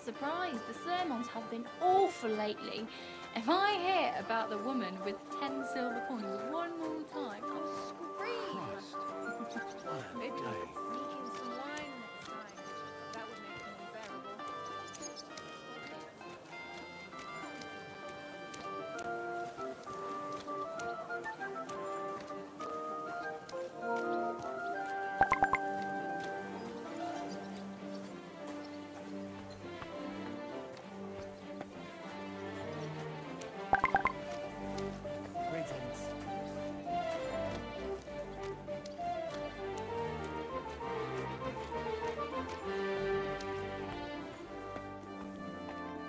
surprised. The sermons have been awful lately. If I hear about the woman with 10 silver coins one more time, I'll scream. Maybe we could sneak in some wine next time. That would make it unbearable.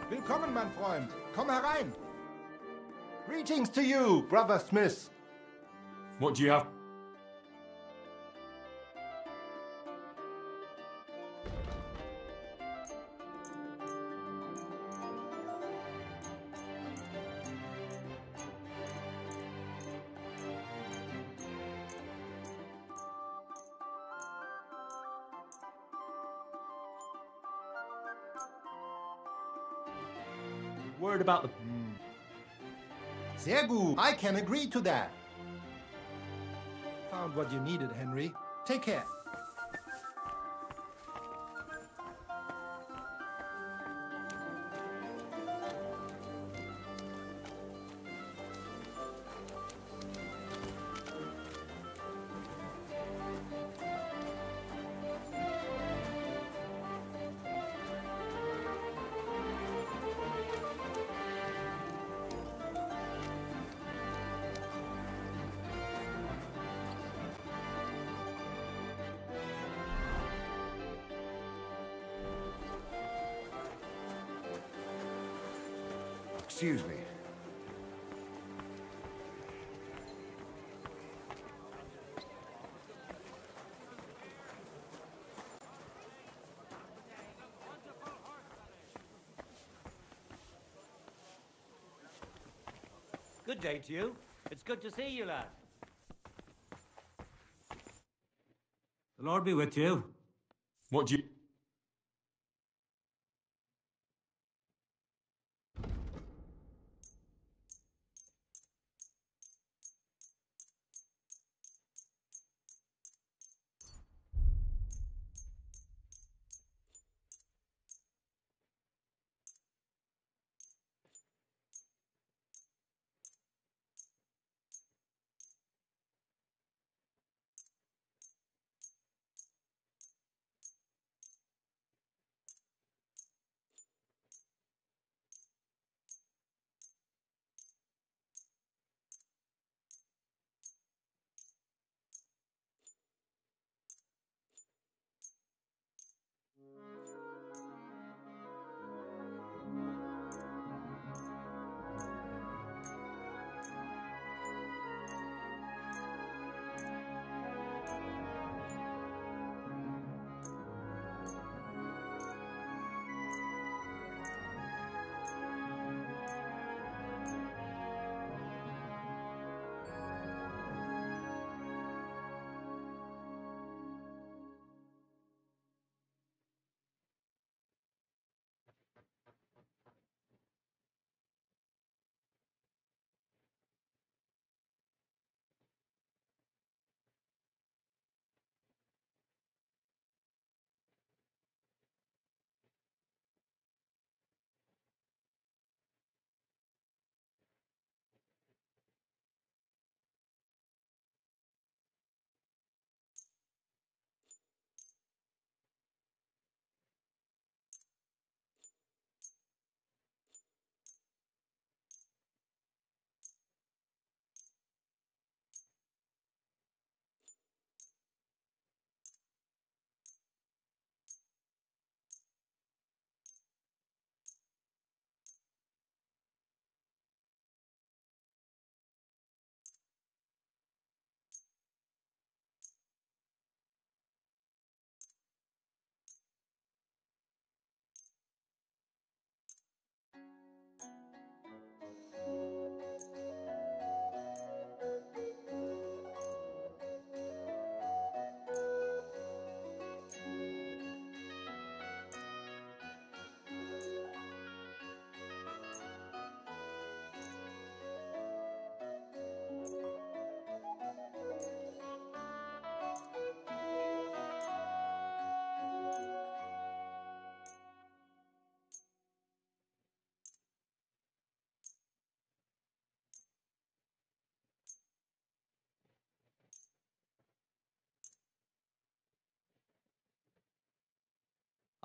Willkommen, mein Freund. Komm herein. Greetings to you, Brother Smith. What do you have? Word about the... Sehr gut. I can agree to that. Found what you needed, Henry. Take care. Excuse me. Good day to you. It's good to see you, lad. The Lord be with you. What do you...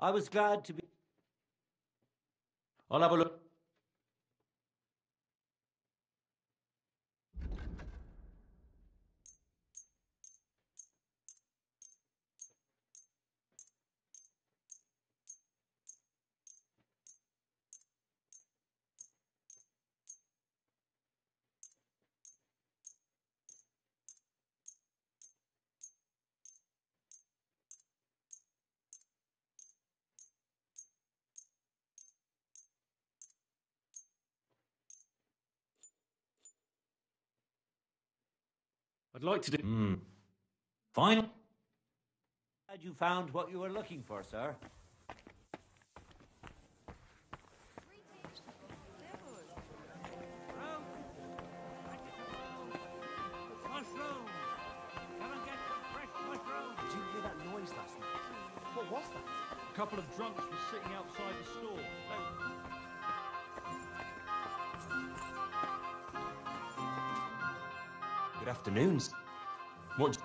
I was glad to be. I'll have a look. I'd like to do. Fine. Glad you found what you were looking for, sir. Mushrooms! Come and get some fresh mushrooms! Did you hear that noise last night? What was that? A couple of drunks were sitting outside the store. Good afternoons. What?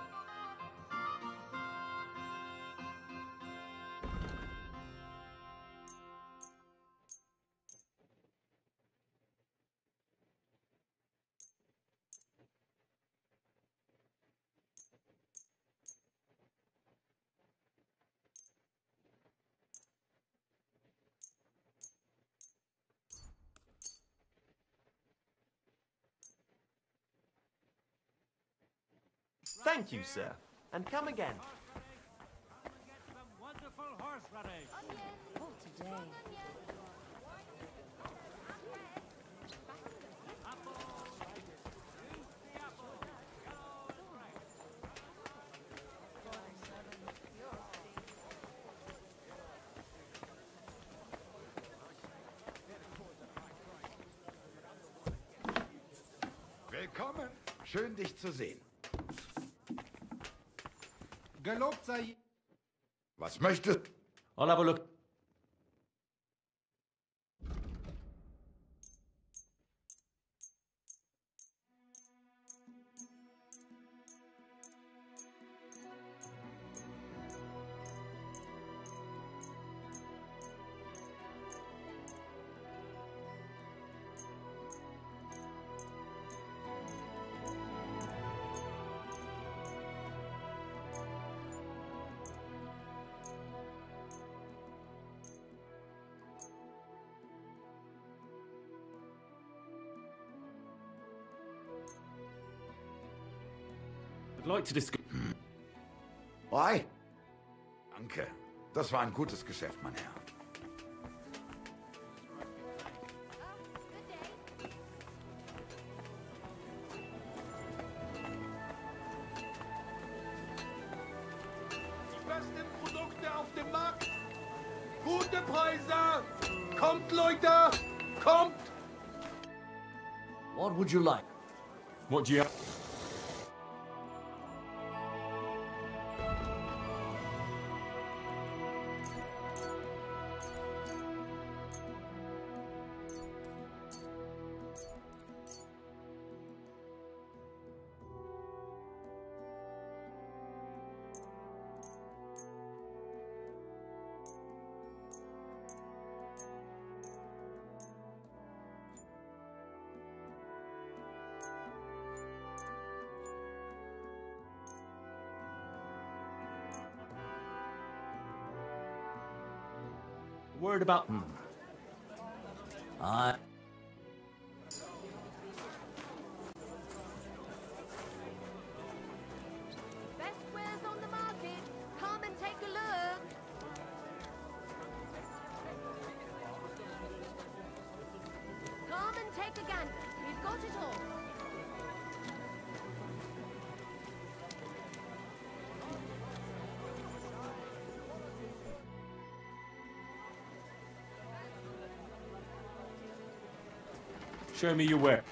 Thank you, sir. And come again. Come and get some wonderful horseradish! Oh, today. Willkommen. Schön, dich zu sehen. Gelobt sei. Was möchtest du? I'll have a look. I'd like to discuss. Ii? Danke. Das war ein gutes Geschäft, mein Herr. Die besten Produkte auf dem Markt. Gute Preise. Kommt, Leute. Kommt. What would you like? What do you have? Word about. Best wares on the market. Come and take a look. Come and take a gander. We've got it all. Show me your where.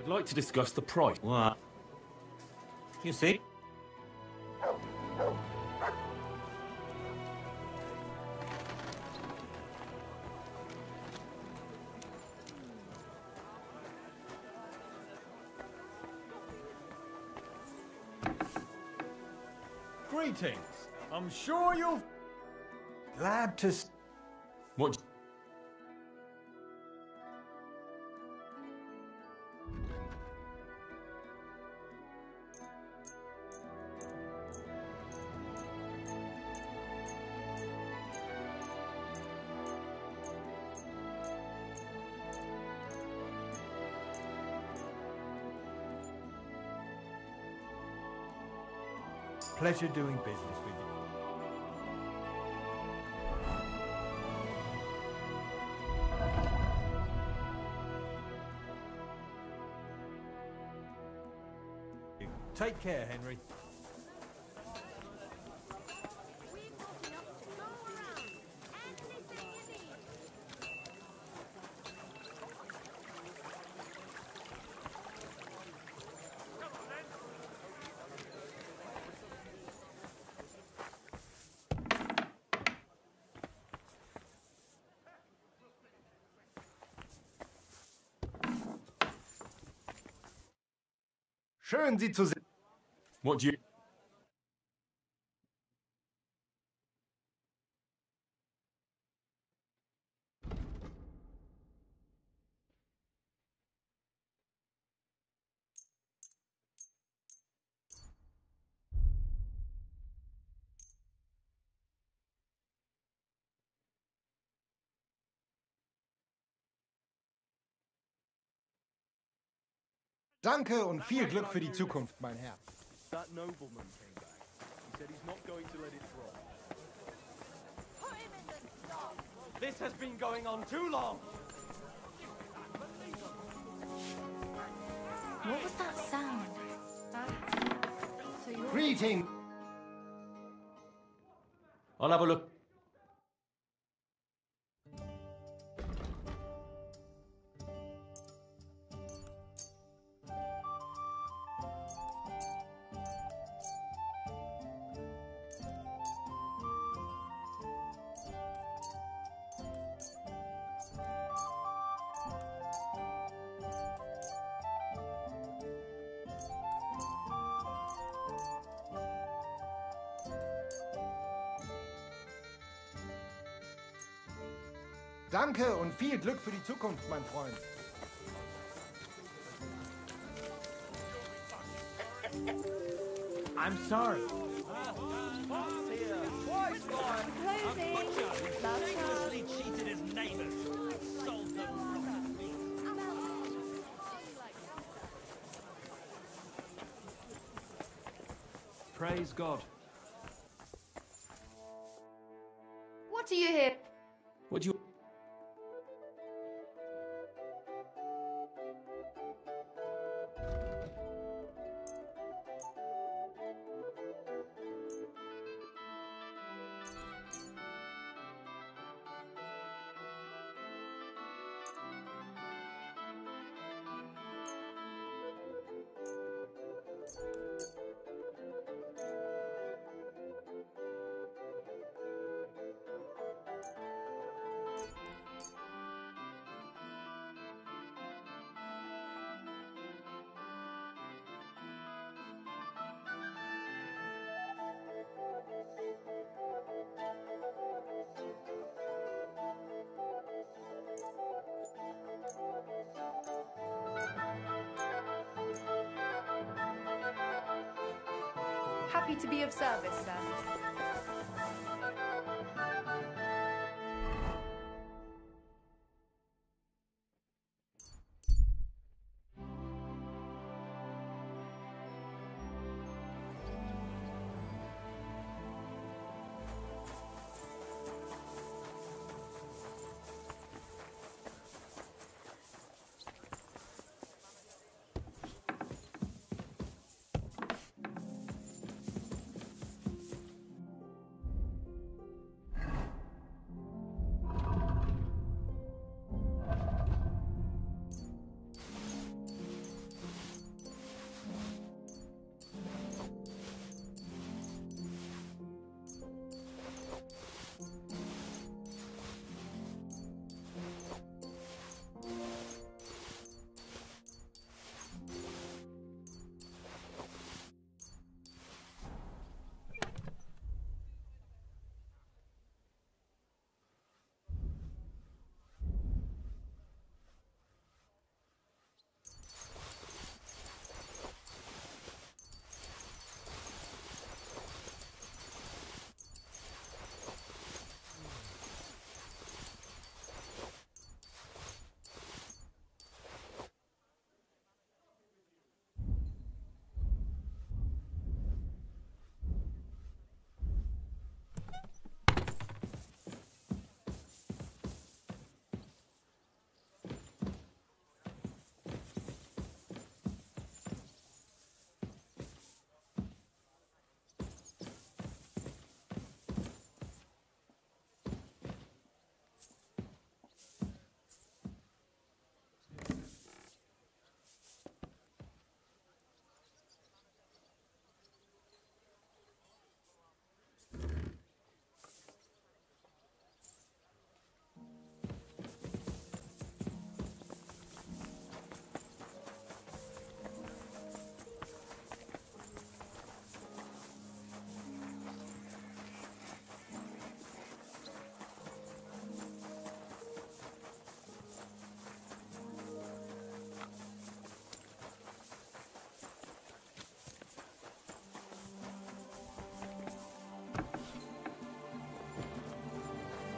I'd like to discuss the price. What? You see? Greetings. I'm sure you'll... Glad to... What? Pleasure doing business with you. Take care, Henry. We've got enough to go around. Anything you need. Schön, Sie zu sehen. What do you... Danke und viel Glück für die Zukunft, mein Herr. That nobleman came back. He said he's not going to let it drop. Put him in the stocks. This has been going on too long. What was that sound? So you're... Greeting. I'll have a look. Danke und viel Glück für die Zukunft, mein Freund. I'm sorry. Shamelessly cheated his neighbors. Sold them rotten meat. Praise God. What do you hear? What do you... Happy to be of service, sir.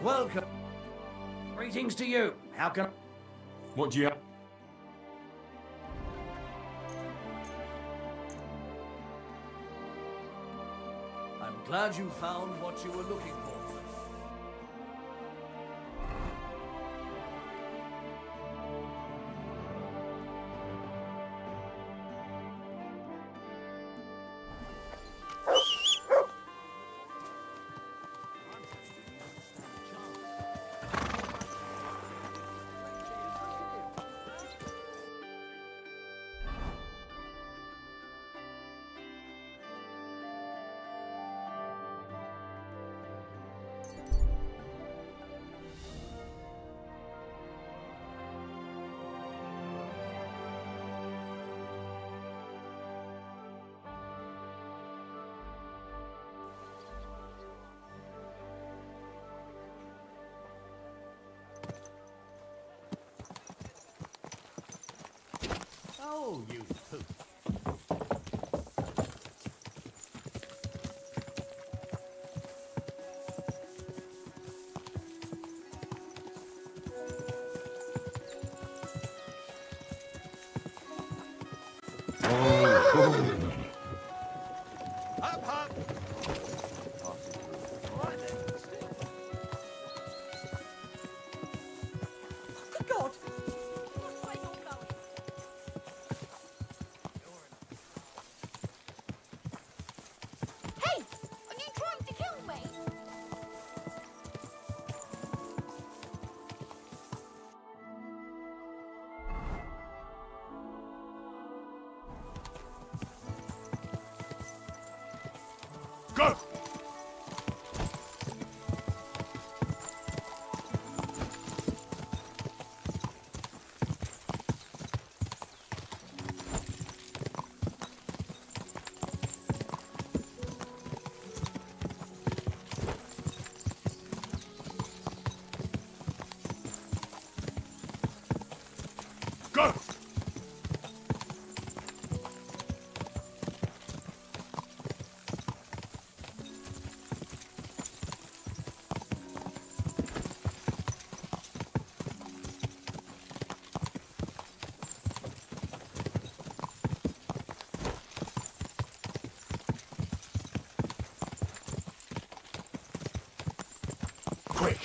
Welcome. Greetings to you. How can... What do you have? I'm glad you found what you were looking for. Oh, you poop. Hop, hop! Good God! Which way you're going? Hey! Are you trying to kill me? Go! Go! Quick!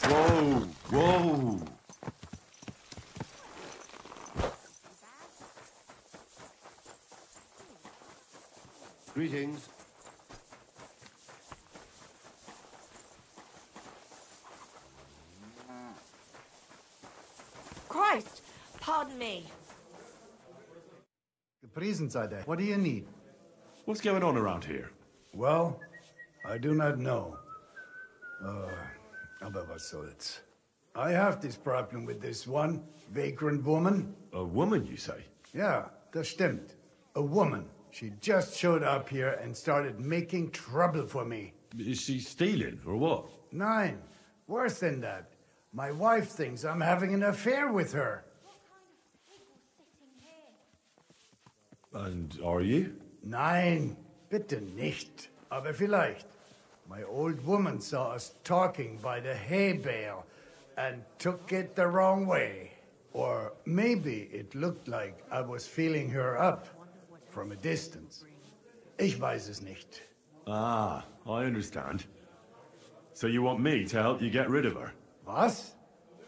Whoa! Whoa! Greetings. Christ! Pardon me. Gepriesen What do you need? What's going on around here? Well, I do not know. Aber was soll's. I have this problem with this one vagrant woman. A woman, you say? Yeah, das stimmt. A woman. She just showed up here and started making trouble for me. Is she stealing, or what? Nein, worse than that. My wife thinks I'm having an affair with her. And are you? Nein, bitte nicht. Aber vielleicht. My old woman saw us talking by the hay bale and took it the wrong way. Or maybe it looked like I was feeling her up from a distance. Ich weiß es nicht. Ah, I understand. So you want me to help you get rid of her? Was?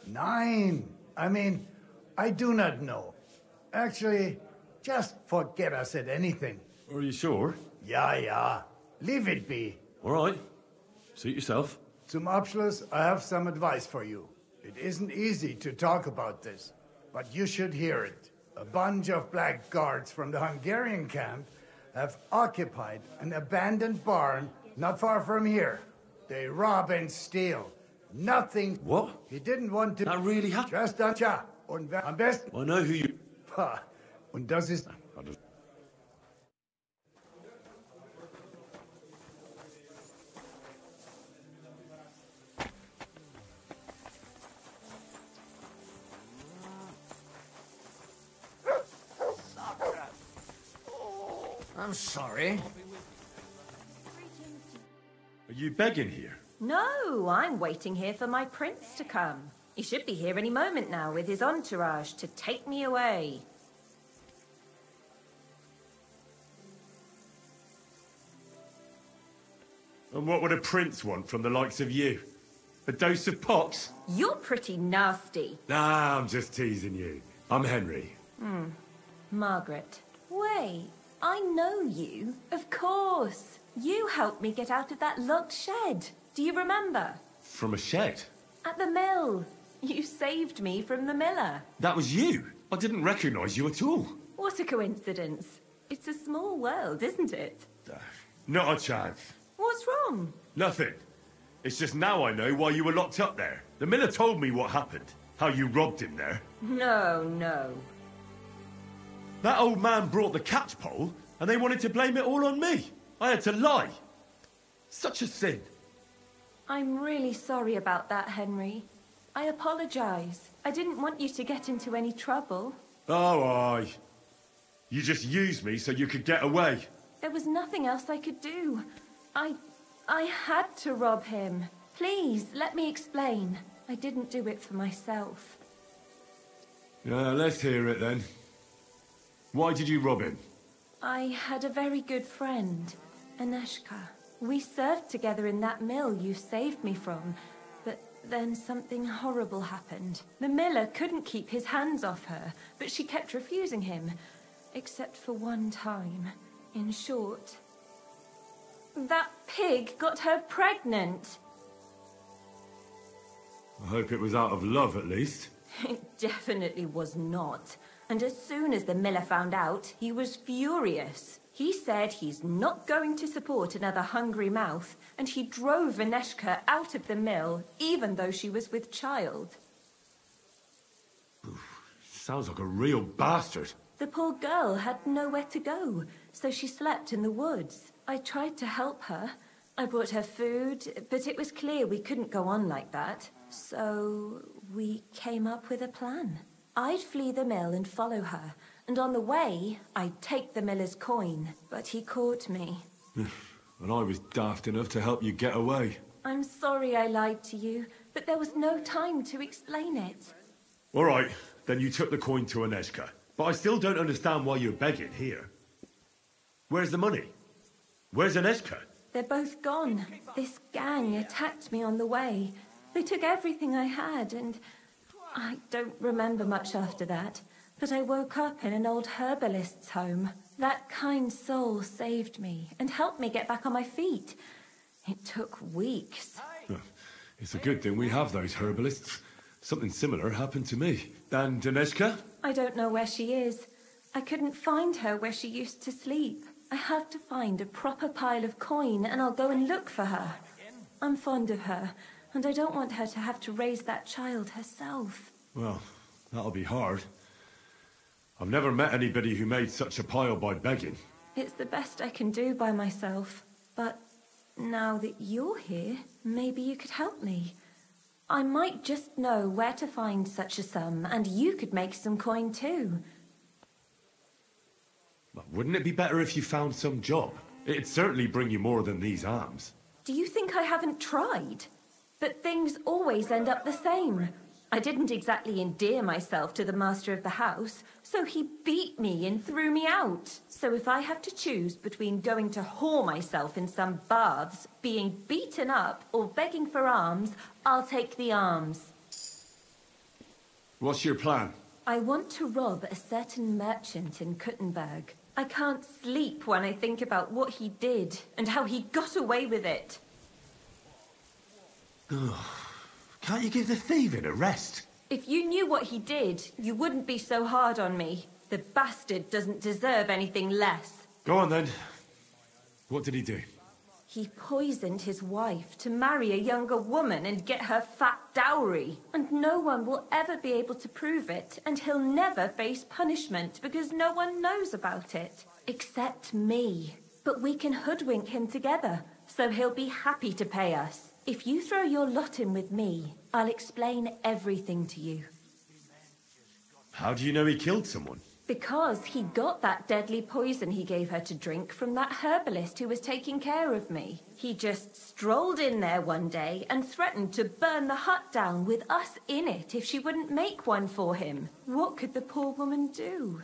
Nein. I mean, I do not know. Actually, just forget I said anything. Are you sure? Ja, ja. Leave it be. All right. Suit yourself. Zum Abschluss, I have some advice for you. It isn't easy to talk about this, but you should hear it. A bunch of black guards from the Hungarian camp have occupied an abandoned barn not far from here. They rob and steal. Nothing. What? He didn't want to. That really happened? Just a ja. Und am besten. I know who you... Ha. Und das ist. I just... I'm sorry. Are you begging here? No, I'm waiting here for my prince to come. He should be here any moment now with his entourage to take me away. And what would a prince want from the likes of you? A dose of pox? You're pretty nasty. Nah, I'm just teasing you. I'm Henry. Margaret. Wait, I know you. Of course. You helped me get out of that locked shed. Do you remember? From a shed? At the mill. You saved me from the miller. That was you? I didn't recognize you at all. What a coincidence. It's a small world, isn't it? Not a chance. What's wrong? Nothing. It's just now I know why you were locked up there. The miller told me what happened. How you robbed him there. No. That old man brought the catch pole, and they wanted to blame it all on me. I had to lie. Such a sin. I'm really sorry about that, Henry. I apologize. I didn't want you to get into any trouble. Oh, aye. You just used me so you could get away. There was nothing else I could do. I had to rob him. Please, let me explain. I didn't do it for myself. Let's hear it then. Why did you rob him? I had a very good friend, Aneshka. We served together in that mill you saved me from, but then something horrible happened. The miller couldn't keep his hands off her, but she kept refusing him, except for one time. In short, that pig got her pregnant. I hope it was out of love, at least. It definitely was not. And as soon as the miller found out, he was furious. He said he's not going to support another hungry mouth, and he drove Aneshka out of the mill, even though she was with child. Sounds like a real bastard. The poor girl had nowhere to go, so she slept in the woods. I tried to help her. I brought her food, but it was clear we couldn't go on like that. So we came up with a plan. I'd flee the mill and follow her, and on the way, I'd take the miller's coin, but he caught me. And I was daft enough to help you get away. I'm sorry I lied to you, but there was no time to explain it. All right, then you took the coin to Aneshka. But I still don't understand why you're begging here. Where's the money? Where's Aneshka? They're both gone. This gang attacked me on the way. They took everything I had, and I don't remember much after that. But I woke up in an old herbalist's home. That kind soul saved me and helped me get back on my feet. It took weeks. It's a good thing we have those herbalists. Something similar happened to me. And Aneshka? I don't know where she is. I couldn't find her where she used to sleep. I have to find a proper pile of coin, and I'll go and look for her. I'm fond of her, and I don't want her to have to raise that child herself. Well, that'll be hard. I've never met anybody who made such a pile by begging. It's the best I can do by myself. But now that you're here, maybe you could help me. I might just know where to find such a sum, and you could make some coin too. Well, wouldn't it be better if you found some job? It'd certainly bring you more than these alms. Do you think I haven't tried? But things always end up the same. I didn't exactly endear myself to the master of the house, so he beat me and threw me out. So if I have to choose between going to whore myself in some baths, being beaten up, or begging for alms, I'll take the alms. What's your plan? I want to rob a certain merchant in Kuttenberg. I can't sleep when I think about what he did and how he got away with it. Can't you give the thieving a rest? If you knew what he did, you wouldn't be so hard on me. The bastard doesn't deserve anything less. Go on then. What did he do? He poisoned his wife to marry a younger woman and get her fat dowry. And no one will ever be able to prove it, and he'll never face punishment because no one knows about it. Except me. But we can hoodwink him together, so he'll be happy to pay us. If you throw your lot in with me, I'll explain everything to you. How do you know he killed someone? Because he got that deadly poison he gave her to drink from that herbalist who was taking care of me. He just strolled in there one day and threatened to burn the hut down with us in it if she wouldn't make one for him. What could the poor woman do?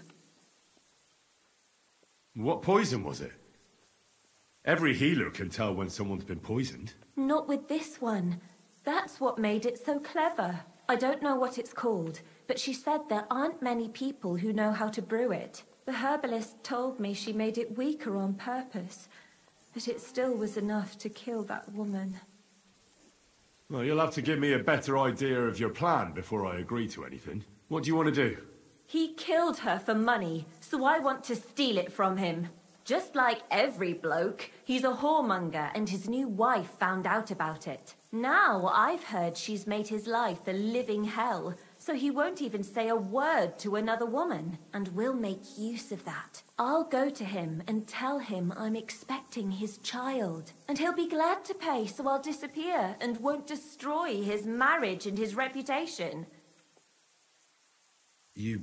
What poison was it? Every healer can tell when someone's been poisoned. Not with this one. That's what made it so clever. I don't know what it's called, but she said there aren't many people who know how to brew it. The herbalist told me she made it weaker on purpose, but it still was enough to kill that woman. Well, you'll have to give me a better idea of your plan before I agree to anything. What do you want to do? He killed her for money, so I want to steal it from him. Just like every bloke, he's a whoremonger and his new wife found out about it. Now I've heard she's made his life a living hell, so he won't even say a word to another woman. And we'll make use of that. I'll go to him and tell him I'm expecting his child. And he'll be glad to pay, so I'll disappear and won't destroy his marriage and his reputation. You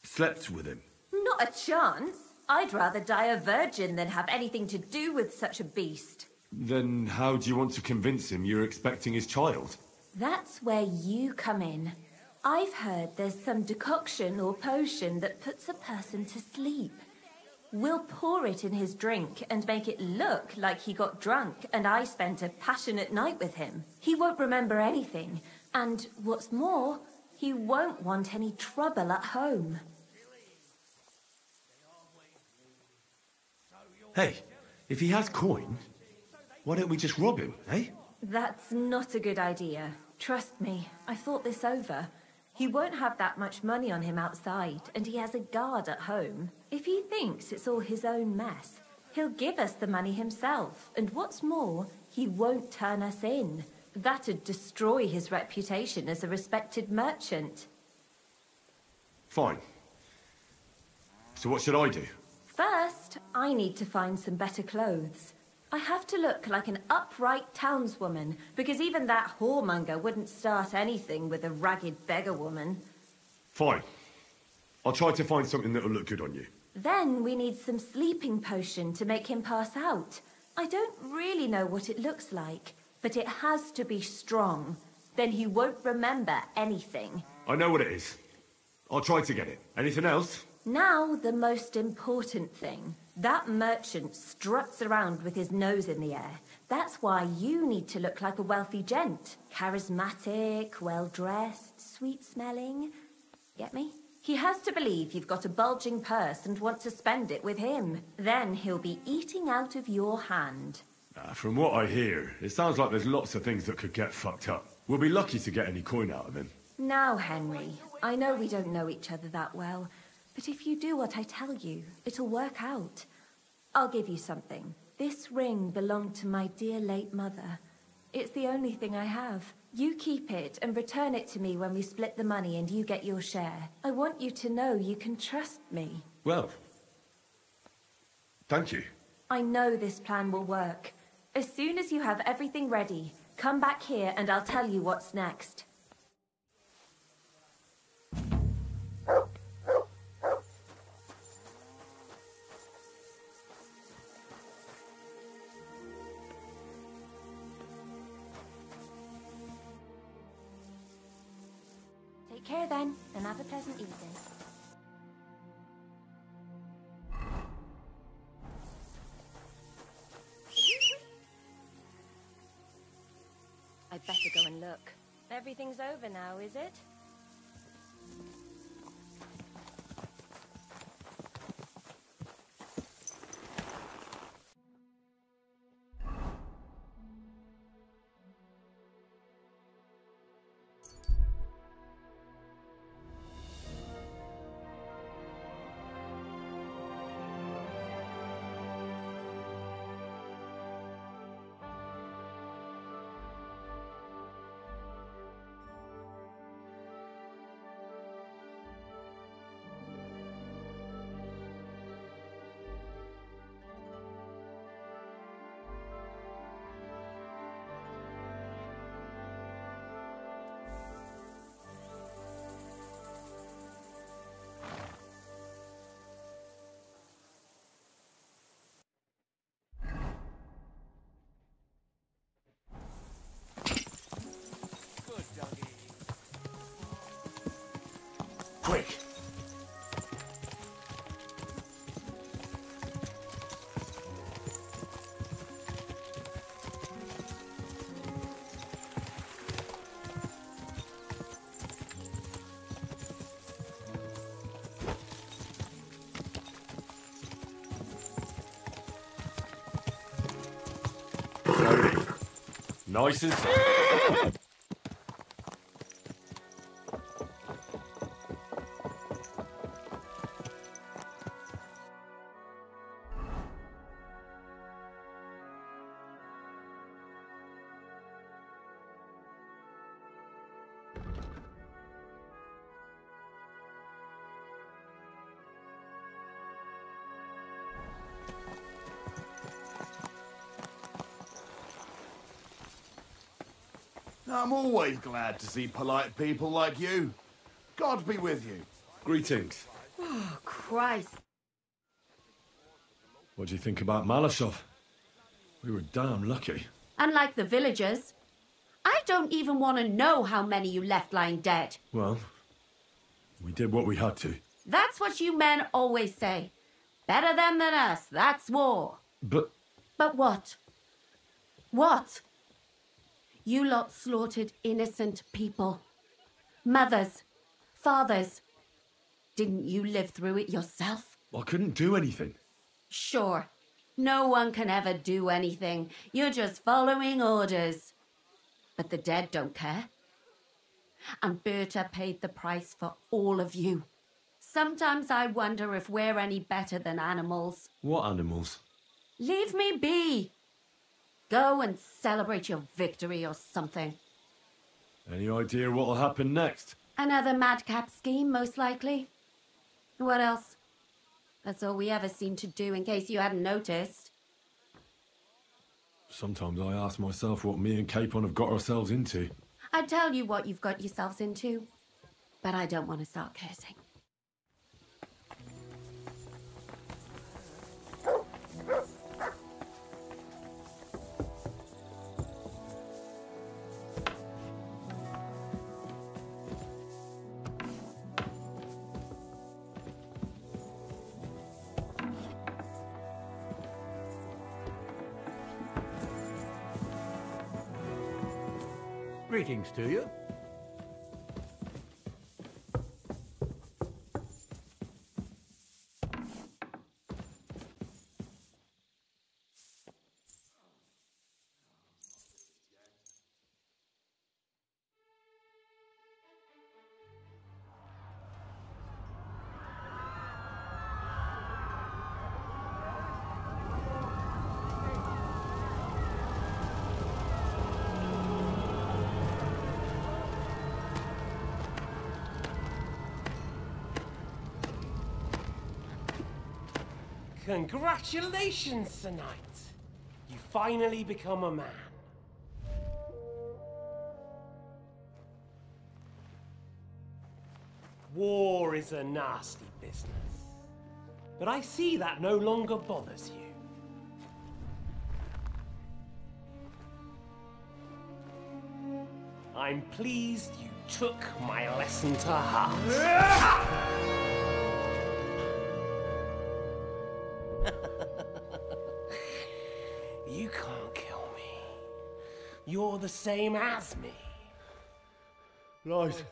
slept with him? Not a chance. I'd rather die a virgin than have anything to do with such a beast. Then how do you want to convince him you're expecting his child? That's where you come in. I've heard there's some decoction or potion that puts a person to sleep. We'll pour it in his drink and make it look like he got drunk and I spent a passionate night with him. He won't remember anything, and what's more, he won't want any trouble at home. Hey, if he has coin, why don't we just rob him, eh? That's not a good idea. Trust me, I thought this over. He won't have that much money on him outside, and he has a guard at home. If he thinks it's all his own mess, he'll give us the money himself. And what's more, he won't turn us in. That'd destroy his reputation as a respected merchant. Fine. So what should I do? First, I need to find some better clothes. I have to look like an upright townswoman, because even that whoremonger wouldn't start anything with a ragged beggar woman. Fine. I'll try to find something that'll look good on you. Then we need some sleeping potion to make him pass out. I don't really know what it looks like, but it has to be strong. Then he won't remember anything. I know what it is. I'll try to get it. Anything else? Now, the most important thing. That merchant struts around with his nose in the air. That's why you need to look like a wealthy gent. Charismatic, well-dressed, sweet-smelling. Get me? He has to believe you've got a bulging purse and want to spend it with him. Then he'll be eating out of your hand. From what I hear, it sounds like there's lots of things that could get fucked up. We'll be lucky to get any coin out of him. Now, Henry, I know we don't know each other that well, but if you do what I tell you, it'll work out. I'll give you something. This ring belonged to my dear late mother. It's the only thing I have. You keep it and return it to me when we split the money and you get your share. I want you to know you can trust me. Well, thank you. I know this plan will work. As soon as you have everything ready, come back here and I'll tell you what's next. Take care then, and have a pleasant evening. I'd better go and look. Everything's over now, is it? Nice and... I'm always glad to see polite people like you. God be with you. Greetings. Oh, Christ. What do you think about Malashov? We were damn lucky. Unlike the villagers, I don't even want to know how many you left lying dead. Well, we did what we had to. That's what you men always say. Better them than us, that's war. But... But what? What? You lot slaughtered innocent people. Mothers, fathers. Didn't you live through it yourself? I couldn't do anything. Sure. No one can ever do anything. You're just following orders. But the dead don't care. And Berta paid the price for all of you. Sometimes I wonder if we're any better than animals. What animals? Leave me be. Go and celebrate your victory or something. Any idea what'll happen next? Another madcap scheme, most likely. What else? That's all we ever seem to do, in case you hadn't noticed. Sometimes I ask myself what me and Capon have got ourselves into. I tell you what you've got yourselves into, but I don't want to start cursing. Greetings to you. Congratulations, Sir Knight. You finally become a man. War is a nasty business. But I see that no longer bothers you. I'm pleased you took my lesson to heart. You can't kill me. You're the same as me. Right.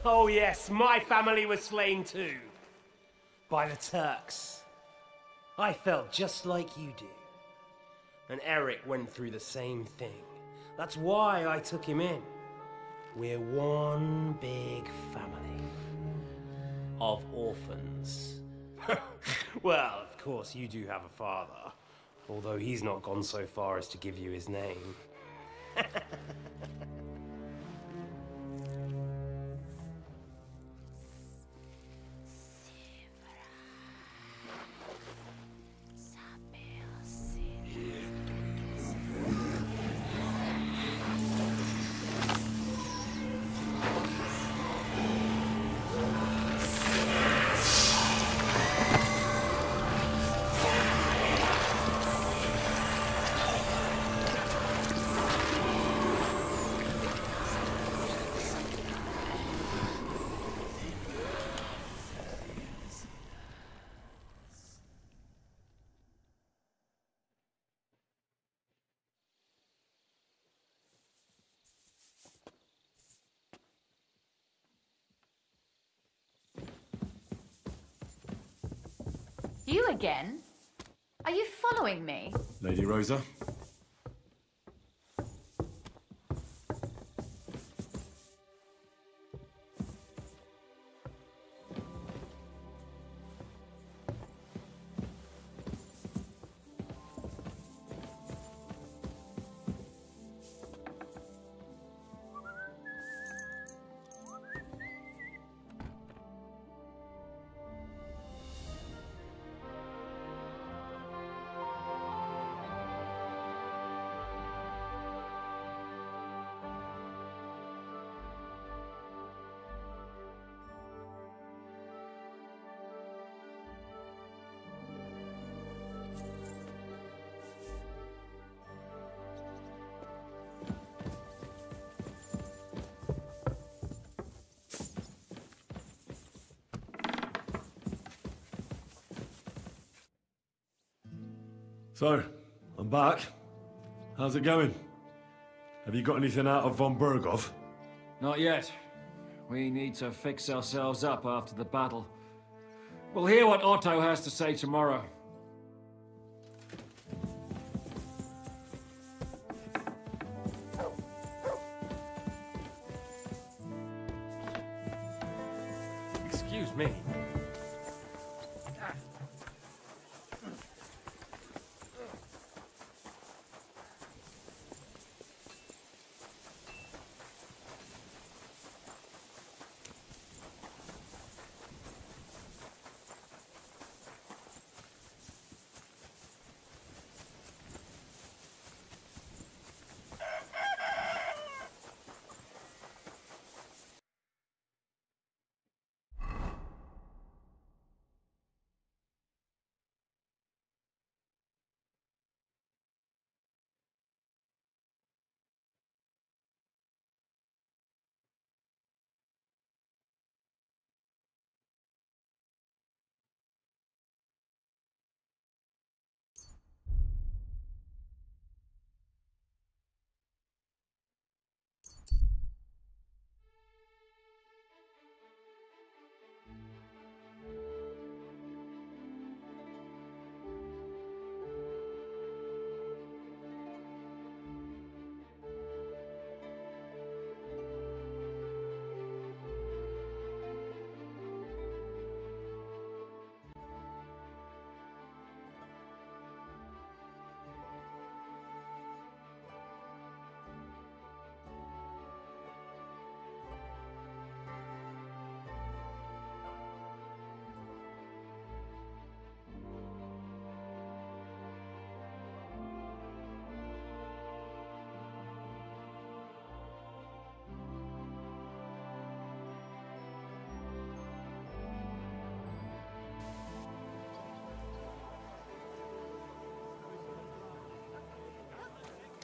Oh yes, my family was slain too. By the Turks. I felt just like you do. And Eric went through the same thing. That's why I took him in. We're one big family. Of orphans. Well, of course you do have a father. Although he's not gone so far as to give you his name. You again? Are you following me? Lady Rosa? So, I'm back. How's it going? Have you got anything out of von Berghoff? Not yet. We need to fix ourselves up after the battle. We'll hear what Otto has to say tomorrow. Excuse me.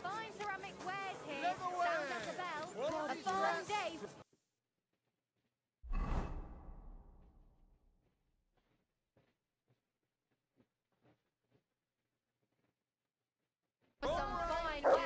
Fine ceramic wares here. Sound at the bell. A fine day. For some fine wares.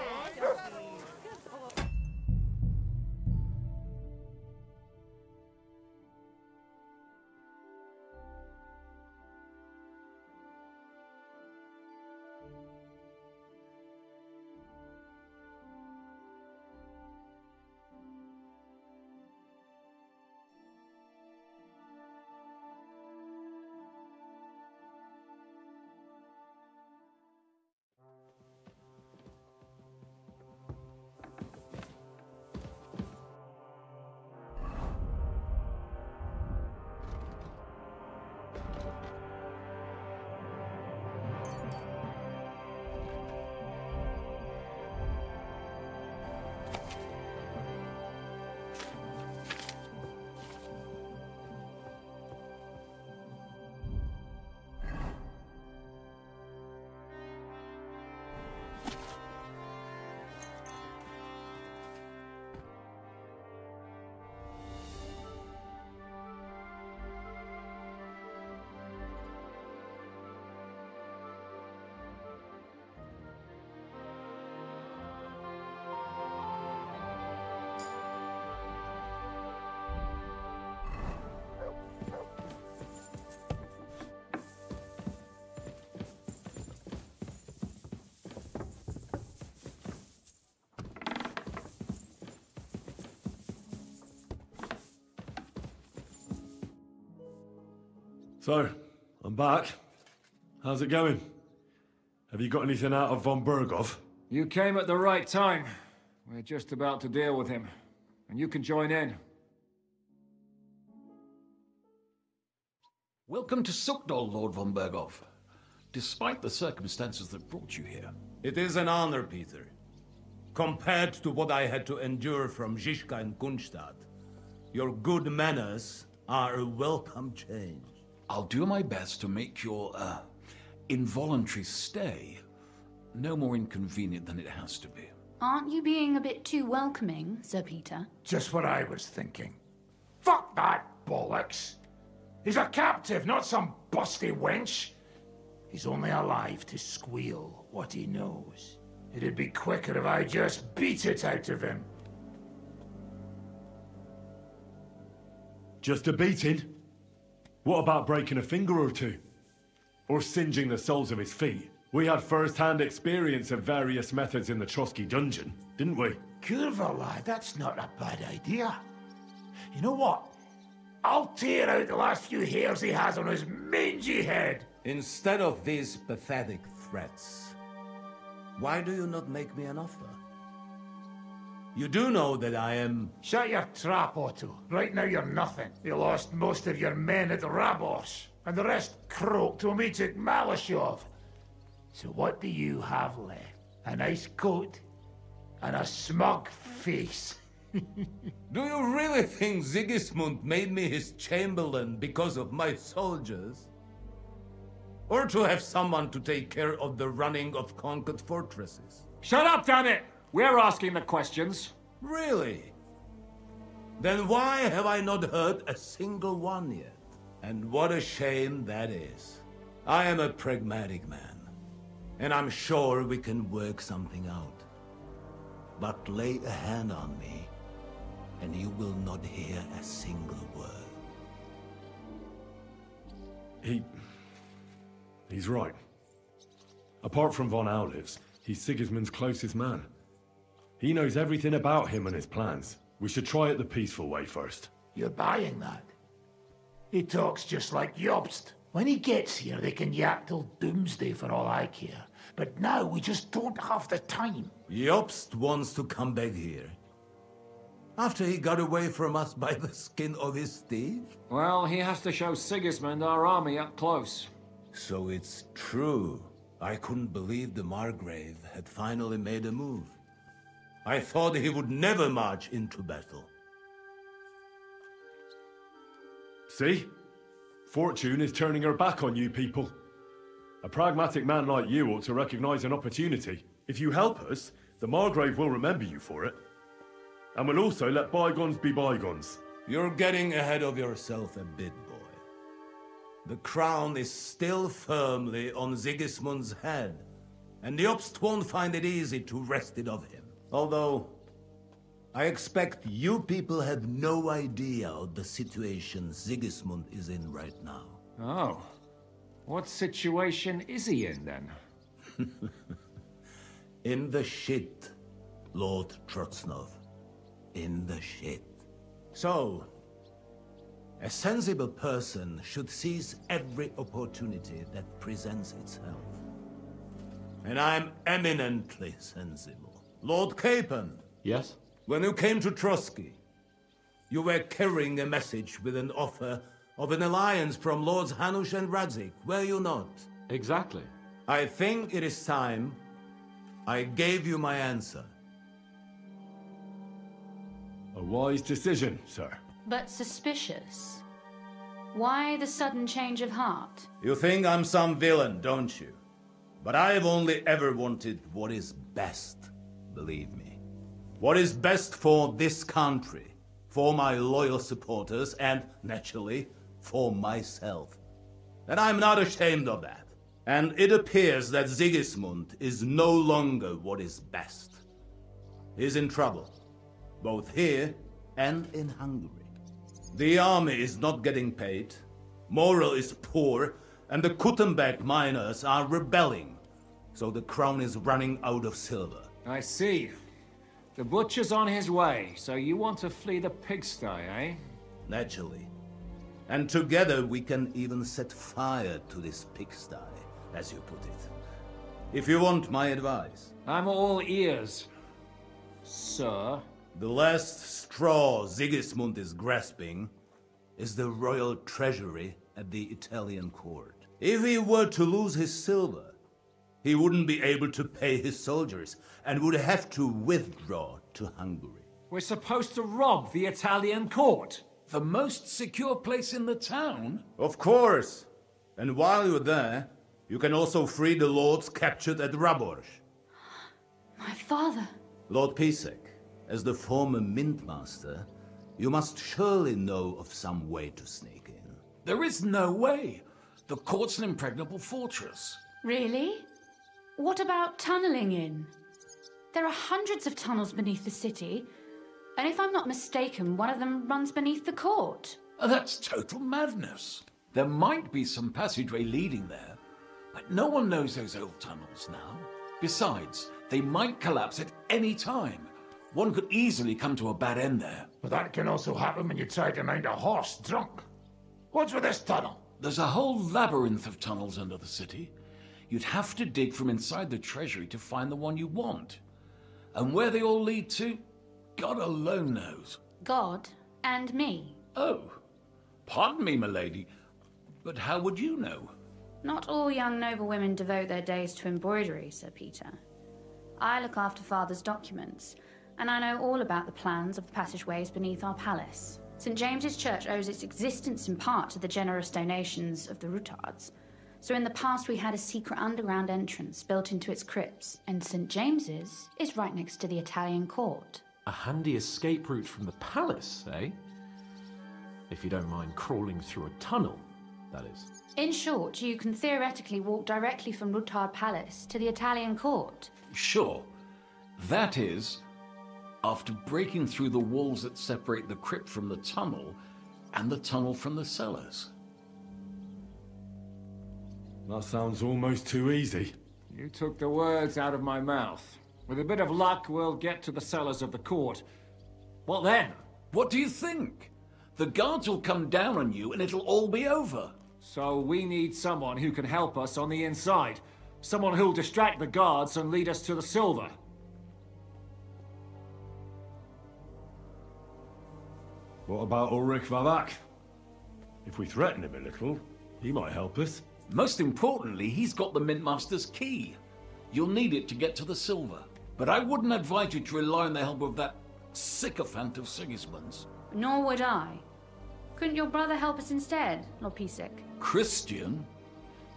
So, I'm back. How's it going? Have you got anything out of von Berghoff? You came at the right time. We're just about to deal with him. And you can join in. Welcome to Suckdol, Lord von Berghoff. Despite the circumstances that brought you here. It is an honor, Peter. Compared to what I had to endure from Žižka and Kunstadt, your good manners are a welcome change. I'll do my best to make your, involuntary stay no more inconvenient than it has to be. Aren't you being a bit too welcoming, Sir Peter? Just what I was thinking. Fuck that bollocks! He's a captive, not some busty wench. He's only alive to squeal what he knows. It'd be quicker if I just beat it out of him. Just a beating? What about breaking a finger or two? Or singeing the soles of his feet? We had first-hand experience of various methods in the Trotsky dungeon, didn't we? Curva, lad, that's not a bad idea. You know what? I'll tear out the last few hairs he has on his mangy head. Instead of these pathetic threats, why do you not make me an offer? You do know that I am... Shut your trap, Otto. Right now you're nothing. You lost most of your men at Rabos, and the rest croaked to meet at Malashov. So what do you have left? A nice coat and a smug face. Do you really think Sigismund made me his chamberlain because of my soldiers? Or to have someone to take care of the running of conquered fortresses? Shut up, damn it! We're asking the questions. Really? Then why have I not heard a single one yet? And what a shame that is. I am a pragmatic man, and I'm sure we can work something out. But lay a hand on me, and you will not hear a single word. He's right. Apart from von Aulivs, he's Sigismund's closest man. He knows everything about him and his plans. We should try it the peaceful way first. You're buying that? He talks just like Jobst. When he gets here, they can yak till doomsday for all I care. But now we just don't have the time. Jobst wants to come back here. After he got away from us by the skin of his teeth? Well, he has to show Sigismund our army up close. So it's true. I couldn't believe the Margrave had finally made a move. I thought he would never march into battle. See? Fortune is turning her back on you people. A pragmatic man like you ought to recognize an opportunity. If you help us, the Margrave will remember you for it. And we'll also let bygones be bygones. You're getting ahead of yourself a bit, boy. The crown is still firmly on Sigismund's head, and Jobst won't find it easy to wrest it of him. Although, I expect you people have no idea of the situation Sigismund is in right now. Oh. What situation is he in, then? In the shit, Lord Trotsnov. In the shit. So, a sensible person should seize every opportunity that presents itself. And I'm eminently sensible. Lord Capon. Yes? When you came to Trotsky, you were carrying a message with an offer of an alliance from Lords Hanush and Radzik, were you not? Exactly. I think it is time I gave you my answer. A wise decision, sir. But suspicious. Why the sudden change of heart? You think I'm some villain, don't you? But I've only ever wanted what is best, believe me. What is best for this country, for my loyal supporters, and, naturally, for myself. And I'm not ashamed of that. And it appears that Sigismund is no longer what is best. He's in trouble, both here and in Hungary. The army is not getting paid, morale is poor, and the Kuttenberg miners are rebelling, so the crown is running out of silver. I see. The butcher's on his way, so you want to flee the pigsty, eh? Naturally. And together we can even set fire to this pigsty, as you put it. If you want my advice. I'm all ears, sir. The last straw Sigismund is grasping is the royal treasury at the Italian court. If he were to lose his silver, he wouldn't be able to pay his soldiers and would have to withdraw to Hungary. We're supposed to rob the Italian court. The most secure place in the town? Of course. And while you're there, you can also free the lords captured at Raborz. My father. Lord Pisek, as the former mintmaster, you must surely know of some way to sneak in. There is no way. The court's an impregnable fortress. Really? What about tunneling in? There are hundreds of tunnels beneath the city, and if I'm not mistaken, one of them runs beneath the court. That's total madness. There might be some passageway leading there, but no one knows those old tunnels now. Besides, they might collapse at any time. One could easily come to a bad end there. But that can also happen when you try to mount a horse drunk. What's with this tunnel? There's a whole labyrinth of tunnels under the city. You'd have to dig from inside the treasury to find the one you want. And where they all lead to, God alone knows. God and me. Oh, pardon me, milady, but how would you know? Not all young noblewomen devote their days to embroidery, Sir Peter. I look after Father's documents, and I know all about the plans of the passageways beneath our palace. St. James's Church owes its existence in part to the generous donations of the Routards. So in the past we had a secret underground entrance built into its crypts, and St. James's is right next to the Italian court. A handy escape route from the palace, eh? If you don't mind crawling through a tunnel, that is. In short, you can theoretically walk directly from Routard Palace to the Italian court. Sure. That is, after breaking through the walls that separate the crypt from the tunnel, and the tunnel from the cellars. That sounds almost too easy. You took the words out of my mouth. With a bit of luck, we'll get to the cellars of the court. What then? What do you think? The guards will come down on you and it'll all be over. So we need someone who can help us on the inside. Someone who'll distract the guards and lead us to the silver. What about Ulrich Vavak? If we threaten him a little, he might help us. Most importantly, he's got the Mintmaster's key. You'll need it to get to the silver. But I wouldn't advise you to rely on the help of that sycophant of Sigismund's. Nor would I. Couldn't your brother help us instead, Lord Pisak? Christian?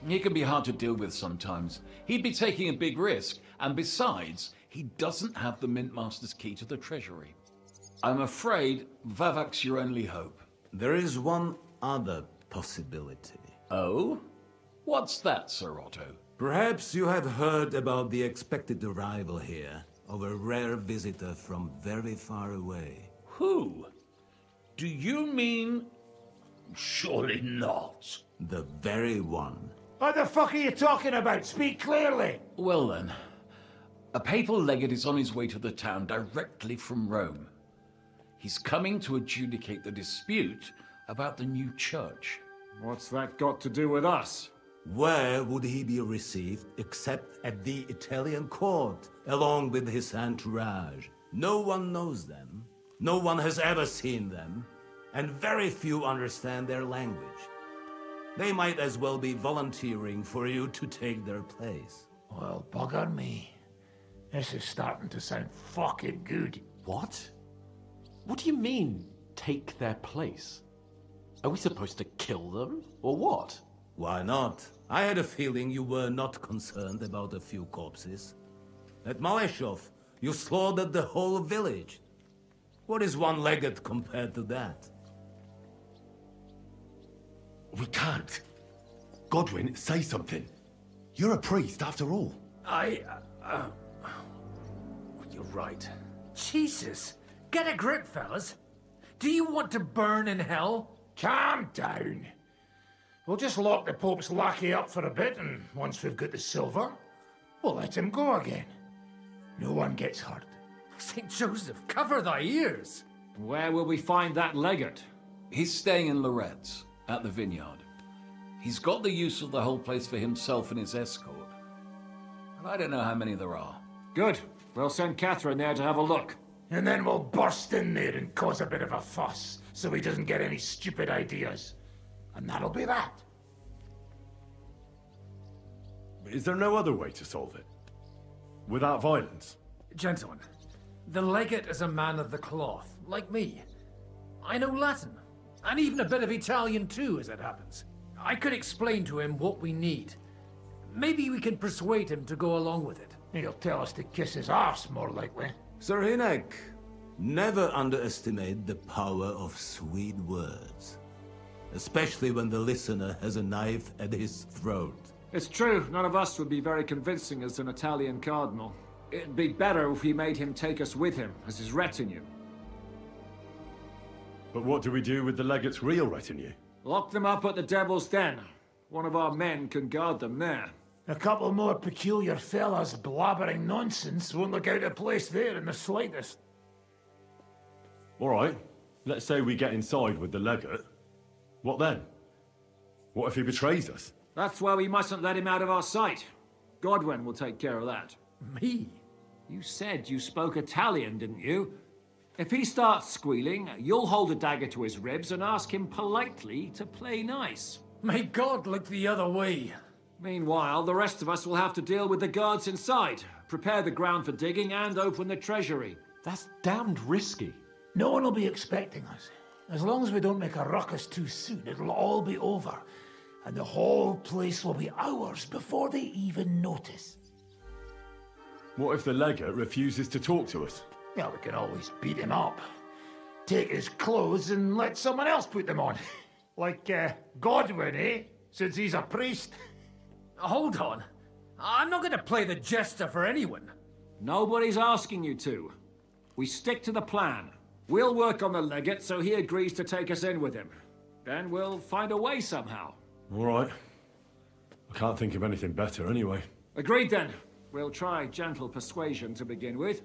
He can be hard to deal with sometimes. He'd be taking a big risk, and besides, he doesn't have the Mintmaster's key to the treasury. I'm afraid Vavak's your only hope. There is one other possibility. Oh? What's that, Sir Otto? Perhaps you have heard about the expected arrival here of a rare visitor from very far away. Who? Do you mean... Surely not. The very one. What the fuck are you talking about? Speak clearly! Well then, a papal legate is on his way to the town directly from Rome. He's coming to adjudicate the dispute about the new church. What's that got to do with us? Where would he be received except at the Italian court, along with his entourage? No one knows them, no one has ever seen them, and very few understand their language. They might as well be volunteering for you to take their place. Well, bugger me. This is starting to sound fucking good. What? What do you mean, take their place? Are we supposed to kill them, or what? Why not? I had a feeling you were not concerned about a few corpses. At Maleshov, you slaughtered the whole village. What is one legate compared to that? We can't. Godwin, say something. You're a priest, after all. You're right. Jesus! Get a grip, fellas. Do you want to burn in hell? Calm down. We'll just lock the Pope's lackey up for a bit, and once we've got the silver, we'll let him go again. No one gets hurt. St. Joseph, cover thy ears! Where will we find that legate? He's staying in Loretz, at the vineyard. He's got the use of the whole place for himself and his escort. But I don't know how many there are. Good. We'll send Catherine there to have a look. And then we'll burst in there and cause a bit of a fuss, so he doesn't get any stupid ideas. And that'll be that. Is there no other way to solve it? Without violence? Gentlemen, the legate is a man of the cloth, like me. I know Latin, and even a bit of Italian too, as it happens. I could explain to him what we need. Maybe we can persuade him to go along with it. He'll tell us to kiss his arse, more likely. Sir Hinek, never underestimate the power of sweet words. Especially when the listener has a knife at his throat. It's true, none of us would be very convincing as an Italian cardinal. It'd be better if we made him take us with him as his retinue. But what do we do with the legate's real retinue? Lock them up at the Devil's Den. One of our men can guard them there. A couple more peculiar fellas blabbering nonsense won't look out of place there in the slightest. All right. Let's say we get inside with the legate. What then? What if he betrays us? That's why we mustn't let him out of our sight. Godwin will take care of that. Me? You said you spoke Italian, didn't you? If he starts squealing, you'll hold a dagger to his ribs and ask him politely to play nice. May God look the other way. Meanwhile, the rest of us will have to deal with the guards inside, prepare the ground for digging, and open the treasury. That's damned risky. No one will be expecting us. As long as we don't make a ruckus too soon, it'll all be over. And the whole place will be ours before they even notice. What if the legate refuses to talk to us? Well, we can always beat him up. Take his clothes and let someone else put them on. Like, Godwin, eh? Since he's a priest. Hold on. I'm not going to play the jester for anyone. Nobody's asking you to. We stick to the plan. We'll work on the legate so he agrees to take us in with him. Then we'll find a way somehow. All right. I can't think of anything better anyway. Agreed then. We'll try gentle persuasion to begin with.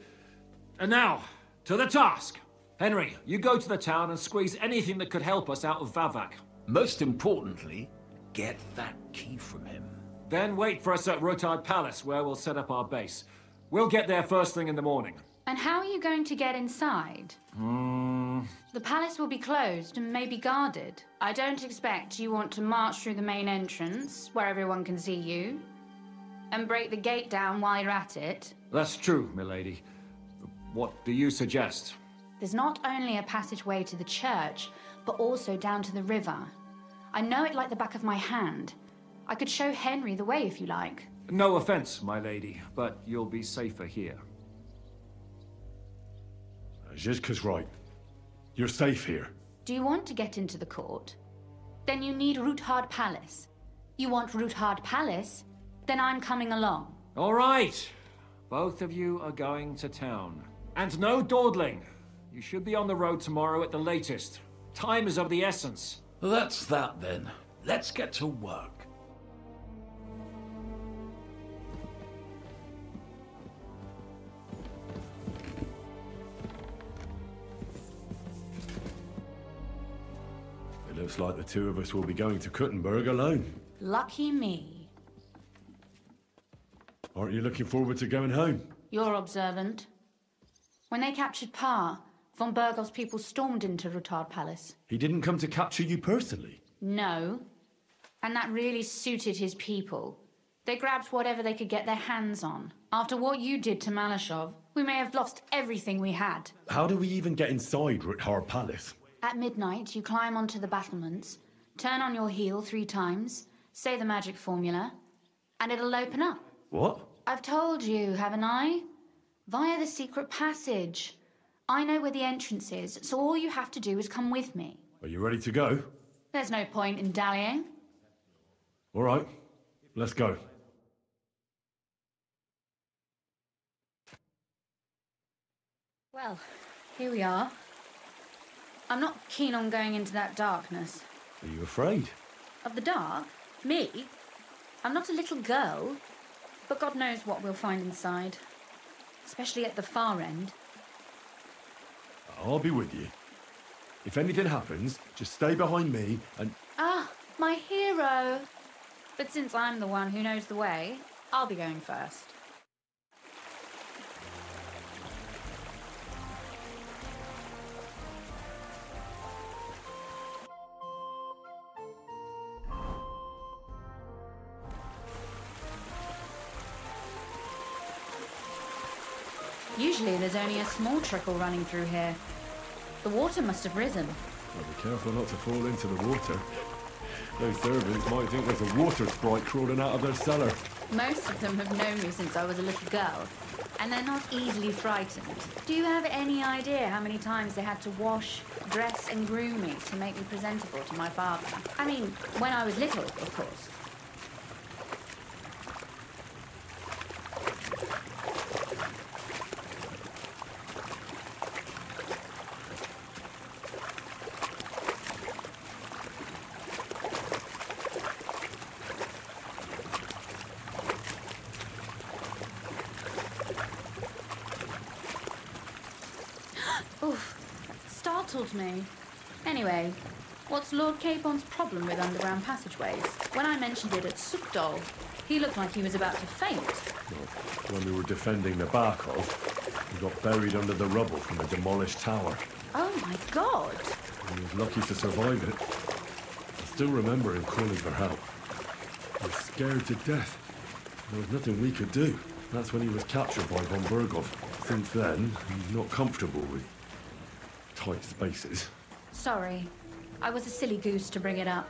And now, to the task. Henry, you go to the town and squeeze anything that could help us out of Vavak. Most importantly, get that key from him. Then wait for us at Rutard Palace, where we'll set up our base. We'll get there first thing in the morning. And how are you going to get inside? The palace will be closed and maybe guarded. I don't expect you want to march through the main entrance, where everyone can see you, and break the gate down while you're at it. That's true, milady. What do you suggest? There's not only a passageway to the church, but also down to the river. I know it like the back of my hand. I could show Henry the way if you like. No offense, my lady, but you'll be safer here. Zizka's right. You're safe here. Do you want to get into the court? Then you need Rutard Palace. You want Rutard Palace? Then I'm coming along. All right. Both of you are going to town. And no dawdling. You should be on the road tomorrow at the latest. Time is of the essence. That's that then. Let's get to work. It looks like the two of us will be going to Kuttenberg alone. Lucky me. Aren't you looking forward to going home? You're observant. When they captured Pa, von Bergov's people stormed into Rutard Palace. He didn't come to capture you personally? No. And that really suited his people. They grabbed whatever they could get their hands on. After what you did to Malashov, we may have lost everything we had. How do we even get inside Rutard Palace? At midnight, you climb onto the battlements, turn on your heel 3 times, say the magic formula, and it'll open up. What? I've told you, haven't I? Via the secret passage. I know where the entrance is, so all you have to do is come with me. Are you ready to go? There's no point in dallying. All right, let's go. Well, here we are. I'm not keen on going into that darkness. Are you afraid? Of the dark? Me? I'm not a little girl, but God knows what we'll find inside. Especially at the far end. I'll be with you. If anything happens, just stay behind me and... Ah, my hero! But since I'm the one who knows the way, I'll be going first. Usually there's only a small trickle running through here. The water must have risen. Well, be careful not to fall into the water. Those servants might think there's a water sprite crawling out of their cellar. Most of them have known me since I was a little girl, and they're not easily frightened. Do you have any idea how many times they had to wash, dress and groom me to make me presentable to my father? I mean, when I was little, of course. Oof, startled me. Anyway, what's Lord Capon's problem with underground passageways? When I mentioned it at Sukdol, he looked like he was about to faint. Well, when we were defending the Barkov, he got buried under the rubble from a demolished tower. Oh my god! He was lucky to survive it. I still remember him calling for help. He was scared to death. There was nothing we could do. That's when he was captured by von Berghoff. Since then, he's not comfortable with tight spaces. Sorry. I was a silly goose to bring it up.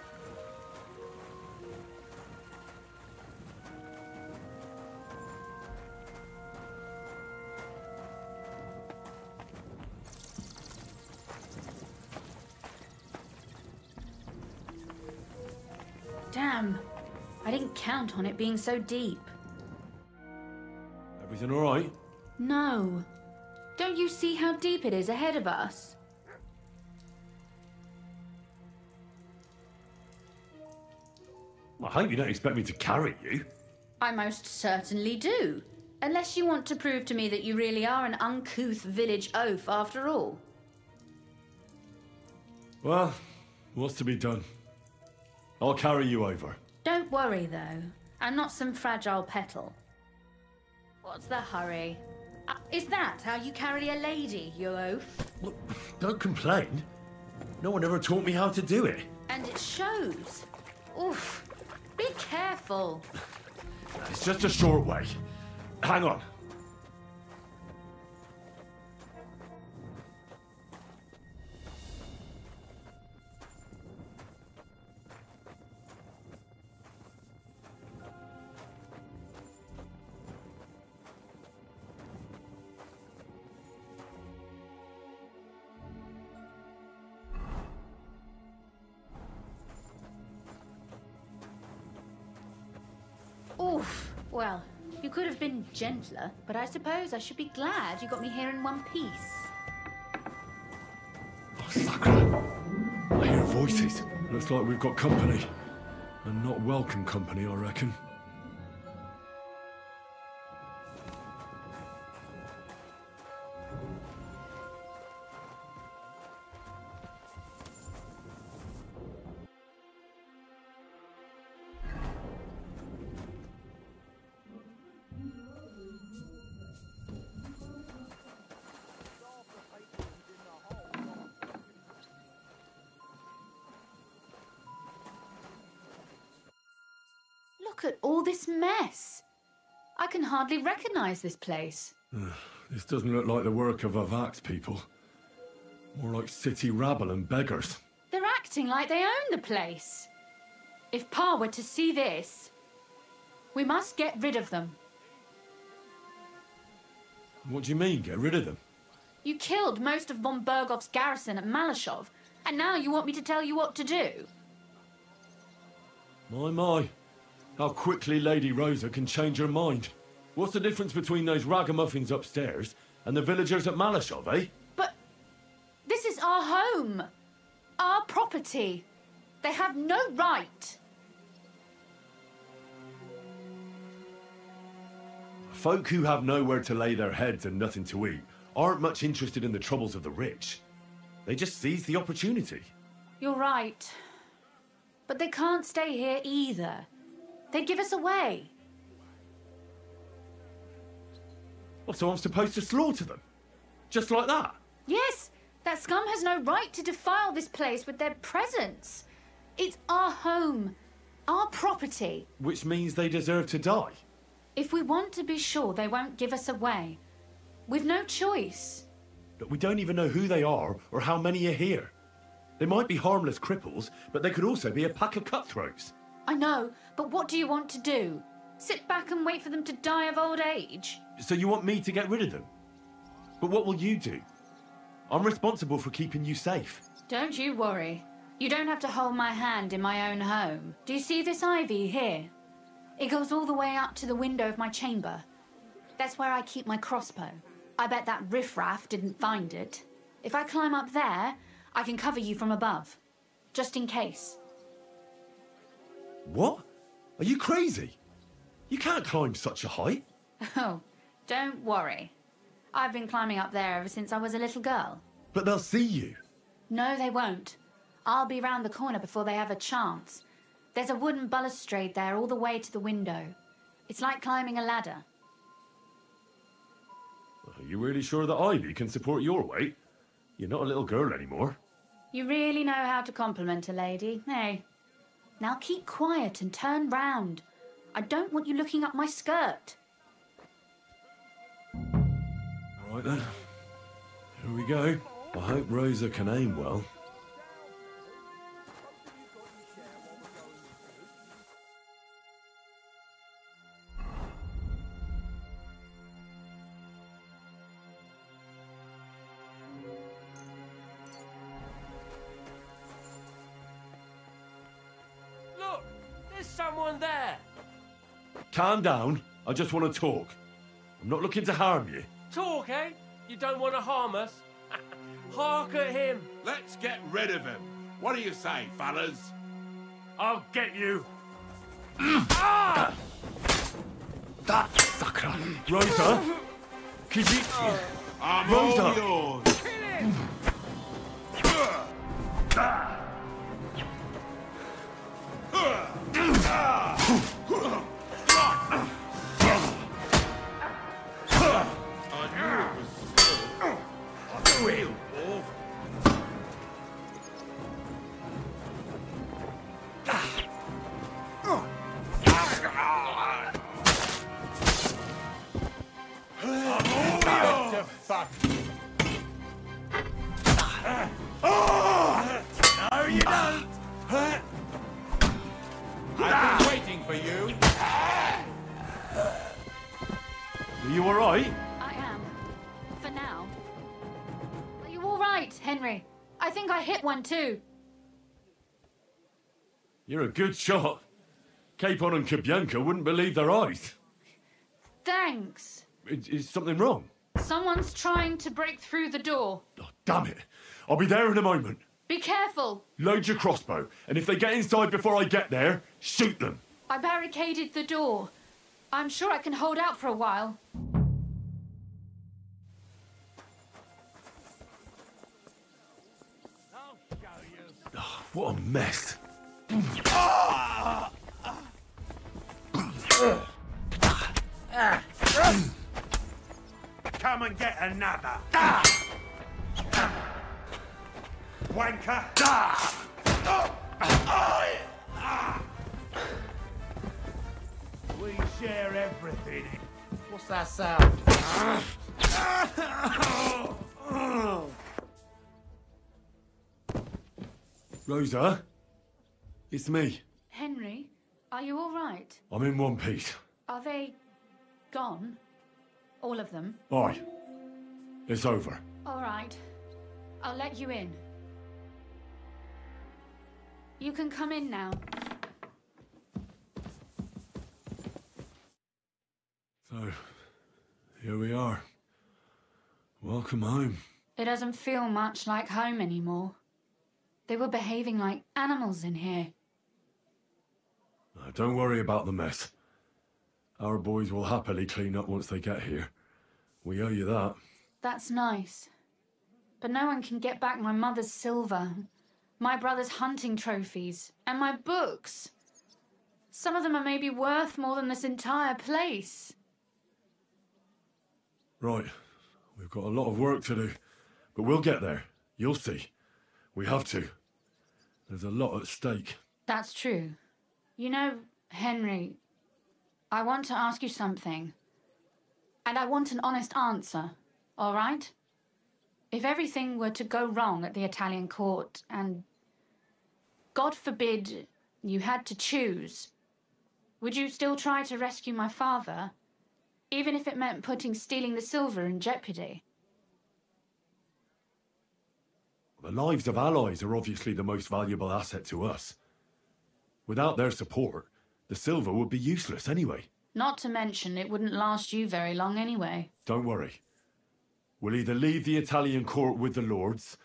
Damn. I didn't count on it being so deep. Everything all right? No. Don't you see how deep it is ahead of us? I hope you don't expect me to carry you. I most certainly do. Unless you want to prove to me that you really are an uncouth village oaf after all. Well, what's to be done? I'll carry you over. Don't worry, though. I'm not some fragile petal. What's the hurry? Is that how you carry a lady, you oaf? Well, don't complain. No one ever taught me how to do it. And it shows. Oof. Be careful. It's just a short way. Hang on. Oof. Well, you could have been gentler, but I suppose I should be glad you got me here in one piece. Oh, Sakra. I hear voices. Looks like we've got company. And not welcome company, I reckon. Look at all this mess. I can hardly recognize this place. This doesn't look like the work of Avak's people. More like city rabble and beggars. They're acting like they own the place. If Pa were to see this, we must get rid of them. What do you mean, get rid of them? You killed most of von Berghoff's garrison at Malashov, and now you want me to tell you what to do? My. How quickly Lady Rosa can change her mind. What's the difference between those ragamuffins upstairs and the villagers at Malashov, eh? But this is our home. Our property. They have no right. Folk who have nowhere to lay their heads and nothing to eat aren't much interested in the troubles of the rich. They just seize the opportunity. You're right. But they can't stay here either. They give us away. Well, so I'm supposed to slaughter them? Just like that? Yes, that scum has no right to defile this place with their presence. It's our home, our property. Which means they deserve to die. If we want to be sure they won't give us away, we've no choice. But we don't even know who they are or how many are here. They might be harmless cripples, but they could also be a pack of cutthroats. I know, but what do you want to do? Sit back and wait for them to die of old age? So you want me to get rid of them? But what will you do? I'm responsible for keeping you safe. Don't you worry. You don't have to hold my hand in my own home. Do you see this ivy here? It goes all the way up to the window of my chamber. That's where I keep my crossbow. I bet that riffraff didn't find it. If I climb up there, I can cover you from above. Just in case. What? Are you crazy? You can't climb such a height. Oh, don't worry. I've been climbing up there ever since I was a little girl. But they'll see you. No, they won't. I'll be round the corner before they have a chance. There's a wooden balustrade there all the way to the window. It's like climbing a ladder. Are you really sure that Ivy can support your weight? You're not a little girl anymore. You really know how to compliment a lady, eh? Now keep quiet and turn round. I don't want you looking up my skirt. All right then. Here we go. I hope Rosa can aim well. Look, there's someone there. Calm down. I just want to talk. I'm not looking to harm you. Talk, eh? You don't want to harm us? Hark at him. Let's get rid of him. What do you say, fellas? I'll get you. That sucker. Rosa? Could you... I'm Rosa. all yours. No, you don't. I've been waiting for you. Are you all right? I am. For now. Are you all right, Henry? I think I hit one too. You're a good shot. Capon and Kabianka wouldn't believe their eyes. Thanks. Is something wrong? Someone's trying to break through the door. Oh, damn it. I'll be there in a moment. Be careful. Load your crossbow, and if they get inside before I get there, shoot them. I barricaded the door. I'm sure I can hold out for a while. Oh, what a mess. Come and get another. Wanker. We share everything. What's that sound? Rosa? It's me. Henry, are you all right? I'm in one piece. Are they gone? All of them? Aye. It's over. All right. I'll let you in. You can come in now. So, here we are. Welcome home. It doesn't feel much like home anymore. They were behaving like animals in here. Don't worry about the mess. Our boys will happily clean up once they get here. We owe you that. That's nice. But no one can get back my mother's silver, my brother's hunting trophies, and my books. Some of them are maybe worth more than this entire place. Right. We've got a lot of work to do. But we'll get there. You'll see. We have to. There's a lot at stake. That's true. You know, Henry, I want to ask you something. And I want an honest answer, all right? If everything were to go wrong at the Italian court and, God forbid, you had to choose, would you still try to rescue my father, even if it meant putting stealing the silver in jeopardy? The lives of allies are obviously the most valuable asset to us. Without their support, the silver would be useless anyway. Not to mention, it wouldn't last you very long anyway. Don't worry. We'll either leave the Italian court with the lords,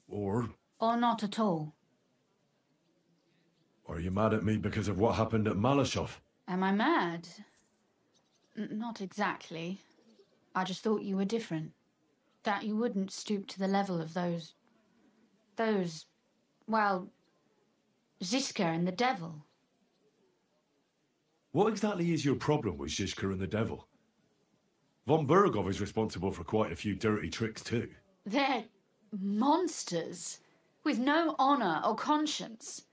or... Or not at all. Are you mad at me because of what happened at Malashov? Am I mad? Not exactly. I just thought you were different. That you wouldn't stoop to the level of those, well, Ziska and the devil. What exactly is your problem with Zizka and the devil? Von Burgov is responsible for quite a few dirty tricks too. They're monsters, with no honour or conscience.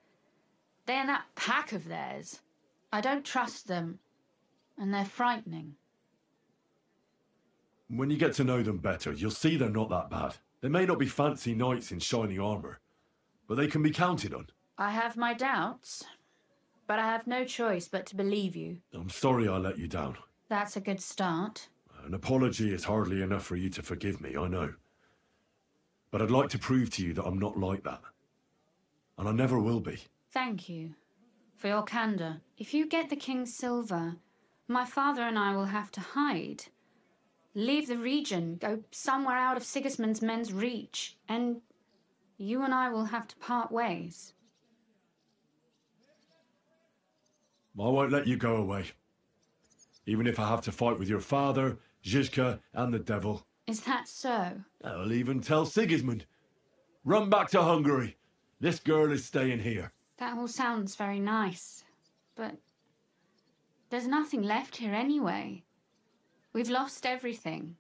They're in that pack of theirs. I don't trust them, and they're frightening. When you get to know them better, you'll see they're not that bad. They may not be fancy knights in shiny armour, but they can be counted on. I have my doubts, but I have no choice but to believe you. I'm sorry I let you down. That's a good start. An apology is hardly enough for you to forgive me, I know. But I'd like to prove to you that I'm not like that. And I never will be. Thank you for your candour. If you get the King's silver, my father and I will have to hide. Leave the region, go somewhere out of Sigismund's men's reach, and you and I will have to part ways. I won't let you go away. Even if I have to fight with your father, Zizka, and the devil. Is that so? I'll even tell Sigismund. Run back to Hungary. This girl is staying here. That all sounds very nice, but there's nothing left here anyway. We've lost everything.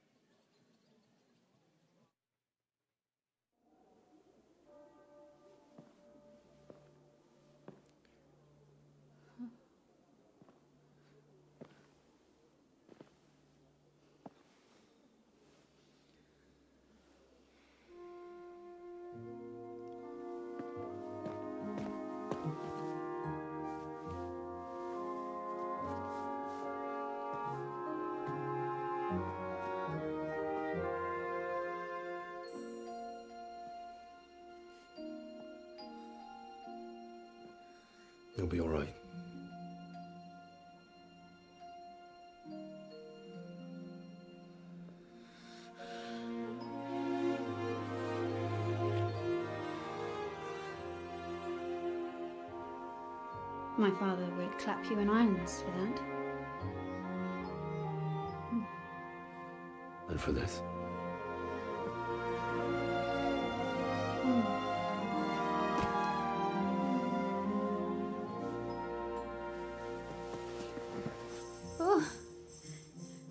You'll be all right. My father would clap you in irons for that. And for this? Oh,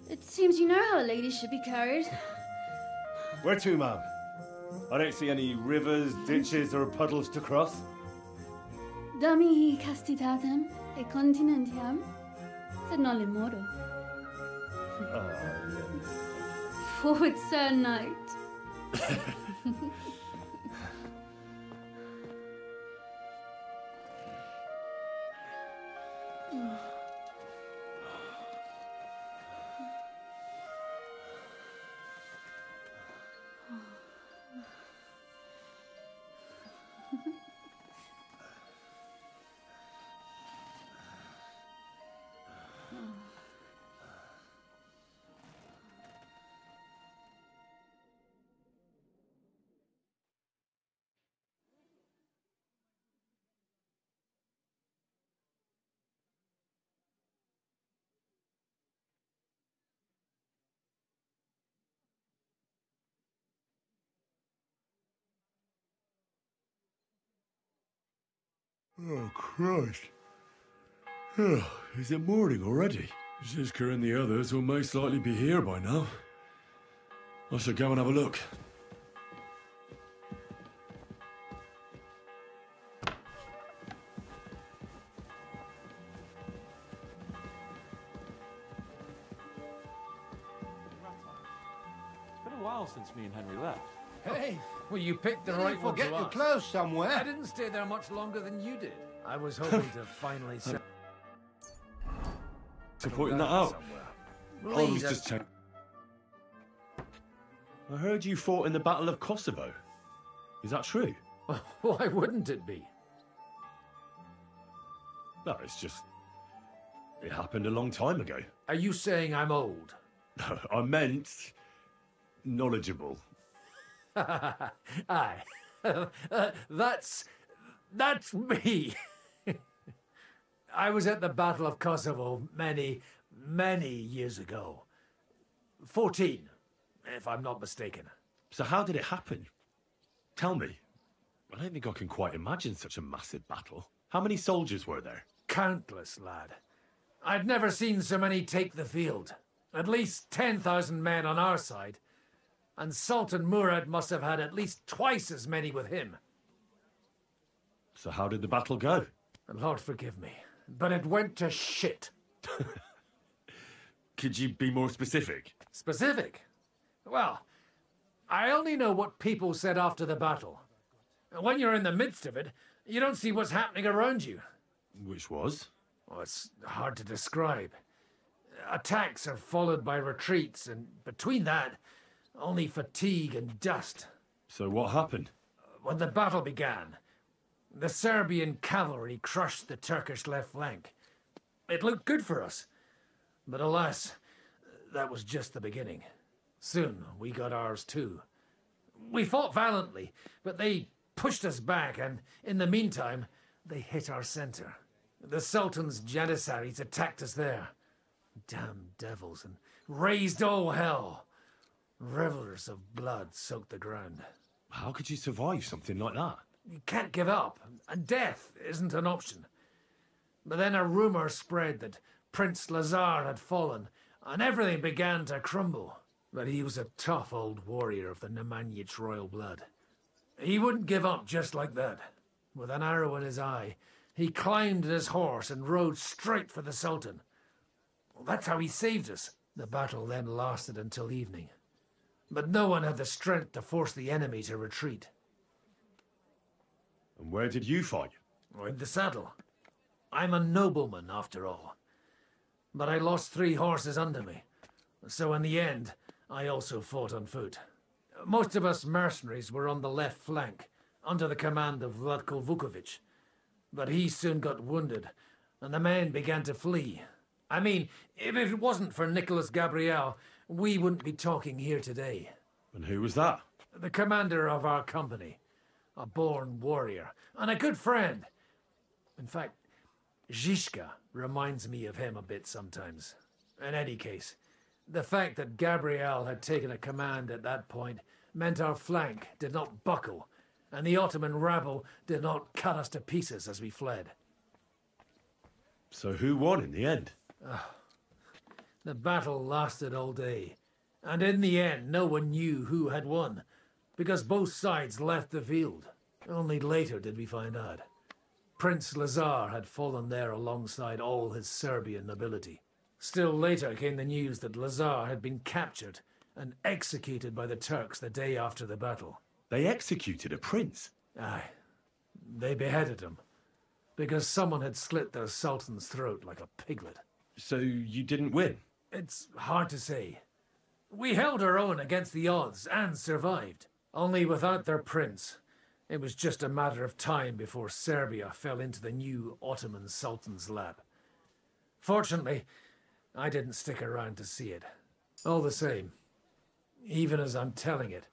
it seems you know how a lady should be carried. Where to, ma'am? I don't see any rivers, ditches, or puddles to cross. Dami castitatem e continentiam, sed non le moro. Forward, Sir Knight. Oh, Christ. Oh, is it morning already? Zizka and the others will most likely be here by now. I should go and have a look. It's been a while since me and Henry left. Hey, well, you picked the You right didn't one forget to your ask. clothes somewhere. I didn't stay there much longer than you did. I was hoping to finally set... So pointing that out. I was Please, just checking. I heard you fought in the Battle of Kosovo. Is that true? Why wouldn't it be? No, it's just... It happened a long time ago. Are you saying I'm old? I meant... knowledgeable. Aye. That's me. I was at the Battle of Kosovo many years ago. 14, if I'm not mistaken. So how did it happen? Tell me. I don't think I can quite imagine such a massive battle. How many soldiers were there? Countless, lad. I'd never seen so many take the field. At least 10,000 men on our side. And Sultan Murad must have had at least twice as many with him. So how did the battle go? Lord forgive me, but it went to shit. Could you be more specific? Specific? Well, I only know what people said after the battle. When you're in the midst of it, you don't see what's happening around you. Which was? Oh, it's hard to describe. Attacks are followed by retreats, and between that, only fatigue and dust. So what happened? When the battle began, the Serbian cavalry crushed the Turkish left flank. It looked good for us, but alas, that was just the beginning. Soon we got ours too. We fought valiantly, but they pushed us back, and in the meantime, they hit our center. The Sultan's Janissaries attacked us there. Damn devils, and raised all hell. Rivers of blood soaked the ground. How could you survive something like that? You can't give up, and death isn't an option. But then a rumor spread that Prince Lazar had fallen, and everything began to crumble. But he was a tough old warrior of the Nemanjic royal blood. He wouldn't give up just like that. With an arrow in his eye, he climbed his horse and rode straight for the Sultan. Well, that's how he saved us. The battle then lasted until evening. But no one had the strength to force the enemy to retreat. And where did you fight? In the saddle. I'm a nobleman, after all. But I lost 3 horses under me. So in the end, I also fought on foot. Most of us mercenaries were on the left flank, under the command of Vlatko Vukovic. But he soon got wounded, and the men began to flee. I mean, if it wasn't for Nicholas Gabriel, we wouldn't be talking here today. And who was that? The commander of our company. A born warrior, and a good friend. In fact, Zizka reminds me of him a bit sometimes. In any case, the fact that Gabriel had taken a command at that point meant our flank did not buckle, and the Ottoman rabble did not cut us to pieces as we fled. So who won in the end? The battle lasted all day, and in the end no one knew who had won, because both sides left the field. Only later did we find out. Prince Lazar had fallen there alongside all his Serbian nobility. Still later came the news that Lazar had been captured and executed by the Turks the day after the battle. They executed a prince? Aye. They beheaded him, because someone had slit their sultan's throat like a piglet. So you didn't win? It's hard to say. We held our own against the odds and survived. Only without their prince, it was just a matter of time before Serbia fell into the new Ottoman Sultan's lap. Fortunately, I didn't stick around to see it. All the same, even as I'm telling it,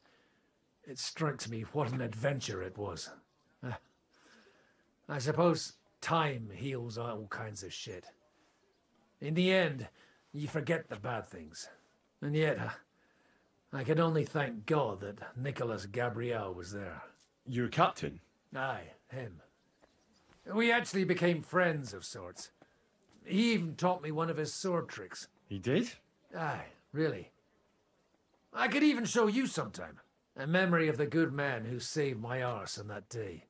it strikes me what an adventure it was. I suppose time heals all kinds of shit. In the end, you forget the bad things. And yet, I can only thank God that Nicholas Gabriel was there. Your captain? Aye, him. We actually became friends of sorts. He even taught me one of his sword tricks. He did? Aye, really. I could even show you sometime. A memory of the good man who saved my arse on that day.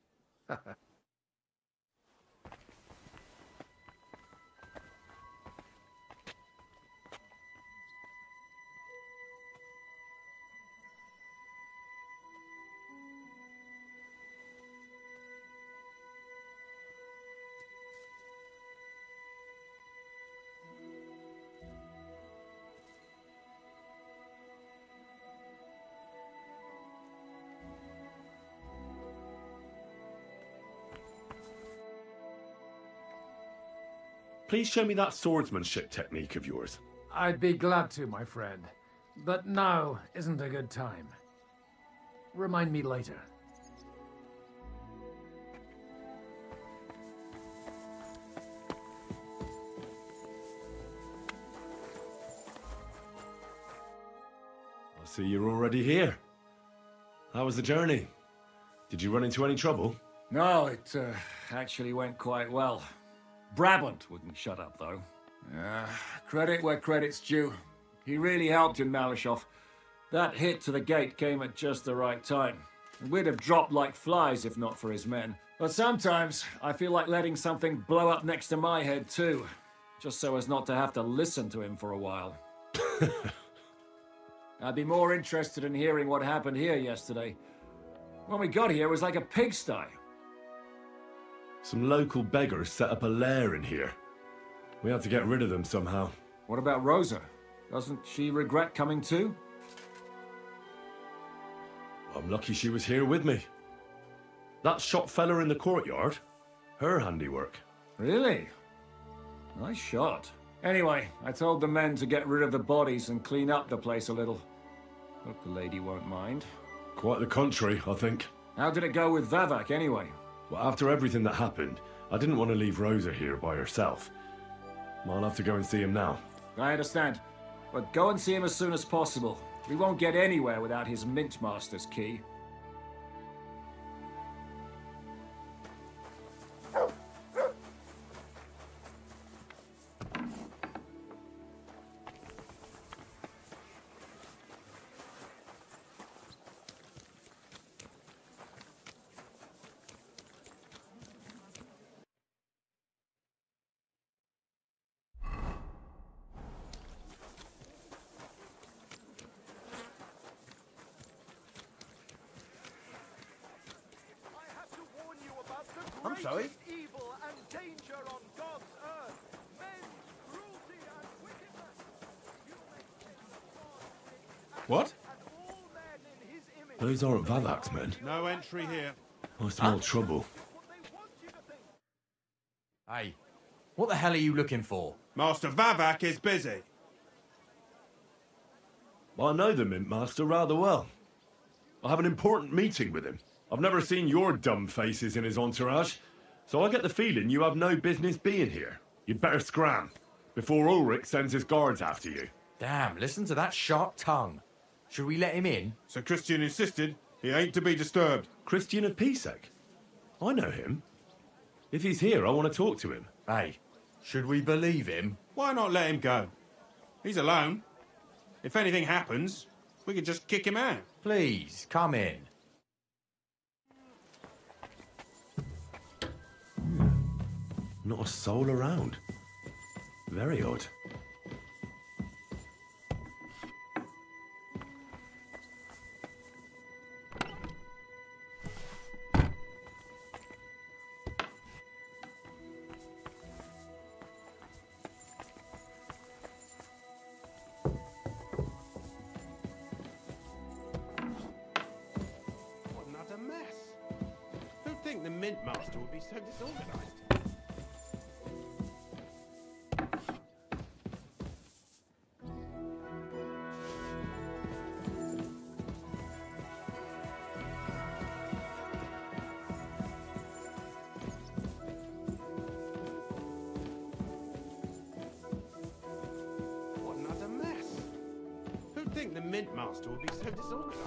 Please show me that swordsmanship technique of yours. I'd be glad to, my friend. But now isn't a good time. Remind me later. I see you're already here. How was the journey? Did you run into any trouble? No, it actually went quite well. Brabant wouldn't shut up, though. Credit where credit's due. He really helped in Malishov. That hit to the gate came at just the right time. We'd have dropped like flies if not for his men. But sometimes I feel like letting something blow up next to my head too, just so as not to have to listen to him for a while. I'd be more interested in hearing what happened here yesterday. When we got here, it was like a pigsty. Some local beggars set up a lair in here. We had to get rid of them somehow. What about Rosa? Doesn't she regret coming too? I'm lucky she was here with me. That shot fella in the courtyard, her handiwork. Really? Nice shot. Anyway, I told the men to get rid of the bodies and clean up the place a little. Hope the lady won't mind. Quite the contrary, I think. How did it go with Vavak, anyway? Well, after everything that happened, I didn't want to leave Rosa here by herself. I'll have to go and see him now. I understand. But go and see him as soon as possible. We won't get anywhere without his Mint Master's key. I'm sorry? Evil and danger on God's earth. Men's cruelty and wickedness. What? Those aren't Vavak's men. No entry here. I smell trouble. Hey, what the hell are you looking for? Master Vavak is busy. I know the Mint Master rather well. I have an important meeting with him. I've never seen your dumb faces in his entourage, so I get the feeling you have no business being here. You'd better scram, before Ulrich sends his guards after you. Damn, listen to that sharp tongue. Should we let him in? Sir Christian insisted he ain't to be disturbed. Christian of Pisek? I know him. If he's here, I want to talk to him. Hey, should we believe him? Why not let him go? He's alone. If anything happens, we could just kick him out. Please, come in. Not a soul around. Very odd. What another mess. Who'd think the Mint Master would be so disorganized? What another mess. Who'd think the Mint Master would be so disorganized?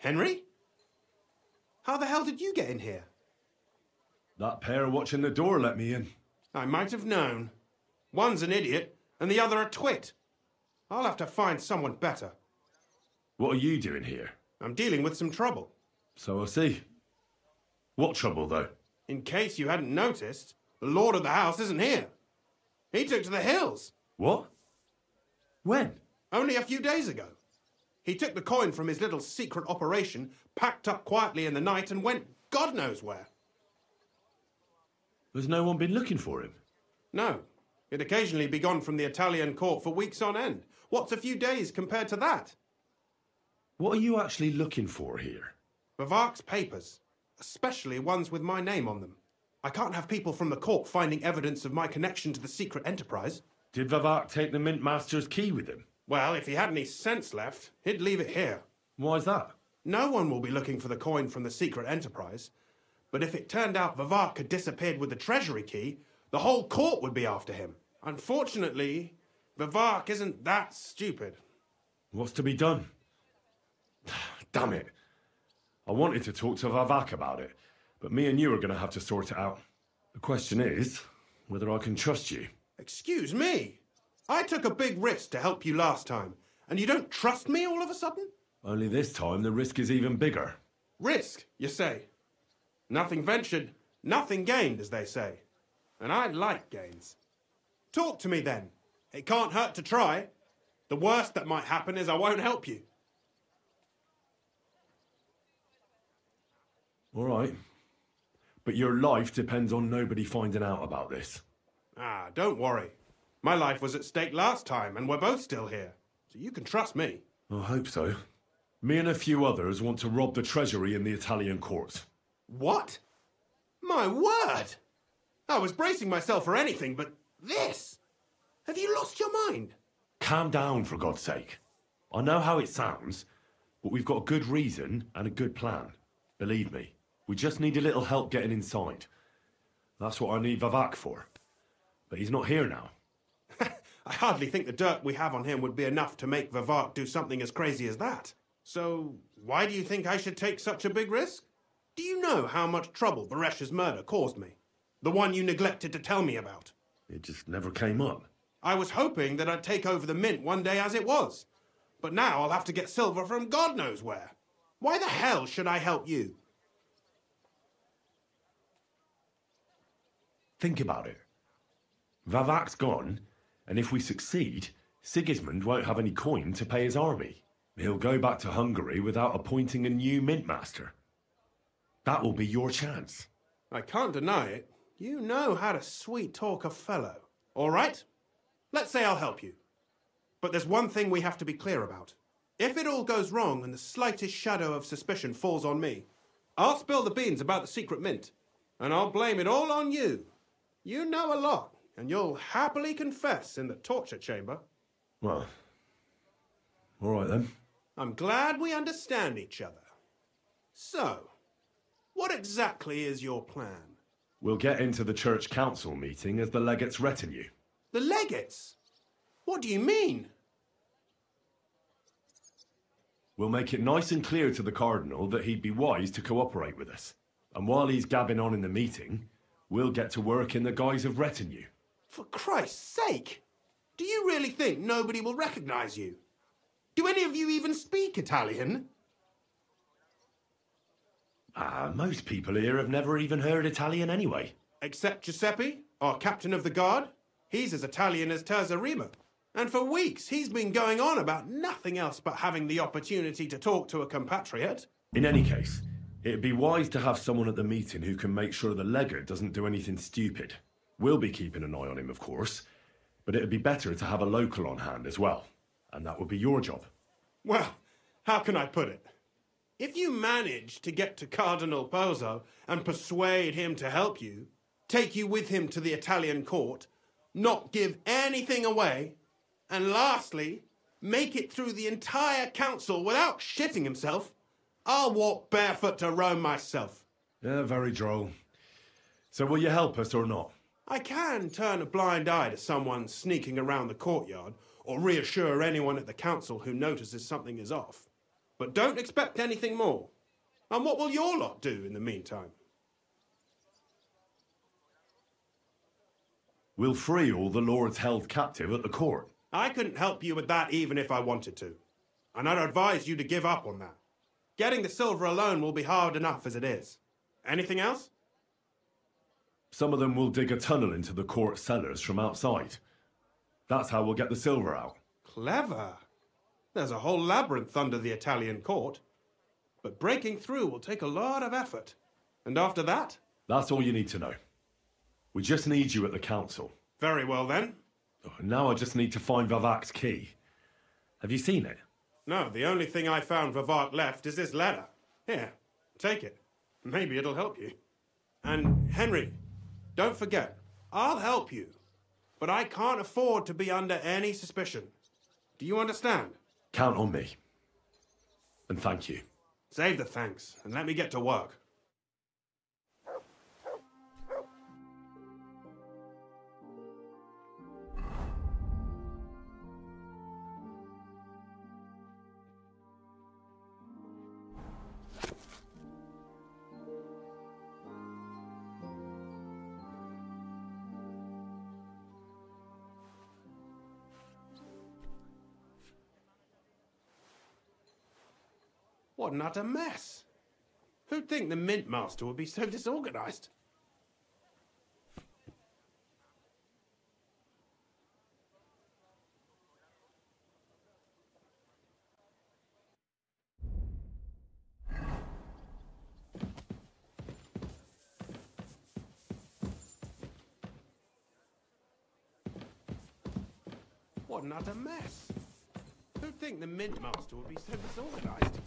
Henry? How the hell did you get in here? That pair watching the door let me in. I might have known. One's an idiot, and the other a twit. I'll have to find someone better. What are you doing here? I'm dealing with some trouble. So I see. What trouble, though? In case you hadn't noticed, the lord of the house isn't here. He took to the hills. What? When? Only a few days ago. He took the coin from his little secret operation, packed up quietly in the night, and went God knows where. Has no one been looking for him? No. He'd occasionally be gone from the Italian court for weeks on end. What's a few days compared to that? What are you actually looking for here? Bavark's papers, especially ones with my name on them. I can't have people from the court finding evidence of my connection to the secret enterprise. Did Bavark take the Mint Master's key with him? Well, if he had any sense left, he'd leave it here. Why's that? No one will be looking for the coin from the secret enterprise. But if it turned out Bavark had disappeared with the treasury key, the whole court would be after him. Unfortunately, Bavark isn't that stupid. What's to be done? Damn it. I wanted to talk to Bavark about it, but me and you are going to have to sort it out. The question is whether I can trust you. Excuse me? I took a big risk to help you last time, and you don't trust me all of a sudden? Only this time the risk is even bigger. Risk, you say? Nothing ventured, nothing gained, as they say. And I like gains. Talk to me then. It can't hurt to try. The worst that might happen is I won't help you. All right. But your life depends on nobody finding out about this. Ah, don't worry. My life was at stake last time, and we're both still here. So you can trust me. I hope so. Me and a few others want to rob the treasury in the Italian courts. What? My word! I was bracing myself for anything, but this? Have you lost your mind? Calm down, for God's sake. I know how it sounds, but we've got a good reason and a good plan. Believe me, we just need a little help getting inside. That's what I need Bavark for. But he's not here now. I hardly think the dirt we have on him would be enough to make Bavark do something as crazy as that. So, why do you think I should take such a big risk? Do you know how much trouble Baresh's murder caused me? The one you neglected to tell me about. It just never came up. I was hoping that I'd take over the mint one day as it was. But now I'll have to get silver from God knows where. Why the hell should I help you? Think about it. Bavark's gone, and if we succeed, Sigismund won't have any coin to pay his army. He'll go back to Hungary without appointing a new mint master. That will be your chance. I can't deny it. You know how to sweet-talk a fellow. All right? Let's say I'll help you. But there's one thing we have to be clear about. If it all goes wrong and the slightest shadow of suspicion falls on me, I'll spill the beans about the secret mint. And I'll blame it all on you. You know a lot, and you'll happily confess in the torture chamber. Well, all right then. I'm glad we understand each other. So, what exactly is your plan? We'll get into the church council meeting as the legate's retinue. The legates? What do you mean? We'll make it nice and clear to the cardinal that he'd be wise to cooperate with us. And while he's gabbing on in the meeting, we'll get to work in the guise of retinue. For Christ's sake! Do you really think nobody will recognize you? Do any of you even speak Italian? Most people here have never even heard Italian anyway. Except Giuseppe, our captain of the guard. He's as Italian as Terzarima. And for weeks, he's been going on about nothing else but having the opportunity to talk to a compatriot. In any case, it'd be wise to have someone at the meeting who can make sure the legate doesn't do anything stupid. We'll be keeping an eye on him, of course, but it'd be better to have a local on hand as well. And that would be your job. Well, how can I put it? If you manage to get to Cardinal Pozzo and persuade him to help you, take you with him to the Italian court, not give anything away, and lastly, make it through the entire council without shitting himself, I'll walk barefoot to Rome myself. Yeah, very droll. So will you help us or not? I can turn a blind eye to someone sneaking around the courtyard, or reassure anyone at the council who notices something is off. But don't expect anything more. And what will your lot do in the meantime? We'll free all the lords held captive at the court. I couldn't help you with that even if I wanted to. And I'd advise you to give up on that. Getting the silver alone will be hard enough as it is. Anything else? Some of them will dig a tunnel into the court cellars from outside. That's how we'll get the silver out. Clever. There's a whole labyrinth under the Italian court. But breaking through will take a lot of effort. And after that? That's all you need to know. We just need you at the council. Very well then. Now I just need to find Vavak's key. Have you seen it? No, the only thing I found Vavak left is this letter. Here, take it. Maybe it'll help you. And Henry, don't forget, I'll help you. But I can't afford to be under any suspicion. Do you understand? Count on me. And thank you. Save the thanks, and let me get to work. What an utter mess. Who'd think the Mint Master would be so disorganized? What an utter mess. Who'd think the Mint Master would be so disorganized?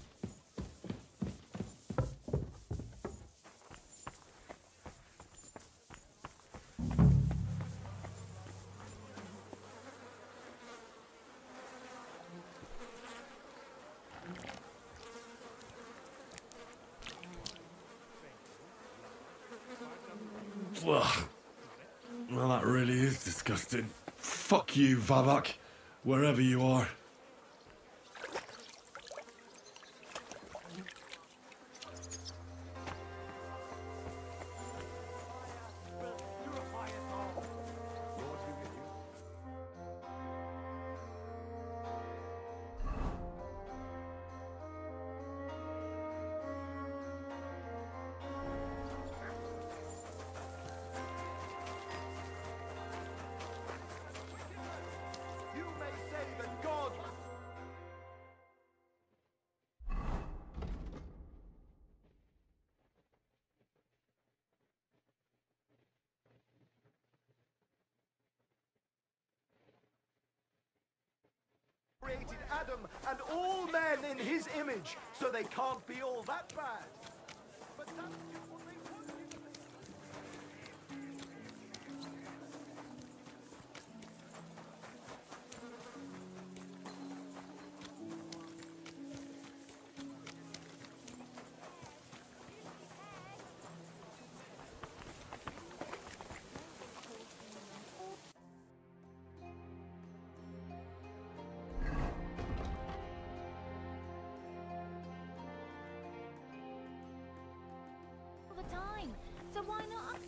Well, that really is disgusting. Fuck you, Vavak, wherever you are. Created Adam and all men in his image, so they can't be all that bad. But that's just what they want you to think. All the time, so why not?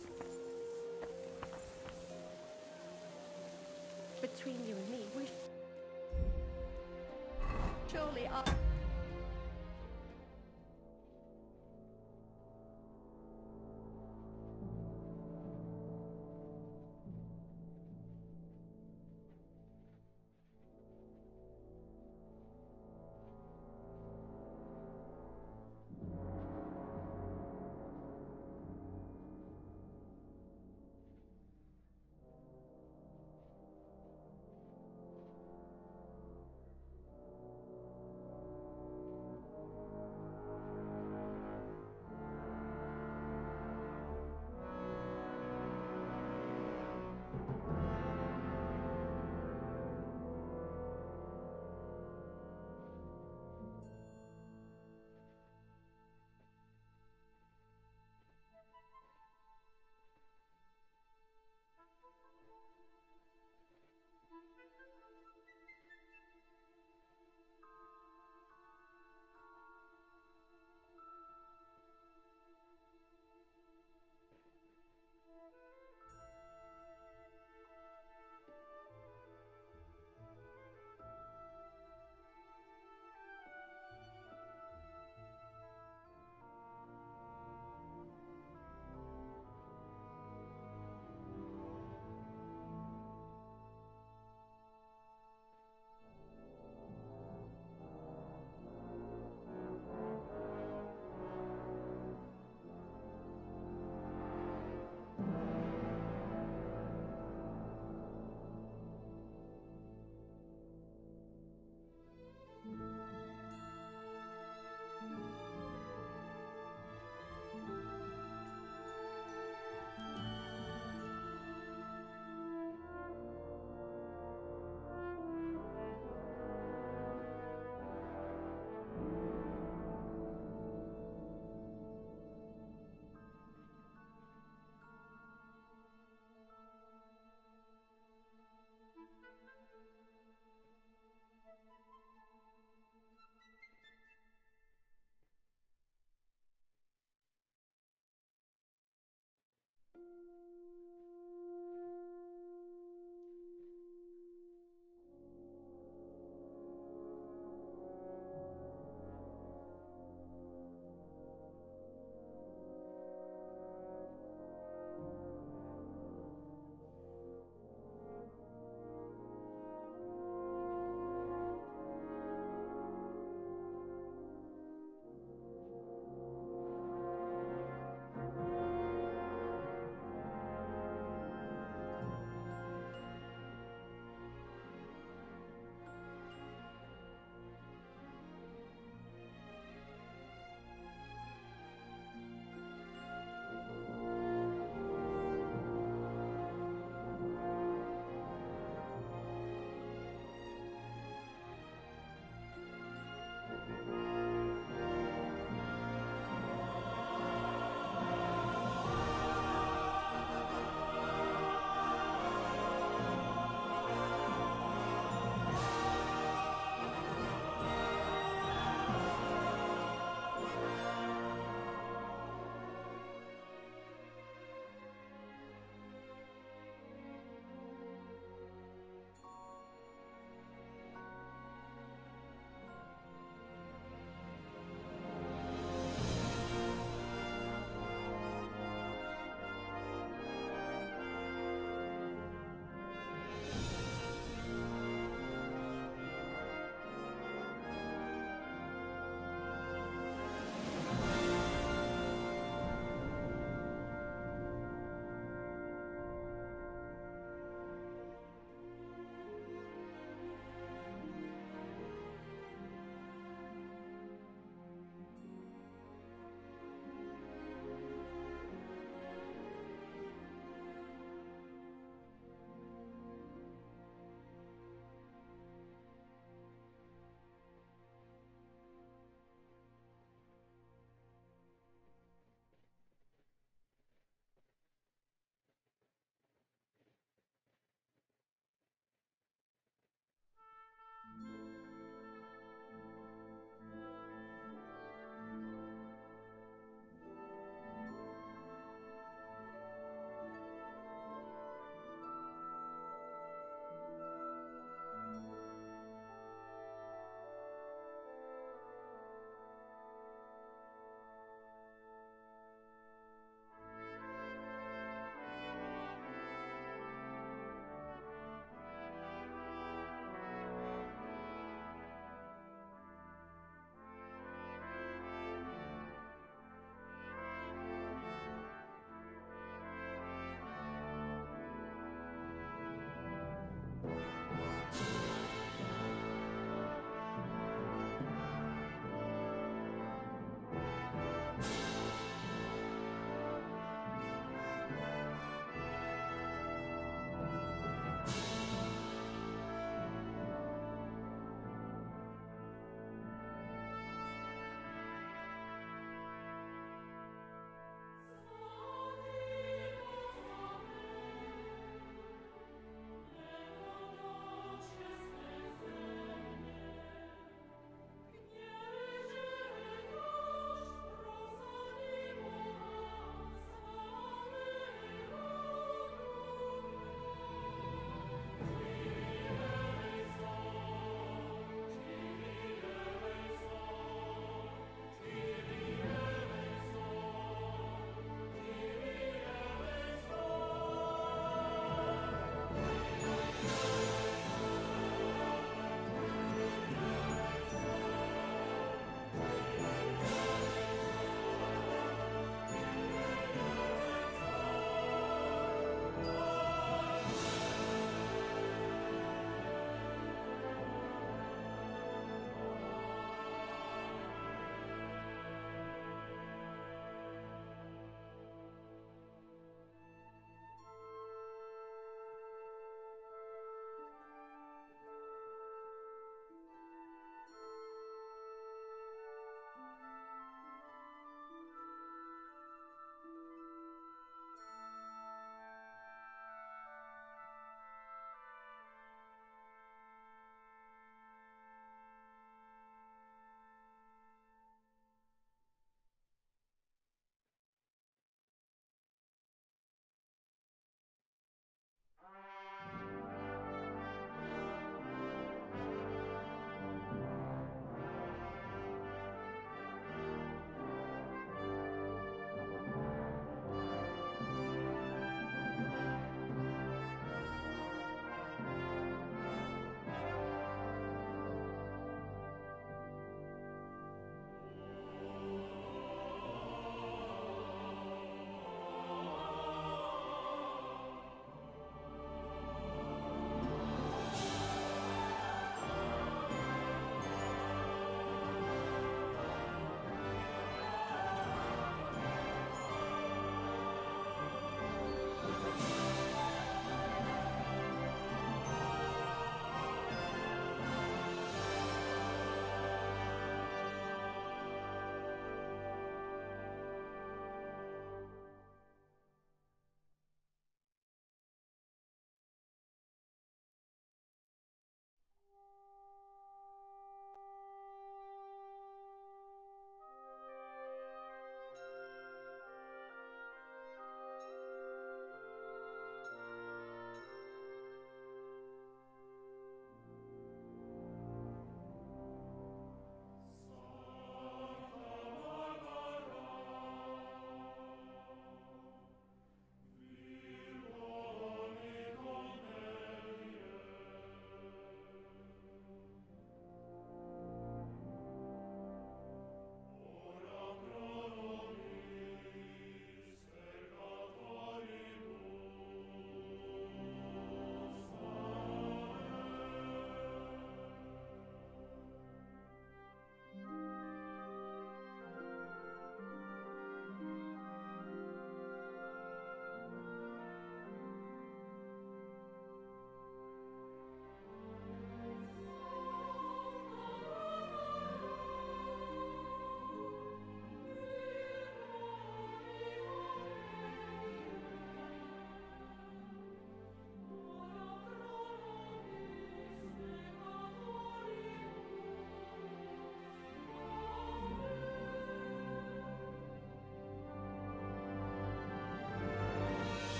Between you and me, we surely are.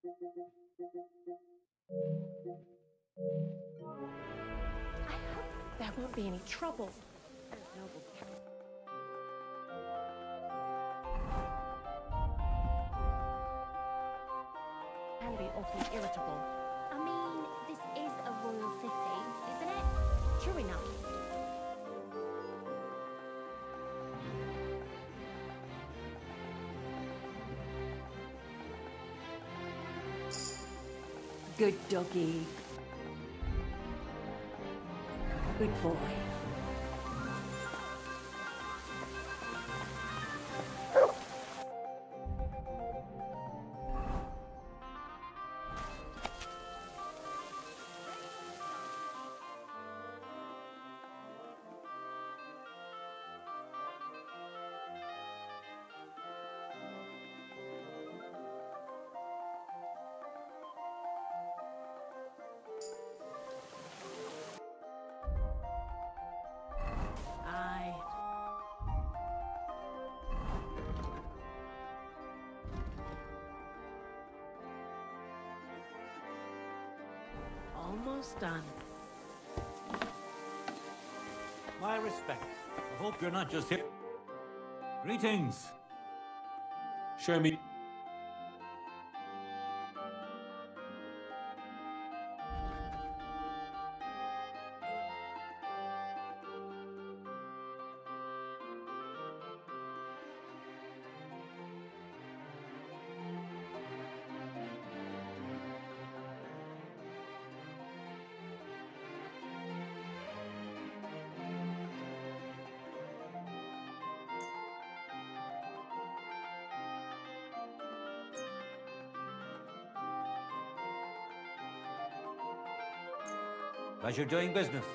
I hope there won't be any trouble. Can be awfully irritable. I mean, this is a royal city, isn't it? True enough. Good doggy. Good boy. Almost done. My respects. I hope you're not just here. Greetings. Show me. Pleasure doing business.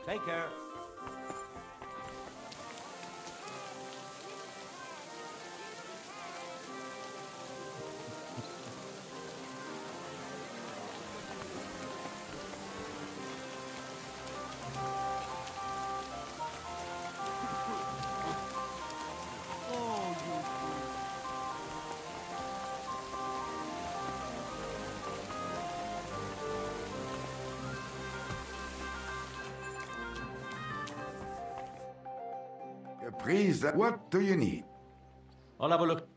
Take care. Please, what do you need? I'll have a look.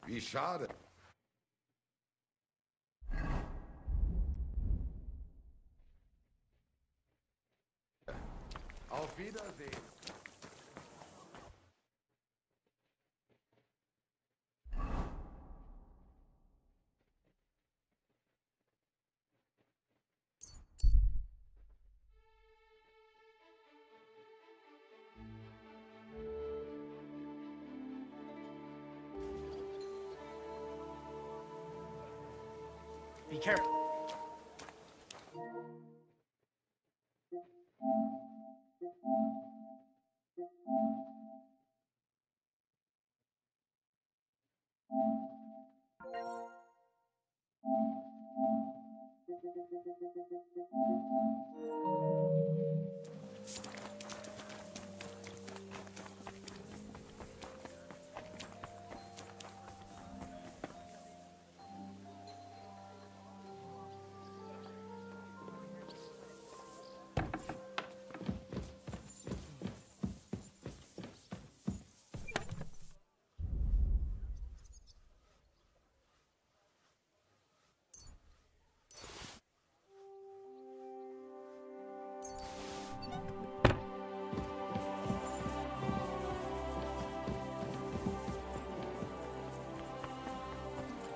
Wie schade. Auf Wiedersehen. Be careful.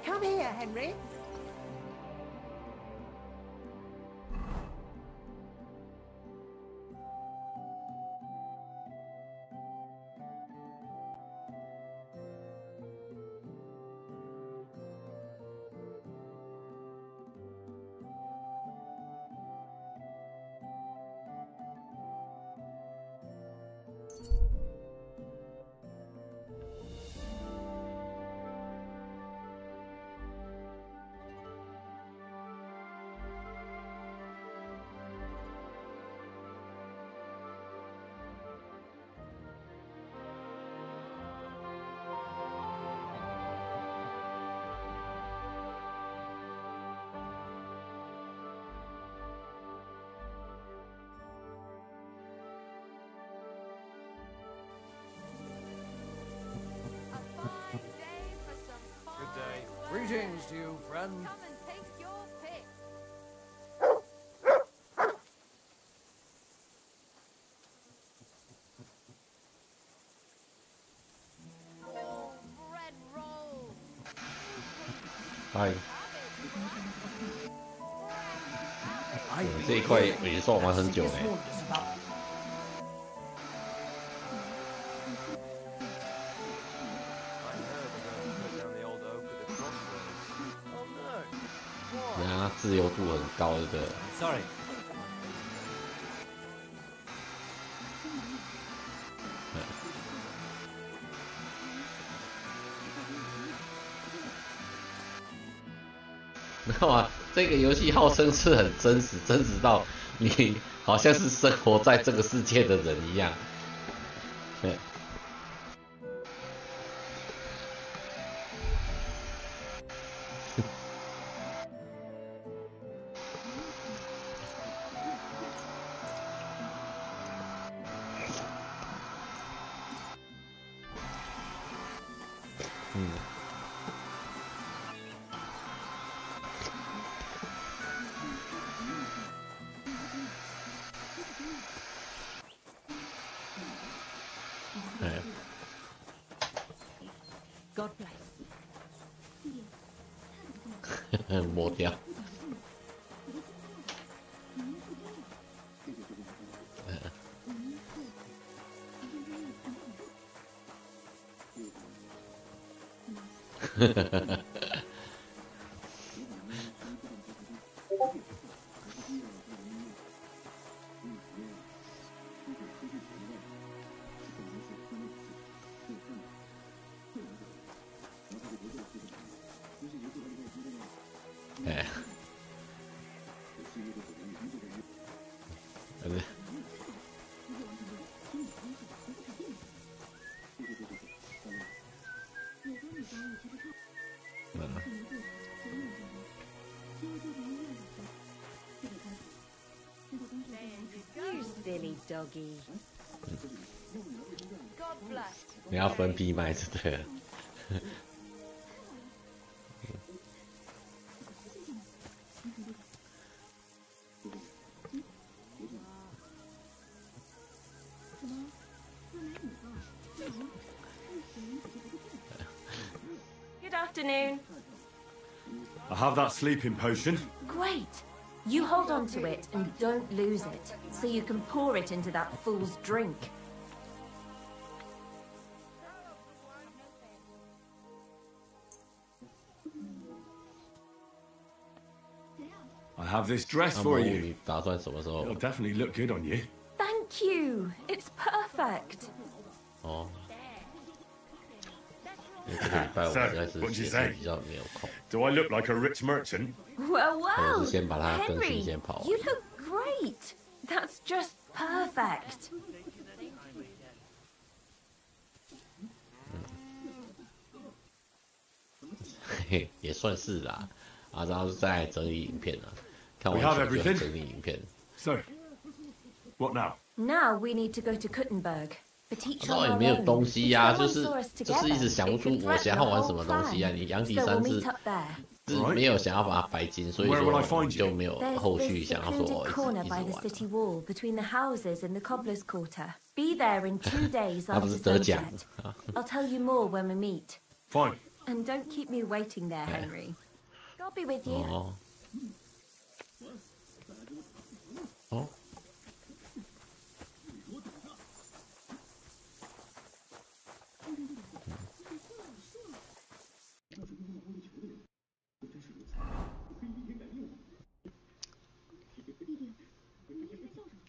Come here, Henry. Greetings to you, friend. Come and take your pick. Bread roll. 嗨，这一块也算玩很久呢。你看它自由度很高，对不对？ Sorry. 没有啊，这个游戏号称是很真实，真实到你好像是生活在这个世界的人一样。对。嗯。哎。God bless. 抹掉。哎，对。You silly doggy. God bless. 你要分批卖是对的。Good afternoon. I have that sleeping potion. Great. You hold on to it and don't lose it, so you can pour it into that fool's drink. I have this dress for you. 打算什么时候？ It'll definitely look good on you. Thank you. It's perfect. 哦。这个礼拜我实在是写的比较没有空。 Do I look like a rich merchant? Well, 我是先把它更新 Henry, 先跑完。 you look great. That's just perfect. 嘿嘿，也算是啦。啊，然后再整理影片啊，看完 We have 就 everything. 整理影片。 So, what now? Now we need to go to Kuttenberg, but each 那 on 也 our 没有 own. 东西 If 呀、 someone 就是 saw us 就是一直 together, 想不 it 出 could 我 threaten 想 the 要玩 whole 什么东西啊。 plan. 你杨迪 So 山 we'll 是 meet up there. 是没有想要把它白金，所以说 Where will I find 就 you? 没有 There's 后 this 续想要说 secluded 一 corner 直 by the 玩。 city wall between the houses and the cobbler's quarter. Be there in 2 days 他不 after 是得奖 sunset. I'll tell you more when we meet. Fine. And don't keep me waiting there, Henry. God be with you. 哦。哦。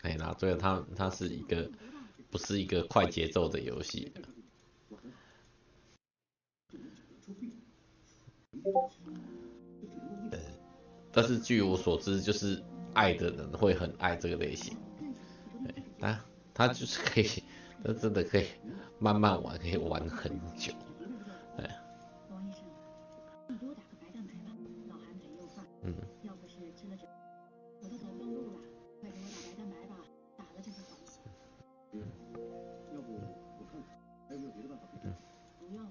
哎，那对了，它是一个不是一个快节奏的游戏。但是据我所知，就是爱的人会很爱这个类型。对，他就是可以，他真的可以慢慢玩，可以玩很久。哎。嗯。不要了，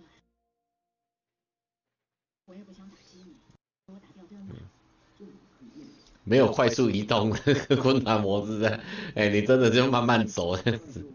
我也不想打击。没有快速移动的困难模式的，哎，你真的就慢慢走这样子。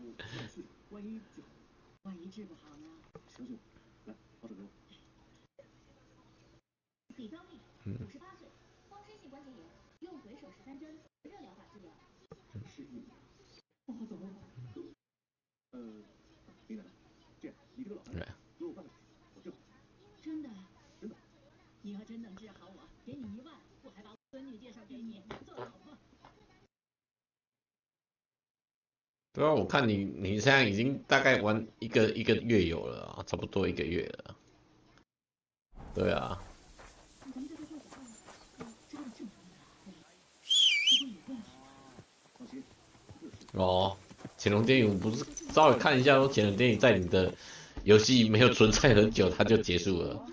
真的，你要真能治好我，给你1万，我还把孙女介绍给你做老婆。对啊，我看你现在已经大概玩一个月有了啊，差不多1个月了。对啊。哦，潜龙电影不是稍微看一下说潜龙电影在你的游戏没有存在很久，它就结束了，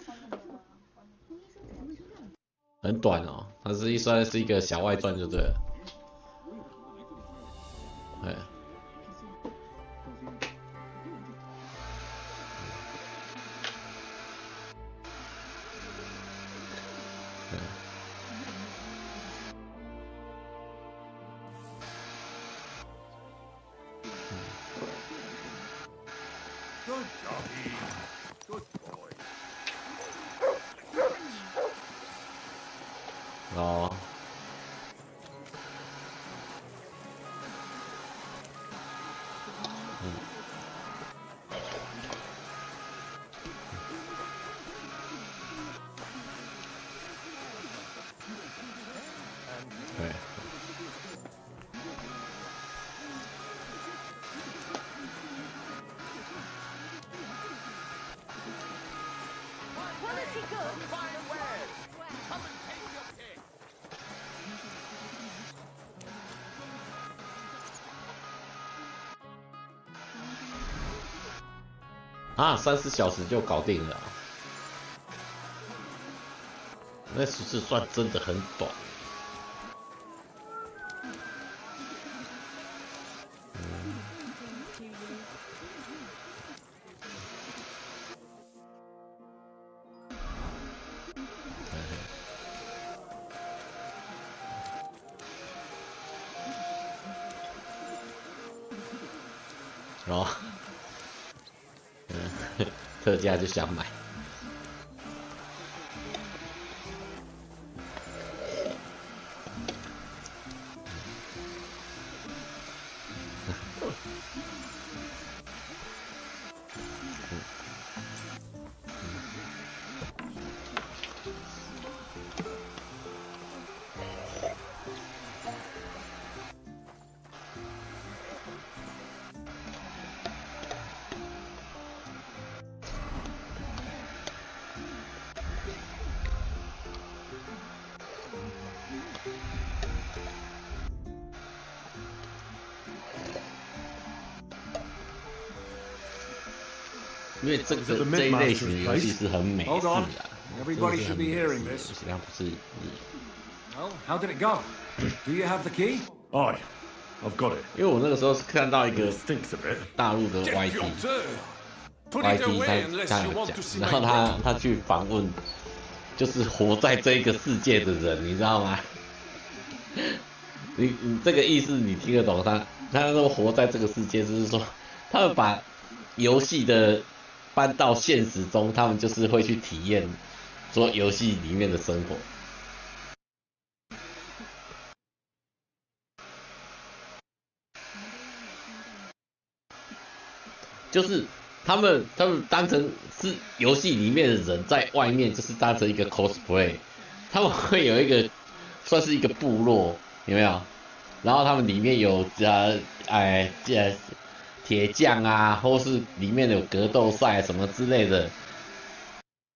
很短哦，它算是一个小外传就对了。哎。Good job, good boy. 哦。对。Quality goods. Fine wares. Come and take your pick. 啊，30小时就搞定了啊，那14算真的很短。哦，特价就想买。因为这一类型的游戏是很美式的， Everybody should be hearing this. 实际上不是。Well, how did it go? Do you have the key? Aye, I've got it. 因为我那个时候是看到一个大陆的 YT， 他讲，然后他去访问，就是活在这个世界的人，你知道吗？你这个意思你听得懂？他说活在这个世界，就是说他们把游戏的搬到现实中，他们就是会去体验说游戏里面的生活。就是他们当成是游戏里面的人，在外面就是当成一个 cosplay， 他们会有一个算是一个部落，有没有？然后他们里面有铁匠啊，或是里面有格斗赛什么之类的，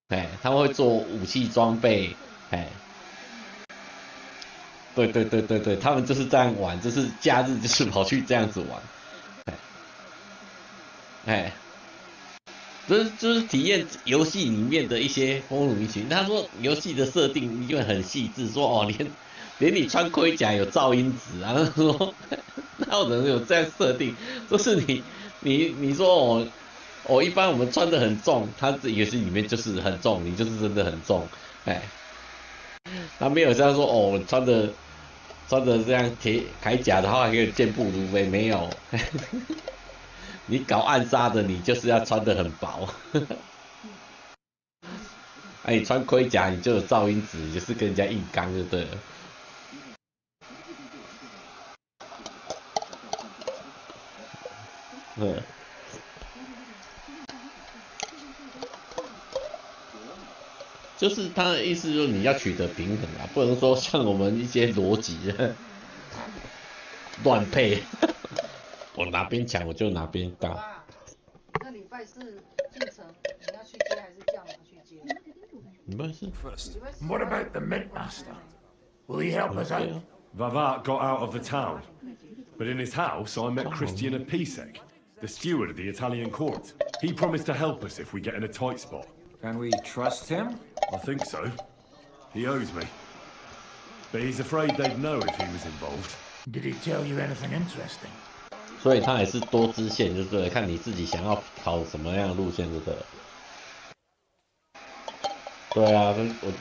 哎，他们会做武器装备，哎，对，他们就是这样玩，就是假日就是跑去这样子玩。哎，就是体验游戏里面的一些风土民情。他说游戏的设定因为很细致，说哦连你穿盔甲有噪音值啊，他说那有人有这样设定，就是你说一般我们穿的很重，他这游戏里面就是很重，你就是真的很重，哎，他没有像说穿的穿着这样铁铠甲，然后还可以健步如飞，没有。你搞暗杀的，你就是要穿得很薄。哎、你穿盔甲，你就有噪音值，你就是跟人家硬刚就对了。就是他的意思，就是你要取得平衡啊，不能说像我们一些逻辑乱配。我哪边强我就哪边大。那礼拜四进城，你要去接还是叫我去接？礼拜四。What about the Mintmaster? Will he help us out? Vavat got out of the town, but in his house I met Christian Apisek, the steward of the Italian court. He promised to help us if we get in a tight spot. Can we trust him? I think so. He owes me. But he's afraid they'd know if he was involved. Did he tell you anything interesting? 所以他也是多支线，就对了，看你自己想要跑什么样的路线，就对了。对啊，我。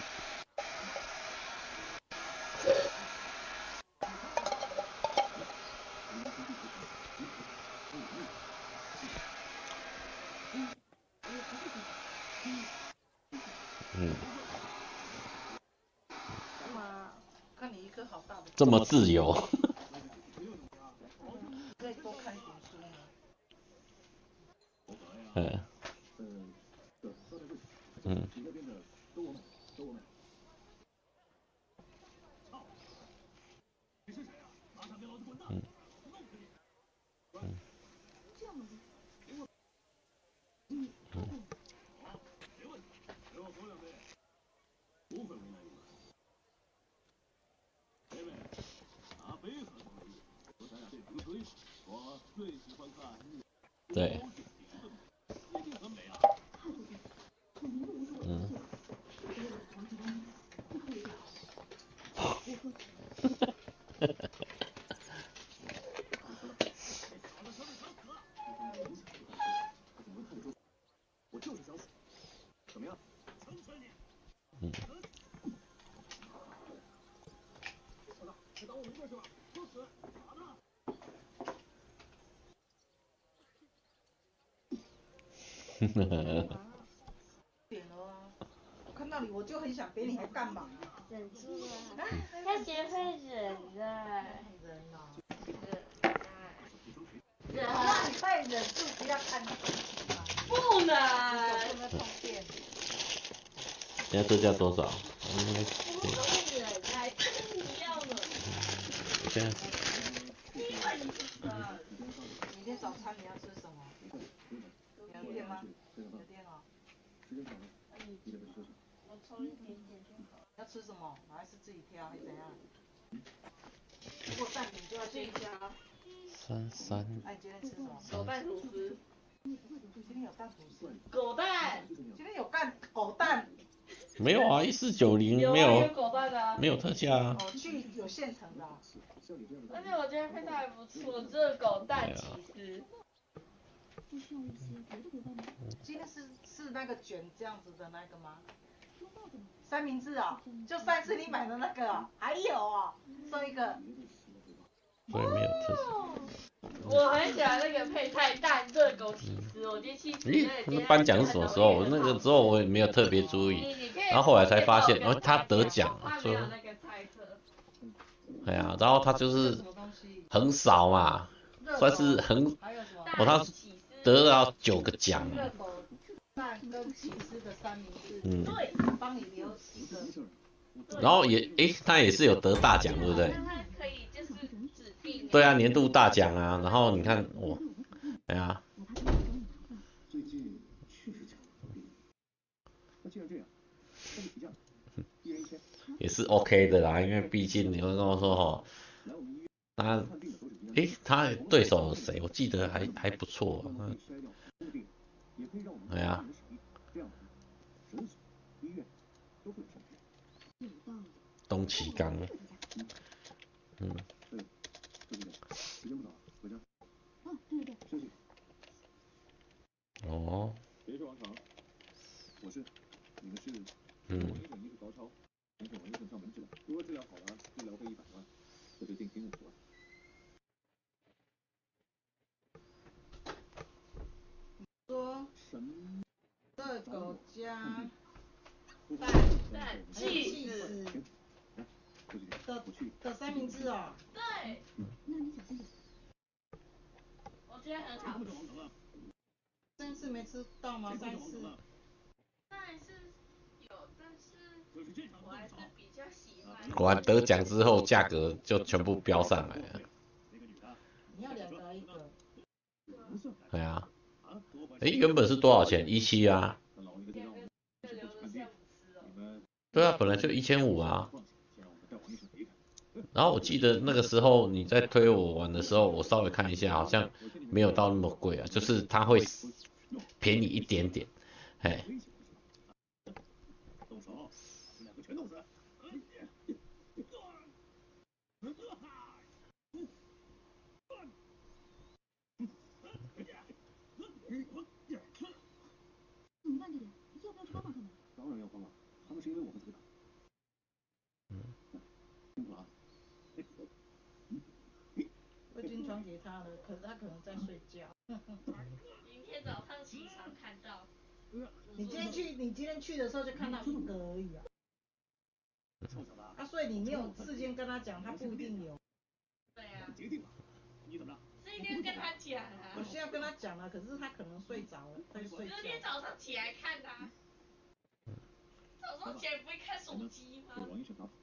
看你一颗好大的。这么自由。再多看一点书呢。对。点了啊！我看到你我就很想给你，还干嘛？忍住啊！要学会忍啊！忍啊！忍啊！那你快忍住，不要看手机嘛。不能。有没有充电？现在这叫多少？不会忍啊！不要了。现在。明天早餐你要吃什么？有电吗？有电哦。我抽一点点就好。要吃什么？还是自己挑，还是怎样？如果蛋饼就要自己挑。33。那你今天吃什么？狗蛋吐司。今天有蛋吐司。狗蛋。今天有狗蛋。没有啊，1490没有。有狗蛋啊。没有特价啊。哦，去有现成的。而且我觉得配菜还不错，这狗蛋起司。今天是那个卷这样子的那个吗？三明治啊，就上次你买的那个，还有哦，送一个。所以没有特色。我很喜欢那个配菜蛋热狗起司，我今天去那颁奖是什么时候？那个之后我也没有特别注意，然后后来才发现，他得奖，说，对啊，然后他就是横扫嘛，算是他得到9个奖。热狗蛋跟起司的三明治，对，帮你留一个。然后他也是有得大奖，对不对？对啊，年度大奖啊，然后你看我，哎呀，也是 OK 的啦，因为毕竟你会跟我说吼，他对手有谁？我记得还不错、啊，哎呀，东崎刚，哦，别是王朝，我是，你们是，我一本医术高超，而且我一本上门治疗，如果治疗好了，医疗费100万。说热狗加蛋气死的三明治哦。对。我觉得很好吃。上次没吃到吗？上次有，但是我还是比较喜欢。果然得奖之后，价格就全部飙上来了。你要2个1个？对啊。原本是多少钱？17啊。对啊，本来就1500啊。然后我记得那个时候你在推我玩的时候，我稍微看一下，好像没有到那么贵啊，就是它会便宜一点点，哎。慢着点，要不要帮帮他们？当然要帮了，他们是因为我们才打。辛苦了啊。我已经传给他了，可是他可能在睡觉。明天早上起床看到。你今天去的时候就看到1个而已啊。所以你没有事先跟他讲，他不一定有。对啊。你怎么了？是一定跟他讲啊。我现在跟他讲了，可是他可能睡着了，他就睡觉。隔天早上起来看他。早上起来不会看手机吗？王医生打死了。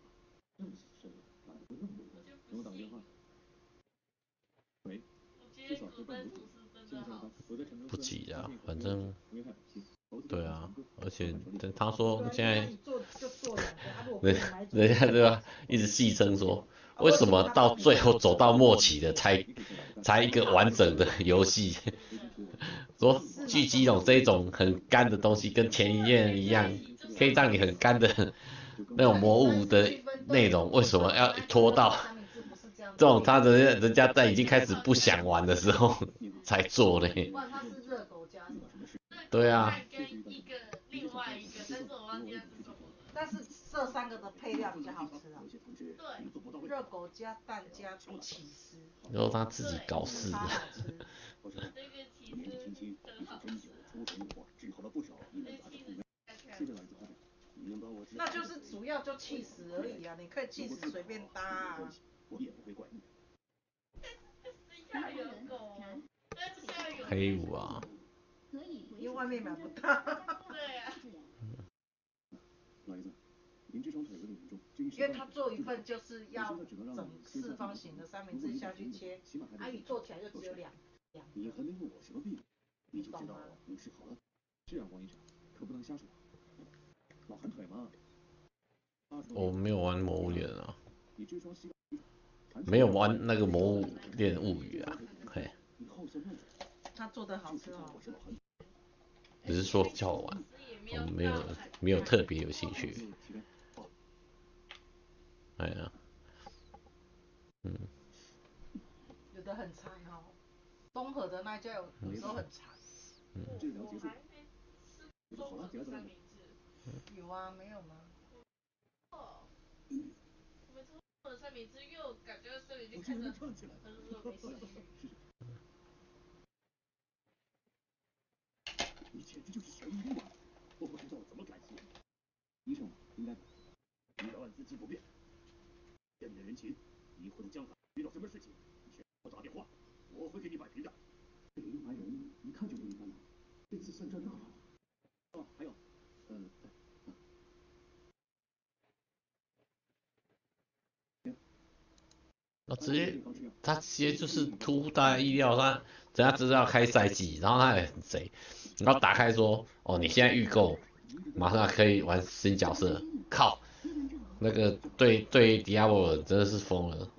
我就不信。喂。我觉得古登吐司真的好吃。不急啊，反正。对啊，而且他说现在，人家对吧，一直戏称说，为什么到最后走到末期的才一个完整的游戏？说聚集拢这种很干的东西，跟前一页一样，可以让你很干的那种魔物的内容，为什么要拖到这种人家在已经开始不想玩的时候才做呢？对啊。另外一个，但是我忘记它是什么了。但是这3个的配料比较好吃啊。对。热狗加蛋加起司。然后他自己搞事。这个起司很好吃。那就是主要就气死而已啊，你可以气死随便搭啊。黑五啊。因为外面买不到。对啊。因为他做一份就是要整4方形的三明治下去切，阿宇做起来就只有2。你还没问我什么病？你就知道你是好了。是啊，王医生，可不能瞎说。老寒腿嘛。我没有玩魔物猎人啊。没有玩那个魔物猎人物语啊，嘿。他做的好吃哦。只是说叫我玩，我没有特别有兴趣。哎呀，有的很柴哦，东河的那家有时候很柴。我还没吃中和的三明治。有啊，没有吗？我们中和的三明治，因为我感觉三明治看着很热没食欲。你简直就是神医啊！我不知道怎么感谢医生应该100万资金不变，店里的人情，以后的江海遇到什么事情，你先给我打电话，我会给你摆平的。这个阴霾人一看就不一般了，这次算赚大发了。哦，还有，他直接就是出乎大家意料，人家知道要开赛季，然后他也很贼，然后打开说，哦，你现在预购，马上可以玩新角色，靠，那个对 Diablo 真的是疯了，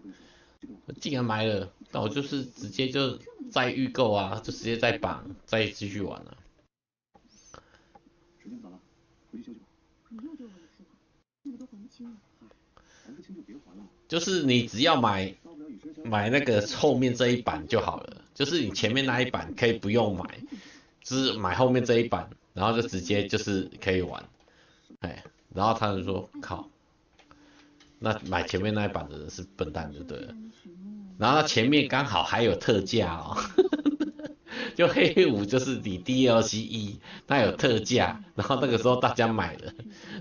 竟然买了，那我就是直接就再预购啊，就直接再绑，再继续玩了。时间不早了，回去休息吧。你又丢我1次了，那个都还不清了。还不清就别还了。就是你只要买那个后面这一版就好了，就是你前面那一版可以不用买，就是买后面这一版，然后就直接就是可以玩，哎，然后他就说靠，那买前面那一版的人是笨蛋就对了。然后它前面刚好还有特价哦，就黑五就是你 DLC 1，它有特价，然后那个时候大家买了，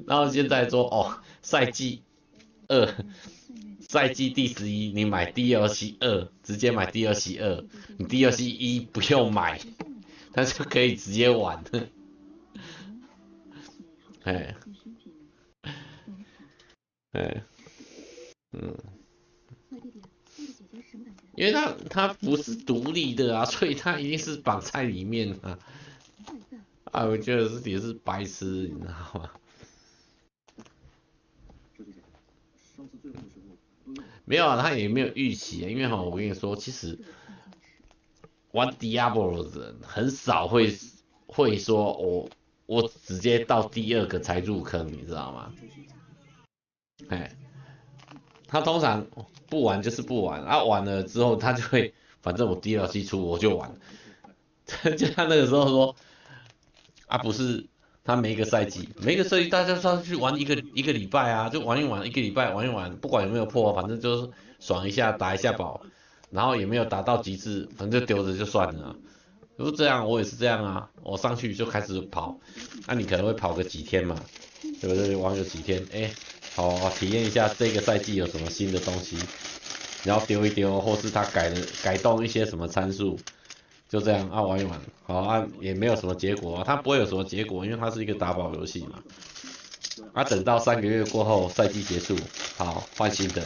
然后现在说哦，赛季2，赛季第11，你买 DLC 2，直接买 DLC 2，你 DLC 1不用买，它就可以直接玩。哎，哎，因为它不是独立的啊，所以它一定是绑在里面啊。啊，我觉得也是白痴，你知道吗？没有啊，他也没有预期啊，因为我跟你说，其实玩 Diablo 的人很少会说我直接到第2个才入坑，你知道吗？哎，他通常不玩就是不玩，啊玩了之后他就会，反正我 DLC 出我就玩，就他那个时候说，啊不是，他每一个赛季大家上去玩一个礼拜啊，就玩一玩，一个礼拜玩一玩，不管有没有破，反正就是爽一下打一下宝，然后也没有达到极致，反正就丢着就算了啊。就这样，我也是这样啊，我上去就开始跑，那你可能会跑个几天嘛，对不对？玩个几天，哎，好，体验一下这个赛季有什么新的东西，然后丢一丢，或是他改动一些什么参数，就这样啊玩一玩，好啊也没有什么结果啊，它不会有什么结果，因为它是一个打宝游戏嘛。啊，等到3个月过后赛季结束，好换新的。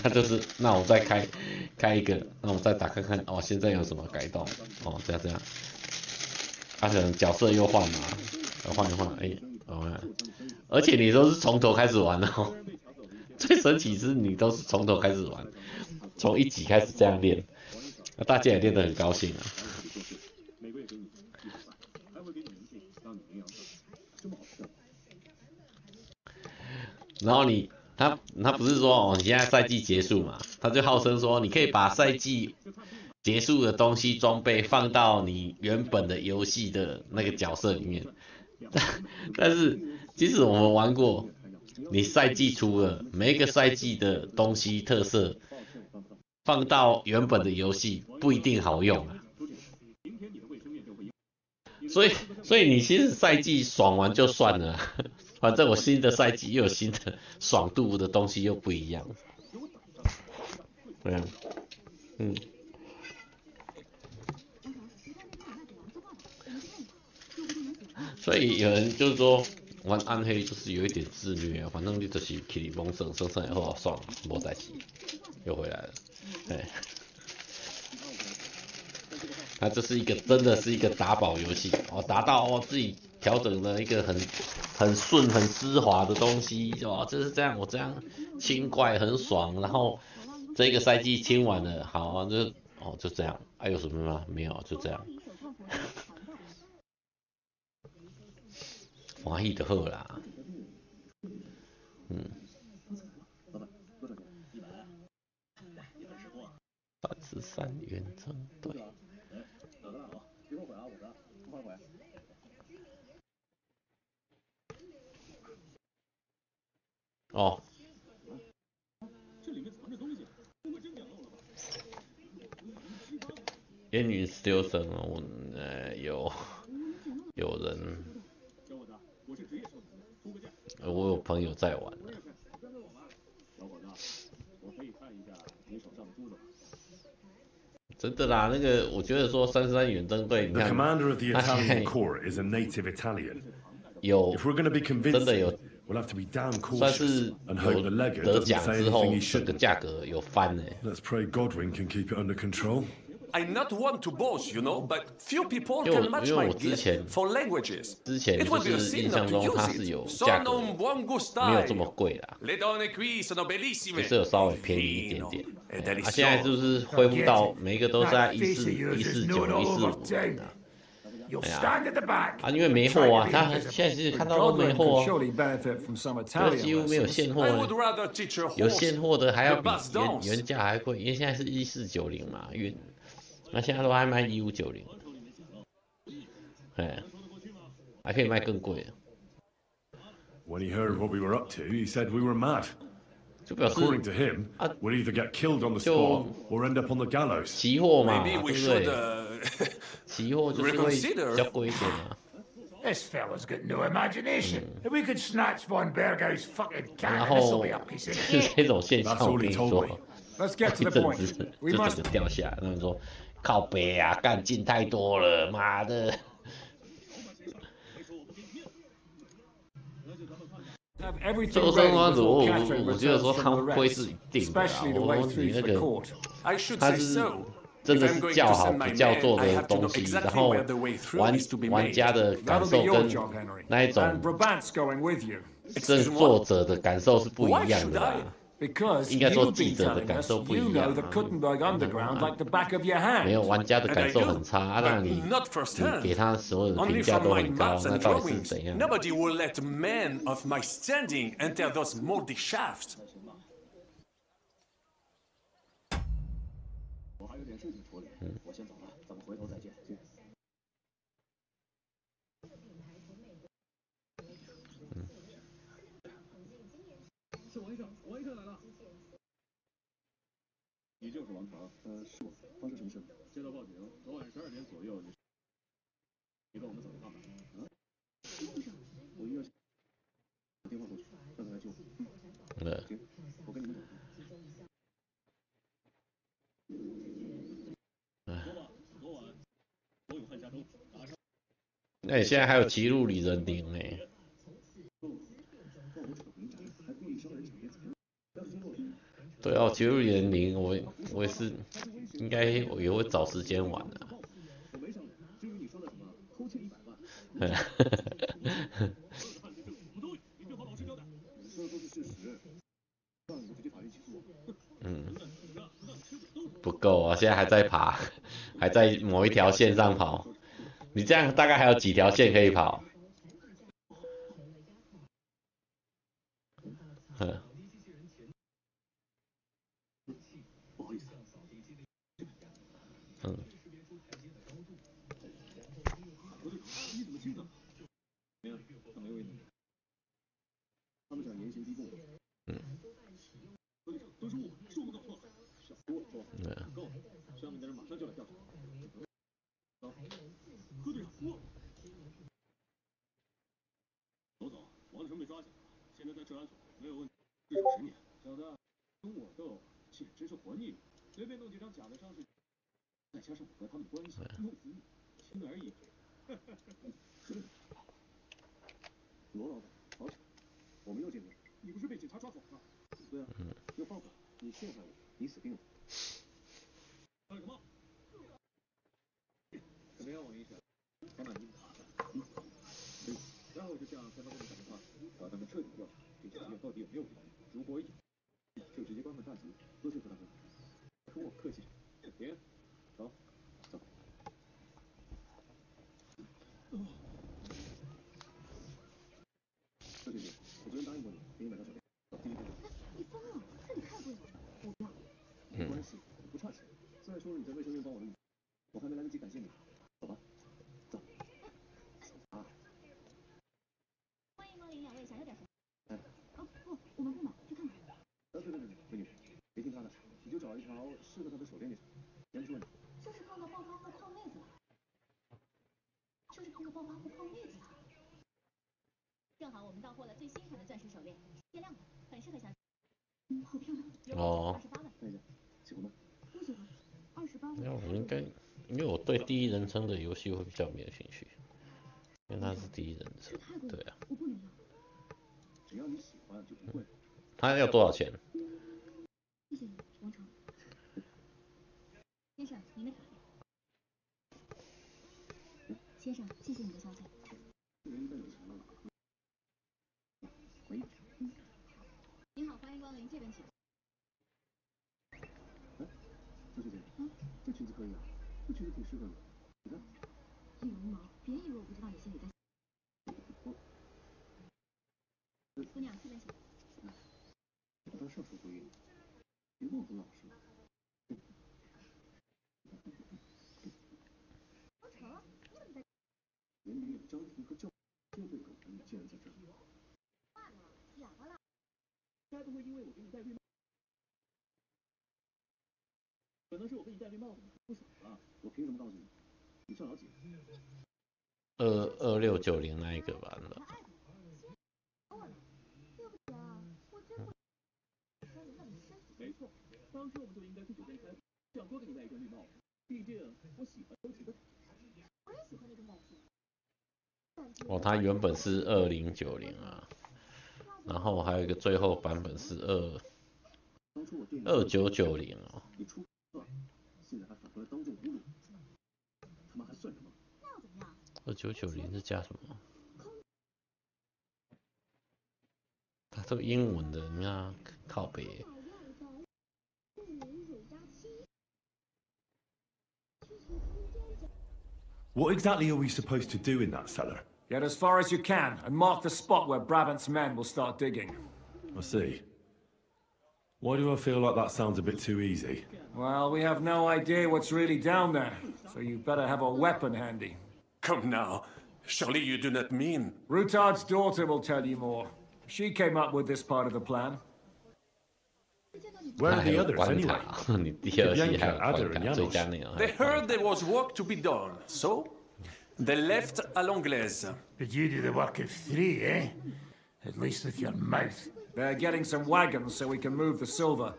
那就是那我再开一个，那我再打看看哦，现在有什么改动哦，这样，他可能角色又换嘛，换一换，哎，而且你都是从头开始玩哦，最神奇是你都是从头开始玩，从1级开始这样练，大家也练得很高兴啊。然后他不是说哦，你现在赛季结束嘛，他就号称说你可以把赛季结束的东西装备放到你原本的游戏的那个角色里面，但是即使我们玩过，你赛季出了每一个赛季的东西特色放到原本的游戏不一定好用啊。所以你其实赛季爽完就算了，反正我新的赛季又有新的爽度的东西又不一样。对啊，所以有人就是说玩暗黑就是有一点自虐啊，反正你就是起里蒙生以后算了，没代志，又回来了，哎。它就是真的是一个打宝游戏哦，达到自己调整了一个很顺很丝滑的东西，哦，就是这样，我这样清怪很爽，然后这个赛季清完了，好啊，就这样，还有什么吗？没有，就这样，欢喜就好啦，33远征队。哦，烟云16声哦，有人，我有朋友在玩的。真的啦，那个我觉得说33远征队，你看，他现在有真的有。算是有得奖之后，这个价格有翻呢。Let's pray Godwin can keep it under control. I'm not one to boast, you know, but few people can match my gift for languages. 之前就是印象中它是有价格没有这么贵啦，就是有稍微便宜一点点。啊，现在就是恢复到每一个都是在149、145的。哎呀，啊，因为没货啊，他现在是看到都没货啊，就几乎没有现货了。有现货的还要比原价还贵，因为现在是1490嘛，那现在都还卖1590，哎，还可以卖更贵。When he heard what we were up to, he said we were mad. 就表示 According to him, we'll either get killed on the spot or end up on the gallows. 期货嘛， Maybe 对 we 不 should 对？期货就是会比较贵一点啊。 This fella's got no imagination. If we could snatch von Bergau's fucking 然 cannon, 后 this'll be a piece of 是 cake. 这种现象，我跟你说， Let's get to 一 the 阵 point. 子 We 就 must 整个掉下来。那你说靠北啊，干进太多了，妈的！ 最后生方组，我觉得说他们会是一定的啊。我说你那个，他是真的是叫好不叫座的东西，然后玩家的感受跟那一种这作者的感受是不一样的啦。 应该说记者的感受不一样没有玩家的感受很差，那你给他所有的评价都很高，那到底是怎样？ Nobody will let men of my standing enter those moldy shafts. 我还有点事情处理，我先走了，咱们回头再见。是王医生，王医生来了。你就是王朝？是我。发生什么事了？接到报警，昨晚12点左右，你跟我们走一趟吧。啊？我医院打电话过去，让他来救我。行，我跟你们走。昨晚罗永汉家中打伤。那你现在还有骑路里人灵哎。 对啊，骑路里人灵，我也是，应该我也会找时间玩的。至于你说的什么偷窃100万，不对，你最好老实交代。说的都是事实，不然我就去法院起诉。不够啊，现在还在爬，还在某一条线上跑。你这样大概还有几条线可以跑？不好意思。你怎么清的？没有，他没问你。他们想严刑逼供。都是我，是我们搞错了。少跟我说，够了，上面的人马上就来调查。走，柯队长，我。罗总，王成被抓起来了，现在在治安所，没有问题，至少10年。小子，跟我斗，简直是活腻。随便弄几张假的伤势，再加上我和他们的关系，弄死你，轻而易举。罗老板，好巧，我们又见面。你不是被警察抓走了吗？对啊，又报复我，你陷害我，你死定了。干什么？怎么样，王医生？把满意打的。对，然后就向三方部门打电话，把他们彻底调查，这家医院到底有没有问题？如果有，就直接关门大吉，多说服他们。跟我客气什么？行，走，走。周姐姐，我昨天答应过你，给你买张手表，第一个。你疯了？这也太贵了，我不要。没关系，我不差钱。再说了，你在卫生院帮我的，我还没来得及感谢你。走吧，走。啊。欢迎光临2位，想要点什么？哎。哦不，我们不买，去看看。对，美女，别听他的，你就找一条适合他的手链就行。先说你。就是碰到暴发户泡妹子了。正好我们到货了最新款的钻石手链，限量的，很适合小姐。好漂亮。哦。28万。看一下，喜欢吗？不喜欢。28万。那我应该，因为我对第一人称的游戏会比较没有兴趣，因为它是第一人称。对啊。我不能要。只要你喜欢就不贵。它要多少钱？谢谢你，王成。先生，您的卡片。先生，谢谢你的消费。您好，欢迎光临，这边请。哎，周小姐，这裙子可以啊，这裙子挺适合你。你看。流氓，别以为我不知道你心里在。姑娘，这边请。我当上司回应，别忘不老实。王成，你怎么在？连女演张婷和赵这对狗男女竟然在这儿。坏了，哑巴了。大家都会因为我给你戴绿帽，可能是我给你戴绿帽子不爽了，我凭什么告诉你？你上了几？2690那一个吧？没错，当时我们就应该去酒店开，想多给你戴一件绿帽子，毕竟我喜欢周琦的感觉。我也喜欢那种感觉。哦，它原本是2090啊，然后还有一个最后版本是2990哦。你出现在还反过来当众侮辱，他妈还算什么？2990是加什么？它这个英文的，你看靠北。What exactly are we supposed to do in that cellar? Get as far as you can, and mark the spot where Brabant's men will start digging. I see. Why do I feel like that sounds a bit too easy? Well, we have no idea what's really down there, so you better have a weapon handy. Come now. Surely you do not mean... Rutard's daughter will tell you more. She came up with this part of the plan. Where are the others anyway? They heard there was work to be done, so they left à l'anglaise. But you do the work of 3, eh? At least with your mouth. They're getting some wagons so we can move the silver.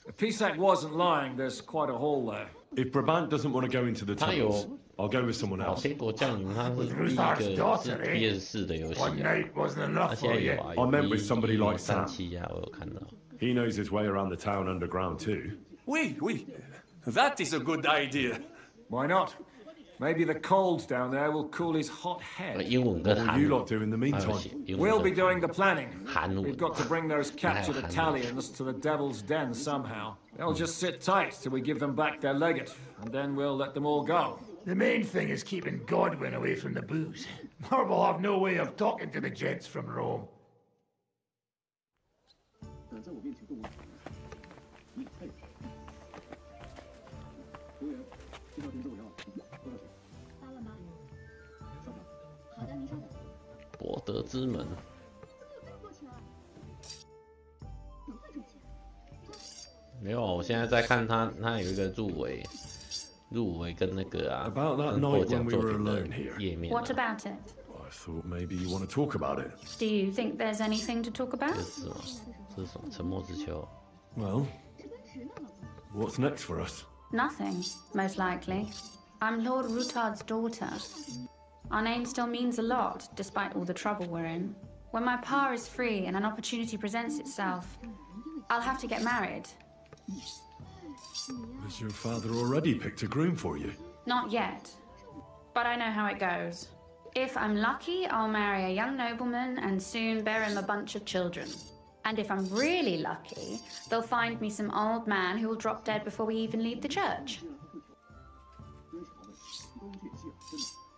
If Pisak wasn't lying, there's quite a hole there. If Brabant doesn't want to go into the tunnels, I'll go with someone else. With Ruthar's daughter, eh? One night wasn't enough for you. I meant with somebody like Sam. He knows his way around the town underground too. Oui. That is a good idea. Why not? Maybe the cold down there will cool his hot head. What will you lot do in the meantime? We'll be doing the planning. We've got to bring those captured Italians to the Devil's Den somehow. They'll just sit tight till we give them back their legate, and then we'll let them all go. The main thing is keeping Godwin away from the booze. Or we'll have no way of talking to the gents from Rome. 敢在我面前动我手，你太有。服务员，这套电子我要多少钱？发了吗？稍等。好的，您稍等。博德之门。没有，我现在在看他有一个入围跟那个啊，跟获奖作品的页面。What about it? I thought maybe you want to talk about it. Do you think there's anything to talk about? 这是什么？沉默之丘。Well, what's next for us? Nothing, most likely. I'm Lord Rutard's daughter. Our name still means a lot, despite all the trouble we're in. When my pa is free and an opportunity presents itself, I'll have to get married. Has your father already picked a groom for you? Not yet, but I know how it goes. If I'm lucky, I'll marry a young nobleman and soon bear him a bunch of children. And if I'm really lucky, they'll find me some old man who will drop dead before we even leave the church.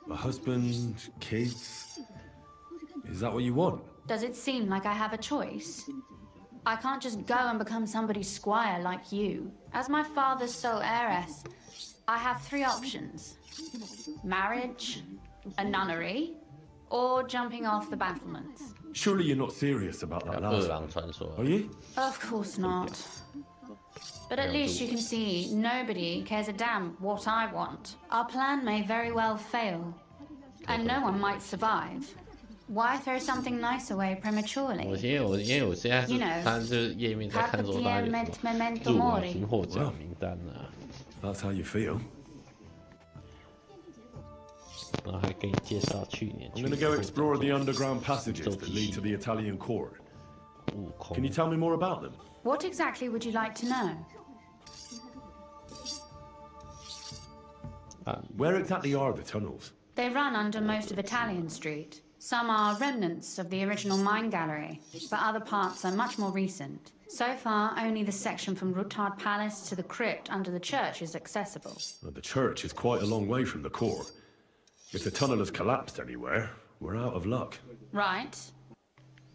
A husband, kids? Is that what you want? Does it seem like I have a choice? I can't just go and become somebody's squire like you. As my father's sole heiress, I have 3 options. Marriage, a nunnery, or jumping off the battlements. Surely you're not serious about that last one, are you? Of course not. But at least you can see nobody cares a damn what I want. Our plan may very well fail, and no one might survive. Why throw something nice away prematurely? 因为我现在是看这个页面在看说他有什么入围跟获奖名单啊。That's how you feel. 然后还给你介绍去年。I'm gonna go explore the underground passages that lead to the Italian court. Can you tell me more about them? What exactly would you like to know? Where exactly are the tunnels? They run under most of Italian Street. Some are remnants of the original mine gallery, but other parts are much more recent. So far, only the section from Rutard Palace to the crypt under the church is accessible. Well, the church is quite a long way from the core. If the tunnel has collapsed anywhere, we're out of luck. Right.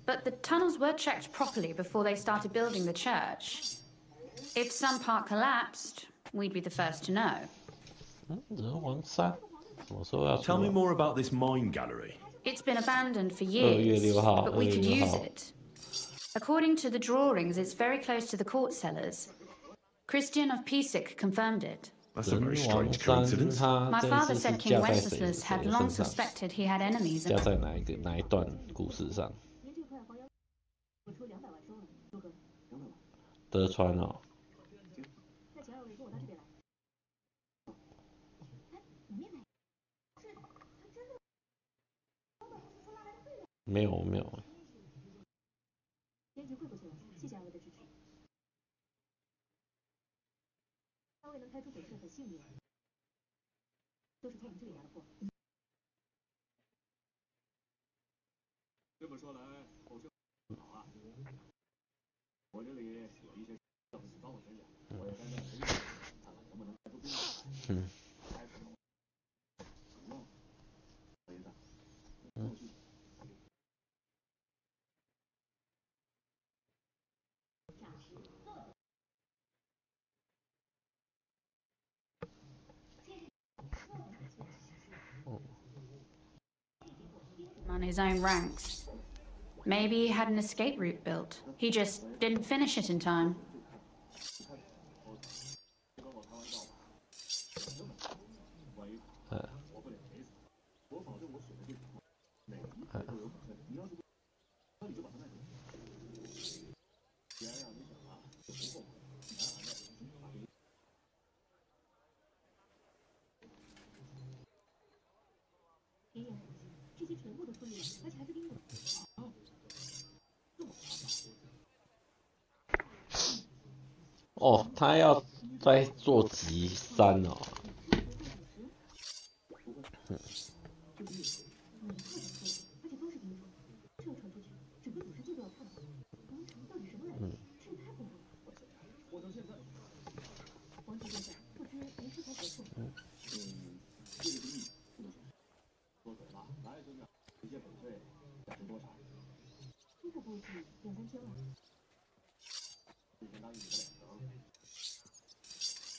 But the tunnels were checked properly before they started building the church. If some part collapsed, we'd be the first to know. Tell me more about this mine gallery. It's been abandoned for years, but we could use it. According to the drawings, it's very close to the court cellars. Christian of Pisek confirmed it. That's a very strange coincidence. My father said King Wenceslas had long suspected he had enemies. 加在哪一段故事上？德川哦。没有没有。这么说来，后生好啊！我这里有一些要你帮我想想，我也在那里看看能不能开出兵来。儿子，On his own ranks. Maybe he had an escape route built. He just didn't finish it in time. Oh, 哦，他要再做集3哦。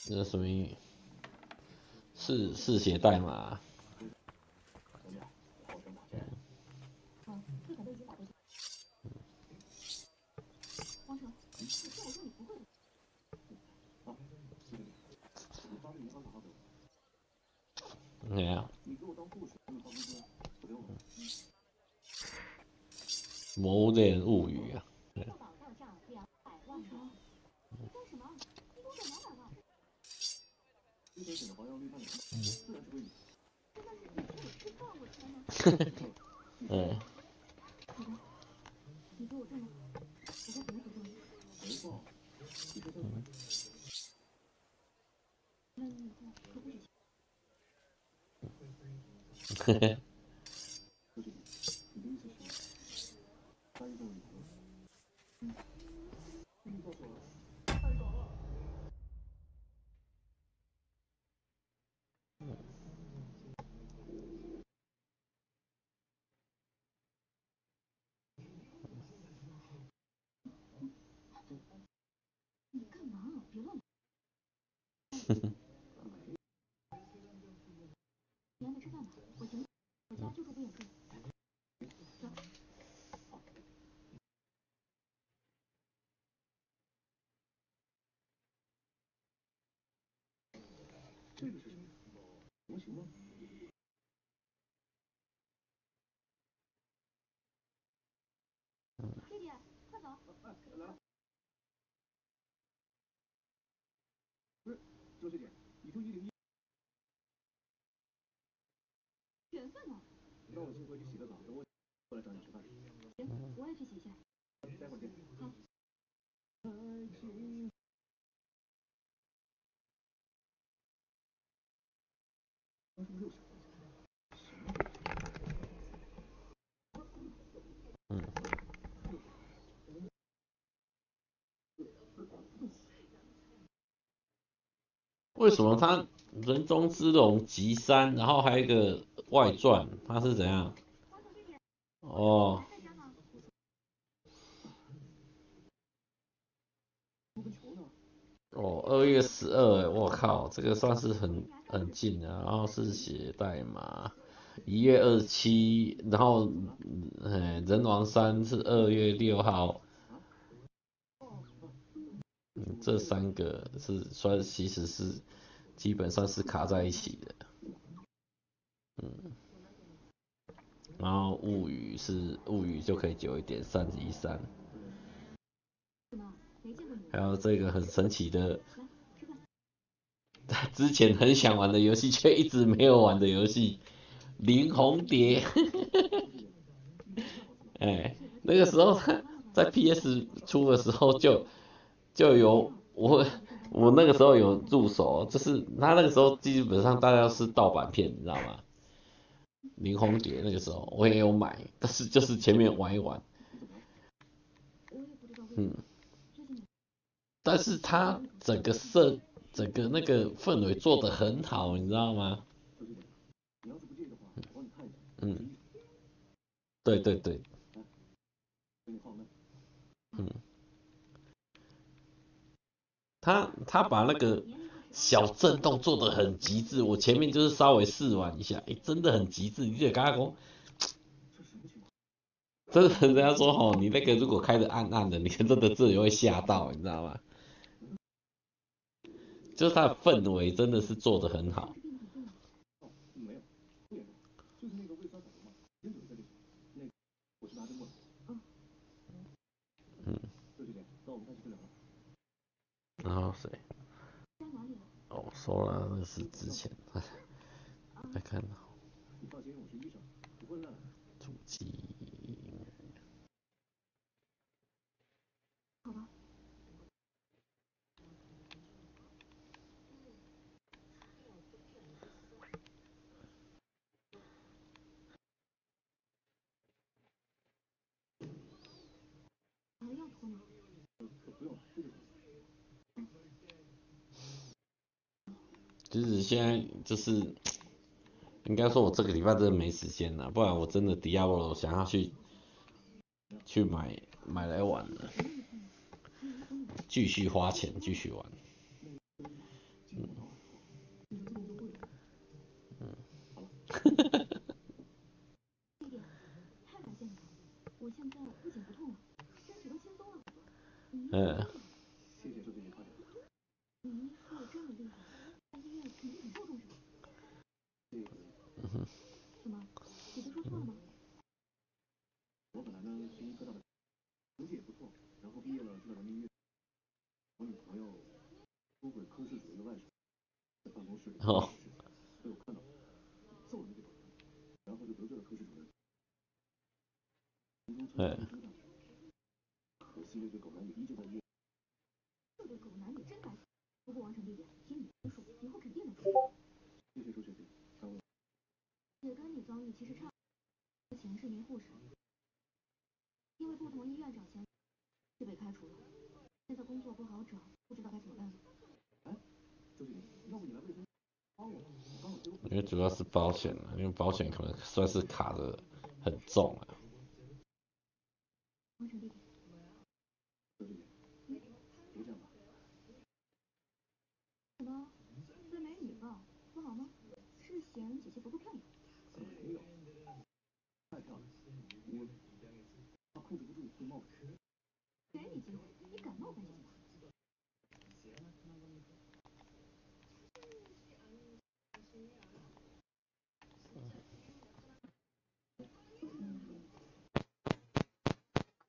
这属于是写代码。对啊。魔恋物语啊。嗯。嘿嘿。这个是什么？模型吗？弟弟，快走！来。不是，周学姐，你住101。缘分呢？让我先回去洗个澡，等我过来找你吃饭。行，我也去洗一下。待会儿见。好。为什么他人中之龙集3，然后还有一个外传，他是怎样？哦。哦，2月12，我靠，这个算是很近的。然后是写代码，1月27，然后人王3是2月6号，这3个其实是基本上是卡在一起的。然后物语就可以久一点，313。还有这个很神奇的，之前很想玩的游戏却一直没有玩的游戏，灵红蝶。那个时候在 PS 出的时候就有我那个时候有入手，就是他那个时候基本上大家是盗版片，你知道吗？灵红蝶那个时候我也有买，但是就是前面玩一玩，但是它整个那个氛围做得很好，你知道吗？对对对，他把那个小震动做得很极致，我前面就是稍微试玩一下，真的很极致。你就刚刚讲，真的人家说你那个如果开得暗暗的，你真的自己会吓到，你知道吗？就是它的氛围真的是做得很好。然后谁？说了那是之前，来看主机。就是现在就是应该说，我这个礼拜真的没时间了，不然我真的Diablo想要去买来玩了，继续花钱继续玩。我本来呢是医科大的，成绩也不错，然后毕业了就到人民医院。我女朋友出轨科室主任的外甥，在办公室里被我看到，揍了那个狗，然后就得罪了科室主任。可惜这对狗男女依旧在医院。这对狗男女真该死！不过王成弟弟，听你的说，以后肯定能出头。谢谢周学弟，安慰。也跟你遭遇其实差。之前是名护士。因为不同医院找钱，就被开除了。现在工作不好找，不知道该怎么办了。哎，周经理，要不你来卫生帮我？因为主要是保险了，因为保险可能算是卡的很重了。周经理，别这样吧。怎么？追美女吧？不好吗？是嫌姐姐不够漂亮？没有，太漂亮。我控制不住会冒犯。给你机会，你敢冒犯姐姐吗？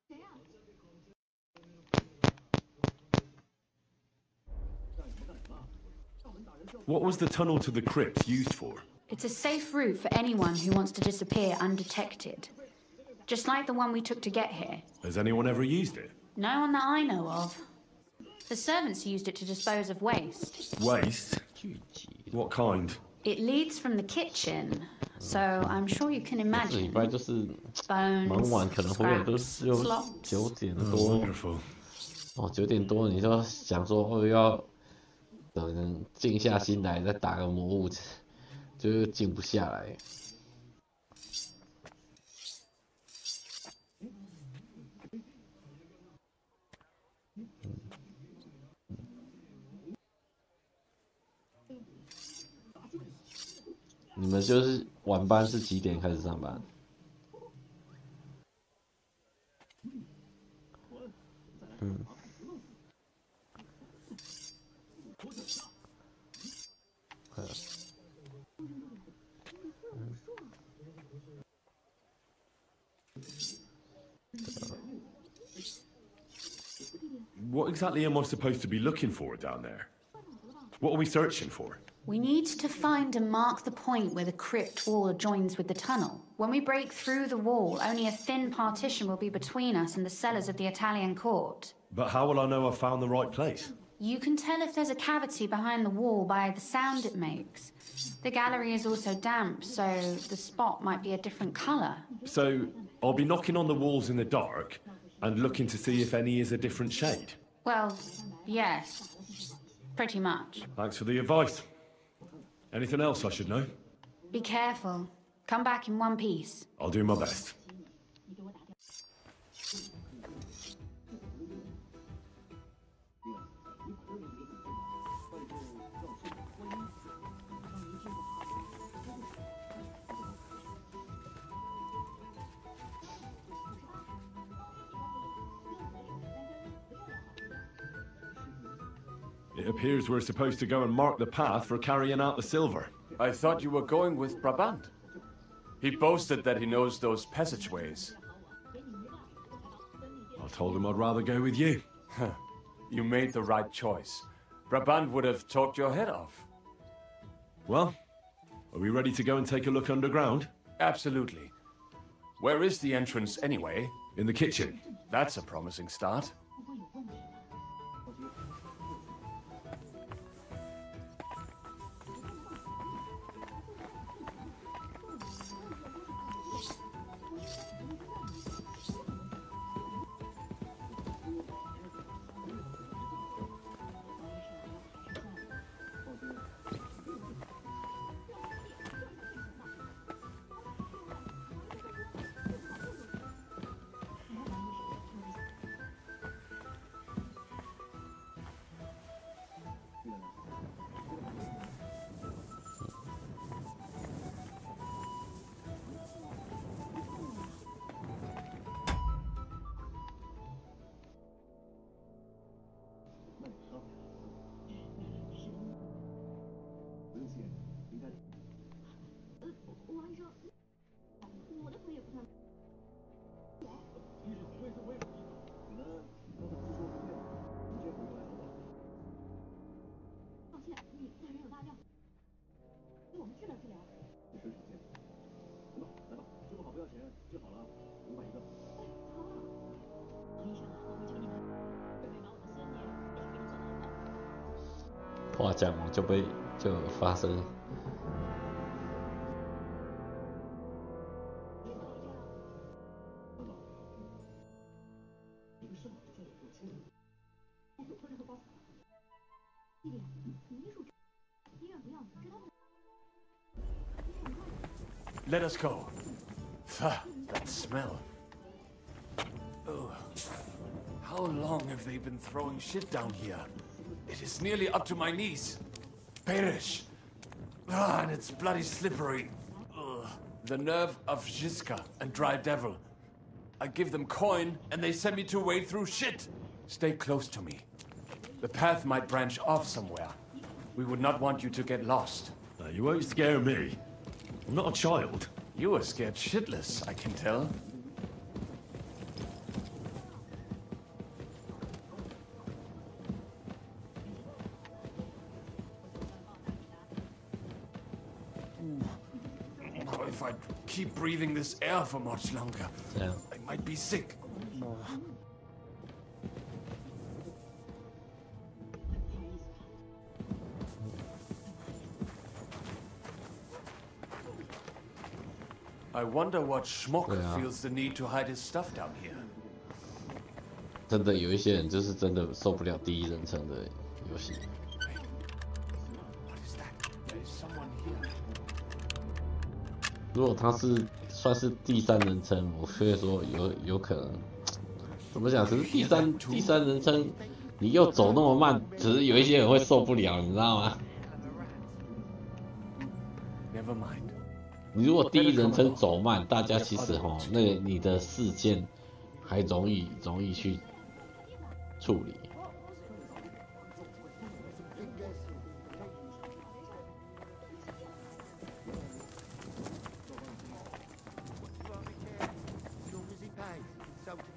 谁呀？What was the tunnel to the crypt used for? It's a safe route for anyone who wants to disappear undetected. Just like the one we took to get here. Has anyone ever used it? No one that I know of. The servants used it to dispose of waste. Waste? What kind? It leads from the kitchen, so I'm sure you can imagine. Bones, scraps, slops. 9点多，9点多，你就想说要等静下心来再打个魔物，就静不下来。你们就是晚班是几点开始上班？ What exactly am I supposed to be looking for down there? What are we searching for? We need to find and mark the point where the crypt wall joins with the tunnel. When we break through the wall, only a thin partition will be between us and the cellars of the Italian court. But how will I know I've found the right place? You can tell if there's a cavity behind the wall by the sound it makes. The gallery is also damp, so the spot might be a different colour. So, I'll be knocking on the walls in the dark and looking to see if any is a different shade? Well, yes. Pretty much. Thanks for the advice. Anything else I should know? Be careful. Come back in one piece. I'll do my best. It appears we're supposed to go and mark the path for carrying out the silver. I thought you were going with Brabant. He boasted that he knows those passageways. I told him I'd rather go with you. You made the right choice. Brabant would have talked your head off. Well, are we ready to go and take a look underground? Absolutely. Where is the entrance anyway? In the kitchen. That's a promising start.话讲就发生。Let us go. That smell. Oh. How long have they been throwing shit down here? It is nearly up to my knees. Perish. And it's bloody slippery. Ugh. The nerve of Jiska and Dry Devil. I give them coin and they send me to wade through shit. Stay close to me. The path might branch off somewhere. We would not want you to get lost. You won't scare me. I'm not a child. You are scared shitless, I can tell. If I keep breathing this air for much longer, yeah. I might be sick. I wonder what schmuck feels the need to hide his stuff down here. 真的有一些人就是真的受不了第一人称的游戏。如果他是算是第三人称，我会说有可能，怎么讲？只是第三人称，你又走那么慢，只是有一些人会受不了，你知道吗？ Never mind. 你如果第一人称走慢，大家其实那个你的事件还容易去处理。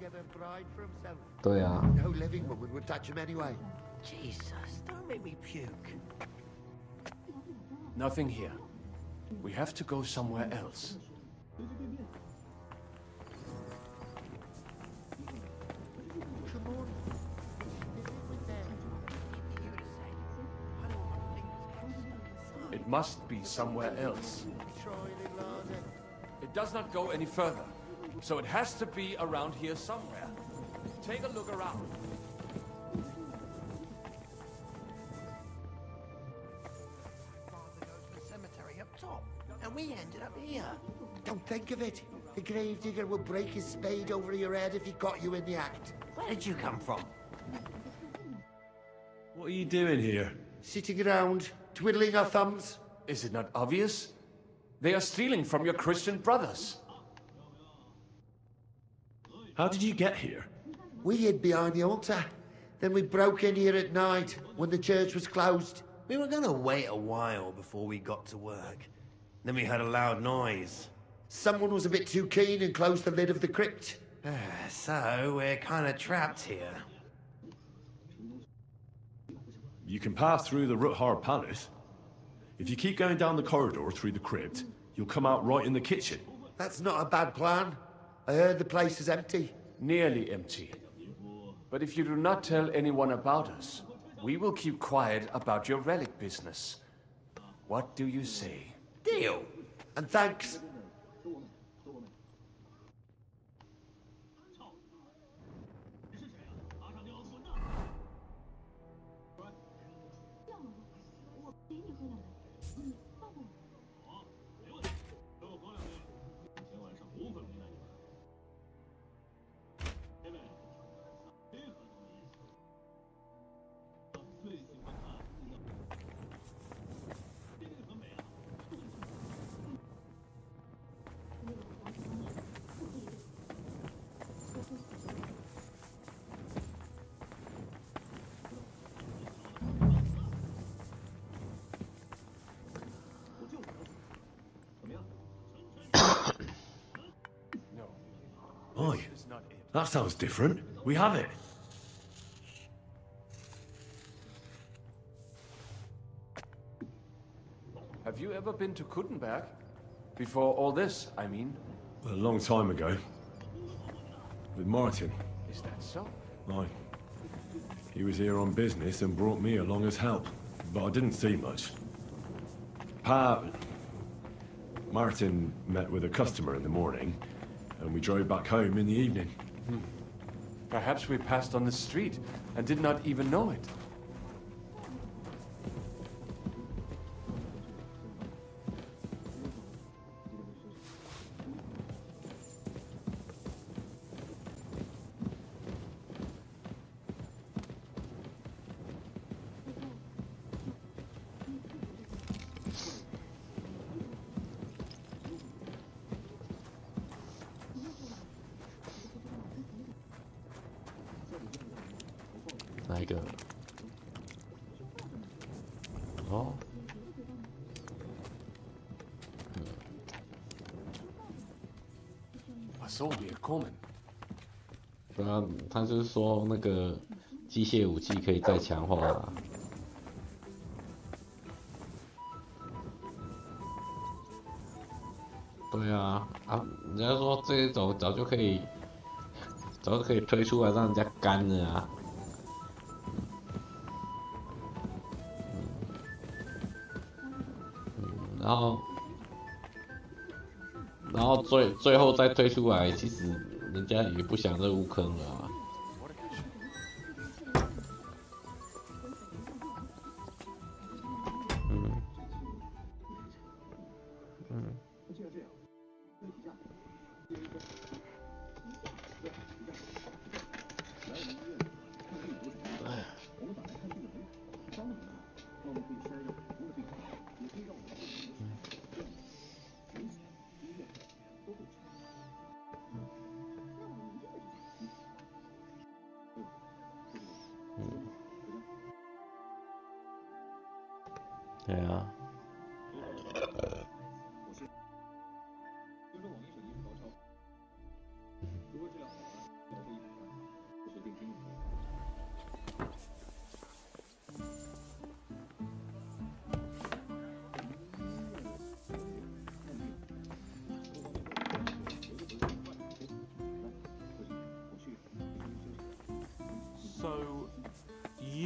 get a bride for himself. 对啊。 No living woman would touch him anyway. Jesus, don't make me puke. Nothing here. We have to go somewhere else. Come on. It must be somewhere else. It does not go any further, so it has to be around here somewhere. Take a look around. Cemetery up top, and we ended up here. Don't think of it. The gravedigger would break his spade over your head if he got you in the act. Where did you come from? What are you doing here? Sitting around, twiddling our thumbs. Is it not obvious? They are stealing from your Christian brothers. How did you get here? We hid behind the altar. Then we broke in here at night when the church was closed. We were gonna wait a while before we got to work. Then we heard a loud noise. Someone was a bit too keen and closed the lid of the crypt. So we're kind of trapped here. You can pass through the Ruthar Palace. If you keep going down the corridor through the crypt, you'll come out right in the kitchen. That's not a bad plan. I heard the place is empty. Nearly empty. But if you do not tell anyone about us, we will keep quiet about your relic business. What do you say? Deal. And thanks. Oi, that sounds different. We have it. Have you ever been to Kuttenberg? Before all this, I mean. A long time ago. With Martin. Is that so? Aye. He was here on business and brought me along as help. But I didn't see much. Martin met with a customer in the morning, and we drove back home in the evening. Perhaps we passed on the street and did not even know it.哪一个？哦，对啊，他就是说那个机械武器可以再强化啊。对啊，人家说这一种早就可以推出来让人家干了啊。然后最后再推出来，其实人家也不想入坑了啊。对啊。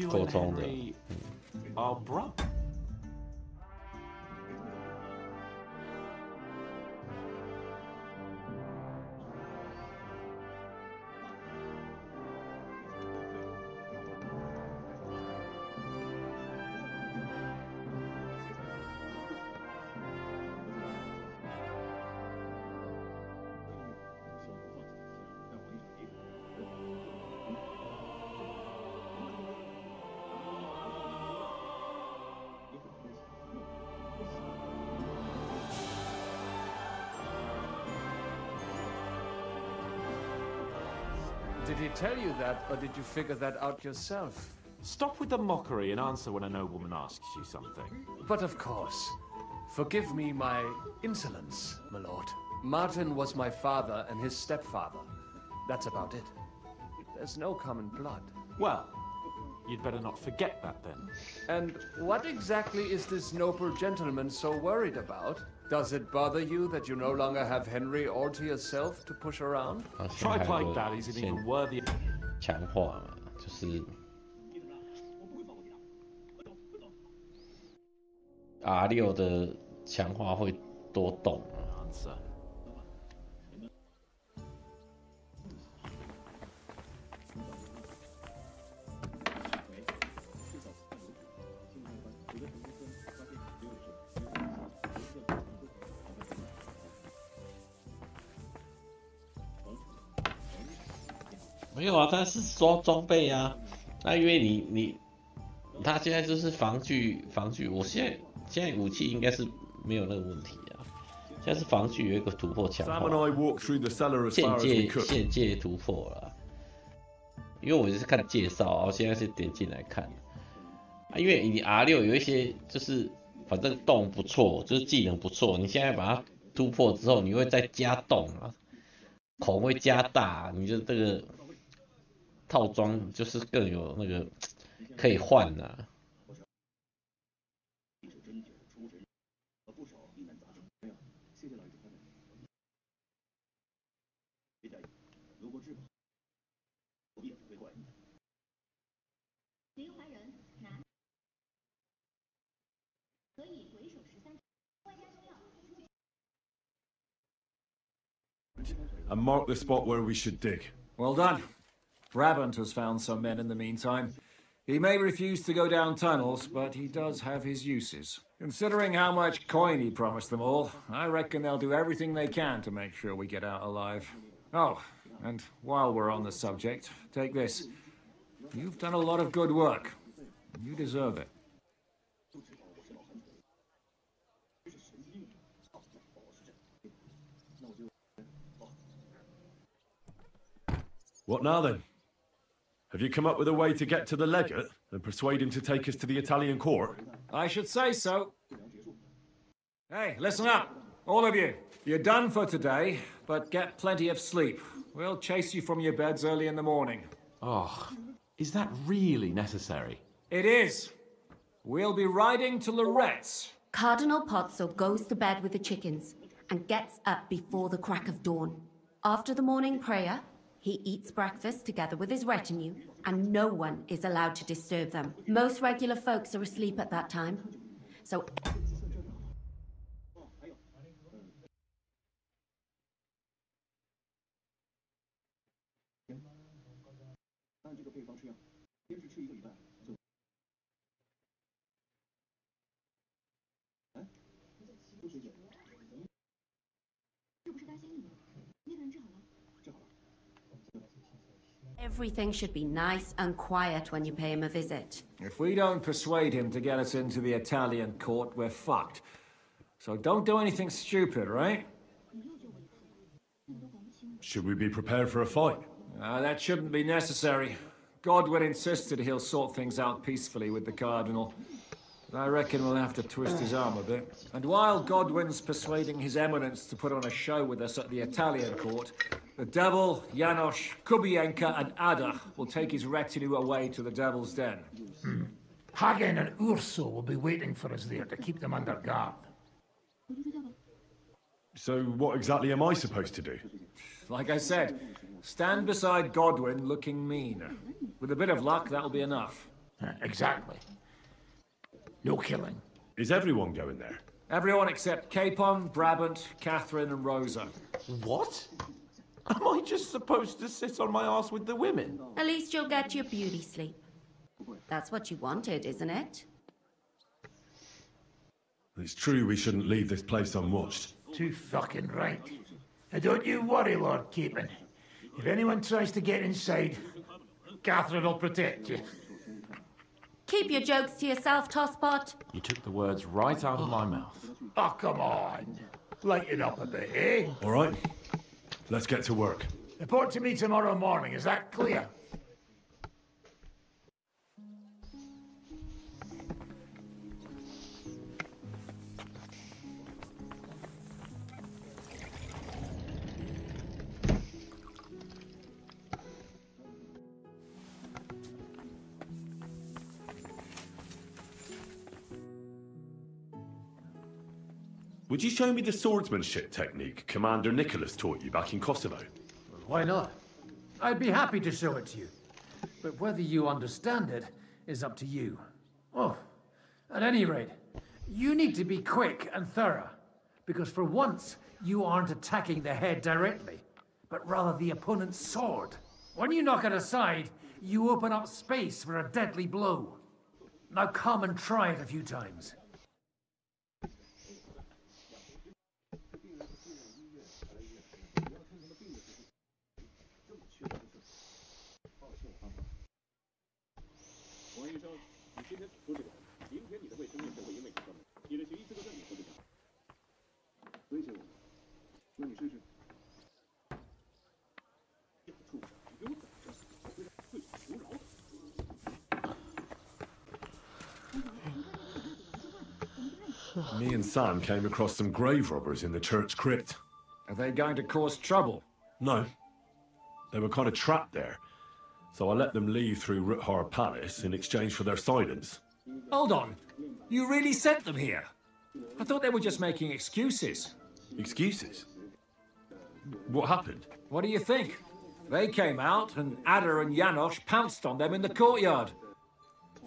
沟通的。 Our brother. Did he tell you that, or did you figure that out yourself? Stop with the mockery and answer when a nobleman asks you something. But of course. Forgive me my insolence, my lord. Martin was my father and his stepfather. That's about it. There's no common blood. Well, you'd better not forget that then. And what exactly is this noble gentleman so worried about? Does it bother you that you no longer have Henry all to yourself to push around? Tribe like that isn't even worthy. 强化嘛，就是R6的强化会多动。 没有啊，他是说装备啊。那因为他现在就是防具，我现在武器应该是没有那个问题啊。现在是防具有一个突破强化，现界突破了。因为我是看介绍，然后现在是点进来看。啊，因为你 R6有一些就是反正动不错，就是技能不错，你现在把它突破之后，你会再加动啊，孔会加大，你就这个。 套装就是更有那个可以换的、啊。And mark the spot where we should dig. Well done. Brabant has found some men in the meantime. He may refuse to go down tunnels, but he does have his uses. Considering how much coin he promised them all, I reckon they'll do everything they can to make sure we get out alive. Oh, and while we're on the subject, take this. You've done a lot of good work. You deserve it. What now then? Have you come up with a way to get to the legate and persuade him to take us to the Italian court? I should say so. Hey, listen up, all of you. You're done for today, but get plenty of sleep. We'll chase you from your beds early in the morning. Oh, is that really necessary? It is. We'll be riding to Lorette's. Cardinal Pozzo goes to bed with the chickens and gets up before the crack of dawn. After the morning prayer, he eats breakfast together with his retinue, and no one is allowed to disturb them. Most regular folks are asleep at that time, so... Everything should be nice and quiet when you pay him a visit. If we don't persuade him to get us into the Italian court, we're fucked. So don't do anything stupid, right? Should we be prepared for a fight? That shouldn't be necessary. Godwin insisted he'll sort things out peacefully with the Cardinal. I reckon we'll have to twist his arm a bit. And while Godwin's persuading His Eminence to put on a show with us at the Italian court, the Devil, Janosch, Kubienka and Ada will take his retinue away to the Devil's Den. Hagen and Urso will be waiting for us there to keep them under guard. So what exactly am I supposed to do? Like I said, stand beside Godwin looking mean. With a bit of luck, that'll be enough. Exactly. No killing. Is everyone going there? Everyone except Capon, Brabant, Catherine, and Rosa. What? Am I just supposed to sit on my ass with the women? At least you'll get your beauty sleep. That's what you wanted, isn't it? It's true we shouldn't leave this place unwatched. Too fucking right. Now don't you worry, Lord Capon. If anyone tries to get inside, Catherine will protect you. Keep your jokes to yourself, Tosspot. You took the words right out of my mouth. Oh, come on. Lighten up a bit, eh? All right. Let's get to work. Report to me tomorrow morning, is that clear? Would you show me the swordsmanship technique Commander Nicholas taught you back in Kosovo? Why not? I'd be happy to show it to you. But whether you understand it is up to you. Oh, at any rate, you need to be quick and thorough. Because for once, you aren't attacking the head directly, but rather the opponent's sword. When you knock it aside, you open up space for a deadly blow. Now come and try it a few times. Me and Sam came across some grave robbers in the church crypt. Are they going to cause trouble? No. They were kind of trapped there, so I let them leave through Ruthar Palace in exchange for their silence. Hold on. You really sent them here? I thought they were just making excuses. Excuses? What happened? What do you think? They came out and Ada and Janosch pounced on them in the courtyard.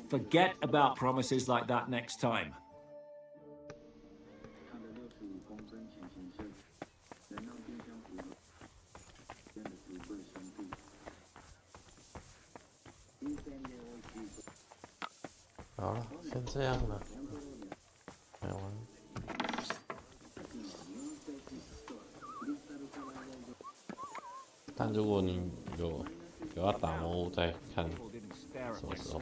Forget about promises like that next time. Đó, 先这样了。台湾。但如果你有要打魔物再看什么时候。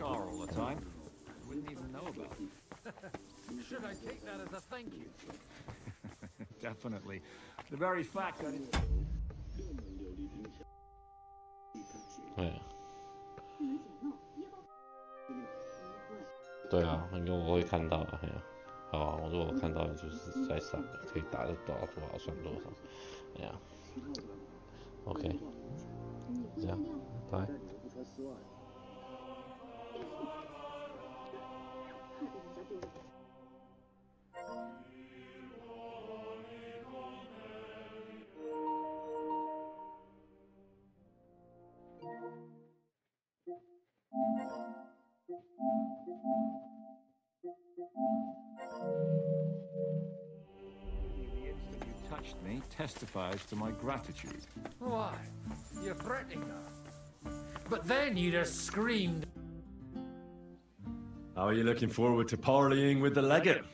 Should I take that as a thank you? Definitely. The very fact that it's... 对啊，因为我会看到啊，好啊，我如果看到就是在上面可以打的多少多少算多少，哎呀 ，OK， 这样，拜。Me testifies to my gratitude. Why? You're threatening her. But then you just screamed. How are you looking forward to parleying with the legate?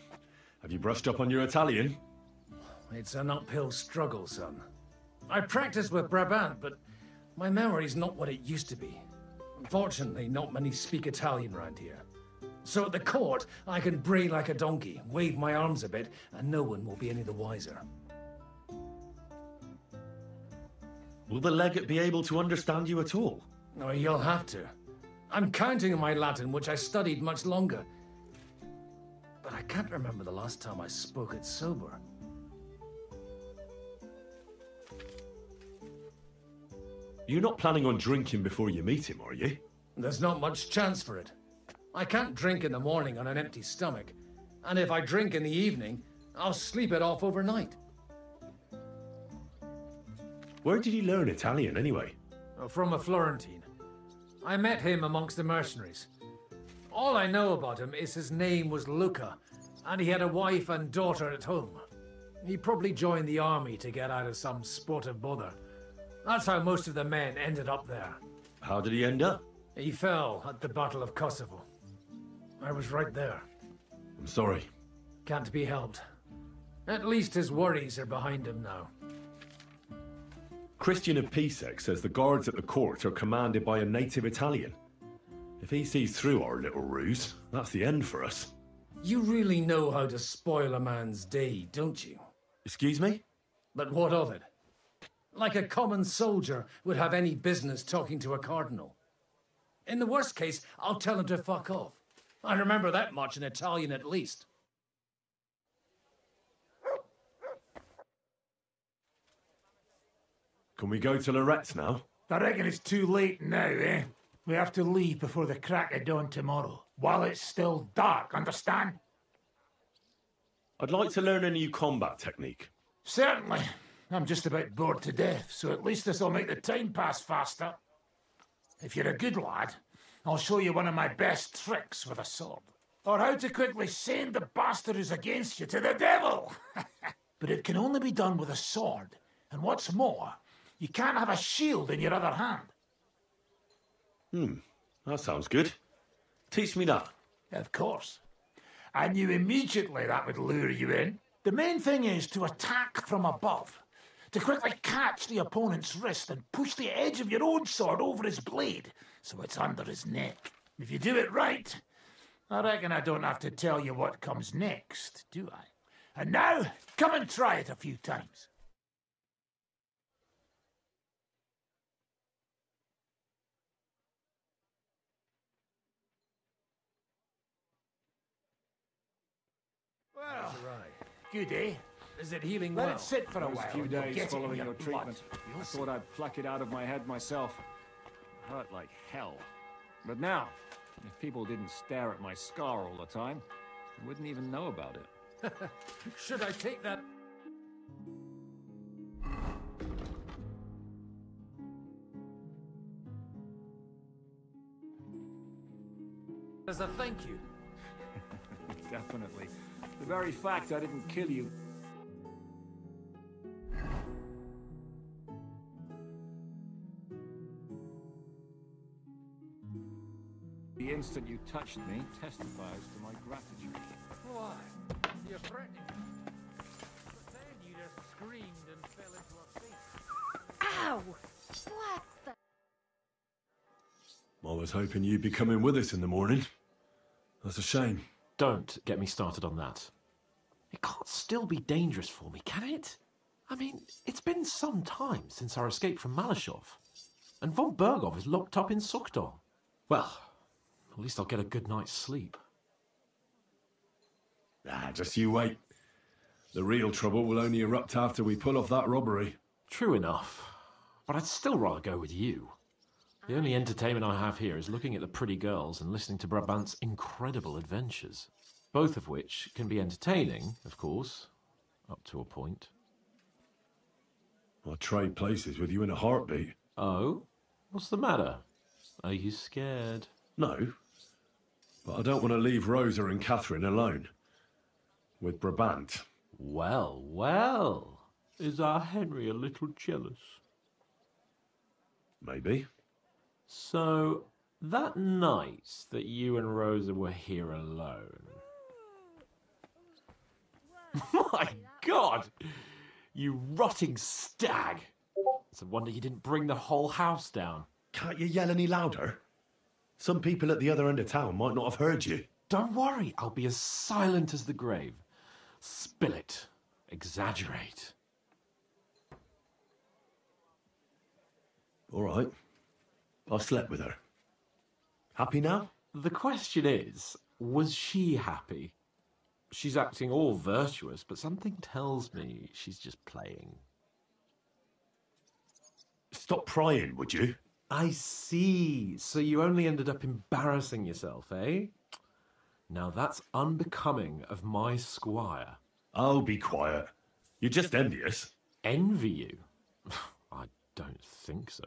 Have you brushed up on your Italian? It's an uphill struggle, son. I practiced with Brabant, but my memory's not what it used to be. Unfortunately, not many speak Italian around here. So at the court, I can bray like a donkey, wave my arms a bit, and no one will be any the wiser. Will the legate be able to understand you at all? No, you'll have to. I'm counting on my Latin, which I studied much longer. But I can't remember the last time I spoke it sober. You're not planning on drinking before you meet him, are you? There's not much chance for it. I can't drink in the morning on an empty stomach. And if I drink in the evening, I'll sleep it off overnight. Where did you learn Italian, anyway? From a Florentine. I met him amongst the mercenaries. All I know about him is his name was Luca, and he had a wife and daughter at home. He probably joined the army to get out of some sportive bother. That's how most of the men ended up there. How did he end up? He fell at the Battle of Kosovo. I was right there. I'm sorry. Can't be helped. At least his worries are behind him now. Christian of Pisek says the guards at the court are commanded by a native Italian. If he sees through our little ruse, that's the end for us. You really know how to spoil a man's day, don't you? Excuse me? But what of it? Like a common soldier would have any business talking to a cardinal. In the worst case, I'll tell him to fuck off. I remember that much in Italian at least. Can we go to Loretz now? I reckon it's too late now, eh? We have to leave before the crack of dawn tomorrow, while it's still dark, understand? I'd like to learn a new combat technique. Certainly. I'm just about bored to death, so at least this'll make the time pass faster. If you're a good lad, I'll show you one of my best tricks with a sword. Or how to quickly send the bastard who's against you to the devil! But it can only be done with a sword, and what's more, you can't have a shield in your other hand. That sounds good. Teach me that. Of course. I knew immediately that would lure you in. The main thing is to attack from above, to quickly catch the opponent's wrist and push the edge of your own sword over his blade, so it's under his neck. If you do it right, I reckon I don't have to tell you what comes next, do I? And now, come and try it a few times. Well, good, eh? Is it healing Let well? it sit for a Those while. few and you'll days get it in following your blood. treatment, You'll I see. thought I'd pluck it out of my head myself. It hurt like hell. But now, if people didn't stare at my scar all the time, I wouldn't even know about it. Should I take that? As a thank you. Definitely. The very fact I didn't kill you. The instant you touched me testifies to my gratitude. Why? You're threatening me. But then you just screamed and fell into a fit. Ow! What the? I was hoping you'd be coming with us in the morning. That's a shame. Don't get me started on that. It can't still be dangerous for me, can it? I mean, it's been some time since our escape from Malashov. And von Bergov is locked up in Sukdol. Well, at least I'll get a good night's sleep. Just you wait. The real trouble will only erupt after we pull off that robbery. True enough. But I'd still rather go with you. The only entertainment I have here is looking at the pretty girls and listening to Brabant's incredible adventures. Both of which can be entertaining, of course, up to a point. I'd trade places with you in a heartbeat. Oh? What's the matter? Are you scared? No. But I don't want to leave Rosa and Catherine alone. With Brabant. Well, well. Is our Henry a little jealous? Maybe. So, that night that you and Rosa were here alone... My God! You rotting stag! It's a wonder you didn't bring the whole house down. Can't you yell any louder? Some people at the other end of town might not have heard you. Don't worry, I'll be as silent as the grave. Spill it. Exaggerate. All right. I slept with her. Happy now? The question is, was she happy? She's acting all virtuous, but something tells me she's just playing. Stop prying, would you? I see. So you only ended up embarrassing yourself, eh? Now that's unbecoming of my squire. Oh, be quiet. You're just envious. Envy you? I don't think so.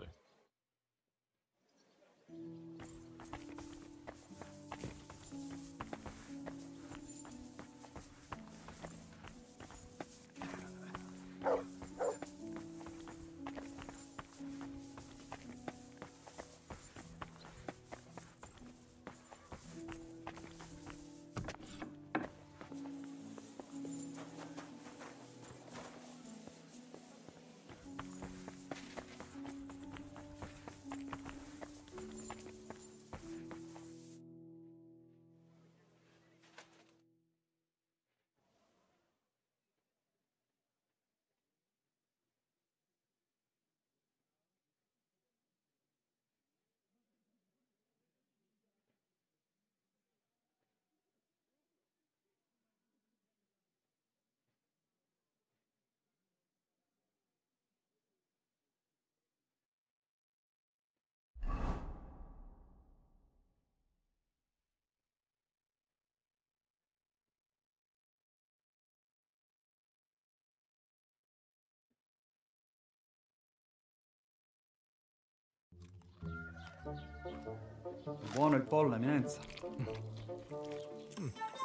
Buono il pollo, eminenza.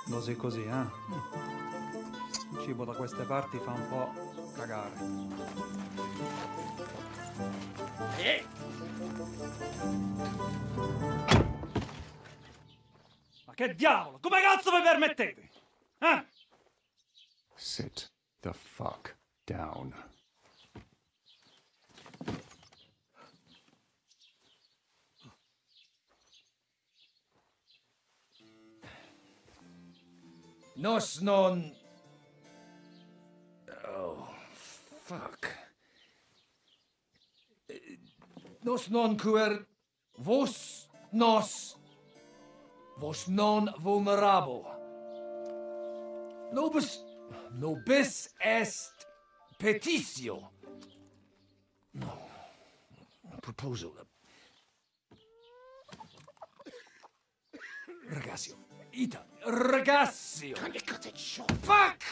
Così così, eh? Il cibo da queste parti fa un po' cagare. Ma che diavolo? Come cazzo vi permettete? Eh? Sit the fuck down. Nos non... Oh, fuck. Nos non quer vos nos vos non vulnerabo. Nobis est petitio. No. Proposal. Ragazio. Ita. Ragazio. Can you cut it short? Fuck!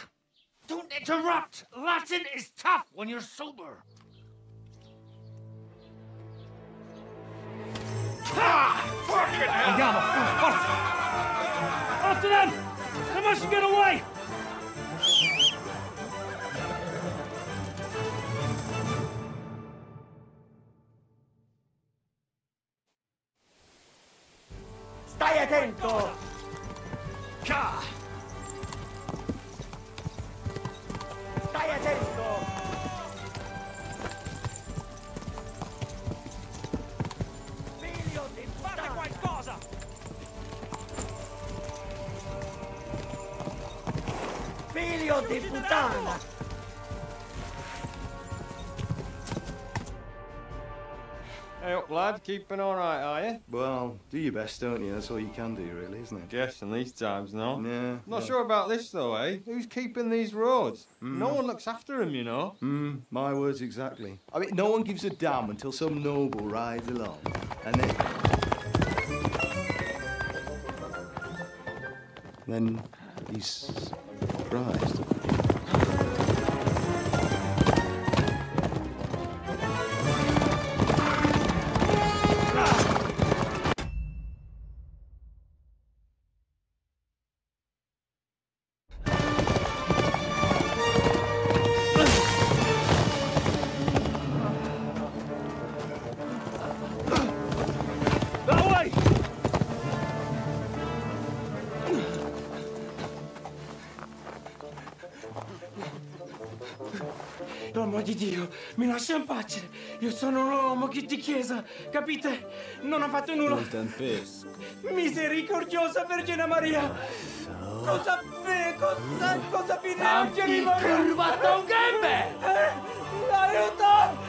Don't interrupt! Latin is tough when you're sober. Fucking hell! Andiamo, forza! After them! They mustn't get away! Stai attento! Stai attento! Figlio di fate qualcosa! Figlio di puttana! Hey up, lad. Keeping all right, are you? Well, do your best, don't you? That's all you can do, really, isn't it? Yes, in these times, no. Yeah. Not sure about this, though, eh? Who's keeping these roads? No one looks after them, you know. My words exactly. I mean, no one gives a damn until some noble rides along, and then he's surprised. L'uomo di Dio, mi lascia in pace. Io sono un uomo di chiesa, capite? Non ho fatto nulla. Misericordiosa Vergine Maria. Cosa fide angeli Maria? Curvato un gambe! Aiuto!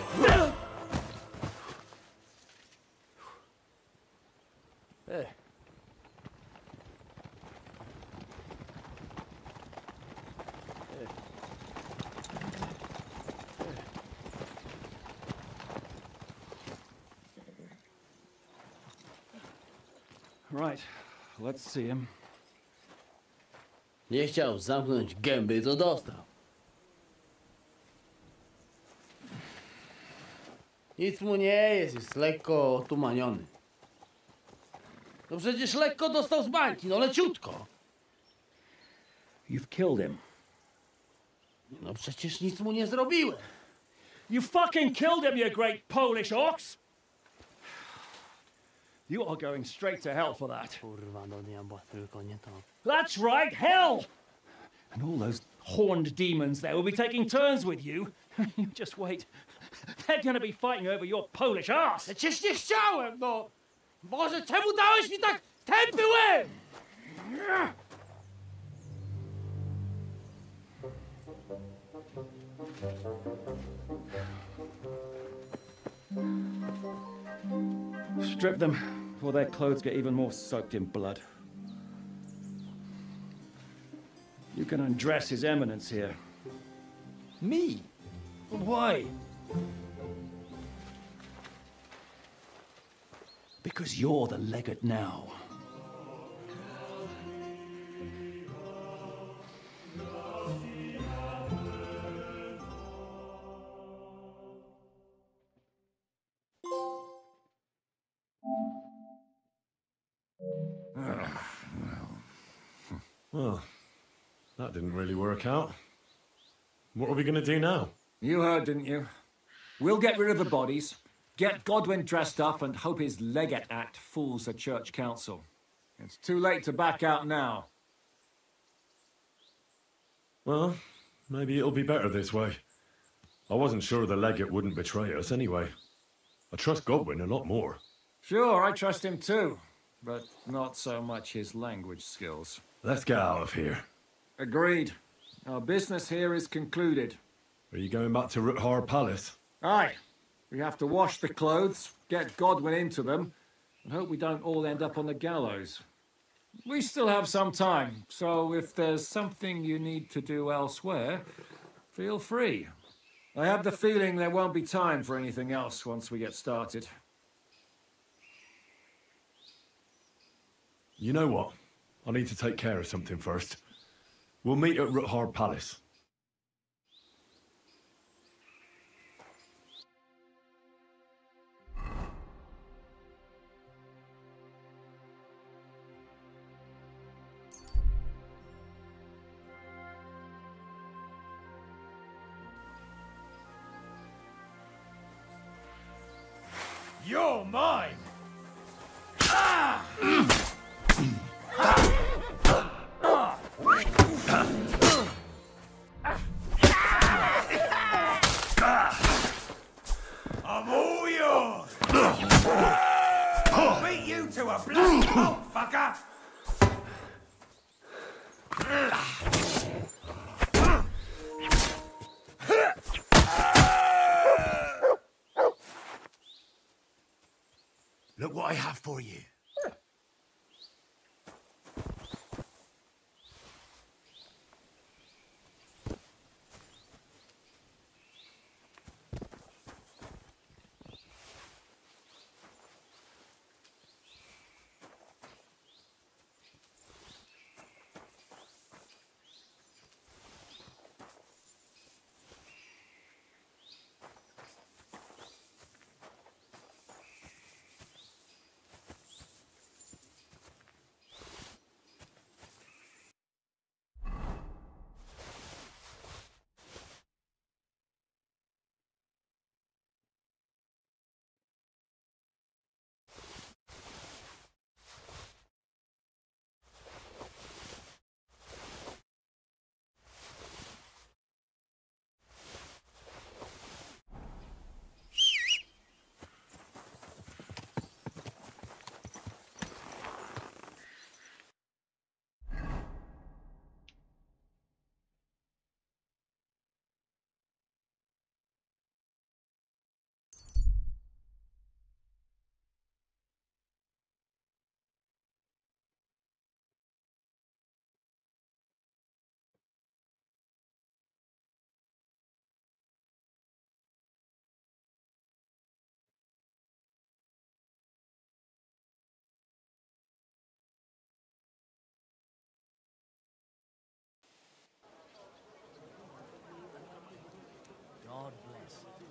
Right, let's see him. Nie chciał zamknąć gęby, to dostał. Nic mu nie jest lekko otumaniony. No przecież lekko dostał z bańki, no leciutko. You've killed him. No przecież nic mu nie zrobiłem. You fucking killed him, you great Polish ox! You are going straight to hell for that. That's right, hell! And all those horned demons there will be taking turns with you. You just wait. They're going to be fighting over your Polish ass. Przecież nie chciałem, no! Boże, czemu dałeś mi tak tępy łeb? Strip them before their clothes get even more soaked in blood. You can undress His Eminence here. Me? Why? Because you're the legate now. Well, that didn't really work out. What are we going to do now? You heard, didn't you? We'll get rid of the bodies, get Godwin dressed up, and hope his Legate Act fools the Church Council. It's too late to back out now. Well, maybe it'll be better this way. I wasn't sure the Legate wouldn't betray us anyway. I trust Godwin a lot more. Sure, I trust him too, but not so much his language skills. Let's get out of here. Agreed. Our business here is concluded. Are you going back to Ruthar Palace? Aye. We have to wash the clothes, get Godwin into them, and hope we don't all end up on the gallows. We still have some time, so if there's something you need to do elsewhere, feel free. I have the feeling there won't be time for anything else once we get started. You know what? I need to take care of something first. We'll meet at Ruthar Palace. You're mine! I'm all yours! I'll beat you to a bloody pulp, fucker! Look what I have for you.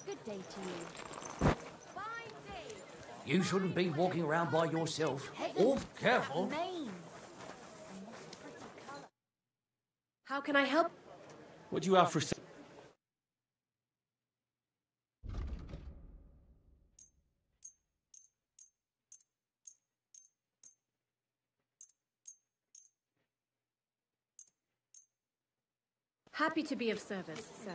Good day to you. Fine day. You shouldn't be walking around by yourself. Oh, careful. Maine. How can I help? What do you have for... Happy to be of service, sir.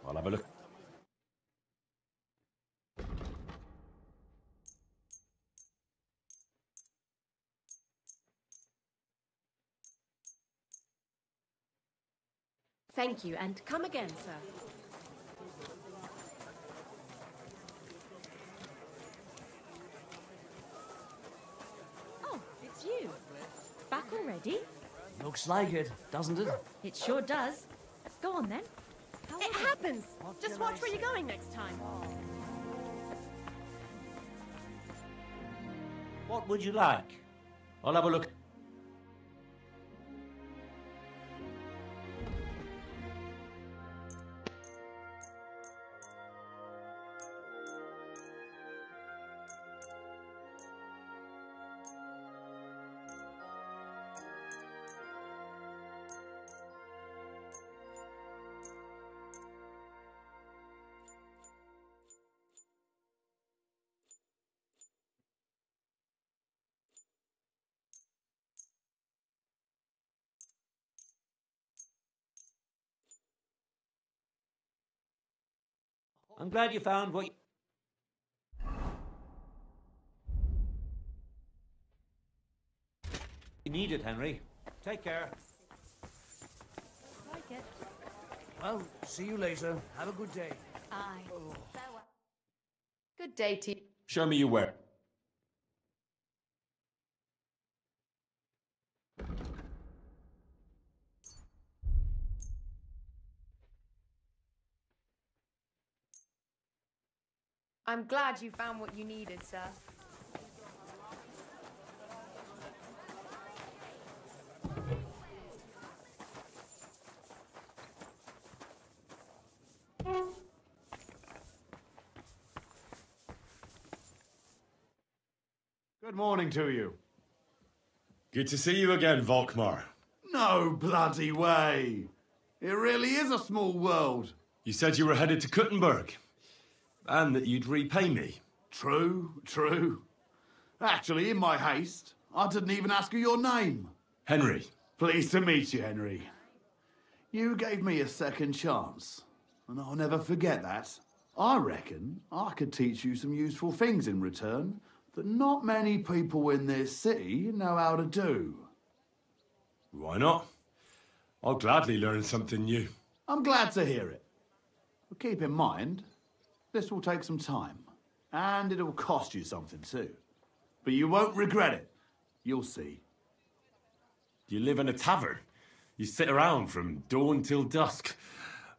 I'll have a look. Thank you, and come again, sir. Oh, it's you. Back already? Looks like it, doesn't it? It sure does. Go on, then. It happens. Just watch where you're going next time. What would you like? I'll have a look. I'm glad you found what you needed, Henry. Take care. Like it. Well, see you later. Have a good day. Aye. Good day to you. Show me your where. I'm glad you found what you needed, sir. Good morning to you. Good to see you again, Volkmar. No bloody way. It really is a small world. You said you were headed to Kuttenberg, and that you'd repay me. True, true. Actually, in my haste, I didn't even ask you your name. Henry. Pleased to meet you, Henry. You gave me a second chance, and I'll never forget that. I reckon I could teach you some useful things in return that not many people in this city know how to do. Why not? I'll gladly learn something new. I'm glad to hear it. But keep in mind, this will take some time, and it'll cost you something too. But you won't regret it. You'll see. You live in a tavern. You sit around from dawn till dusk.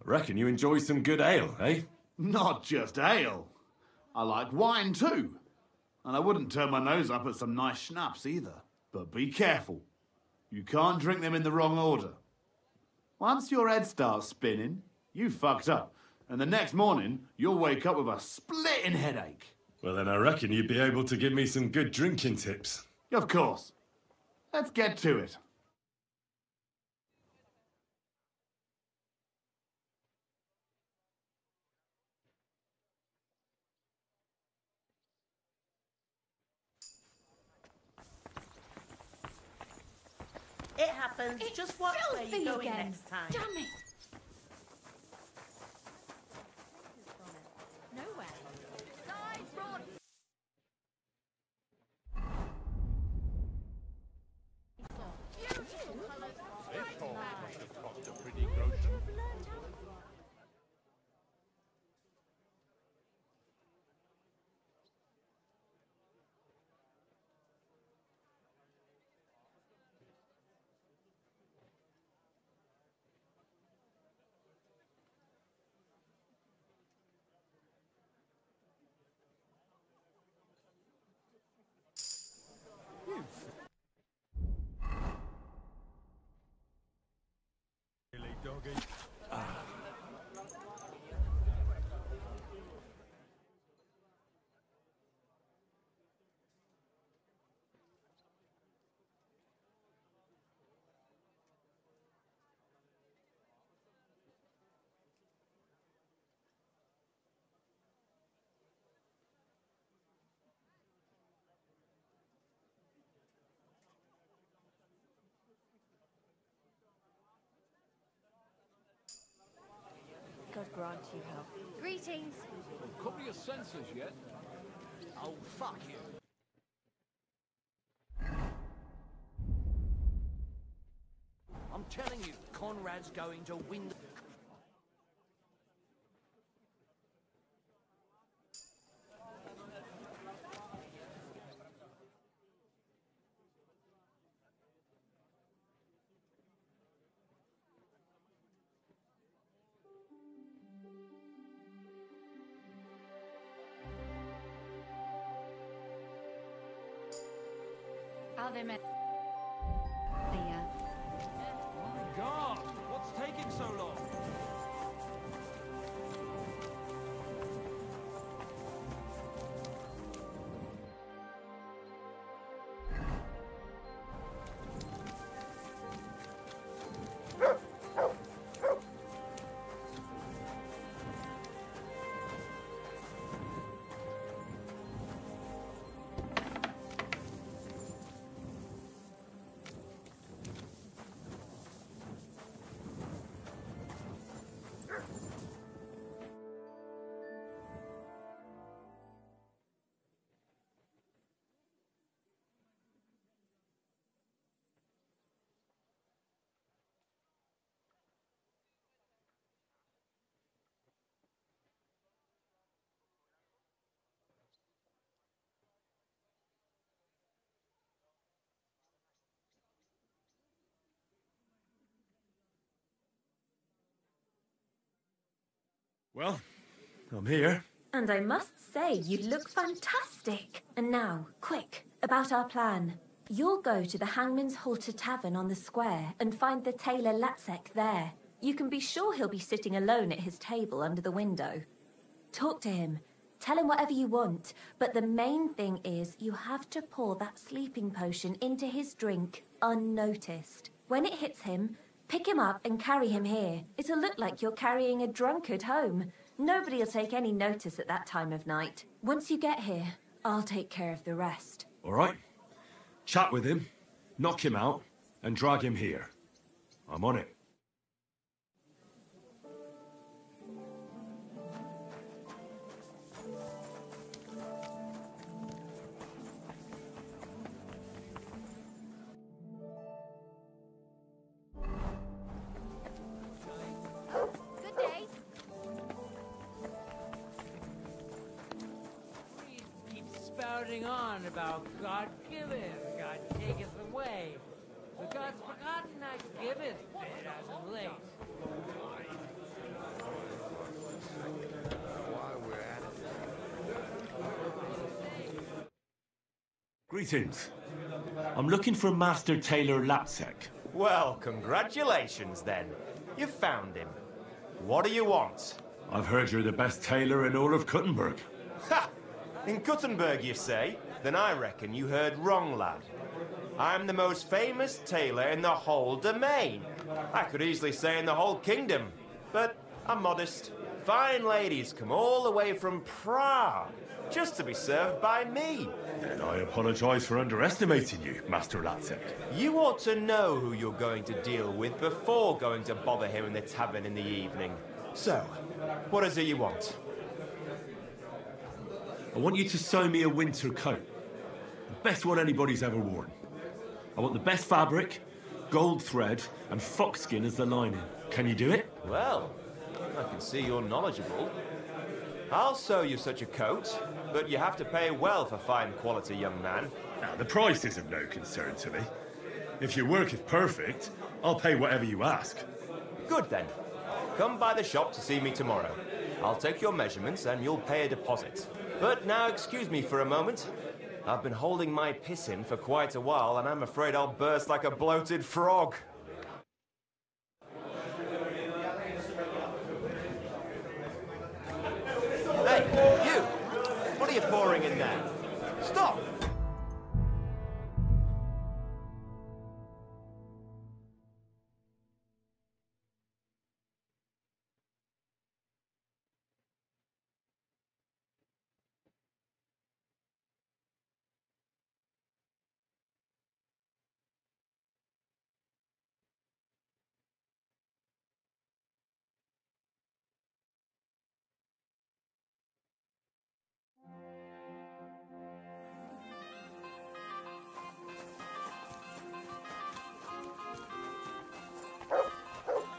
I reckon you enjoy some good ale, eh? Not just ale. I like wine too. And I wouldn't turn my nose up at some nice schnapps either. But be careful. You can't drink them in the wrong order. Once your head starts spinning, you fucked up. And the next morning, you'll wake up with a splitting headache. Well, then I reckon you'd be able to give me some good drinking tips. Of course. Let's get to it. It happens. It's Just watch where filthy you're going again. next time. Damn it! Nowhere. Side run. God grant you help. Greetings. Cover your senses yet? Oh, fuck you. I'm telling you, Conrad's going to win the... How they met. My God, what's taking so long? Well, I'm here. And I must say, you look fantastic. And now, quick, about our plan. You'll go to the Hangman's Halter Tavern on the square and find the tailor Latsek there. You can be sure he'll be sitting alone at his table under the window. Talk to him. Tell him whatever you want. But the main thing is you have to pour that sleeping potion into his drink unnoticed. When it hits him, pick him up and carry him here. It'll look like you're carrying a drunkard home. Nobody'll take any notice at that time of night. Once you get here, I'll take care of the rest. All right. Chat with him, knock him out, and drag him here. I'm on it. Good day. Keep spouting on about God giveth, God taketh away. But God's forgotten that giveth bit as of late. Greetings. I'm looking for Master Tailor Latsek. Well, congratulations then. You found him. What do you want? I've heard you're the best tailor in all of Kuttenberg. Ha! In Kuttenberg, you say? Then I reckon you heard wrong, lad. I'm the most famous tailor in the whole domain. I could easily say in the whole kingdom. But I'm modest. Fine ladies come all the way from Prague just to be served by me. Then I apologize for underestimating you, Master Latsek. You ought to know who you're going to deal with before going to bother him in the tavern in the evening. So, what is it you want? I want you to sew me a winter coat. The best one anybody's ever worn. I want the best fabric, gold thread, and foxskin as the lining. Can you do it? Well, I can see you're knowledgeable. I'll sew you such a coat, but you have to pay well for fine quality, young man. Now, the price is of no concern to me. If your work is perfect, I'll pay whatever you ask. Good then. Come by the shop to see me tomorrow. I'll take your measurements and you'll pay a deposit. But now excuse me for a moment. I've been holding my piss in for quite a while and I'm afraid I'll burst like a bloated frog. Hey, you! What are you pouring in there? Stop!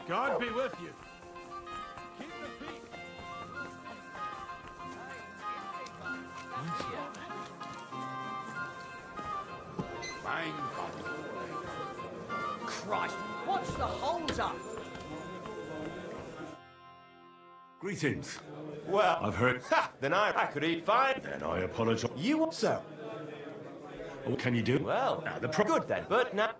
God be with you. Keep the peace. Mein Gott. Christ, what's the hold up? Greetings. Well, I've heard... Ha! Then I could eat fine. Then I apologize. You also. What can you do? Well, now the good then. But now...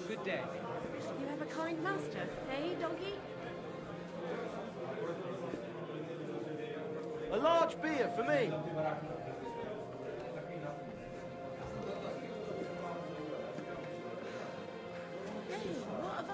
Good day. You have a kind master, eh, doggy? A large beer for me. Hey, what have I...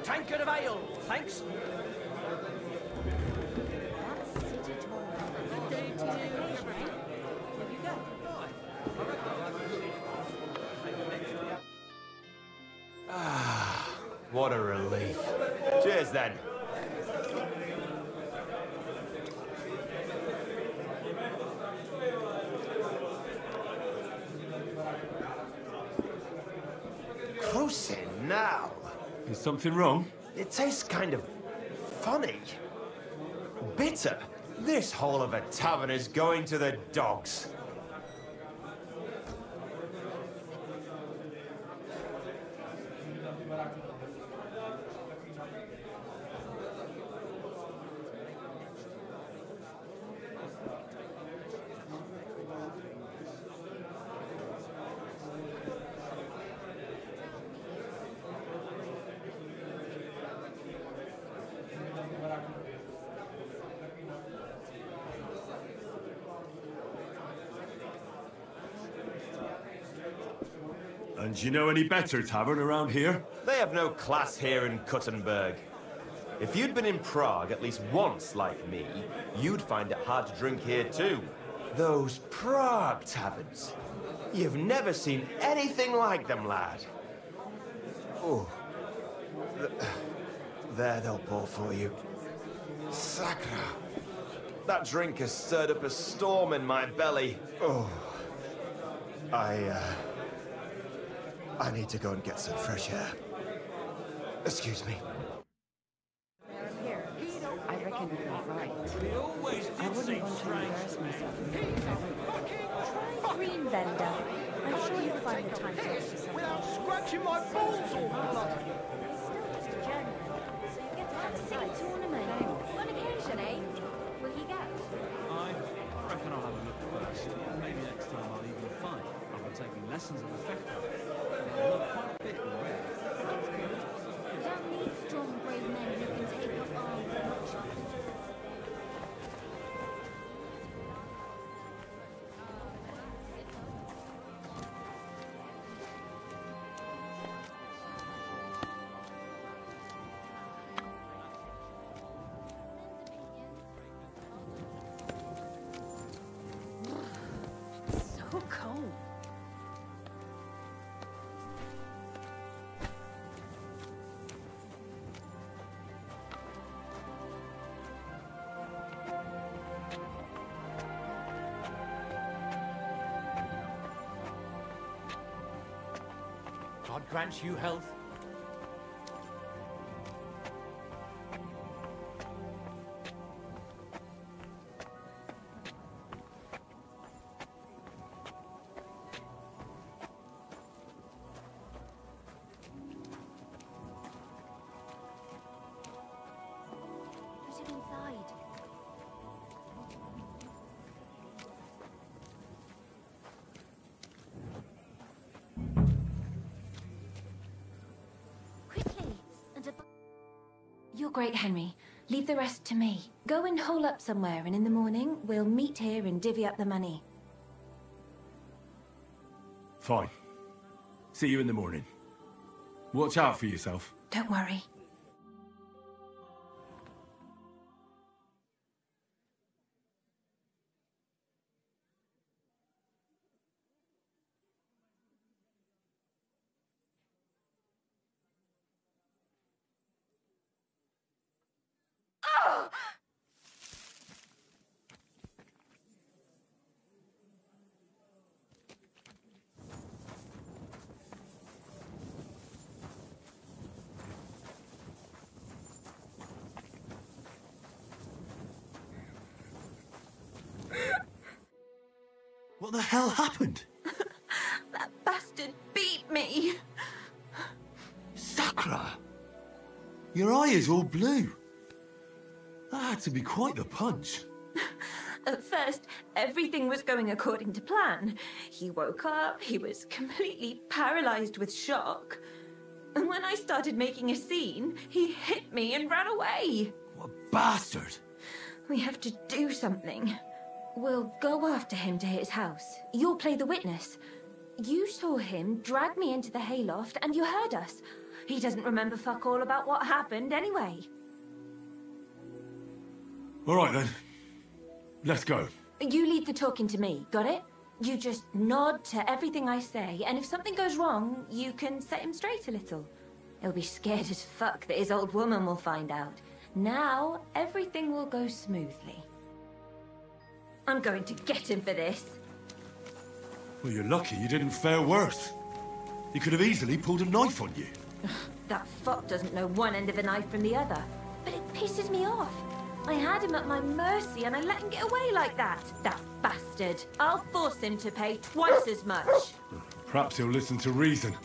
tankard of ale, thanks. Ah, what a relief. Cheers then. Close in now. Is something wrong? It tastes kind of funny. Bitter. This whole of a tavern is going to the dogs. And do you know any better tavern around here? They have no class here in Kuttenberg. If you'd been in Prague at least once like me, you'd find it hard to drink here too. Those Prague taverns. You've never seen anything like them, lad. Oh. There they'll pour for you. Sacra. That drink has stirred up a storm in my belly. Oh. I need to go and get some fresh air. Excuse me. I reckon you're right. I wouldn't want to embarrass myself. Try green vendor. I'm sure you'll find the time to talk to someone. Without scratching my balls or blood. It's a journey, so you get to have a silly tournament. On occasion, eh? Will you go? I reckon I'll have a look first. Maybe next time I'll even fight. I've been taking lessons of the fechter. I love quite a bit already. That's good. You don't need strong, brave men who can take up arms and not shoot. So cold. God grant you health. Put him inside. Quickly! And You're great, Henry. Leave the rest to me. Go and hole up somewhere, and in the morning, we'll meet here and divvy up the money. Fine. See you in the morning. Watch out for yourself. Don't worry. What the hell happened? That bastard beat me! Sacra! Your eye is all blue. That had to be quite the punch. At first, everything was going according to plan. He woke up, he was completely paralyzed with shock. And when I started making a scene, he hit me and ran away. What a bastard! We have to do something. We'll go after him to his house. You'll play the witness. You saw him drag me into the hayloft and you heard us. He doesn't remember fuck all about what happened anyway. All right, then. Let's go. You leave the talking to me, got it? You just nod to everything I say, and if something goes wrong, you can set him straight a little. He'll be scared as fuck that his old woman will find out. Now, everything will go smoothly. I'm going to get him for this. Well, you're lucky you didn't fare worse. He could have easily pulled a knife on you. That fuck doesn't know one end of a knife from the other. But it pisses me off. I had him at my mercy and I let him get away like that. That bastard. I'll force him to pay twice as much. Perhaps he'll listen to reason,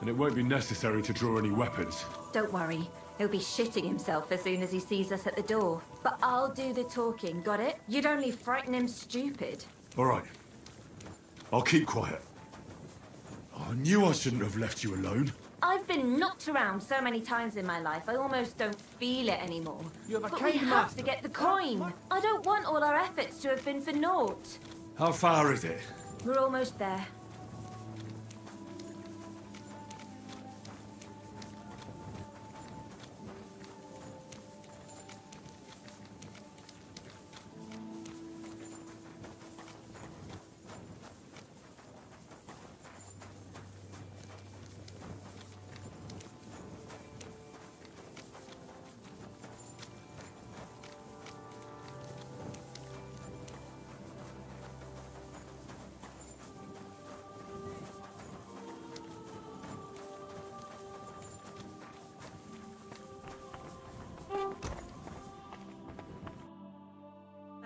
and it won't be necessary to draw any weapons. Don't worry. He'll be shitting himself as soon as he sees us at the door. But I'll do the talking, got it? You'd only frighten him stupid. All right. I'll keep quiet. I knew I shouldn't have left you alone. I've been knocked around so many times in my life, I almost don't feel it anymore. But we have to get the coin. I don't want all our efforts to have been for naught. How far is it? We're almost there.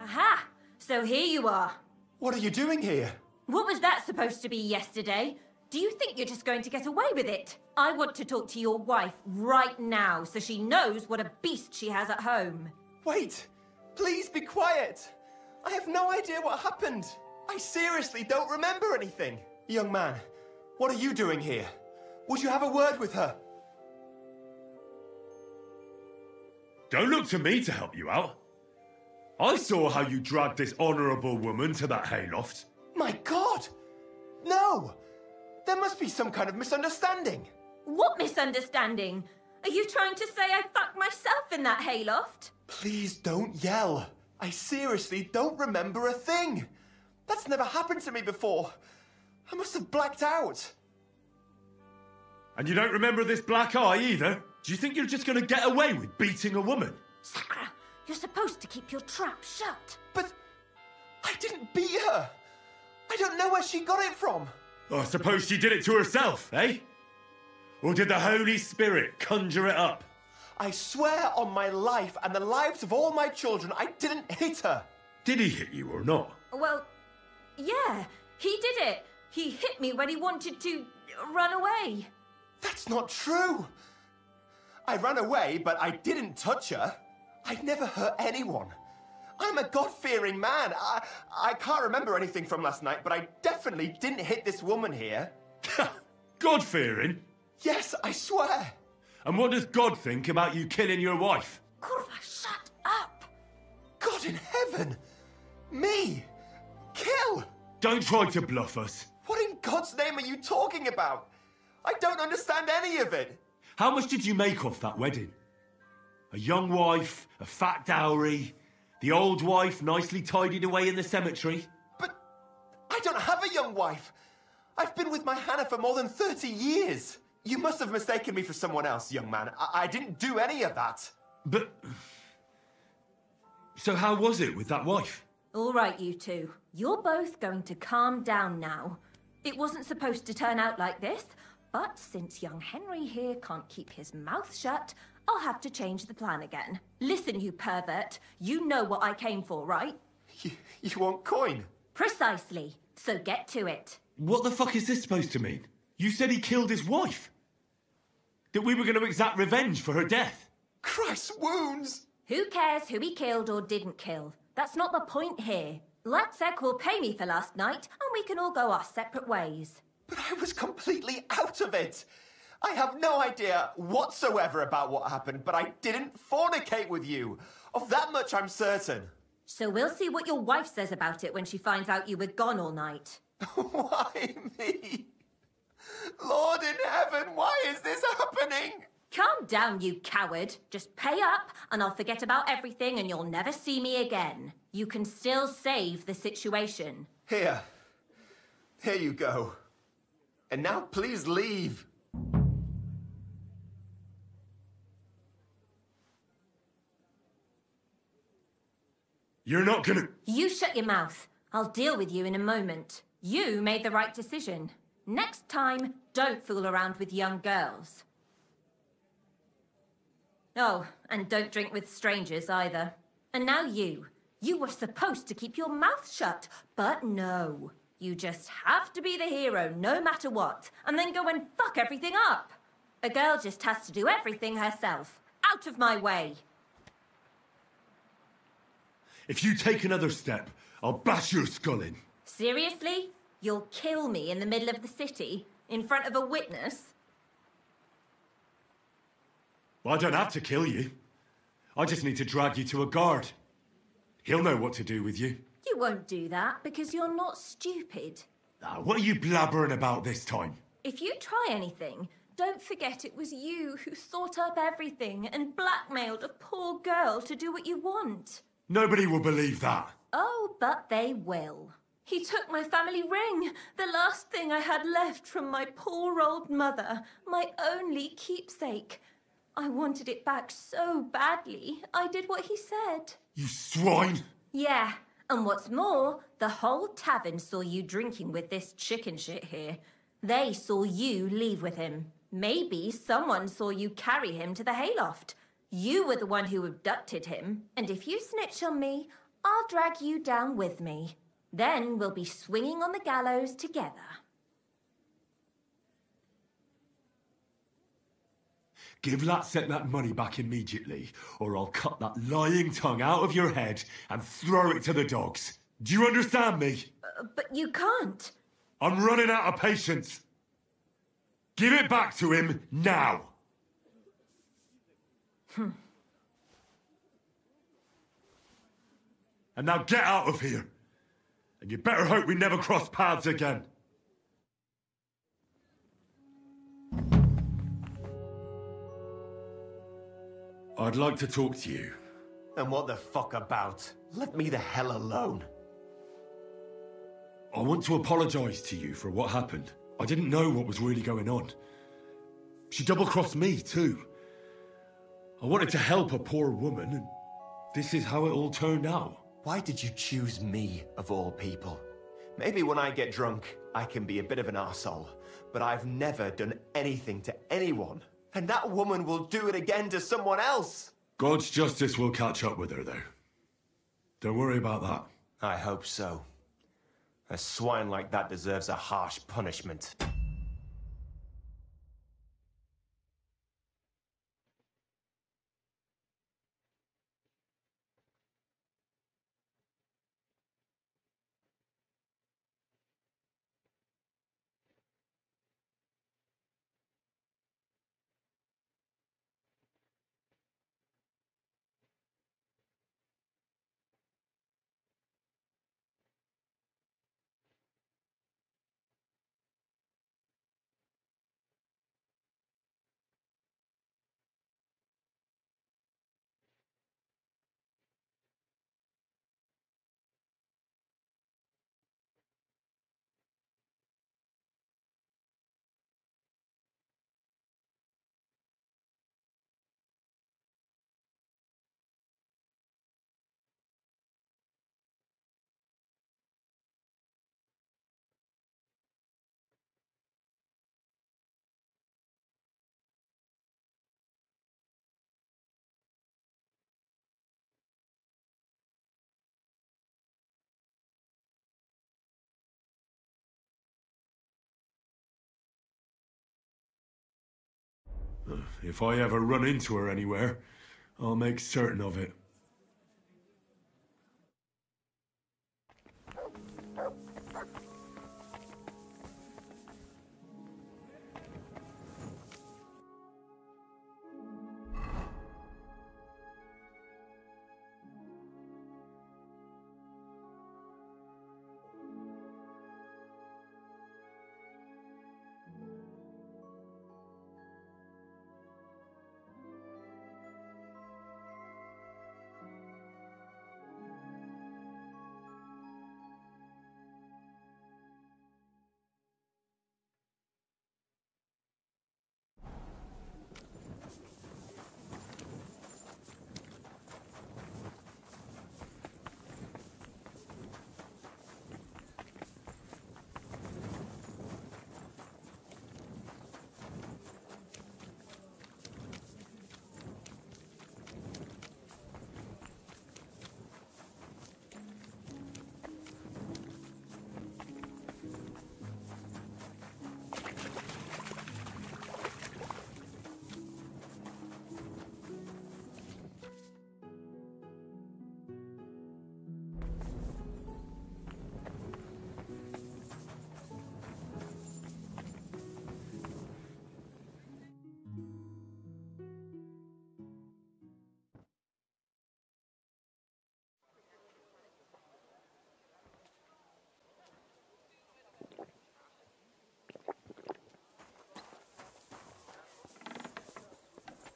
Aha! So here you are. What are you doing here? What was that supposed to be yesterday? Do you think you're just going to get away with it? I want to talk to your wife right now so she knows what a beast she has at home. Wait! Please be quiet! I have no idea what happened. I seriously don't remember anything. Young man, what are you doing here? Would you have a word with her? Don't look to me to help you out. I saw how you dragged this honourable woman to that hayloft. My God! No! There must be some kind of misunderstanding. What misunderstanding? Are you trying to say I fucked myself in that hayloft? Please don't yell. I seriously don't remember a thing. That's never happened to me before. I must have blacked out. And you don't remember this black eye either? Do you think you're just going to get away with beating a woman? Sakra, you're supposed to keep your trap shut. But I didn't beat her. I don't know where she got it from. Oh, I suppose she did it to herself, eh? Or did the Holy Spirit conjure it up? I swear on my life and the lives of all my children, I didn't hit her. Did he hit you or not? Well, yeah, he did it. He hit me when he wanted to run away. That's not true. I ran away, but I didn't touch her. I'd never hurt anyone. I'm a God-fearing man. I can't remember anything from last night, but I definitely didn't hit this woman here. God-fearing? Yes, I swear. And what does God think about you killing your wife? Kurva, shut up. God in heaven. Me? Kill? Don't try to bluff us. What in God's name are you talking about? I don't understand any of it. How much did you make off that wedding? A young wife, a fat dowry, the old wife nicely tidied away in the cemetery. But I don't have a young wife. I've been with my Hannah for more than 30 years. You must have mistaken me for someone else, young man. I didn't do any of that. But... So how was it with that wife? All right, you two. You're both going to calm down now. It wasn't supposed to turn out like this, but since young Henry here can't keep his mouth shut, I'll have to change the plan again. Listen, you pervert. You know what I came for, right? You want coin? Precisely. So get to it. What the fuck is this supposed to mean? You said he killed his wife. That we were going to exact revenge for her death. Christ's wounds! Who cares who he killed or didn't kill? That's not the point here. Latsek will pay me for last night, and we can all go our separate ways. But I was completely out of it. I have no idea whatsoever about what happened, but I didn't fornicate with you. Of that much I'm certain. So we'll see what your wife says about it when she finds out you were gone all night. Why me? Lord in heaven, why is this happening? Calm down, you coward. Just pay up, and I'll forget about everything, and you'll never see me again. You can still save the situation. Here. Here you go. And now please leave. You're not gonna... You shut your mouth. I'll deal with you in a moment. You made the right decision. Next time, don't fool around with young girls. Oh, and don't drink with strangers either. And now you. You were supposed to keep your mouth shut, but no. You just have to be the hero no matter what, and then go and fuck everything up. A girl just has to do everything herself. Out of my way. If you take another step, I'll bash your skull in. Seriously? You'll kill me in the middle of the city? In front of a witness? Well, I don't have to kill you. I just need to drag you to a guard. He'll know what to do with you. You won't do that because you're not stupid. What are you blabbering about this time? If you try anything, don't forget it was you who thought up everything and blackmailed a poor girl to do what you want. Nobody will believe that. Oh, but they will. He took my family ring, the last thing I had left from my poor old mother, my only keepsake. I wanted it back so badly, I did what he said. You swine! Yeah, and what's more, the whole tavern saw you drinking with this chicken shit here. They saw you leave with him. Maybe someone saw you carry him to the hayloft. You were the one who abducted him, and if you snitch on me, I'll drag you down with me. Then we'll be swinging on the gallows together. Give Latsek that money back immediately, or I'll cut that lying tongue out of your head and throw it to the dogs. Do you understand me? But you can't. I'm running out of patience. Give it back to him now. And now get out of here. And you better hope we never cross paths again. I'd like to talk to you. And what the fuck about? Let me the hell alone. I want to apologise to you for what happened. I didn't know what was really going on. She double-crossed me, too. I wanted to help a poor woman, and this is how it all turned out. Why did you choose me, of all people? Maybe when I get drunk, I can be a bit of an arsehole, but I've never done anything to anyone. And that woman will do it again to someone else. God's justice will catch up with her, though. Don't worry about that. I hope so. A swine like that deserves a harsh punishment. If I ever run into her anywhere, I'll make certain of it.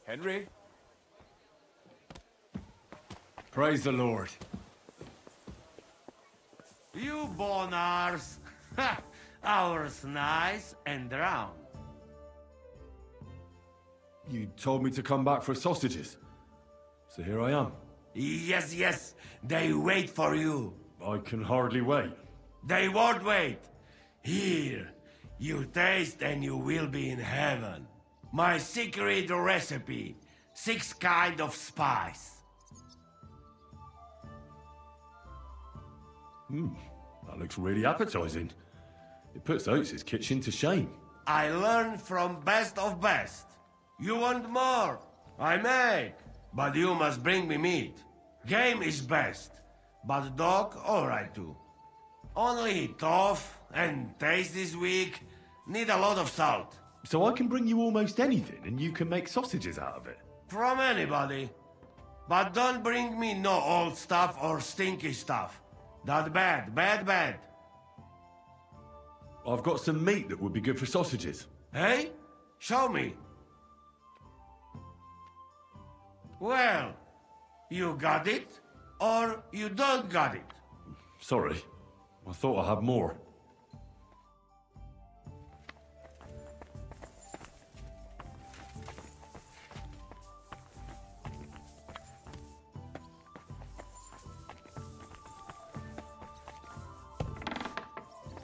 Henry? Praise the Lord. You born ours. Ours nice and round. You told me to come back for sausages. So here I am. Yes, yes. They wait for you. I can hardly wait. They won't wait. Here. You taste and you will be in heaven. My secret recipe. 6 kind of spice. That looks really appetizing. It puts Oates' kitchen to shame. I learned from best of best. You want more? I make. But you must bring me meat. Game is best. But dog, alright too. Only tough and taste is weak. Need a lot of salt. So I can bring you almost anything and you can make sausages out of it? From anybody. But don't bring me no old stuff or stinky stuff. That bad, bad, bad. I've got some meat that would be good for sausages. Hey? Show me. Well, you got it, or you don't got it. Sorry. I thought I had more.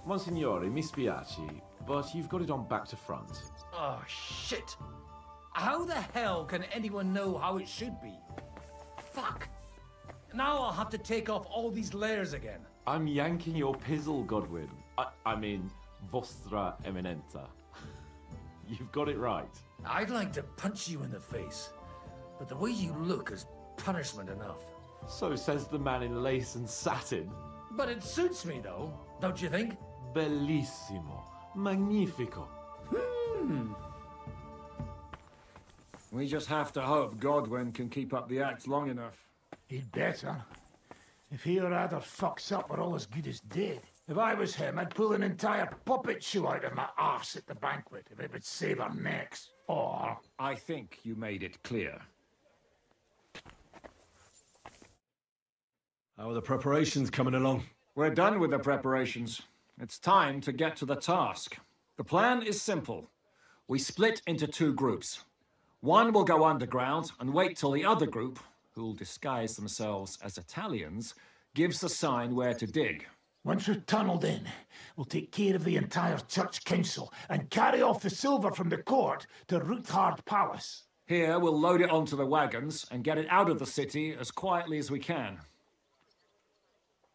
Monsignore, mi spiace, but you've got it on back to front. Oh, shit. How the hell can anyone know how it should be? Fuck. Now I'll have to take off all these layers again. I'm yanking your pizzle, Godwin. I mean, Vostra Eminenta. You've got it right. I'd like to punch you in the face, but the way you look is punishment enough. So says the man in lace and satin. But it suits me, though, don't you think? Bellissimo. Magnifico. We just have to hope Godwin can keep up the act long enough. He'd better. If he or other fucks up, we're all as good as dead. If I was him, I'd pull an entire puppet show out of my arse at the banquet if it would save our necks. Or... I think you made it clear. How are the preparations coming along? We're done with the preparations. It's time to get to the task. The plan is simple. We split into 2 groups. One will go underground and wait till the other group, who'll disguise themselves as Italians, gives the sign where to dig. Once we're tunneled in, we'll take care of the entire church council and carry off the silver from the court to Ruthard Palace. Here, we'll load it onto the wagons and get it out of the city as quietly as we can.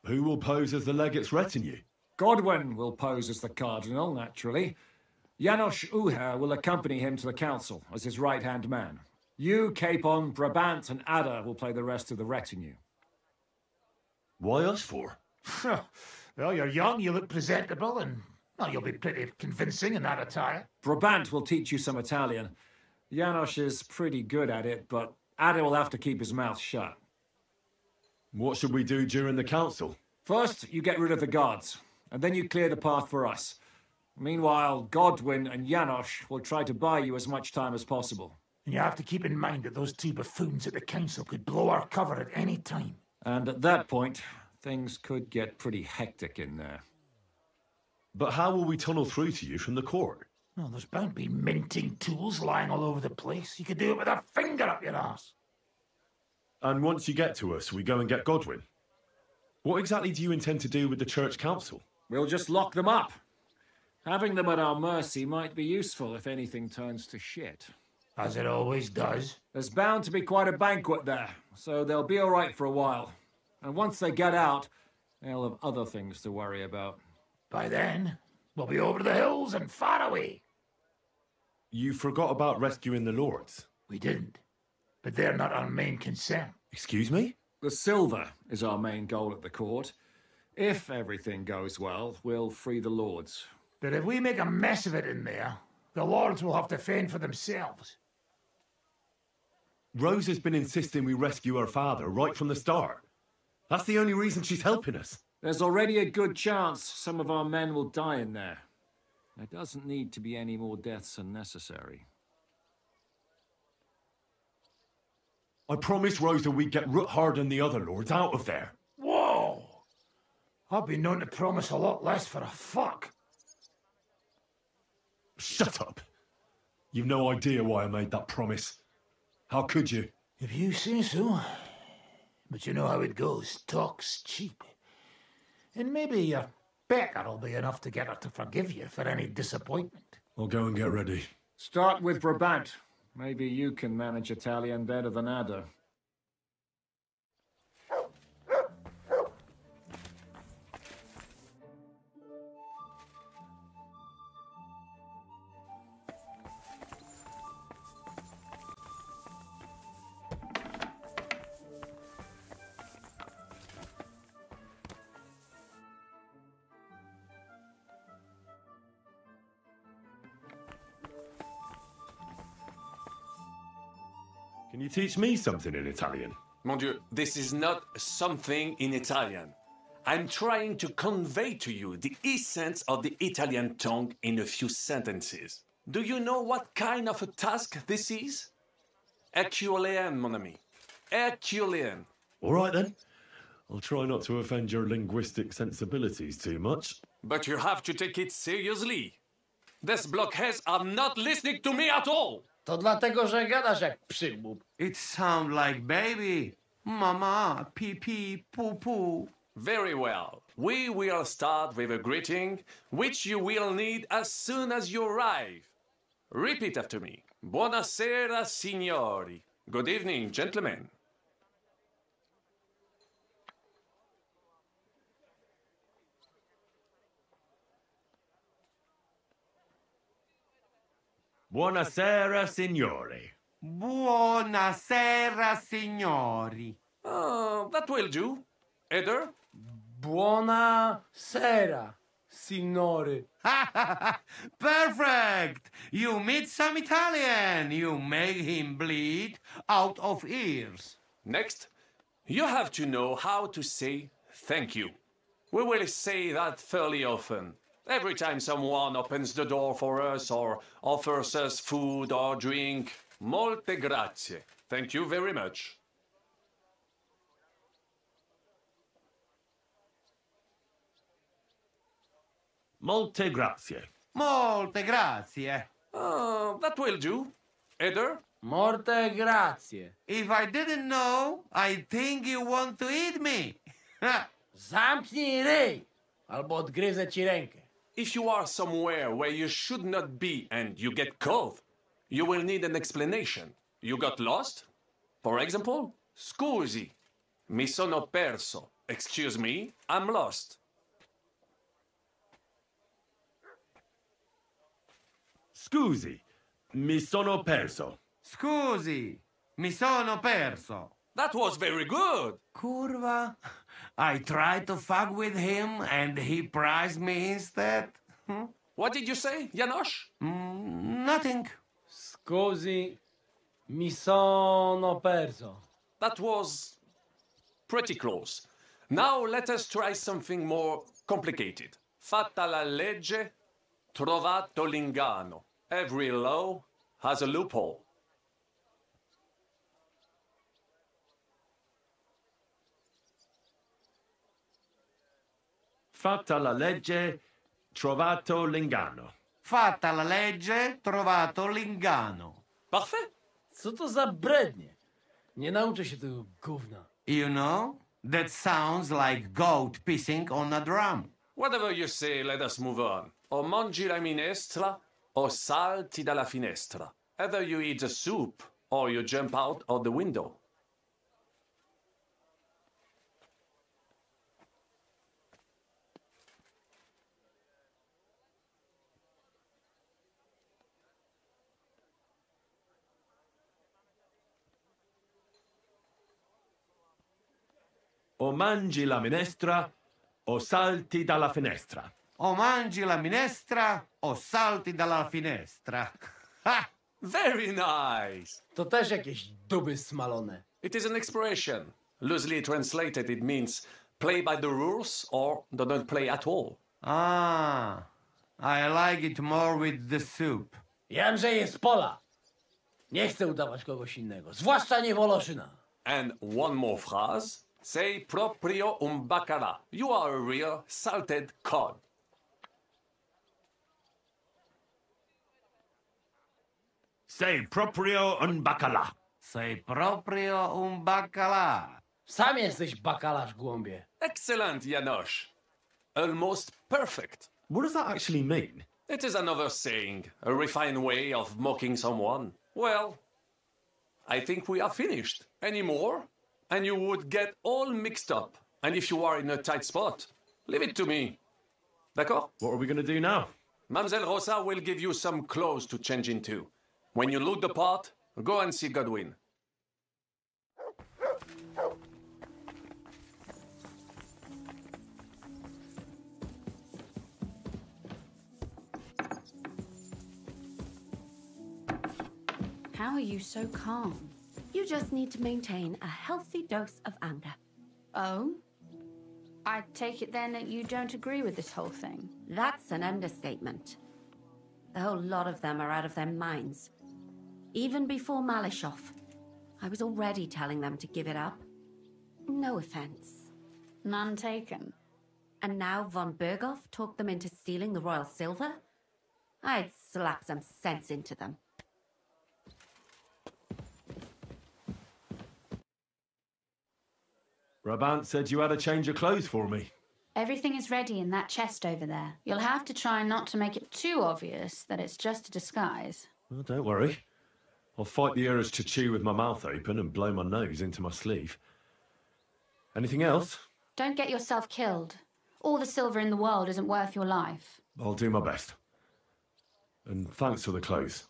Who will pose as the legate's retinue? Godwin will pose as the cardinal, naturally. Janos Uher will accompany him to the council as his right-hand man. You, Capon, Brabant, and Ada will play the rest of the retinue. Why us for? Well, you're young, you look presentable, and well, you'll be pretty convincing in that attire. Brabant will teach you some Italian. Janos is pretty good at it, but Ada will have to keep his mouth shut. What should we do during the council? First, you get rid of the guards, and then you clear the path for us. Meanwhile, Godwin and Janos will try to buy you as much time as possible. And you have to keep in mind that those 2 buffoons at the council could blow our cover at any time. And at that point, things could get pretty hectic in there. But how will we tunnel through to you from the court? Well, there's bound to be minting tools lying all over the place. You could do it with a finger up your arse. And once you get to us, we go and get Godwin. What exactly do you intend to do with the church council? We'll just lock them up. Having them at our mercy might be useful if anything turns to shit. As it always does. There's bound to be quite a banquet there, so they'll be all right for a while. And once they get out, they'll have other things to worry about. By then, we'll be over the hills and far away. You forgot about rescuing the lords. We didn't. But they're not our main concern. Excuse me? The silver is our main goal at the court. If everything goes well, we'll free the lords. But if we make a mess of it in there, the lords will have to fend for themselves. Rose has been insisting we rescue her father right from the start. That's the only reason she's helping us. There's already a good chance some of our men will die in there. There doesn't need to be any more deaths unnecessary. I promised Rosa we'd get Ruthard and the other lords out of there. Whoa! I've been known to promise a lot less for a fuck. Shut up. You've no idea why I made that promise. How could you? If you say so. But you know how it goes. Talk's cheap. And maybe your Becker'll be enough to get her to forgive you for any disappointment. I'll go and get ready. Start with Brabant. Maybe you can manage Italian better than Ada. Can you teach me something in Italian? Mon Dieu, this is not something in Italian. I'm trying to convey to you the essence of the Italian tongue in a few sentences. Do you know what kind of a task this is? Herculean, mon ami. Herculean. All right then. I'll try not to offend your linguistic sensibilities too much. But you have to take it seriously. These blockheads are not listening to me at all. To dlatego, że gadasz jak przygłup. It sounds like baby. Mama, pee pee, poo poo. Very well. We will start with a greeting, which you will need as soon as you arrive. Repeat after me. Buonasera, signori. Good evening, gentlemen. Buonasera, signori. Buonasera, signori. Oh, that will do. Eder? Buona sera, signori. Perfect! You meet some Italian. You make him bleed out of ears. Next, you have to know how to say thank you. We will say that fairly often. Every time someone opens the door for us or offers us food or drink, molte grazie. Thank you very much. Molte grazie. Molte grazie. Oh, that will do. Eder? Molte grazie. If I didn't know, I'd think you want to eat me. Zamknij ryj, albo odgryzę ci rękę. If you are somewhere where you should not be and you get caught, you will need an explanation. You got lost? For example, scusi, mi sono perso. Excuse me, I'm lost. Scusi, mi sono perso. Scusi, mi sono perso. That was very good. Curva. I tried to fuck with him and he prized me instead. What did you say, Janosch? Nothing. Scusi, mi sono perso. That was pretty close. Now let us try something more complicated. Fatta la legge, trovato l'inganno. Every law has a loophole. Fatta la legge, trovato l'inganno. Fatta la legge, trovato l'inganno. Parfait. Co to za brednie? Nie nauczę się tego gówna. You know, that sounds like goat pissing on a drum. Whatever you say, let us move on. O mangi la minestra, o salti dalla finestra. Either you eat the soup, or you jump out of the window. O mangi la minestra, o salti dalla finestra. O mangi la minestra, o salti dalla finestra. Ha! Very nice! To też jakieś duby smalone. It is an expression. Loosely translated, it means play by the rules or do not play at all. Ah, I like it more with the soup. Jan, że jest pola. Nie chcę udawać kogoś innego, zwłaszcza nie Woloszyna. And one more phrase. Sei proprio un bacala. You are a real salted cod. Sei proprio un bacala. Sei proprio un bacala. Sam jesteś bakalarz, głąbie. Excellent, Janosch. Almost perfect. What does that actually mean? It is another saying, a refined way of mocking someone. Well, I think we are finished. Any more? And you would get all mixed up. And if you are in a tight spot, leave it to me. D'accord? What are we going to do now? Mademoiselle Rosa will give you some clothes to change into. When you look the part, go and see Godwin. How are you so calm? You just need to maintain a healthy dose of anger. Oh? I take it then that you don't agree with this whole thing? That's an understatement. The whole lot of them are out of their minds. Even before Malishov, I was already telling them to give it up. No offense. None taken. And now von Berghoff talked them into stealing the royal silver? I'd slap some sense into them. Brabant said you had a change of clothes for me. Everything is ready in that chest over there. You'll have to try not to make it too obvious that it's just a disguise. Well, don't worry. I'll fight the urge to chew with my mouth open and blow my nose into my sleeve. Anything else? Don't get yourself killed. All the silver in the world isn't worth your life. I'll do my best. And thanks for the clothes.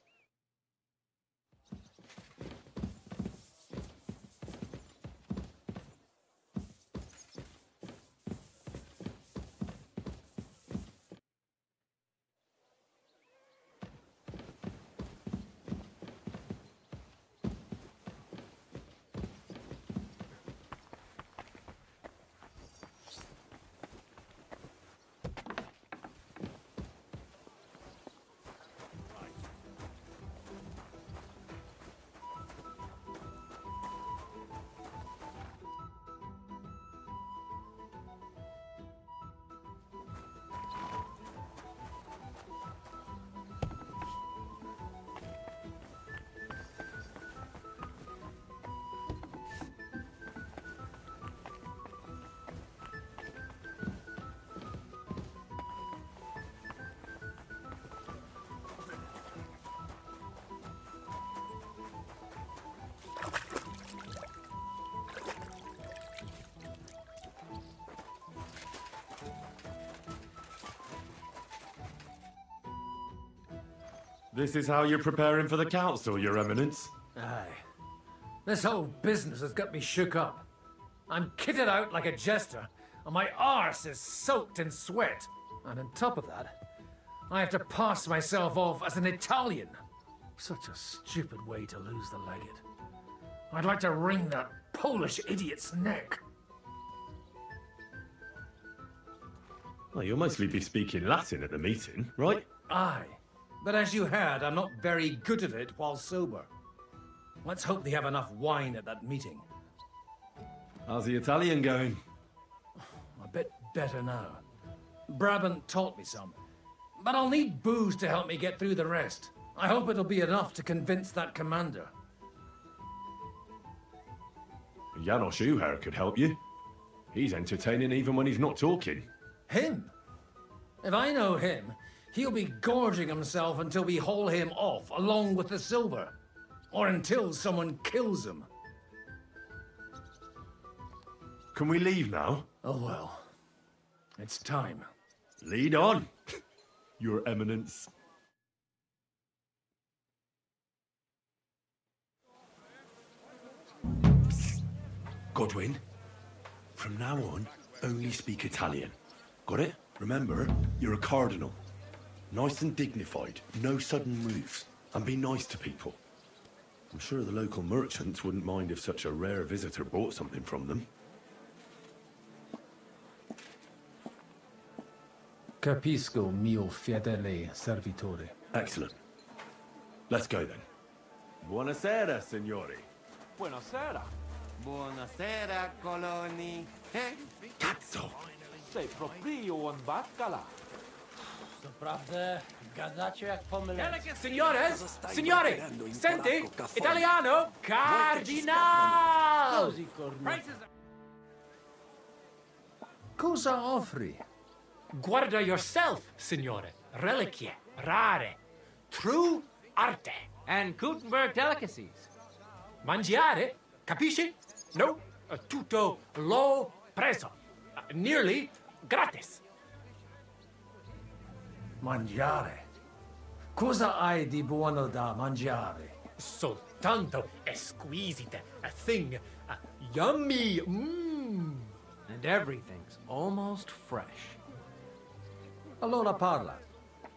This is how you're preparing for the council, Your Eminence? Aye. This whole business has got me shook up. I'm kitted out like a jester, and my arse is soaked in sweat. And on top of that, I have to pass myself off as an Italian. Such a stupid way to lose the legate. I'd like to wring that Polish idiot's neck. Well, you'll mostly be speaking Latin at the meeting, right? Aye. But as you heard, I'm not very good at it while sober. Let's hope they have enough wine at that meeting. How's the Italian going? A bit better now. Brabant taught me some. But I'll need booze to help me get through the rest. I hope it'll be enough to convince that commander. Janos Uher could help you. He's entertaining even when he's not talking. Him? If I know him, he'll be gorging himself until we haul him off, along with the silver. Or until someone kills him. Can we leave now? Oh well. It's time. Lead on, Your Eminence. Godwin, from now on, only speak Italian. Got it? Remember, you're a cardinal. Nice and dignified, no sudden moves, and be nice to people. I'm sure the local merchants wouldn't mind if such a rare visitor bought something from them. Capisco, mio fedele servitore. Excellent. Let's go then. Buonasera, signori. Buonasera. Buonasera, coloni. Cazzo! Sei proprio un baccala. Doprawdy, gadacie jak pomylecki. Signores! Signori! Senti! Italiano! Cardinal! Cosa offri? Guarda yourself, signore. Reliquie, rare, true arte. And Gutenberg delicacies. Mangiare? Capisci? No, tutto l'ho preso. Nearly gratis. Mangiare? Cosa hai di buono da mangiare? Soltanto esquisite. A thing. Yummy. Mmm. And everything's almost fresh. Allora parla.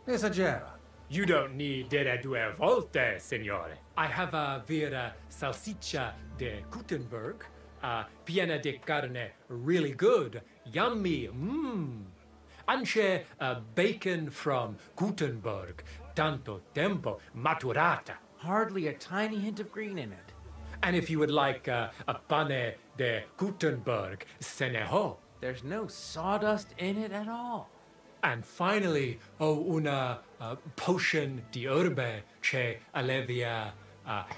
Esagera. You don't need dire due volte, signore. I have a vera salsiccia de Gutenberg, piena di carne, really good, yummy, mmm. Anche bacon from Gutenberg, tanto tempo maturata. Hardly a tiny hint of green in it. And if you would like a pane de Gutenberg, se ne ho. There's no sawdust in it at all. And finally, una potion di herbe che allevia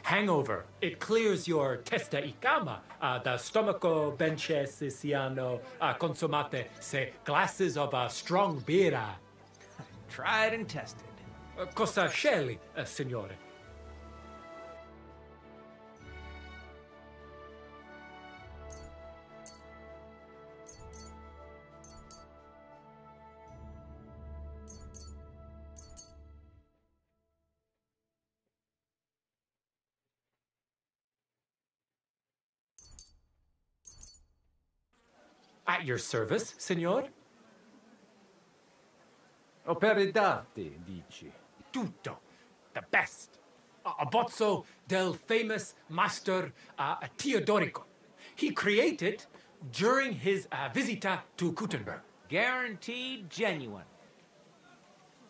hangover. It clears your testa y cama, the stomaco benche siano consumate se glasses of strong beer. Tried and tested. Cosa scegli, signore? At your service, signor? Opere d'arte, dici? Tutto. The best. A bozzo del famous master Teodorico. He created during his visita to Gutenberg. Guaranteed genuine.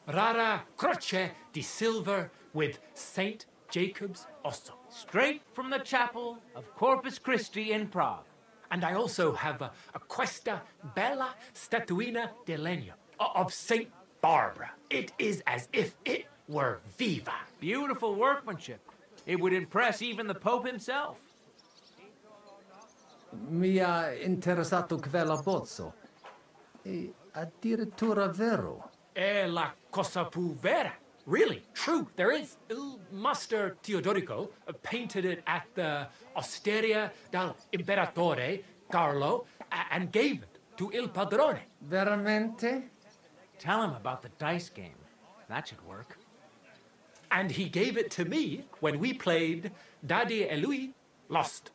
Rara croce di silver with Saint Jacob's osso. Straight from the chapel of Corpus Christi in Prague. And I also have a questa bella statuina di legno of Saint Barbara. It is as if it were viva. Beautiful workmanship. It would impress even the Pope himself. Mi ha interessato quella bozzo. E addirittura vero. È la cosa più vera. Really, true, there is. Il Master Teodorico painted it at the Osteria del Imperatore Carlo and gave it to Il Padrone. Veramente? Tell him about the dice game. That should work. And he gave it to me when we played Daddy e lui lost.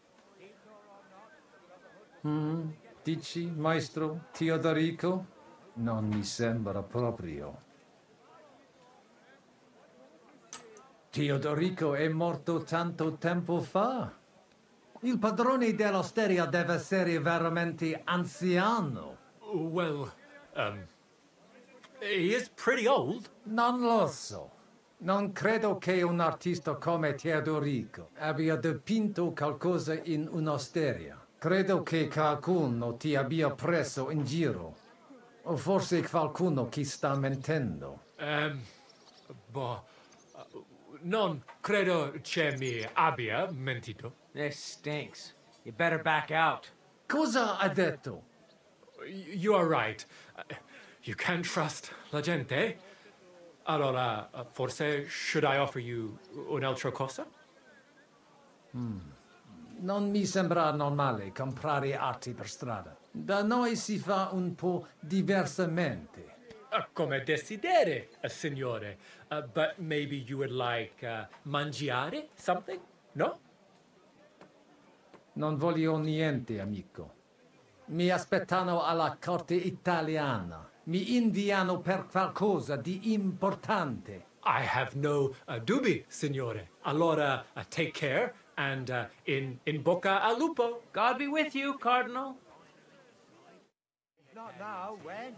Dici, maestro Teodorico? Non mi sembra proprio. Teodorico è morto tanto tempo fa. Il padrone dell'osteria deve essere veramente anziano. Well, he is pretty old. Non lo so. Non credo che un artista come Teodorico abbia dipinto qualcosa in un'osteria. Credo che qualcuno ti abbia preso in giro. O forse qualcuno che sta mentendo. Non credo che mi abbia mentito. This stinks. You better back out. Cosa ha detto? You are right. You can't trust la gente. Allora, forse should I offer you un'altra cosa? Non mi sembra normale comprare arti per strada. Da noi si fa un po' diversamente. Come desideri, signore. But maybe you would like mangiare something? No? Non voglio niente, amico. Mi aspettano alla corte italiana. Mi inviano per qualcosa di importante. I have no dubbi, signore. Allora, take care and in bocca al lupo. God be with you, Cardinal. Not now, when?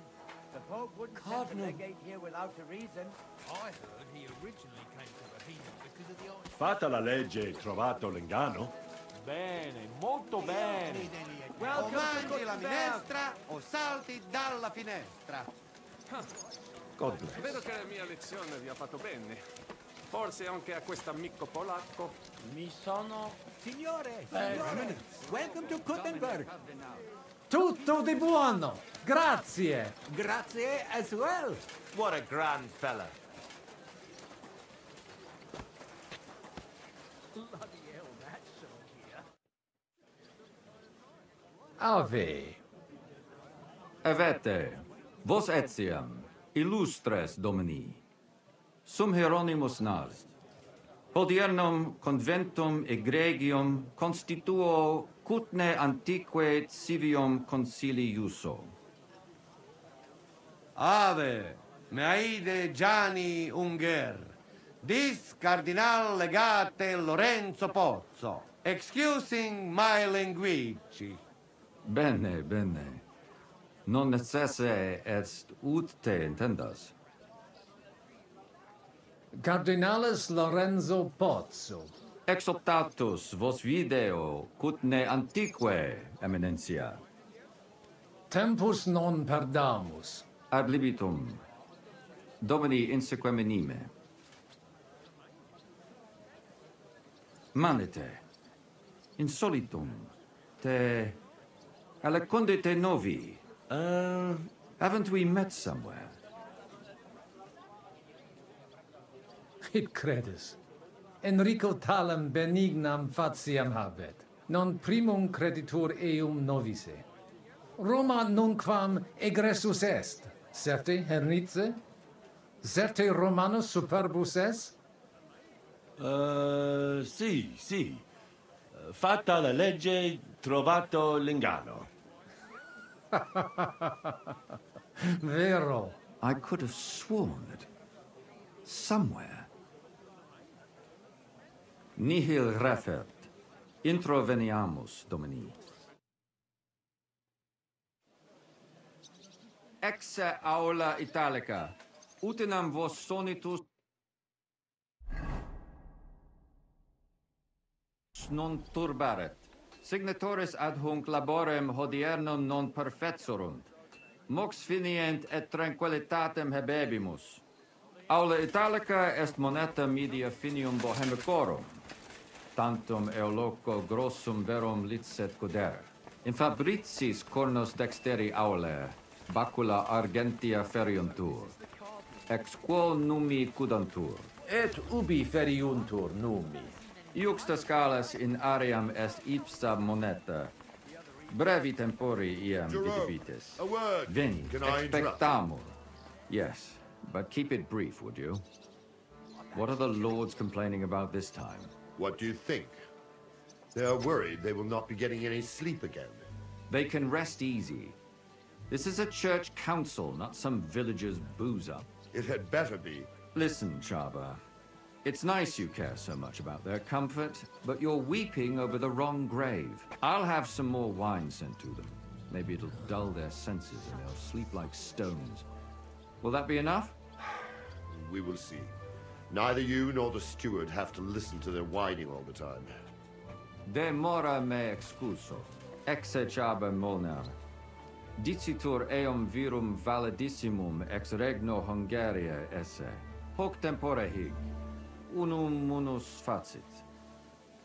The Pope wouldn't enter the gate here without a reason. I heard he originally came to the Fatta la legge e trovato l'inganno? Bene, molto bene. O mangi la minestra o salti dalla finestra. God bless. Vedo che la mia lezione vi ha fatto bene. Forse anche a quest'amico polacco. Mi sono... Signore, Welcome to Gutenberg. tutto di buono. Grazie. Grazie as well. What a grand fella. Ave. Evete, vos etiam, illustres domini, sum Hieronymus nas, hodiernum conventum egregium constituo cutne antique civium concili iuso. Ave, Meaide Gianni Unger, dis Cardinal Legate Lorenzo Pozzo, excusing my language. Bene, bene. Non necesse est ut te intendas. Cardinales Lorenzo Pozzo. Exoptatus vos video cutne antique, eminencia. Tempus non perdamus. Ad libitum. Domini insequem menime. Manite. Insolitum. Te... Aliquunde te novi. Haven't we met somewhere? Hic credis. Enrico talem benignam faciam habet. Non primum creditur eum novice. Roma nunquam egressus est. Certe hernice? Certe Romanus superbus est? Sì. Fatta la legge, trovato l'inganno. Vero. I could have sworn that somewhere. Nihil refert. Introveniamus, Domini. Exe aula italica. Utinam vos sonitus non turbaret. Signatoris ad hunc laborem hodiernum non perfetsurunt. Mox finient et tranquillitatem habebimus. Aula italica est moneta media finium bohemicorum. Tantum eoloco grossum verum licet codere. In fabricis cornos dexteri aule, bacula argentia feriuntur. Ex quo numi cudantur. Et ubi feriuntur numi. Iuxta scalas in aream est ipsa moneta. Brevi tempori iam vidibitis. A word. Veni, Can I interrupt? expectamur. Yes, but keep it brief, would you? What are the lords complaining about this time? What do you think? They are worried they will not be getting any sleep again. They can rest easy. This is a church council, not some villager's booze-up. It had better be. Listen, Chaba. It's nice you care so much about their comfort, but you're weeping over the wrong grave. I'll have some more wine sent to them. Maybe it'll dull their senses and they'll sleep like stones. Will that be enough? We will see. Neither you nor the steward have to listen to their whining all the time. De mora me excuso. Exe Chaba Molnar. Dicitur eum virum validissimum ex regno Hungaria esse. Hoc tempore hig. Unum munus facit.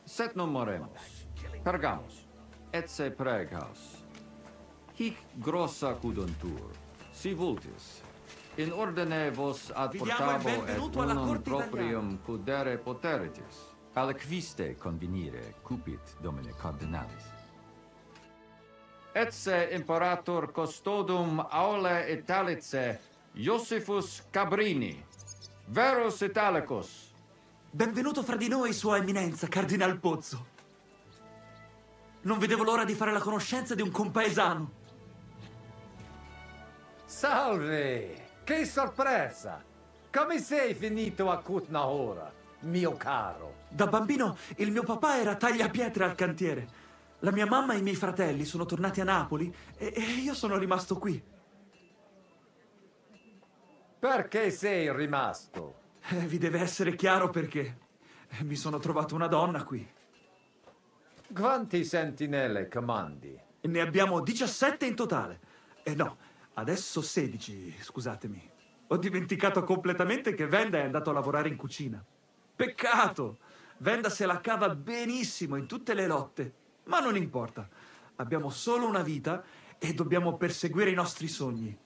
Set non moremus. Pergamus. Etse preghaus. Hic grossa cuduntur. Si vultis. In ordine vos ad portabo et unum proprium cudere poteritis. Aliquiste convenire cupit domine cardinalis. Etse imperator custodum aule Italice Iosifus Cabrini. Verus Italicus. Benvenuto fra di noi, Sua Eminenza, Cardinal Pozzo. Non vedevo l'ora di fare la conoscenza di un compaesano. Salve! Che sorpresa! Come sei finito a Cutna ora, mio caro? Da bambino il mio papà era tagliapietre al cantiere. La mia mamma e i miei fratelli sono tornati a Napoli e io sono rimasto qui. Perché sei rimasto? Vi deve essere chiaro perché mi sono trovato una donna qui. Quanti sentinelle comandi? Ne abbiamo 17 in totale. No, adesso 16, scusatemi. Ho dimenticato completamente che Venda è andato a lavorare in cucina. Peccato! Venda se la cava benissimo in tutte le lotte. Ma non importa. Abbiamo solo una vita e dobbiamo perseguire i nostri sogni.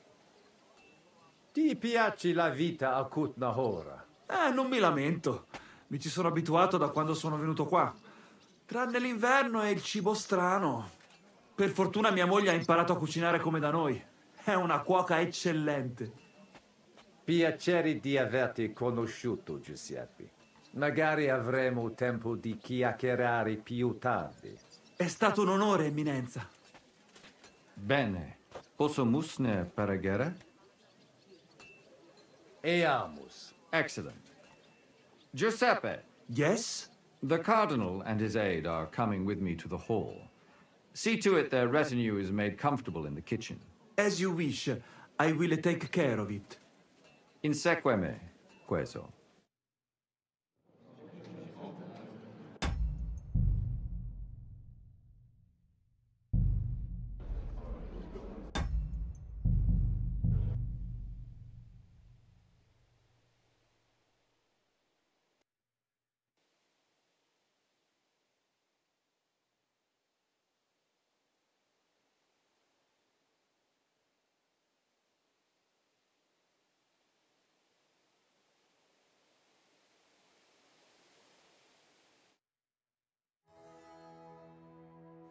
Ti piace la vita a Kut-Nahora? Non mi lamento. Mi ci sono abituato da quando sono venuto qua. Tranne l'inverno e il cibo strano. Per fortuna mia moglie ha imparato a cucinare come da noi. È una cuoca eccellente. Piacere di averti conosciuto, Giuseppe. Magari avremo tempo di chiacchierare più tardi. È stato un onore, Eminenza. Bene. Posso musne pregare? Eamus. Excellent. Giuseppe. Yes? The Cardinal and his aide are coming with me to the hall. See to it their retinue is made comfortable in the kitchen. As you wish. I will take care of it. Insegue me, queso.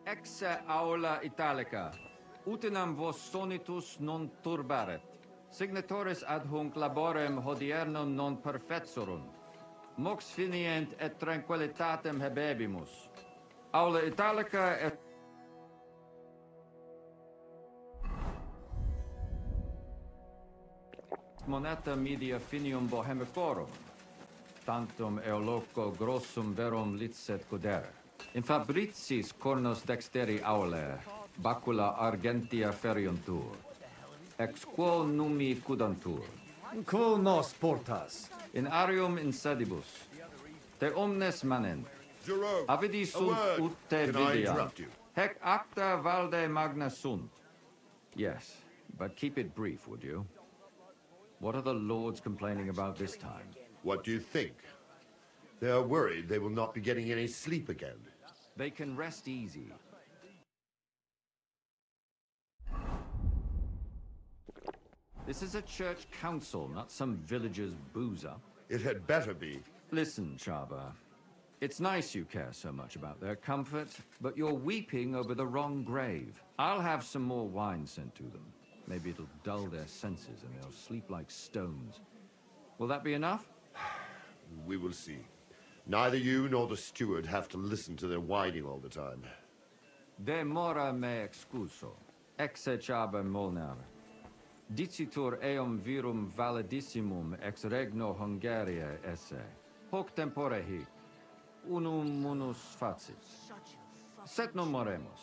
Exe aula italica. Utinam vos sonitus non turbaret. Signatoris ad hunc laborem hodiernum non perfetsorunt. Mox finient et tranquillitatem habebimus. Aula italica et moneta media finium bohemicorum. Tantum eoloco grossum verum licet godere. In fabricis cornos dexteri aule, bacula argentia feriuntur. Ex quo numi cudantur. Quo nos portas? In arium insedibus. Te omnes manent. Jerome, Avidi a sunt word. ut te Can I videam. interrupt you? Hec acta valde magna sunt. Yes, but keep it brief, would you? What are the lords complaining about this time? What do you think? They are worried they will not be getting any sleep again. They can rest easy. This is a church council, not some villager's boozer. It had better be. Listen, Chaba. It's nice you care so much about their comfort, but you're weeping over the wrong grave. I'll have some more wine sent to them. Maybe it'll dull their senses and they'll sleep like stones. Will that be enough? We will see. Neither you nor the steward have to listen to their whining all the time. De mora me excuso. Exe Chaba Molnar. Dicitur eum virum validissimum ex regno Hungariae esse. Hoc tempore hic. Unum munus facit. Set non moremus.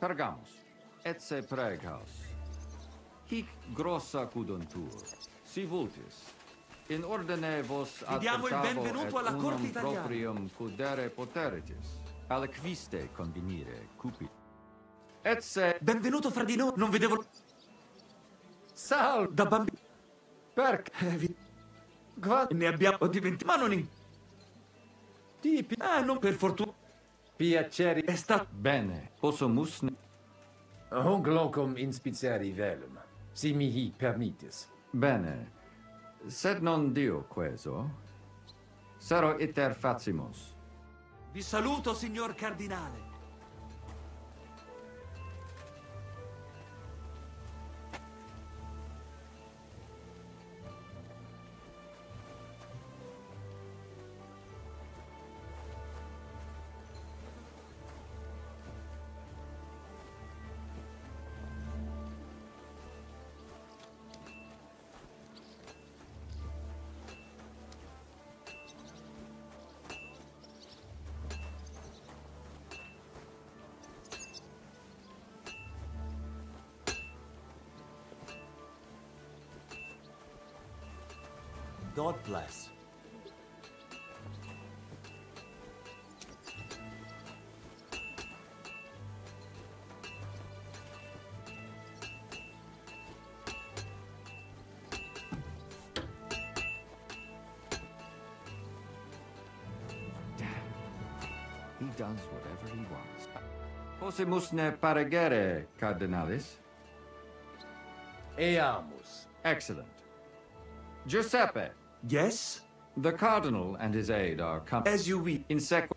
Pergamus. Etse preghaus. Hic grossa cuduntur. Si vultis. In ordine vos ad diamo il benvenuto alla corte unum italiana. proprium cudere poteritis. Aliquiste convenire cupid. Etse Benvenuto fra di noi. Non vedevo... Salve! Da bambino... Perché? Ne abbiamo dimenticato... Ma non in... Tipi... non per fortuna... Piacere... È stato... Bene. Posso musne... Hunc locum inspiceri velum. Si mihi permittis. Bene. Sed non dio queso. Sero iter facimus. Vi saluto, signor cardinale. God bless. does whatever he wants. Possimus ne paregere, Cardinalis? Eamus. Excellent. Giuseppe. Yes? The Cardinal and his aide are coming. As you wish. In sequ...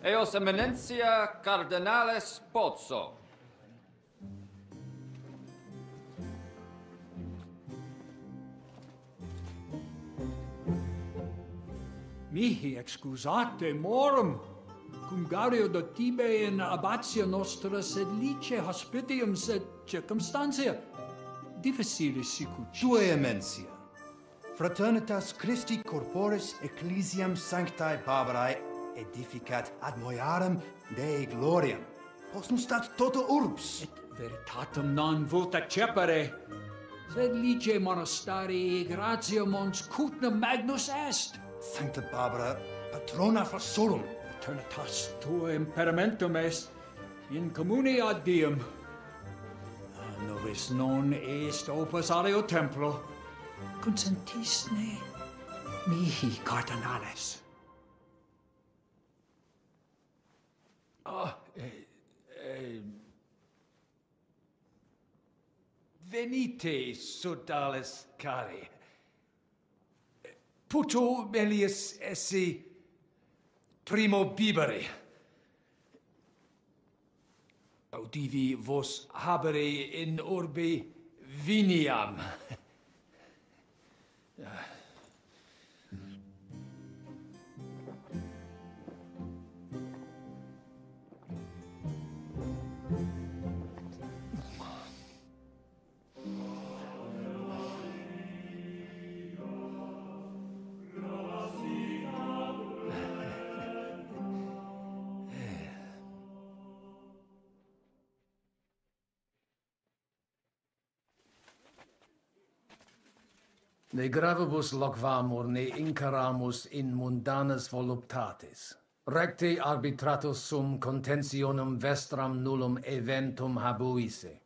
Eos eminentia Cardinales Pozzo. Mihi excusate morum, cum gario do tibe in abatio nostra sed lice hospitium sed circumstantia difficilis sicut. Tua emensia. Fraternitas Christi corporis ecclesiam sanctae Barbarae edificat ad moiarem Dei gloriam. Post stat toto urbs. Et veritatem non vult accepere, sed lice monastarii gratia mons cutna magnus est. Sancta Barbara, patrona frassorum. Eternitas tua imperamentum est in communi ad diem. Novis non est opus aleo templo. Consentisne mihi cardinales. Venite, sodales cari. Puto melius esse primo bibere. Audivi vos habere in urbe viniam. Ne gravibus loquamur ne incaramus in mundanas voluptatis. Recte arbitratus sum contentionum vestram nullum eventum habuisse.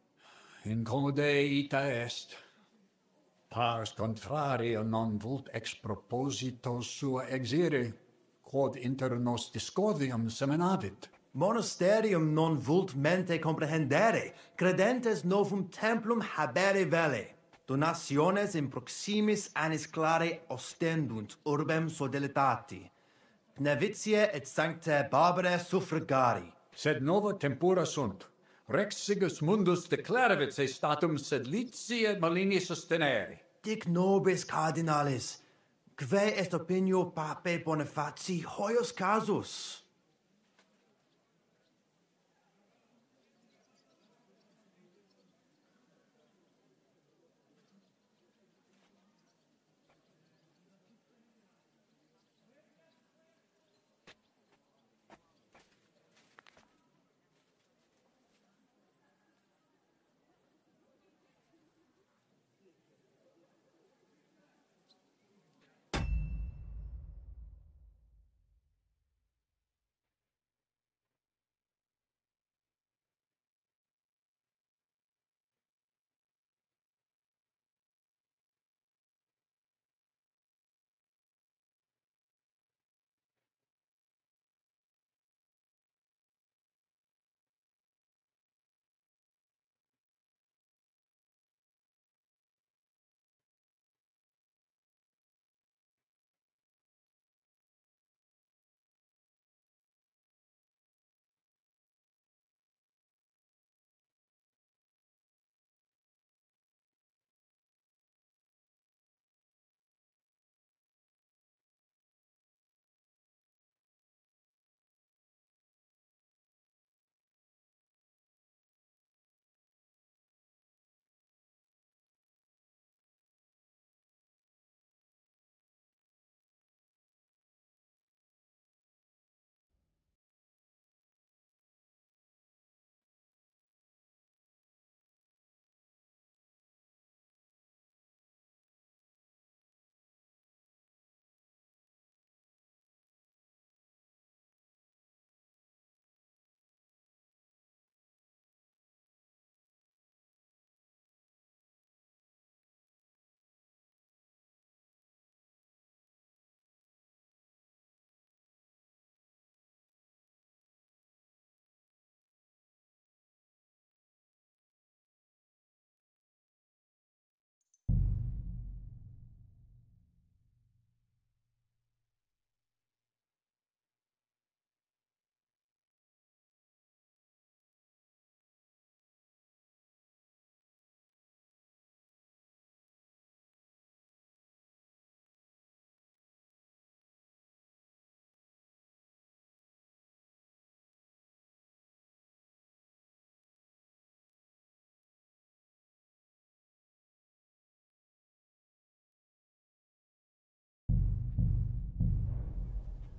Incomode ita est. Pars contrario non vult ex proposito sua exire, quod inter nos discordium seminavit. Monasterium non vult mente comprehendere, credentes novum templum habere vele. Donationes in proximis annis clare ostendunt urbem sodelitati. Pnevitiae et sanctae Barbarae suffragari. Sed nova tempora sunt. Rex sigus mundus declaravit se statum sed lici et malini sostenere. Dic nobis cardinalis, quae est opinio pape Bonifaci hoius casus?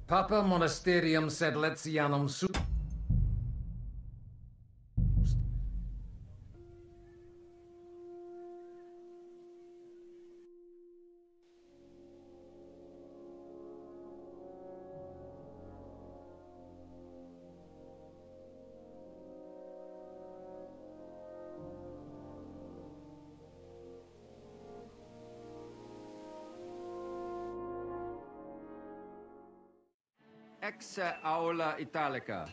Papa Monasterium sed Letianum su... Exe aula italica,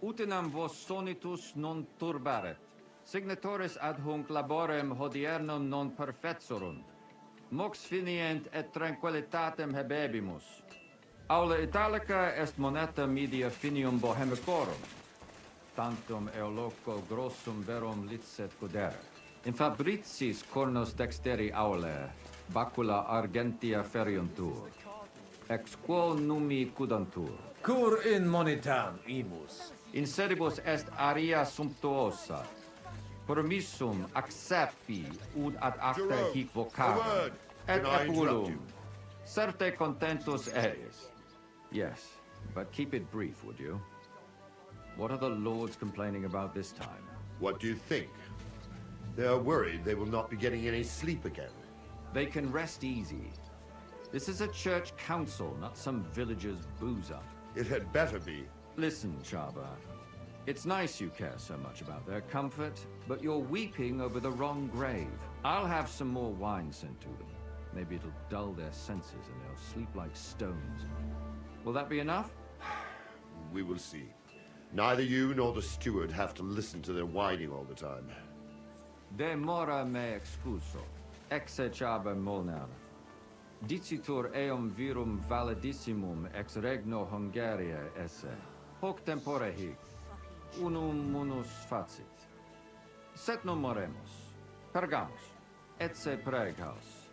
utinam vos sonitus non turbaret. Signatores ad hunc laborem hodiernum non perfetsorunt. Mox finient et tranquillitatem habebimus. Aula italica est moneta media finium bohemicorum. Tantum eoloco grossum verum licet codere. In fabricis cornos dexteri aulae, bacula argentia feriuntur. Ex quo numi cudantur. Cur in monitam imus. In sedibus est aria sumptuosa. Permissum acceppi ud ad acta hic vocabum. Et epulum. Certe contentus eris. Yes, but keep it brief, would you? What are the lords complaining about this time? What do you think? They are worried they will not be getting any sleep again. They can rest easy. This is a church council, not some villager's booze-up. It had better be. Listen, Chaba. It's nice you care so much about their comfort, but you're weeping over the wrong grave. I'll have some more wine sent to them. Maybe it'll dull their senses and they'll sleep like stones. Will that be enough? We will see. Neither you nor the steward have to listen to their whining all the time. De mora me excuso. Exe Chaba molnar. Dicitur eum virum validissimum ex regno Hungaria esse. Hoc tempore hic. Unum munus facit. Set non moremus. Pergamus. Etse pregaus.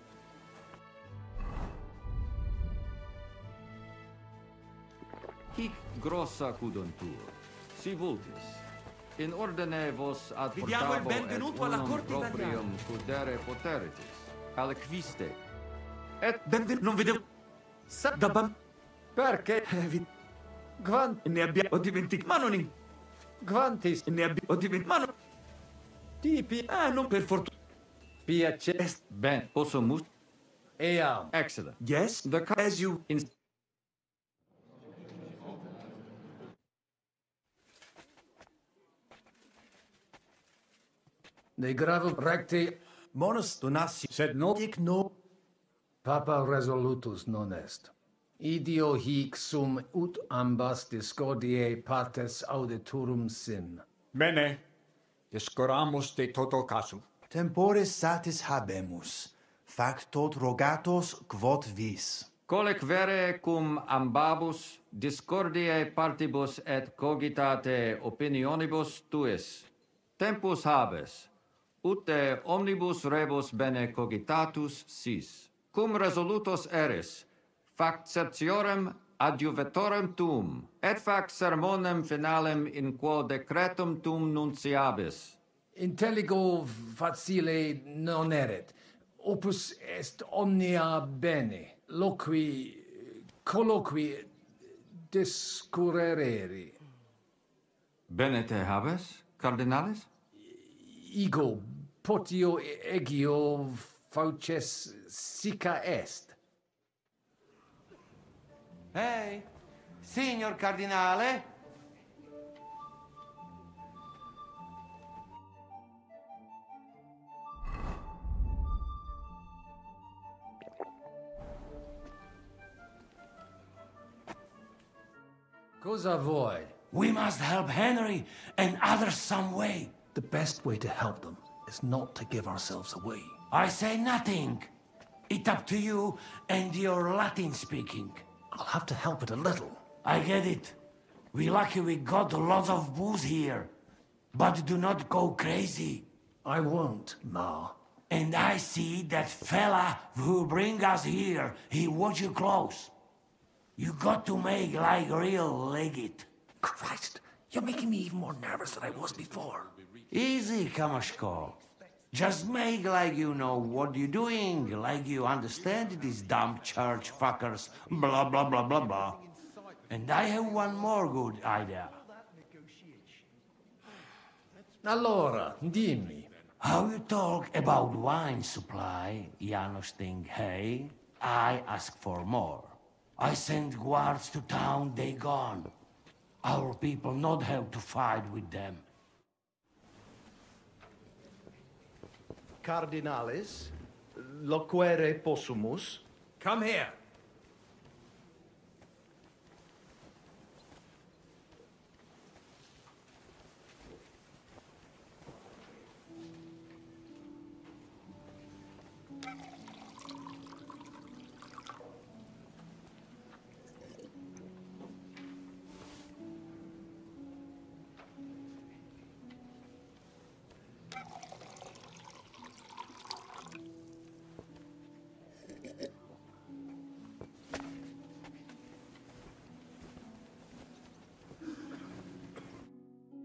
Hic grossa cuduntur. Si vultis. In ordine vos ad Vi diamo il portabo benvenuto alla corte proprium cudere poteritis. Aliquiste. Et benvenuto, non vedevo... Da bam... Perché? Ne abbiamo... Ho dimenticato... Ma non in... Gvantis... Ne abbiamo... Ho dimenticato... Ma non... Tipi... non per fortuna... Piacere... Ben, posso mus... Eam. Excellent. Yes, as you... De gravo recte... Monos donatio... Sed no... Dic no... Papa resolutus non est. Idio hic sum ut ambas discordiae partes auditorum sim. Bene. Discoramus de toto casu. Temporis satis habemus. Factot rogatos quod vis. Colec vere cum ambabus discordiae partibus et cogitate opinionibus tuis. Tempus habes, ut de omnibus rebus bene cogitatus sis. Cum resolutos eris, fac certiorem adjuvetorem tuum, et fac sermonem finalem in quo decretum tuum nunciabis. Intelligo facile non erit. Opus est omnia bene. Loqui... colloqui... discurreri. Bene te habes, cardinalis? Ego, potio egio fauces sica est. Ehi, signor cardinale? Cosa vuoi? We must help Henry and others some way. The best way to help them is not to give ourselves away. I say nothing. It's up to you and your Latin speaking. I'll have to help it a little. I get it. We lucky we got lots of booze here. But do not go crazy. I won't, Ma. And I see that fella who bring us here. He watch you close. You got to make like real legit. Christ, you're making me even more nervous than I was before. Easy, Kamashko. Just make like you know what you're doing, like you understand these dumb church fuckers, blah, blah, blah, blah, blah. And I have one more good idea. Allora, dimmi. How you talk about wine supply, Janos think, hey? I ask for more. I send guards to town, they gone. Our people not have to fight with them. Cardinalis, loquere possumus. Come here.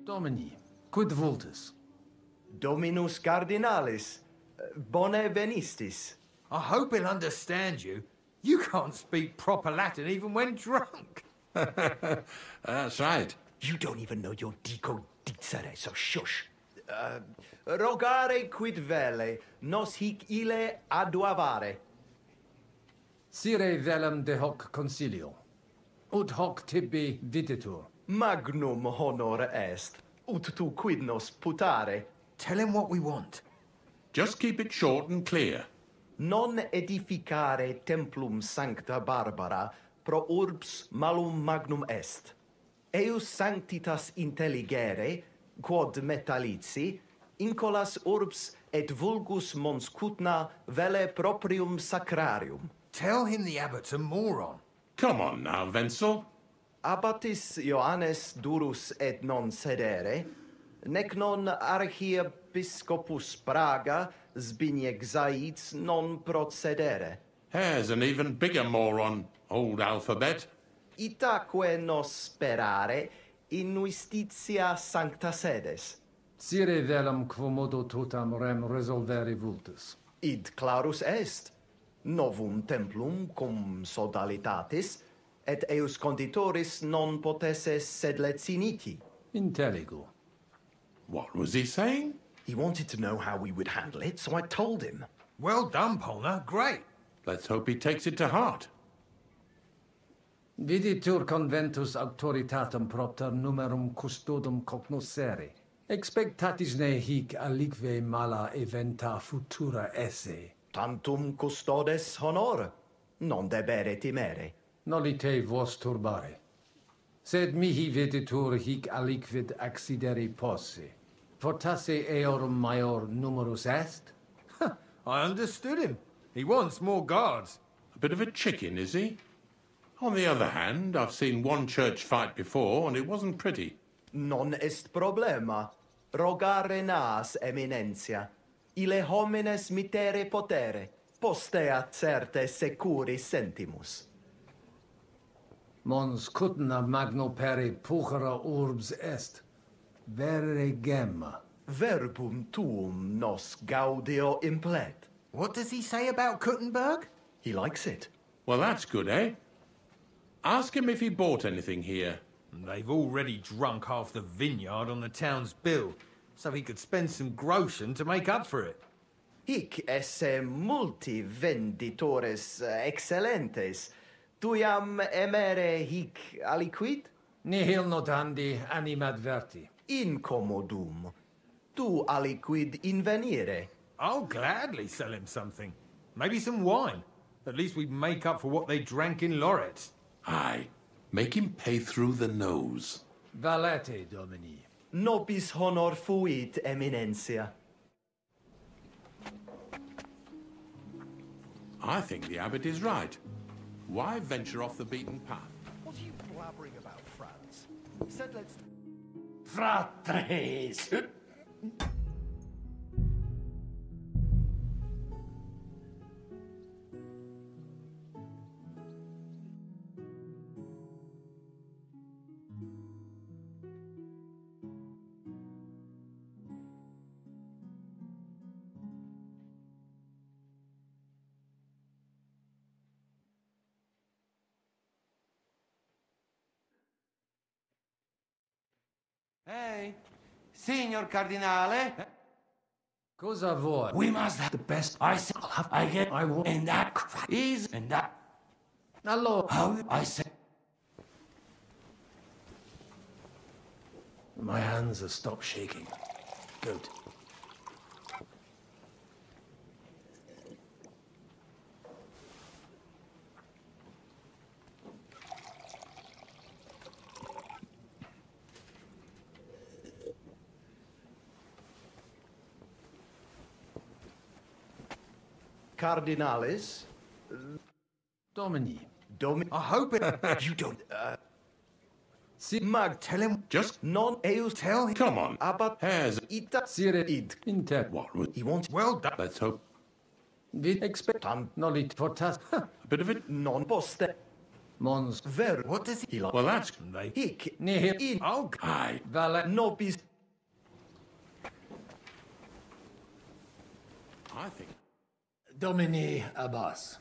Domini, quid vultus? Dominus Cardinalis, bone venistis. I hope he'll understand you. You can't speak proper Latin even when drunk. That's right. You don't even know your dico dicere, so shush. Rogare quid vele, nos hic ille aduavare. Sire velum de hoc concilio. Ut hoc tibi videtur. Magnum honor est, ut tu quid nos putare. Tell him what we want. Just keep it short and clear. Non edificare templum sancta Barbara pro urbs malum magnum est. Eius sanctitas intelligere, quod metallici, incolas urbs et vulgus mons cutna vele proprium sacrarium. Tell him the abbot's a moron. Come on now, Wenzel. Abatis Ioannes durus et non sedere, nec non archiepiscopus Praga Zbigniew Zaitz non procedere. Here's an even bigger moron, old alphabet. Itaque nos sperare in justitia sancta sedes. Sire velum quomodo totam rem resolvere vultus. Id clarus est. Novum templum cum sodalitatis, et eius conditoris non potesse sed leciniti. Intelligo. What was he saying? He wanted to know how we would handle it, so I told him. Well done, Polner. Great. Let's hope he takes it to heart. Viditur conventus auctoritatem propter numerum custodum cognoscere. Expectatis ne hic alique mala eventa futura esse. Tantum custodes honor, non debere timere. Nolite vos turbare. Sed mihi viditur hic aliquid accidere posse. Fortasse eorum maior numerus est? I understood him. He wants more guards. A bit of a chicken, is he? On the other hand, I've seen one church fight before, and it wasn't pretty. Non est problema. Rogare nas, eminentia. Ille homines mitere potere. Postea certe securi sentimus. Mons cutna magno peri puchera urbs est. Vere gemma. Verbum tuum nos gaudio implet. What does he say about Kuttenberg? He likes it. Well, that's good, eh? Ask him if he bought anything here. They've already drunk half the vineyard on the town's bill, so he could spend some groschen to make up for it. Hic esse multi venditores excellentes. Tuiam emere hic aliquid? Nihil notandi animadverti. Incommodum. Tu aliquid invenire. I'll gladly sell him something. Maybe some wine. At least we'd make up for what they drank in Loretz. Aye. Make him pay through the nose. Valete, Domini. Nobis honor fuit, eminentia. I think the abbot is right. Why venture off the beaten path? What are you blabbering about, Franz? He said let's... Fratres! Hey, Signor Cardinale. Cosa vuoi? We must have the best. I want. And that is. And that. Allora. How I say. My hands have stopped shaking. Good. Cardinalis. Domini. I hope it. You don't. See, Mag, tell him. Just non eus. Tell him. Come on. Abat Has ita Sire id. Inter. what would he wants. well done. Let's hope Vi expect. Nolit fortas. a bit of it. Non poste. Mons. Ver. What is he like? Well, that's Hic. Nihil. In. oh, I Vale. Nobis. think. Domini Abbas.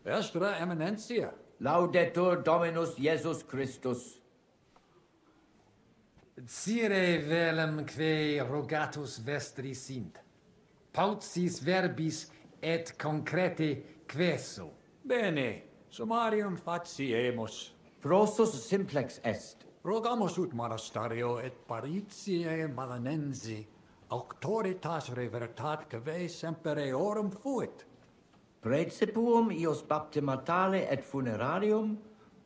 Vestra Eminentia. Laudetur Dominus Jesus Christus. Sire velem que rogatus vestri sint. Pautsis verbis et concrete queso. Bene, summarium faciemus. Prosus simplex est. Rogamus ut monasterio et paritiae malanensi, auctoritas revertat cave semper eorum fuit. Praecipuum ius baptimatale et funerarium,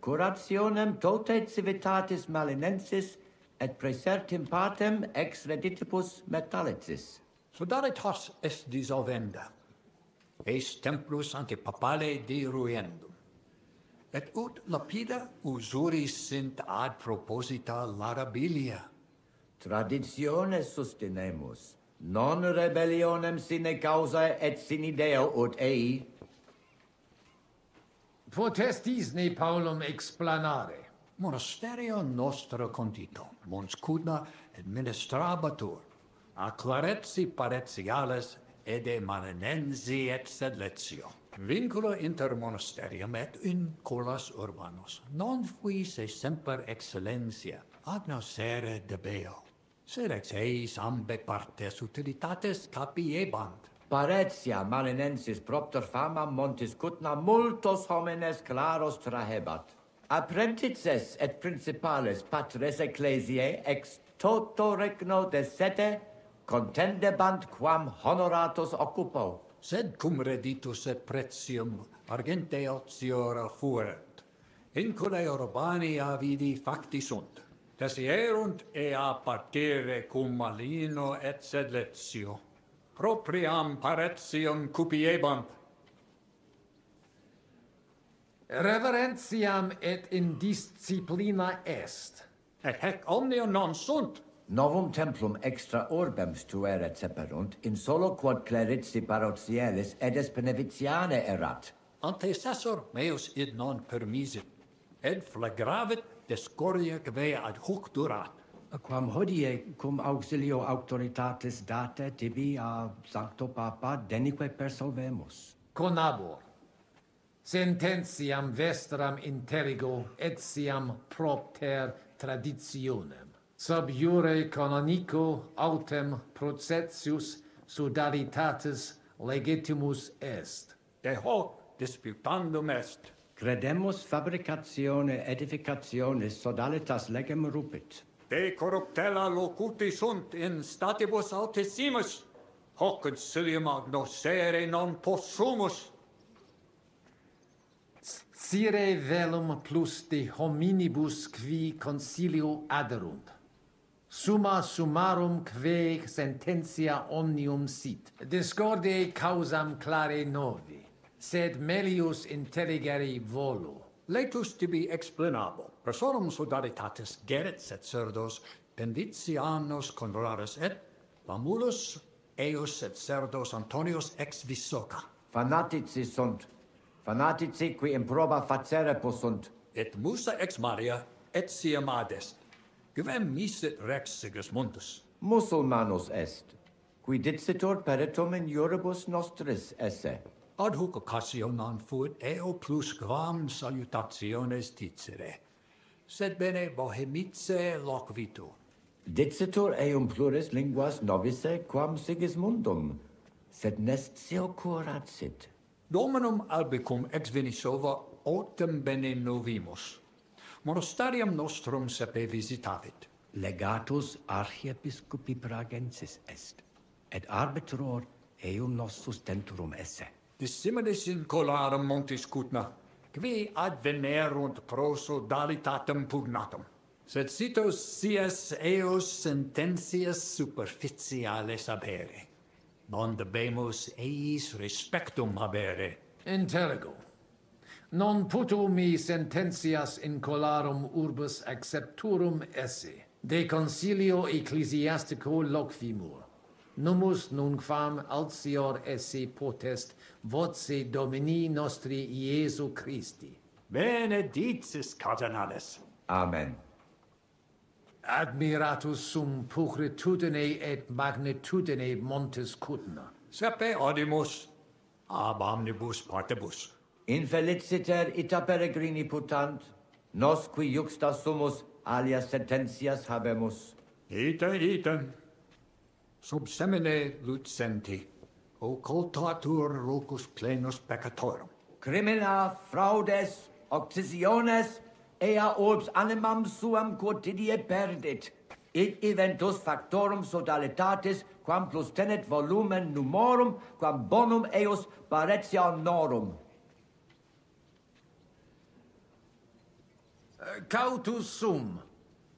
curationem tote civitatis malinensis et praesertim partem ex reditibus metallicis. Sodalitas est dissolvenda, eis templus antipapale diruendum. Et ut lapida usuris sint ad proposita larabilia. Traditiones sustenemus, non rebellionem sine causa et sine Deo ut ei. Potestis ne Paulum explanare. Monasterio nostra condito, mons cudna administrabatur, a claretsi paretiales ede malinensi et sedletio. Vincula inter monasterium et in colas urbanos, non fuisse semper excellentia, ad nocere debeo, sed ex eis ambe partes utilitates capiebant. Paretia malinensis propter fama montis cutna multos homines claros trahebat. Apprentices et principales patres ecclesiae ex toto regno de sete contendebant quam honoratus occupo. Sed cum reditus et pretium argente otiora fuerat. Inculae urbani avidi facti sunt. Desierunt ea partire cum malino et sedletio. Propriam paretium cupiebant. Reverentiam et indisciplina est. Et hec omnia non sunt. Novum templum extra orbem stueret seperunt, in solo quod clerici parotielis edes beneviciane erat. Antecessor meus id non permisit, ed flagravit discordia que ad hoc durat. Quam hodie cum auxilio auctoritatis date tibi a Sancto Papa denique persolvemus. Conabor. Sententiam vestram interrigo etiam propter traditionem. Sub iure canonico autem processius sodalitatis legitimus est. De hoc disputandum est. Credemus fabricatione edificationis sodalitas legem rupit. De corruptella locuti sunt in statibus altissimus, hoc concilium agnoscere non possumus. Sire velum plus de hominibus qui concilio aderunt. Summa summarum que sententia omnium sit. Discorde causam clare novi, sed melius intelligere volo. Laetus tibi explanabo. Personum sodalitatis geret et cerdos, penditianos conraris et famulus eius et cerdos Antonius ex Visoca. Fanatici sunt. Fanatici qui improba facere possunt. Et musa ex Maria etiam adest. Quem misit rex Sigismundus? Musulmanus est, qui dicitur peritum in iuribus nostris esse. Ad hoc occasio non fuit eo plus quam salutationes dicere, sed bene bohemice loquitu. Dicitur eum pluris linguas novice quam Sigismundum, sed nestio curat sit. Dominum albicum ex Venisova autem bene novimus. Monastarium nostrum sepe visitavit. Legatus archiepiscopi Pragensis est, et arbitror eum nos sustenturum esse. Dissimilis in colarum montis cutna, qui advenerunt pro sodalitatem pugnatum. Sed sitos sias eos sententias superficiales habere. Non debemus eis respectum habere. Intelligo. Non puto mi sententias in colarum urbis accepturum esse. De concilio ecclesiastico loquimur. Numus nunquam altior esse potest voce Domini nostri Iesu Christi. Benedictis cardinales. Amen. Admiratus sum pulcritudine et magnitudine montes Cutna. Sepe audimus, ab omnibus partibus. Infeliciter ita peregrini putant, nos qui juxta sumus alias sententias habemus. Ite. Sub semine lucenti, occultatur locus plenus peccatorum. Crimina, fraudes, occisiones, ea orbs animam suam quotidie perdit, et eventus factorum sodalitatis, quam plus tenet volumen numorum, quam bonum eos paretianorum. Cautus sum,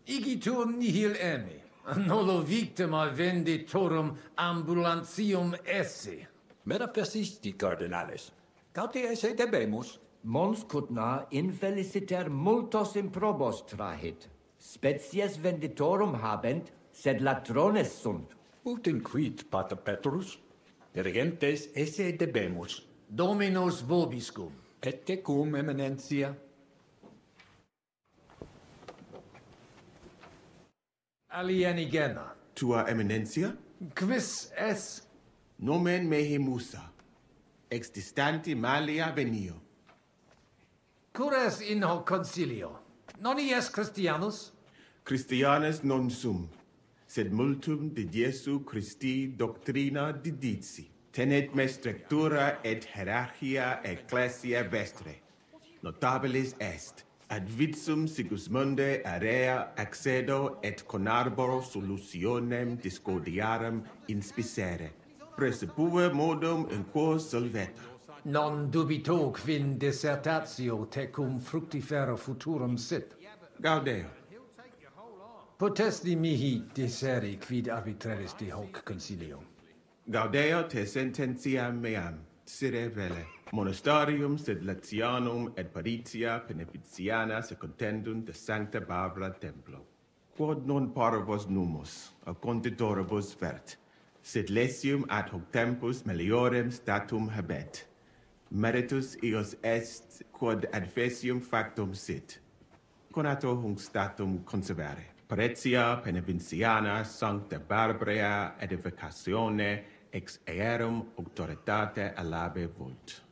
igitur nihil emi, nullo victima venditorum ambulantium esse. Metaphysisti cardinales, cauti esse debemus. Mons Cutna infeliciter multos improbos trahit. Species venditorum habent, sed latrones sunt. Ut inquit, Pater Petrus? Dirigentes esse debemus. Dominus vobiscum. Et tecum, eminentia. Alienigena. Tua eminencia? Quis es? Nomen mehe Musa, ex distanti malia venio. Cures in hoc concilio? Non ies Christianus? Christianus non sum, sed multum de Iesu Christi doctrina didici. Tenet me structura et hierarchia ecclesia vestre. Notabilis est, ad vitsum Sigismunde area accedo et conarboro solutionem discordiarum inspicere. Precipue modum in quo solveta. Non dubito quin dissertatio tecum fructifera futurum sit. Gaudeo. Potesti mihi disseri quid arbitraris de hoc concilio. Gaudeo te sententiam meam, sire vele. Monastarium sed Latianum et Paritia Beneficiana secondendunt de Sancta Barbara Templo. Quod non paribus numus, a conditoribus vert, sed lesium ad hoc tempus meliorem statum habet. Meritus eos est quod adfesium factum sit. Conato hunc statum conservare. Paritia Beneficiana Sancta Barbara edificatione ex aerum auctoritate alabe vult.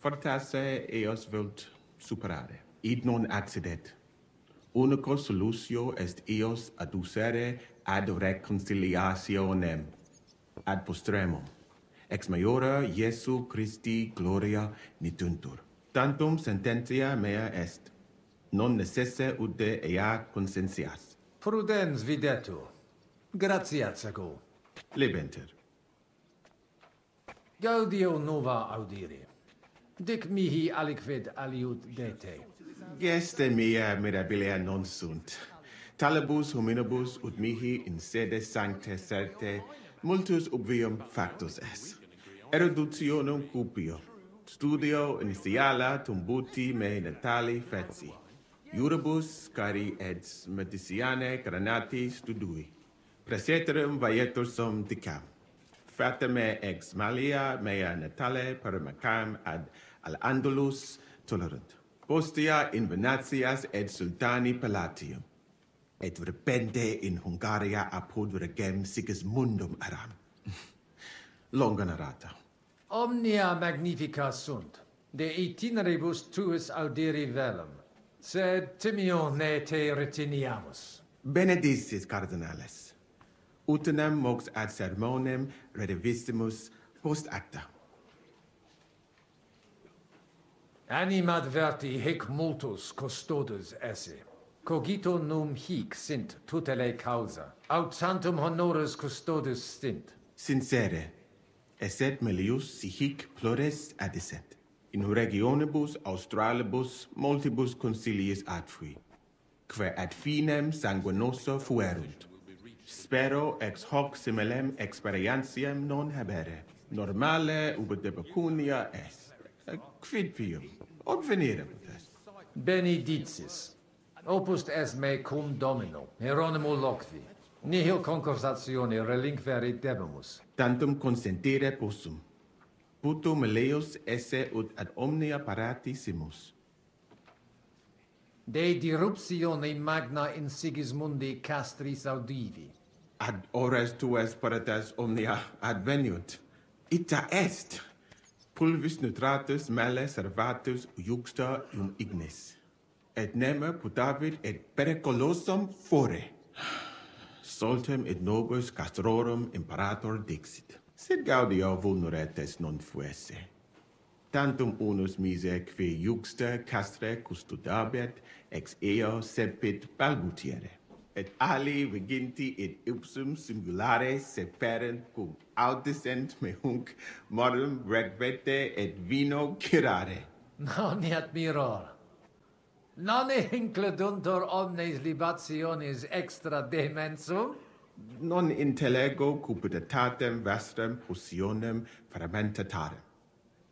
Fortasse eos vult superare. Id non accidet. Unico solutio est eos adducere ad reconciliationem, ad postremum. Ex maiora Iesu Christi gloria nituntur. Tantum sententia mea est. Non necesse ude ea consentias. Prudens videtur. Gratiat sago. Lebenter. Gaudio nova audire. Dic mihi aliquid aliud dete. Geste mea mirabilia non sunt. Talibus hominibus ut mihi in sede sancte certe multus obvium factus est. Eruditionum cupio. Studio initiala tumbuti me natali feci. Iuribus cari et mediciane granati studui. Praeterum vaietur sum dicam. Fatame ex malia mea natale paramacam ad al-Andalus tolerant. Postea in Venatias et sultani palatium. Et repente in Hungaria apud regem Sigismundum aram. Longa narrata. Omnia magnifica sunt, de itineribus tuus audiri velum, sed timio ne te retiniamus. Benedictis cardinales. Utinam mox ad sermonem redivissimus post acta. Animadverti hic multus custodes esse. Cogito num hic sint tutelae causa. Aut santum honoris custodes stint. Sincere, esset melius si hic plures adisset. In regionibus australibus multibus conciliis adfui, quae ad finem sanguinosa fuerunt. Spero ex hoc similem experientiam non habere. Normale ubi de pecunia est. Quid pium? Ob venirem est? Benedictis. Opus est me cum domino, Hieronymo locvi. Nihil concursatione relinquere debemus. Tantum consentire possum. Puto meleus esse ut ad omnia paratissimus. De diruptione magna in Sigismundi castris audivi. Ad ores tuas paratas omnia adveniunt. Ita est. Pulvis nutratus male servatus juxta ignis. Et neme putavit et periculosum fore. Soltem et nobis castrorum imperator dixit. Sed gaudio vulneretes non fuesse. Tantum unus mise qui juxta castre custodabet ex eo sepit balbutiere. Et ali viginti et ipsum singulare seperent cum audiscent me hunc modum regvete et vino cirare. Non admiror. Non incleduntur omnes libationis extra demensum? Non intellego cupiditatem vestram potionem fermentatarem,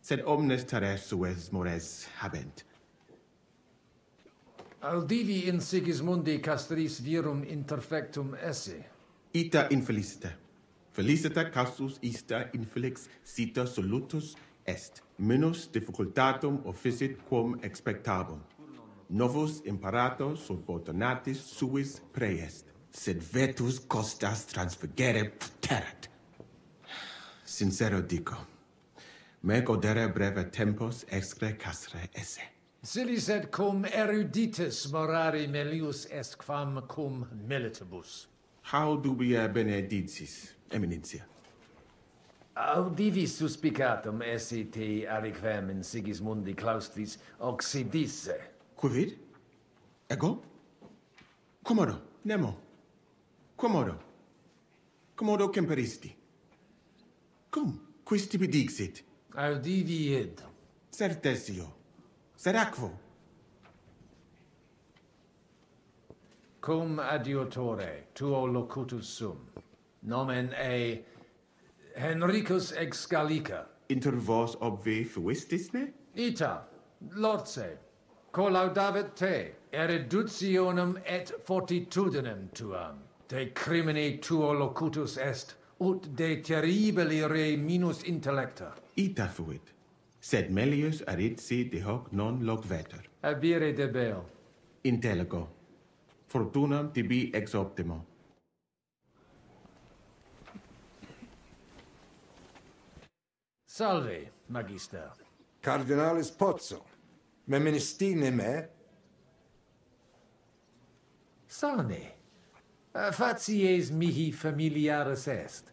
sed omnes teres sues mores habent. Audivi in Sigismundi castris virum interfectum esse. Ita infelicita. Felicita casus ista infelix sita solutus est. Minus difficultatum officit quum expectabum. Novus imperator subordinatis suis preest. Sed vetus costas transfugere puterat. Sincero dico, me godere breve tempos excre castre esse. Silis et cum eruditis morari melius est quam cum militibus. How dubia benedictis, eminentia? Audivi suspicatum esse te aliquem in Sigismundi claustris occidisse. Quid? Ego? Commodo, nemo. Commodo. Commodo temperisti. Cum, quis tibi dixit? Audivi id. Certesio. Seracvo. Cum adiutore tuo locutus sum. Nomen e Henricus ex Gallica. Inter vos obvi fuistis ne? Ita, Lorce, collaudavit te, eruditionem et fortitudinem tuam. De crimine tuo locutus est, ut de terribili re minus intellecta. Ita fuit, sed melius aritsi de hoc non locvetur. Abire debeo. Intellego. Fortunam tibi ex optimo. Salve, magister. Cardinalis Pozzo. Me ministine me? Sane. Facies mihi familiaris est.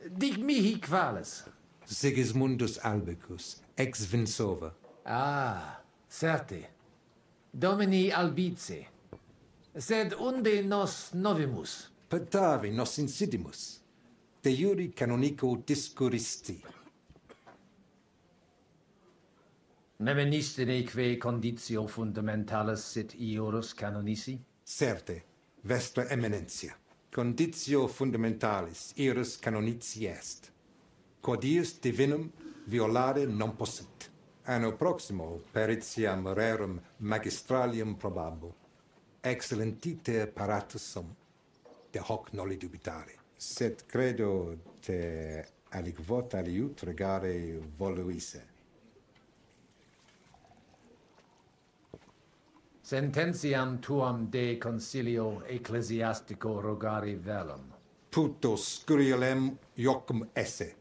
Dic mihi qualis? Sigismundus Albicus, ex Vinsova. Ah, certe. Domini albice. Sed unde nos novimus? Petavi nos insidimus. De iuri canonico discuristi. Meministereque conditio fundamentalis sit iurus canonici? Certe, vestra eminentia. Conditio fundamentalis iurus canonici est. Quodius divinum violare non possit. Anno proximo peritiam rerum magistralium probabo. Excellentite paratus sum. De hoc noli dubitare. Sed credo te aliquot aliut regare voluisse. Sententiam tuam de concilio ecclesiastico rogari velum. Puto scuriolem iocum esse.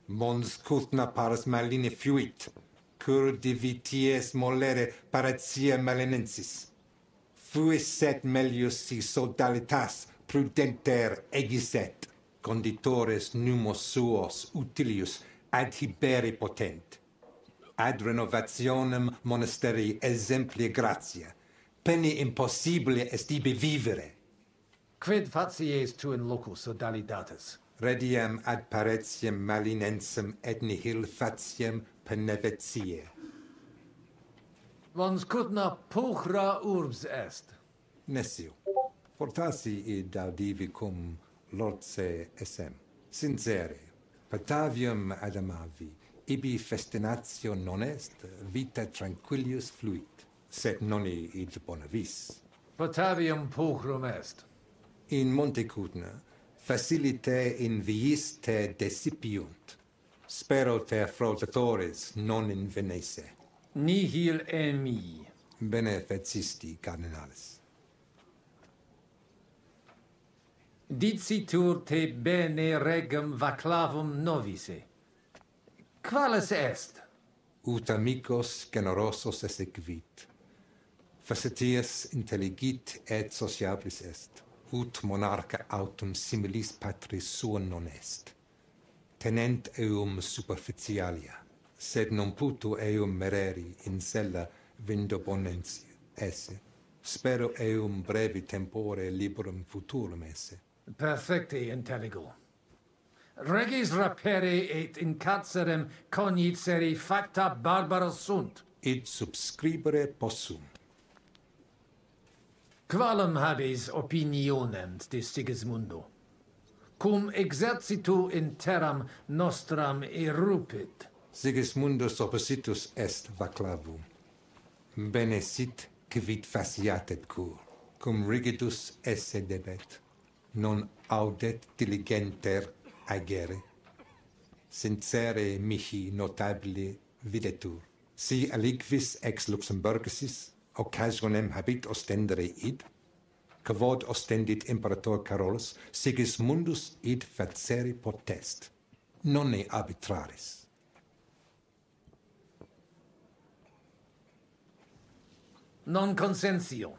Mons cutna paras maline fuit. Cur divities molere paratia malinensis. Fuisset melius si sodalitas prudenter egiset, conditores numos suos utilius adhibere potent. Ad renovationem monasteri exempli gratia, peni impossibile est ibi vivere. Quid facies tu in loco sodalitatis? Rediem ad paretiem malinensem et nihil fatiem penevetiae. Mons cutna puchra urbs est. Nescio, fortasi id audivicum lorse esem. Sincere, Patavium adamavi, ibi festinatio non est, vita tranquillius fluit, sed noni id bona vis. Patavium puchrum est. In Montecudna, facilite in viis te decipiunt. Spero te fraudatores non in Venese. Nihil emi. Bene fecisti, cardinalis. Dicitur te bene regum vaclavum novise. Qualis est? Ut amicos generosos exequit. Facetias intelligit et sociablis est. Ut monarcha autum similis patris sua non est. Tenent eum superficialia, sed non puto eum mereri in sella vindobonentia esse. Spero eum brevi tempore liberum futurum esse. Perfecte intelligo. Regis rapere et in carcerem cognicere facta barbara sunt. Id subscribere possum. Qualem habes opinionem de Sigismundo? Cum exercitu in terram nostram erupit. Sigismundus oppositus est vaclavum. Bene sit quid faciatet cur. Cum rigidus esse debet. Non audet diligenter agere. Sincere mihi notabili videtur. Si aliquis ex Luxemburgicis occasionem habit ostendere id, quod ostendit imperator Carolus, Sigismundus id facere potest, nonne arbitraris. Non consensio.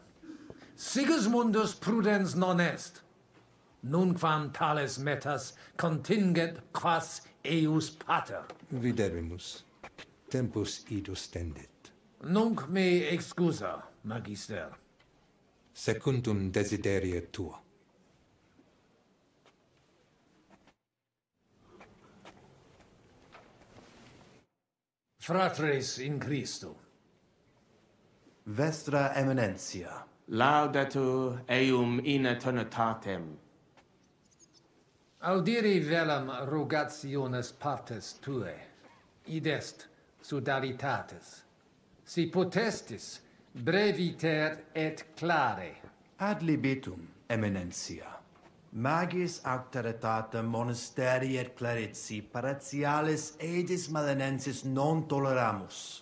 Sigismundus prudens non est. Nunquam tales metas contingent quas eius pater. Videbimus. Tempus idus tendit. Nunc me excusa, magister. Secundum desideria tua. Fratres in Christo. Vestra Eminentia. Laudetur eum in eternitatem. Audiri velam rogationes partes tuae. Id est sodalitatis. Si potestis, breviter et clare. Ad libitum, Eminentia. Magis auctoritatem monasteri et clerici paratialis edis malinensis non toleramus.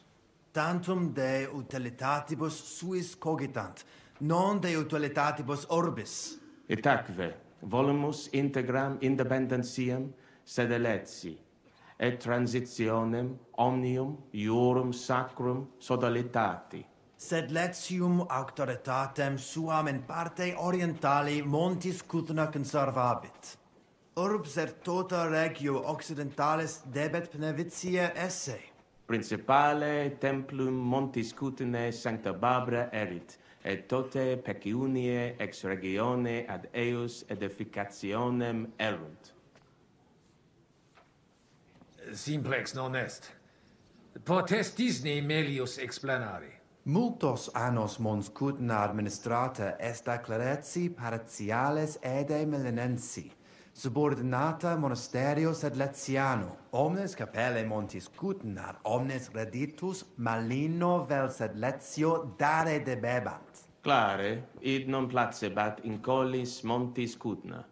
Tantum de utilitatibus suis cogitant, non de utilitatibus orbis. Itaque, volumus integram independentiam sedeletsi, et transitionem omnium iurum sacrum sodalitati. Sed letium auctoritatem suam in parte orientali montis Cutna conservabit. Urbs et tota regio occidentalis debet penevitiae esse. Principale templum montis Cutnae sancta Barbara erit, et tote peciuniae ex regione ad eius edificationem erunt. Simplex non est. Potestisne melius explanare. Multos annos mons Cutna administrata est a clerici paratiales ede milenensi, subordinata monasterio sed letiano, omnes capelle montis Cutna, omnes reditus malino vel sed letio dare debebant. Clare, id non placebat in collis montis Cutna,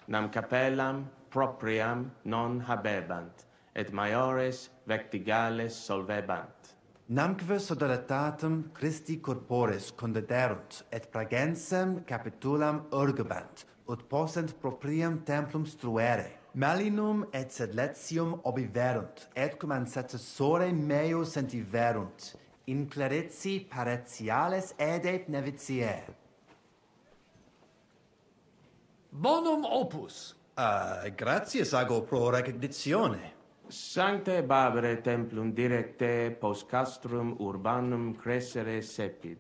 nam capellam propriam non habebant, et maiores vectigales solvebant. Namque sodalitatem Christi corporis condederunt, et pragensem capitulam urgebant, ut possent proprium templum struere. Malinum et sed letium obiverunt, et cum ancestore meo sentiverunt, in clerici paratiales ede nevitiae. Bonum opus. Gratias ago pro recognizione. Sancte Barbare templum directe post castrum urbanum crescere sepid,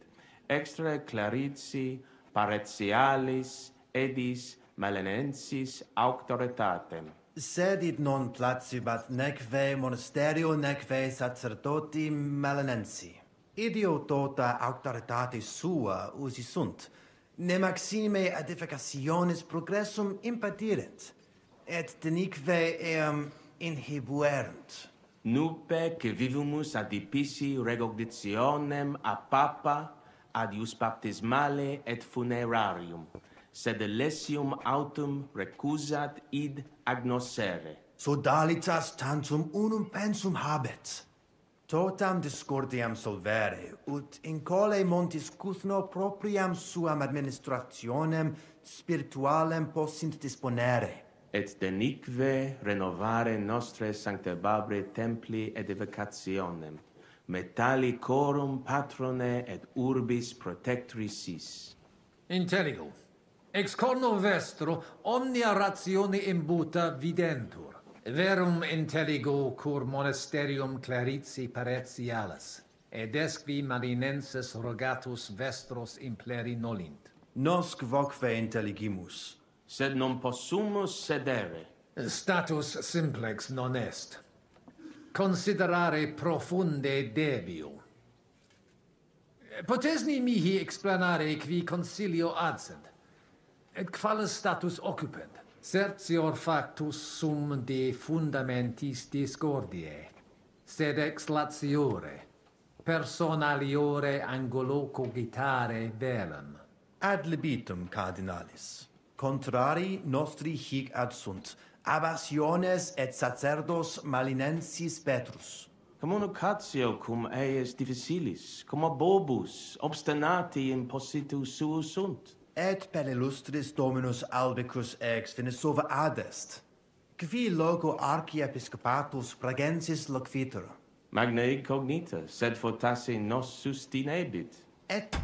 extra clarici paretialis edis malenensis auctoritatem. Sedit non placibat neque monasterio neque sacerdoti malenensi. Idio tota auctoritate sua usi sunt, ne maxime edificationis progressum impedirent, et denique eam inhibuerent. Nupe que vivumus adipici recognitionem a papa ad ius baptismale et funerarium, sed lesium autum recusat id agnoscere. Sodalitas tantum unum pensum habet. Totam discordiam solvere, ut in cole montis cuthno propriam suam administrationem spiritualem possint disponere. Et denique renovare nostre sancte Barbare templi edificationem, metali corum patrone et urbis protectricis. Intelligo. Ex corno vestro omnia ratione imbuta videntur. Verum intelligo cur monasterium clarici paretialis, ed esqui marinenses rogatus vestros impleri nolint. Nosc voque intelligimus. Sed non possumus sedere. Status simplex non est. Considerare profunde debio. Potesni mihi explanare qui concilio adsent, et qualis status occupent. Certior factus sum de fundamentis discordiae, sed ex latiore, personaliore angulo cogitare velum. Ad libitum, cardinalis. Contrari nostri hic adsunt, abassiones et sacerdos malinensis Petrus. Communicatio cum eius difficilis, cum bobus, obstinati in positus suus sunt. Et per illustris Dominus Albicus ex Venesova adest, qui loco archiepiscopatus Pragensis loquitur. Magna incognita, sed fortasse nos sustinebit. Et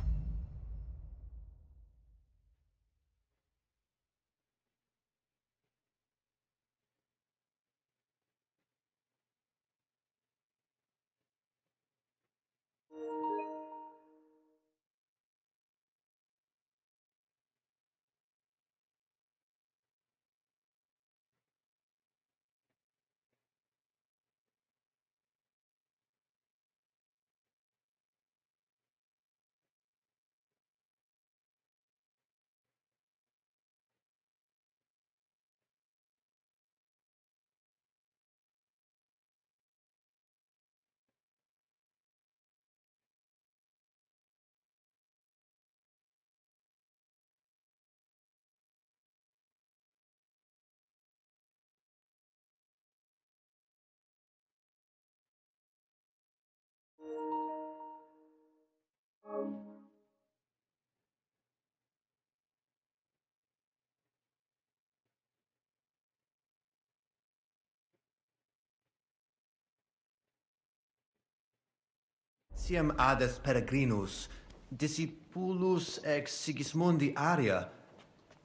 Siam ades peregrinus, discipulus ex Sigismundi aria,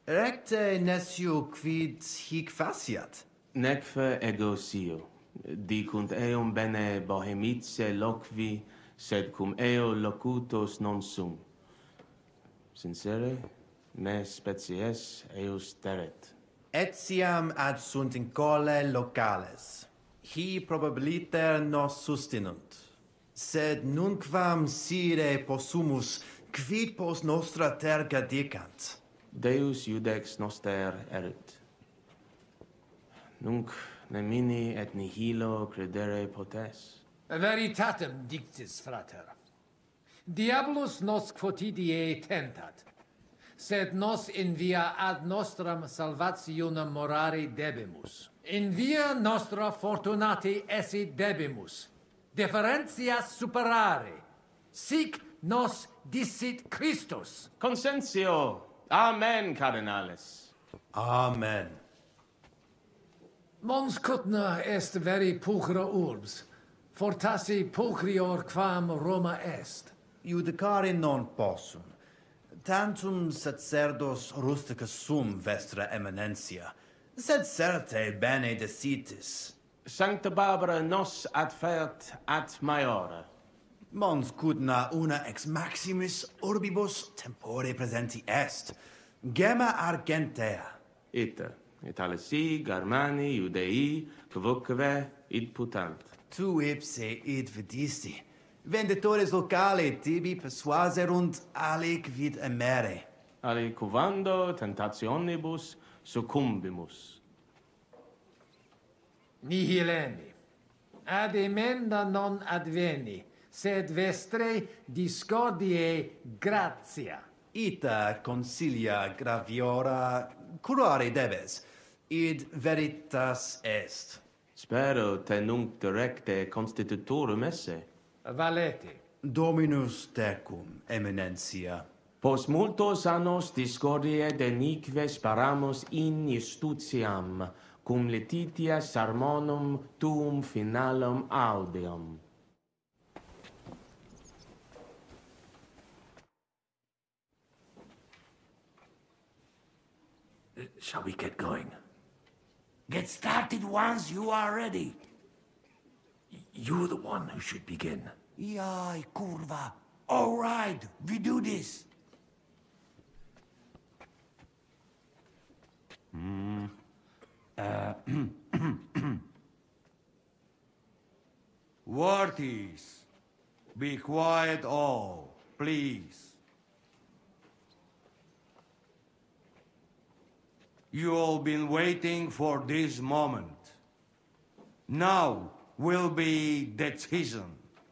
recte nescio quid hic faciat. Neque ego sio, dicunt eum bene bohemice loqui, sed cum eo locutos non sum. Sincere, me species eus teret. Etiam adsunt in cole locales. Hi probabiliter nos sustinunt. Sed nunquam sire possumus, quid post nostra terga dicant. Deus iudex noster erit. Nunc nemini et nihilo credere potes. Veritatem dictis, frater. Diabolus nos quotidie tentat, sed nos in via ad nostram salvationem morare debimus. In via nostra fortunati esse debimus, differentias superare. Sic nos dicit Christus. Consentio. Amen, cardinales. Amen. Mons Cutna est veri pulchra urbs, fortasse pulchrior quam Roma est. Judicare non possum. tantum sacerdos rusticus sum, Vestra Eminentia, sed certe bene decitis. Sancta Barbara nos adfert ad maiora. Mons cudna una ex maximis urbibus tempore presenti est, gemma argentea. Ita, Italisi, Germani, Judei, quoque id putant. Tu ipse id vidisti. Venditores locale tibi persuaserunt aliquid emere. Aliquando tentationibus succumbimus. Nihileni. Ad emenda non adveni, sed vestre discordiae gratia. Ita consilia graviora curare debes, id veritas est. Spero te nunc directe constitutorum esse. Valete. Dominus tecum, Eminentia. Post multos annos discordiae denique sparamus in justitiam, cum letitia sermonum tuum finalum audium. Shall we get going? Get started once you are ready. You're the one who should begin. Yai, curva. All right, we do this. Worthies, be quiet all, please. You all been waiting for this moment. Now will be decision.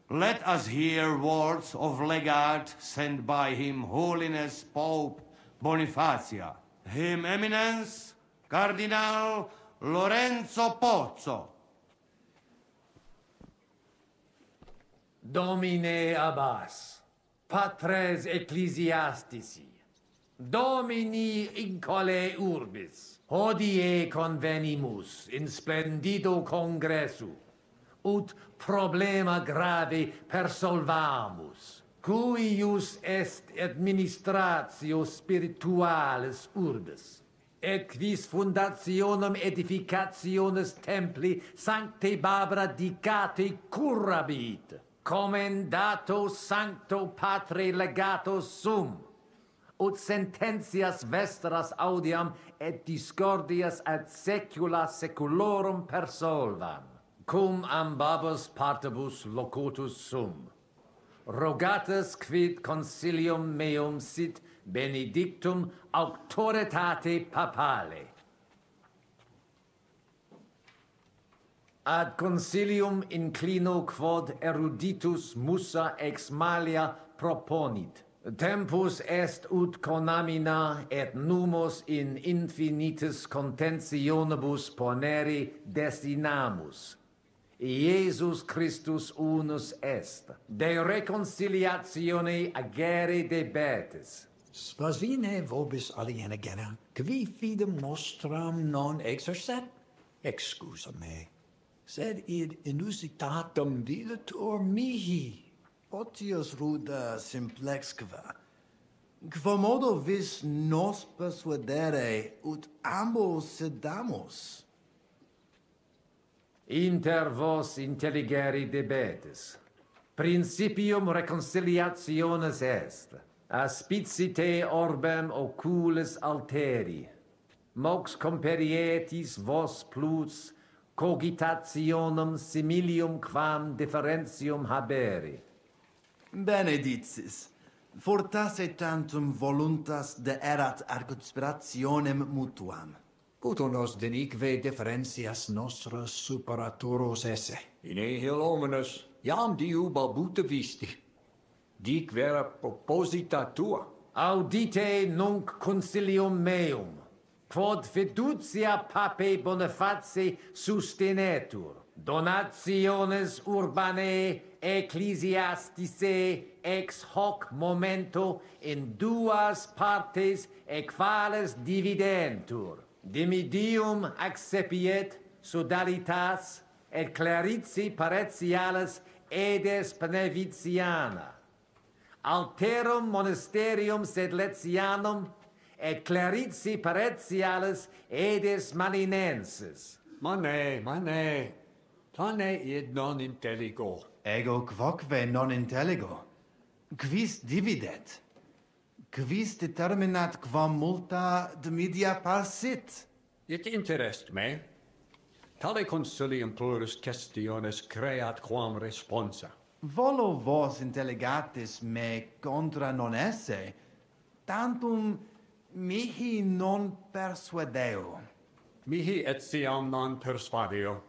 Let us hear words of legate sent by Him Holiness Pope Bonifacia, Him Eminence Cardinal Lorenzo Pozzo. Domine Abbas, patres ecclesiastici, Domini incole urbis, hodie convenimus in splendido congressu, ut problema grave persolvamus, cuius est administratio spiritualis urbis, et quis fundationem edificationis templi Sancte Barbara dicate curabit, commendato Sancto Patre legato sum, ut sententias vestras audiam et discordias ad saecula saeculorum persolvam, cum ambabus partibus locutus sum. Rogatus quid consilium meum sit benedictum auctoritate papale. Ad consilium inclino quod eruditus musa ex malia proponit. Tempus est ut conamina et numos in infinitus contentionibus ponere destinamus. Iesus Christus unus est, de reconciliatione agere debetis. Svasine vobis aliena gena, qui fidem nostram non exercet? Excusa me, sed id inusitatum videtur mihi. Potius ruda simplexqua. Quomodo vis nos persuadere ut ambos sedamus? Inter vos intelligere debetis. Principium reconciliationis est. Aspicite orbem oculis alteri. Mox comperietis vos plus cogitationem similium quam differentium habere. Benedictis, fortasse tantum voluntas de erat ad conspirationem mutuam. Puto nos denique differentias nostras superatoros esse. In nihil hominus, iam diu balbuta visti. Dic vera proposita tua. Audite nunc concilium meum, quod fiducia pape Boniface sustenetur, donationes urbanae ecclesiasticae ex hoc momento in duas partes equales dividentur. Dimidium accepiet sodalitas et clarici paretialis edes beneviciana. alterum monasterium sed Letianum et clerici paretiales edes malinenses. Mane, tane id non intelligo. Ego quoque non intelligo. Quis dividet? Quis determinat quam multa de media parsit? It interest me. Tale consilium plurus questiones creat quam responsa. Volo vos intelligatis me contra non esse, tantum mihi non persuadeo. Mihi etiam non persuadio.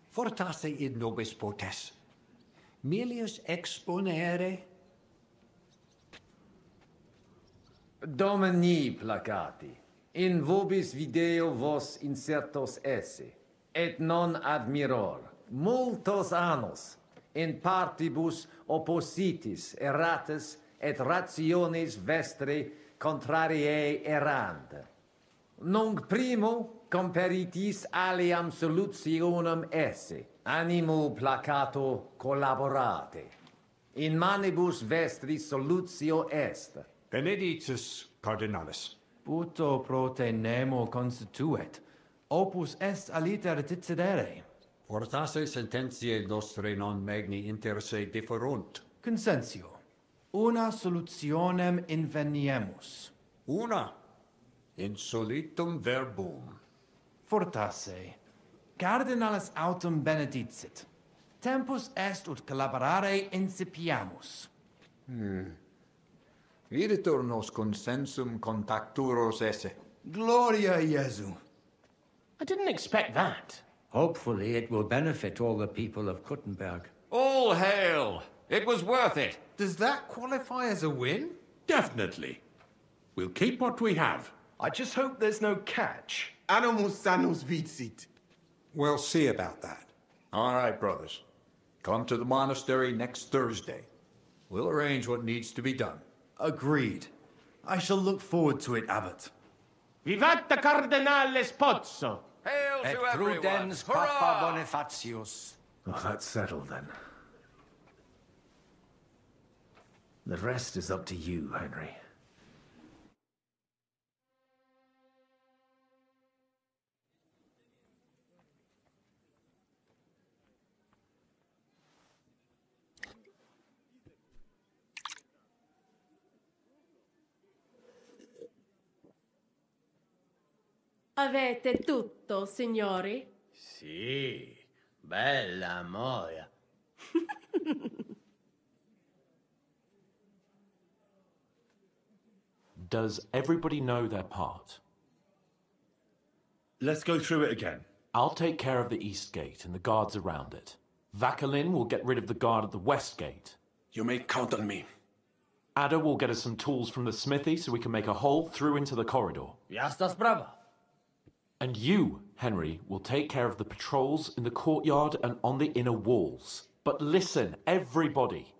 Fortasse id nobis potes. Milius exponere. Domini placati, in vobis video vos insertos esse, et non admiror, multos annos, in partibus oppositis erratis et rationis vestri contrariae errand. Nunc primo comperitis aliam solutionem esse, animo placato collaborate. In manibus vestri solutio est. Benedictus cardinalis. Puto pro te nemo constituet, opus est aliter decidere. Fortasse sententiae nostre non magni inter se differunt. Consentio. Una solutionem inveniemus. Una. Insolitum verbum. Fortasse. Cardinalis autem benedicit. Tempus est ut collaborare incipiamus. Videtur nos consensum contacturos esse. Gloria Iesu. I didn't expect that. Hopefully it will benefit all the people of Kuttenberg. All hail! It was worth it. Does that qualify as a win? Definitely. We'll keep what we have. I just hope there's no catch. Animus sanus vicit. We'll see about that. All right, brothers. Come to the monastery next Thursday. We'll arrange what needs to be done. Agreed. I shall look forward to it, Abbot. Vivat the Cardinale Spozzo! Hail Et to everyone! prudens Papa Bonifatius. Well, that's settled then. The rest is up to you, Henry. Avete tutto, signori? Sì, bella moia. Does everybody know their part? Let's go through it again. I'll take care of the east gate and the guards around it. Vakalin will get rid of the guard at the west gate. You may count on me. Ada will get us some tools from the smithy so we can make a hole through into the corridor. Jastas brava. And you, Henry, will take care of the patrols in the courtyard and on the inner walls. But listen, everybody.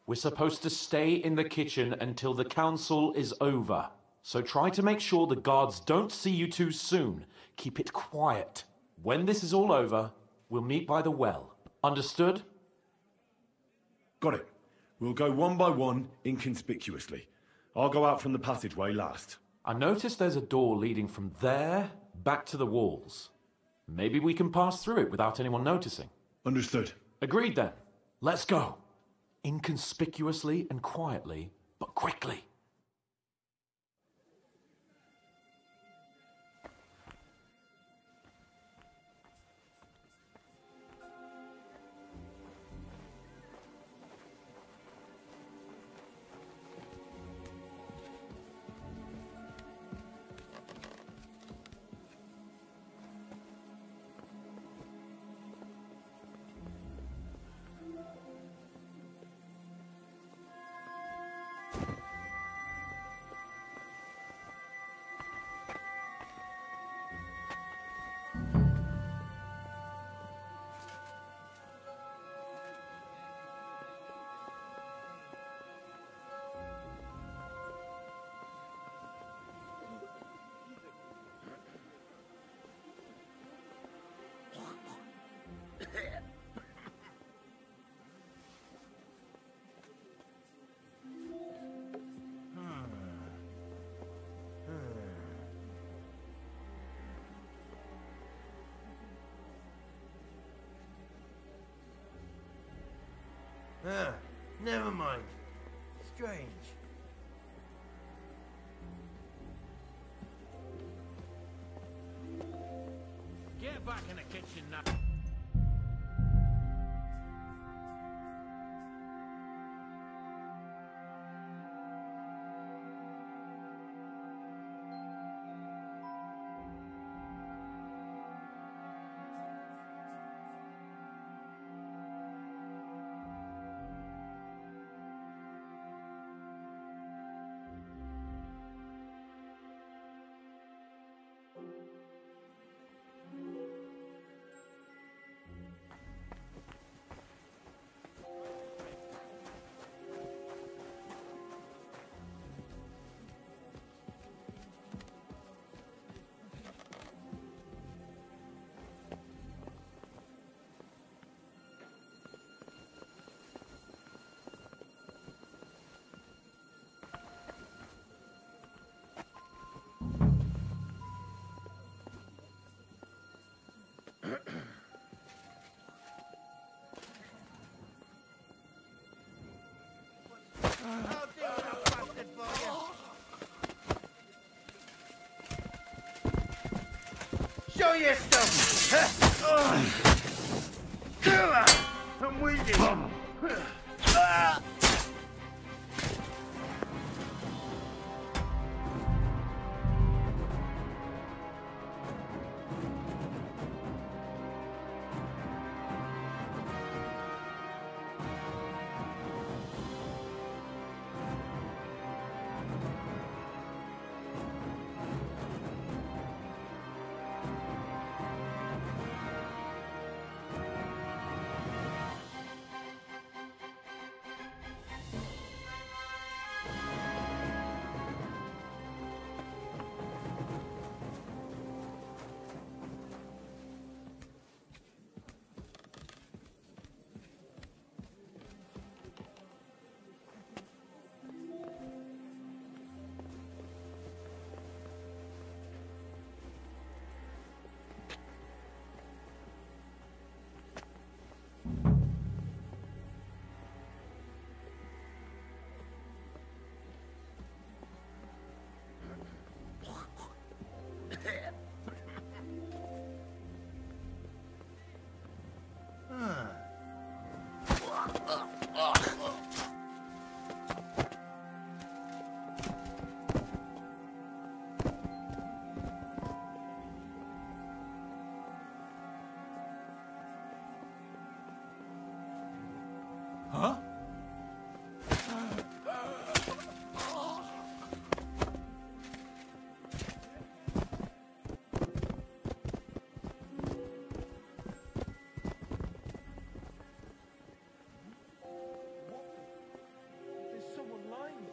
We're supposed to stay in the kitchen until the council is over. So try to make sure the guards don't see you too soon. Keep it quiet. When this is all over, we'll meet by the well. Understood? Got it. We'll go one by one, inconspicuously. I'll go out from the passageway last. I noticed there's a door leading from there back to the walls. Maybe we can pass through it without anyone noticing. Understood. Agreed then. Let's go. Inconspicuously and quietly, but quickly. Never mind. Strange. Get back in the kitchen now. Show your stuff! I'm with you! Huh? There's someone lying here.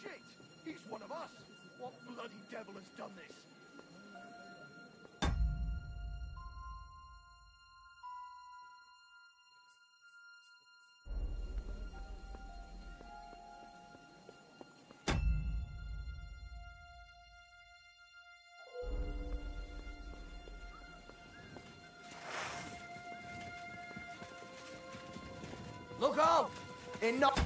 Shit! He's one of us! What bloody devil has done this? Look out! Enough!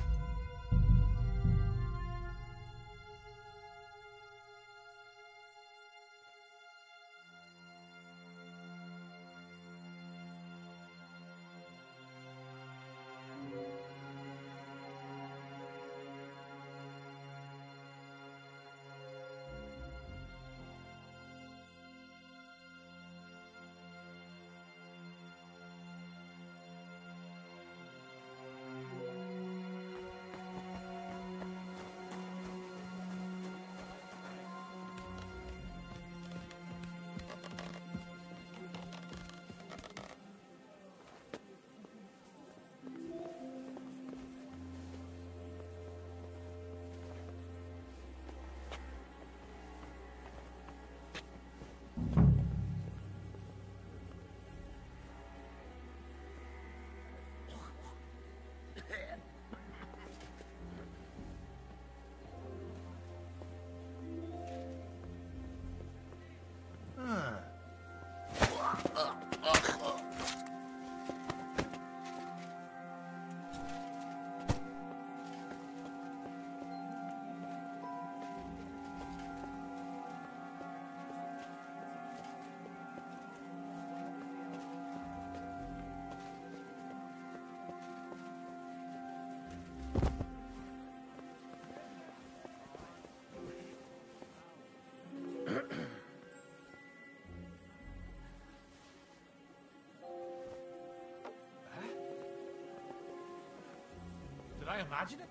imagine it?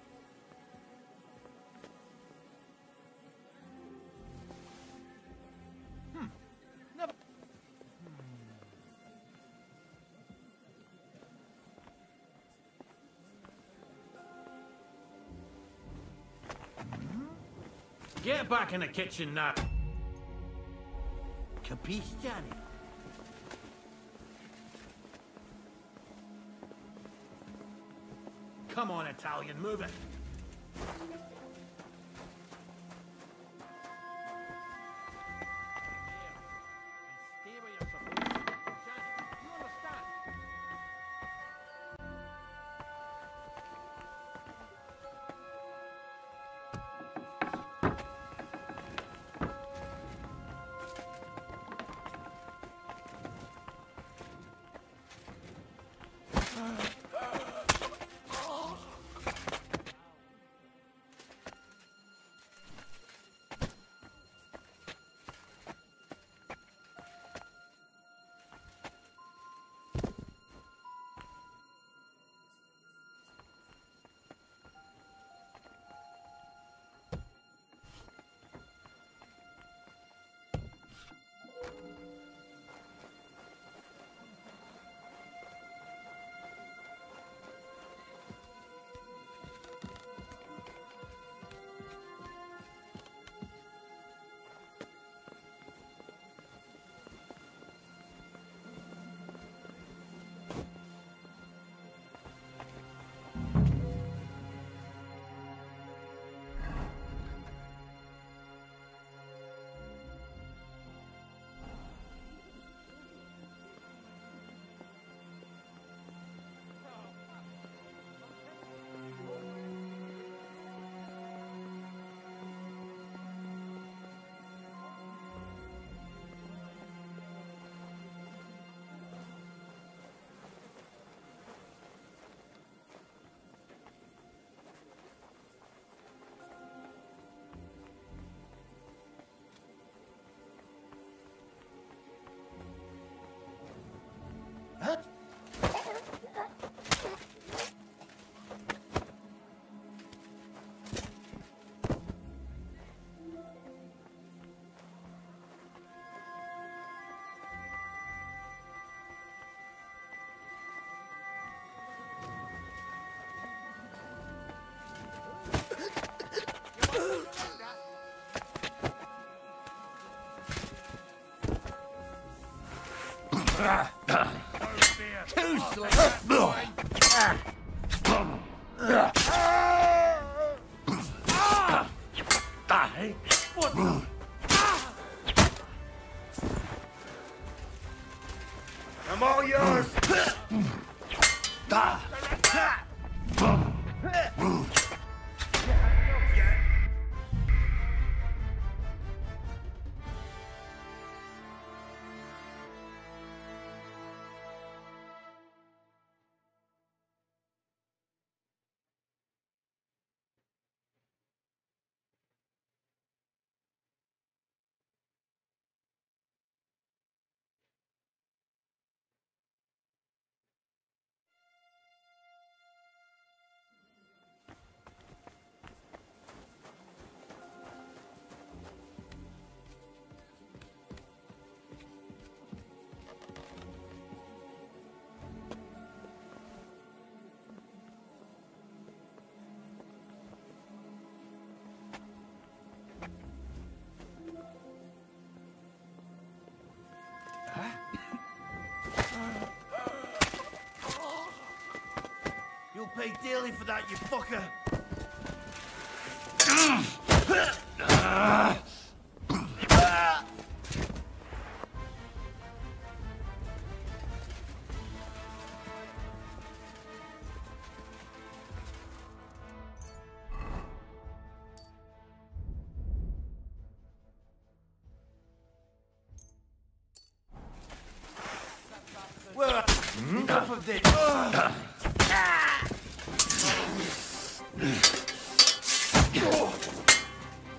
Never. Get back in the kitchen now. Capisce, Johnny? Come on, Italian, move it. Too slow. I'm all yours. You'll pay dearly for that, you fucker. Well, enough of this.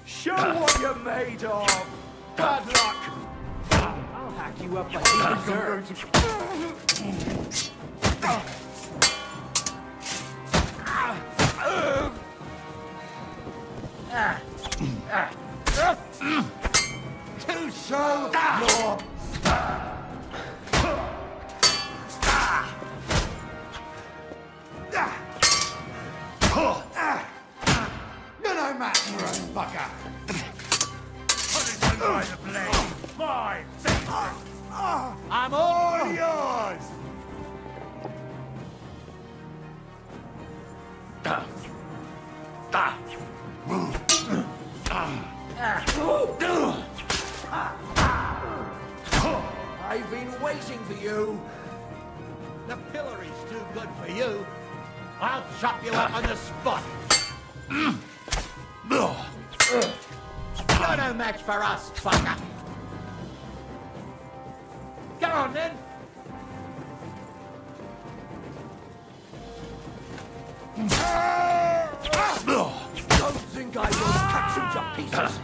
Show what you're made of. Bad luck. I'll hack you up like you deserve. To show your... You're no match for us, fucker. Put it by the blade. My favorite. I'm all yours. I've been waiting for you. The pillory's too good for you. I'll chop you up on the spot. You're no match for us, fucker. Go on, then. Don't think I will cut you to pieces.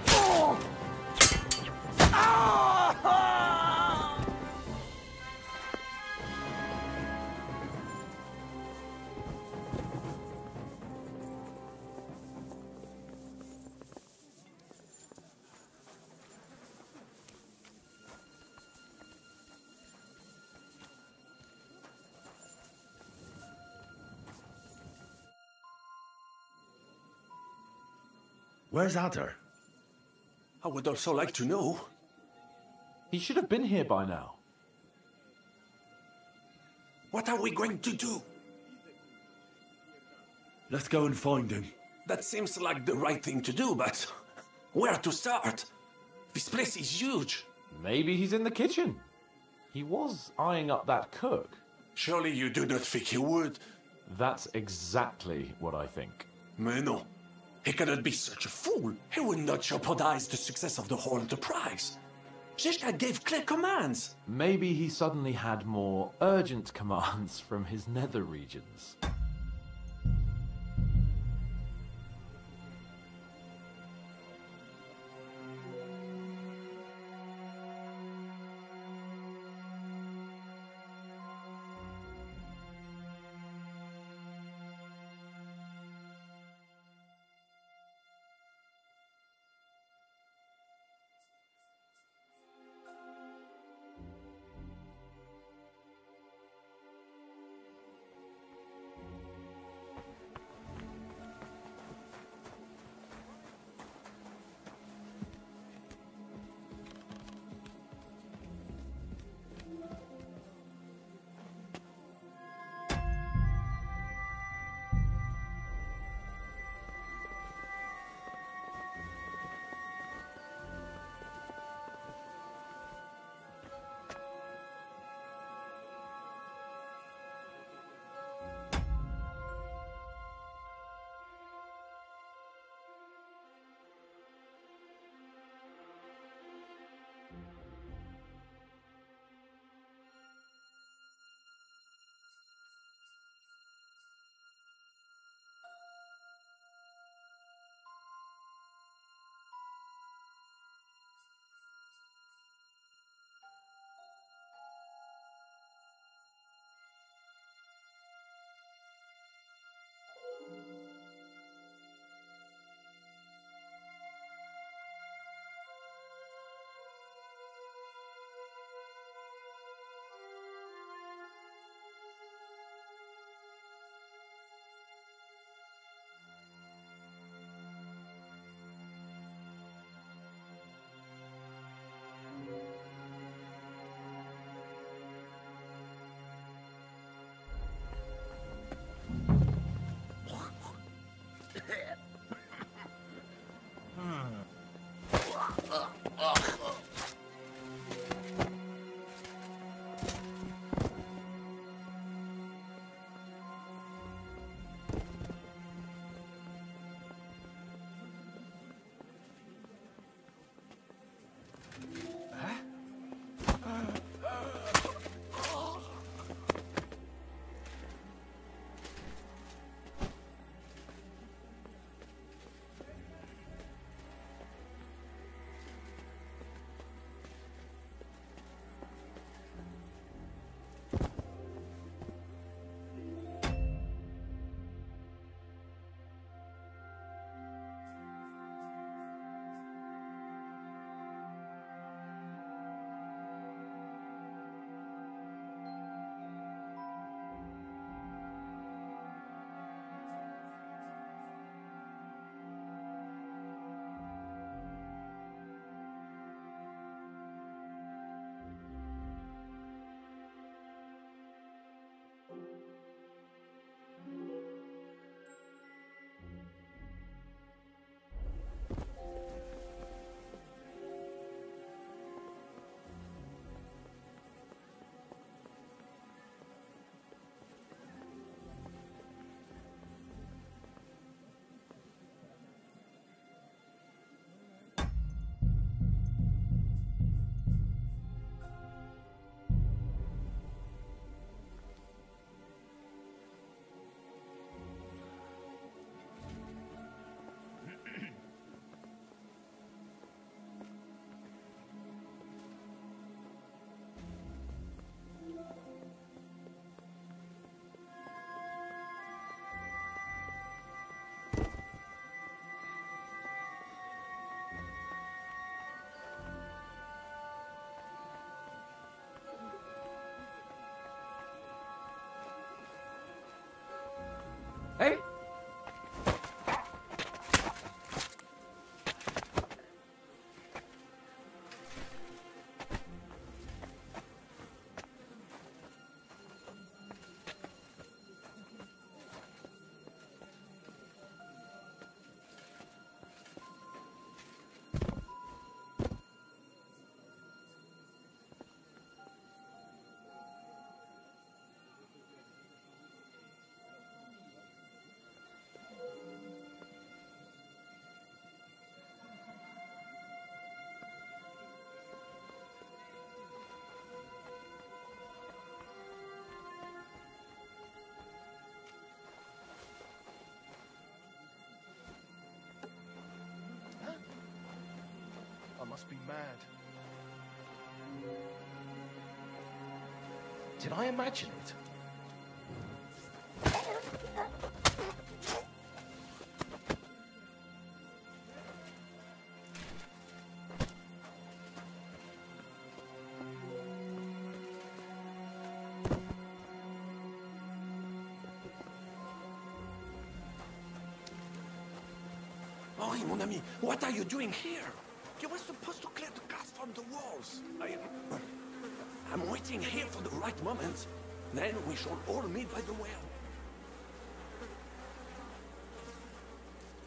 Where's Adder? I would also like to know. He should have been here by now. What are we going to do? Let's go and find him. That seems like the right thing to do, but where to start? This place is huge. Maybe he's in the kitchen. He was eyeing up that cook. Surely you do not think he would? That's exactly what I think. Mais non. He cannot be such a fool. He would not jeopardize the success of the whole enterprise. Zizka gave clear commands. Maybe he suddenly had more urgent commands from his nether regions. Hey? I must be mad. Did I imagine it? Oh, mon ami, what are you doing here? You were supposed to clear the cast from the walls. I'm waiting here for the right moment. Then we shall all meet by the well.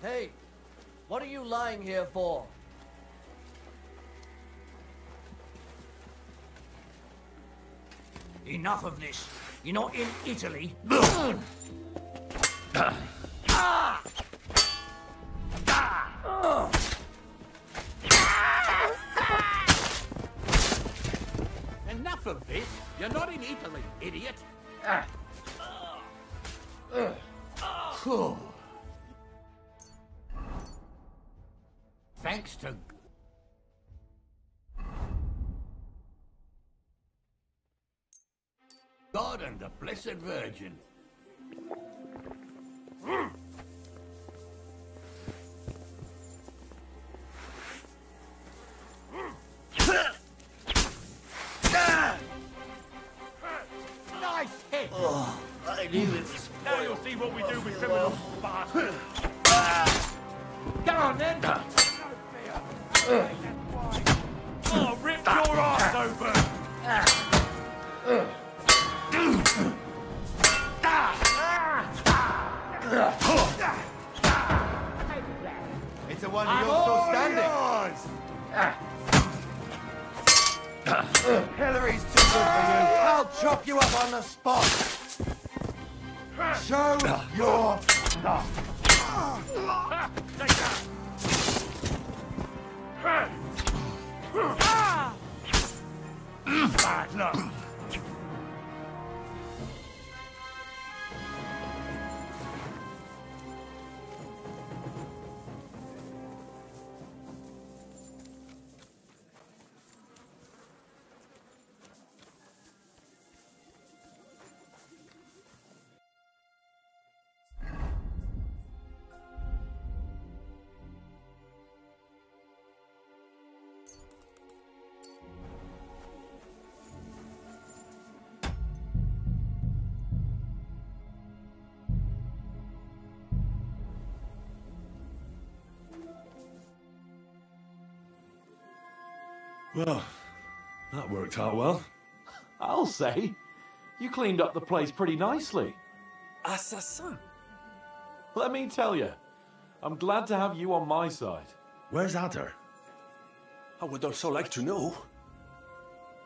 Hey, what are you lying here for? Enough of this. You're not in Italy. Enough of this. You're not in Italy, idiot. Thanks to... God and the Blessed Virgin. Nice hit! Oh, I knew it was... Now you'll see what we do with criminals, bastard! Come on, then! Oh, rip your ass open! It's a wonder you're still standing. Hillary's too good for you. I'll chop you up on the spot. Show your... Bad luck. Well, that worked out well. I'll say. You cleaned up the place pretty nicely. Assassin. Let me tell you, I'm glad to have you on my side. Where's Adder? I would also like to know.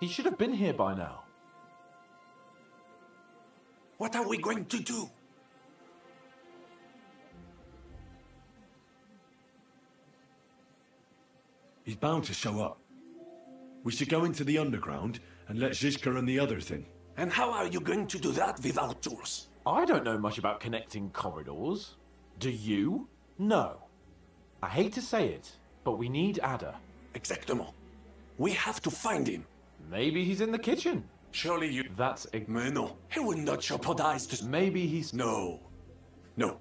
He should have been here by now. What are we going to do? He's bound to show up. We should go into the underground and let Zizka run the others in. And how are you going to do that without tools? I don't know much about connecting corridors. Do you? No. I hate to say it, but we need Adder. Exactement. We have to find him. Maybe he's in the kitchen. Surely you... That's a... Mais non, he will not jeopardize this... Maybe he's... No. No.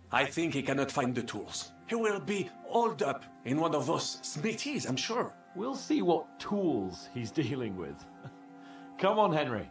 I think he cannot find the tools. He will be holed up in one of those smithies, I'm sure. We'll see what tools he's dealing with. Come on, Henry.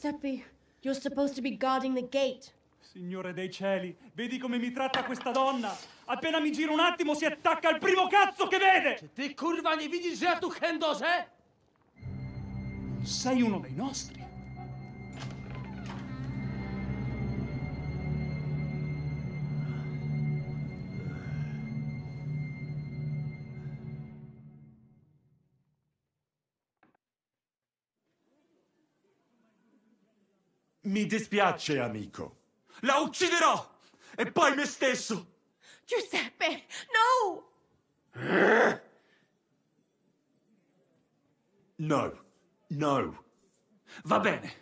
Giuseppe, you're supposed to be guarding the gate. Signore dei cieli, vedi come mi tratta questa donna? Appena mi giro un attimo si attacca al primo cazzo che vede! Czy ty, kurwa, nie widzisz, że ja tu chędożę? Sei uno dei nostri. Mi dispiace, amico. La ucciderò! E poi me stesso! Giuseppe, no! No. No. Va bene,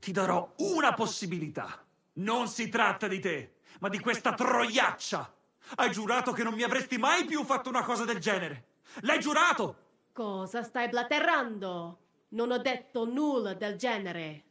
ti darò una possibilità. Non si tratta di te, ma di questa troiaccia. Hai giurato che non mi avresti mai più fatto una cosa del genere. L'hai giurato! Cosa stai blaterando? Non ho detto nulla del genere.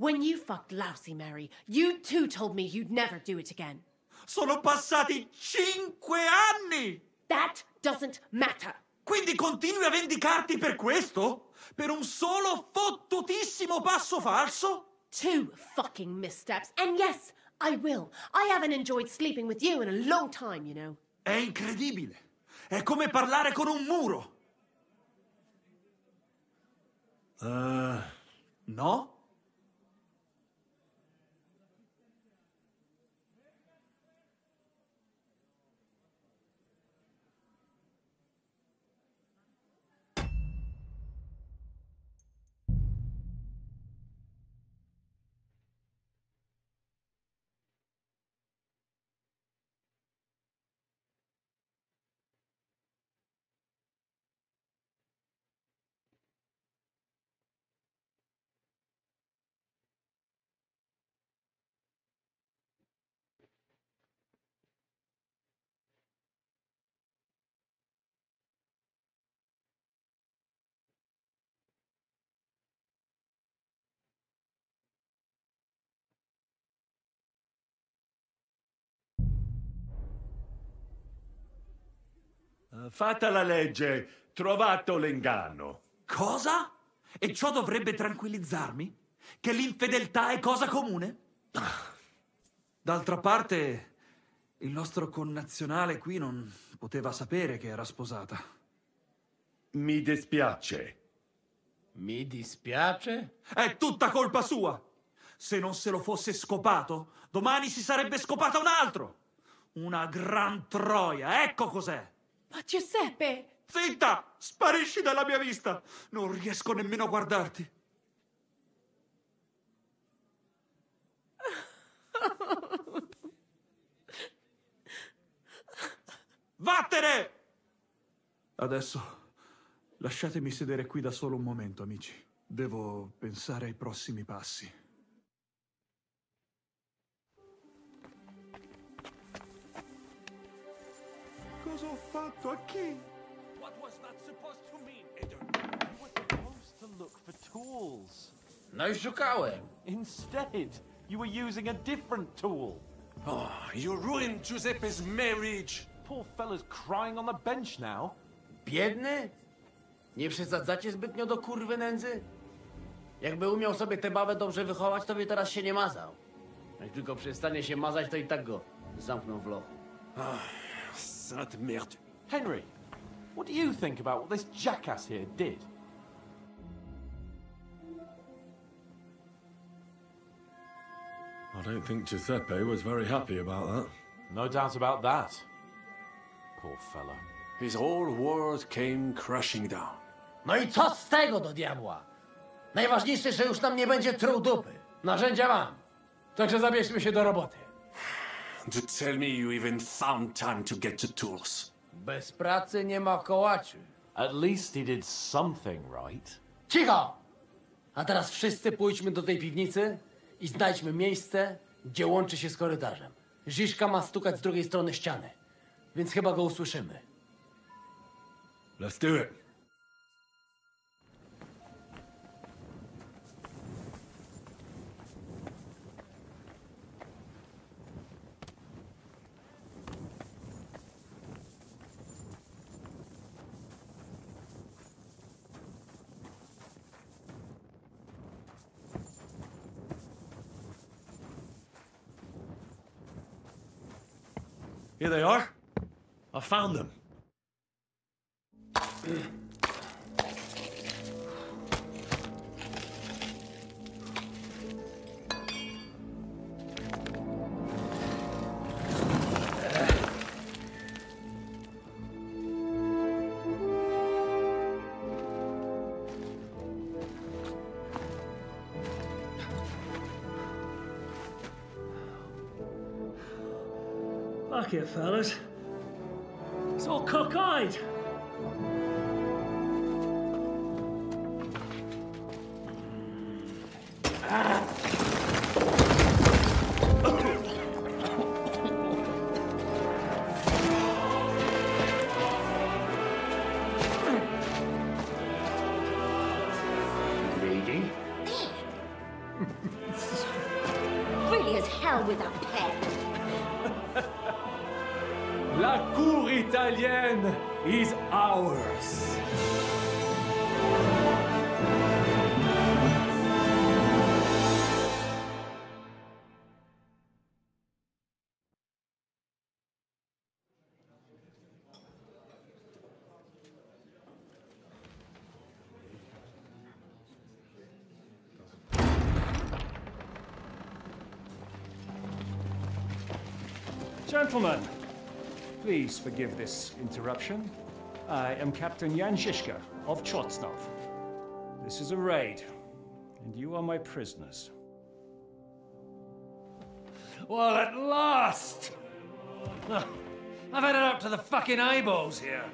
When you fucked Lousy Mary, you too told me you'd never do it again. Sono passati 5 anni! That doesn't matter. Quindi continui a vendicarti per questo? Per un solo fottutissimo passo falso? 2 fucking missteps, and yes, I will. I haven't enjoyed sleeping with you in a long time, you know. È incredibile. È come parlare con un muro. No? Fatta la legge, trovato l'inganno. Cosa? E ciò dovrebbe tranquillizzarmi? Che l'infedeltà è cosa comune? D'altra parte, il nostro connazionale qui non poteva sapere che era sposata. Mi dispiace. Mi dispiace? È tutta colpa sua! Se non se lo fosse scopato, domani si sarebbe scopata un altro! Una gran troia, ecco cos'è! Ma Giuseppe! Zitta! Sparisci dalla mia vista! Non riesco nemmeno a guardarti. Vattene! Adesso lasciatemi sedere qui da solo un momento, amici. Devo pensare ai prossimi passi. Cosa ho fatto a chi? What was that supposed to mean, Eden? You were supposed to look for tools. No i szukałem. Instead, you were using a different tool. Oh, you ruined Giuseppe's marriage. Poor fella's crying on the bench now. Biedny? Nie przesadzacie zbytnio do kurwy nędzy? Jakby umiał sobie tę babę dobrze wychować, to by teraz się nie mazał. Jak tylko przestanie się mazać, to i tak go zamkną w lochu. Sainte merde. Henry, what do you think about what this jackass here did? I don't think Giuseppe was very happy about that. No doubt about that. Poor fella. His whole world came crashing down. No i co z tego do diabła? Najważniejsze, że już nam nie będzie truł dupy. Narzędzia mam. Także zabierzmy się do roboty. To tell me you even found time to get the tools. Bez pracy nie ma kołaczy. At least he did something right. Cicho! A teraz wszyscy pójdźmy do tej piwnicy i znajdźmy miejsce, gdzie łączy się z korytarzem. Ziszka ma stukać z drugiej strony ściany, więc chyba go usłyszymy. Let's do it. Here they are. I found them. Fuck it, fellas. It's all cockeyed. Lady? Really as hell with that pen. La cour italienne is ours. Gentlemen, please forgive this interruption. I am Captain Jan Žižka of Trotznov. This is a raid, and you are my prisoners. Well, at last! I've had it up to the fucking eyeballs here.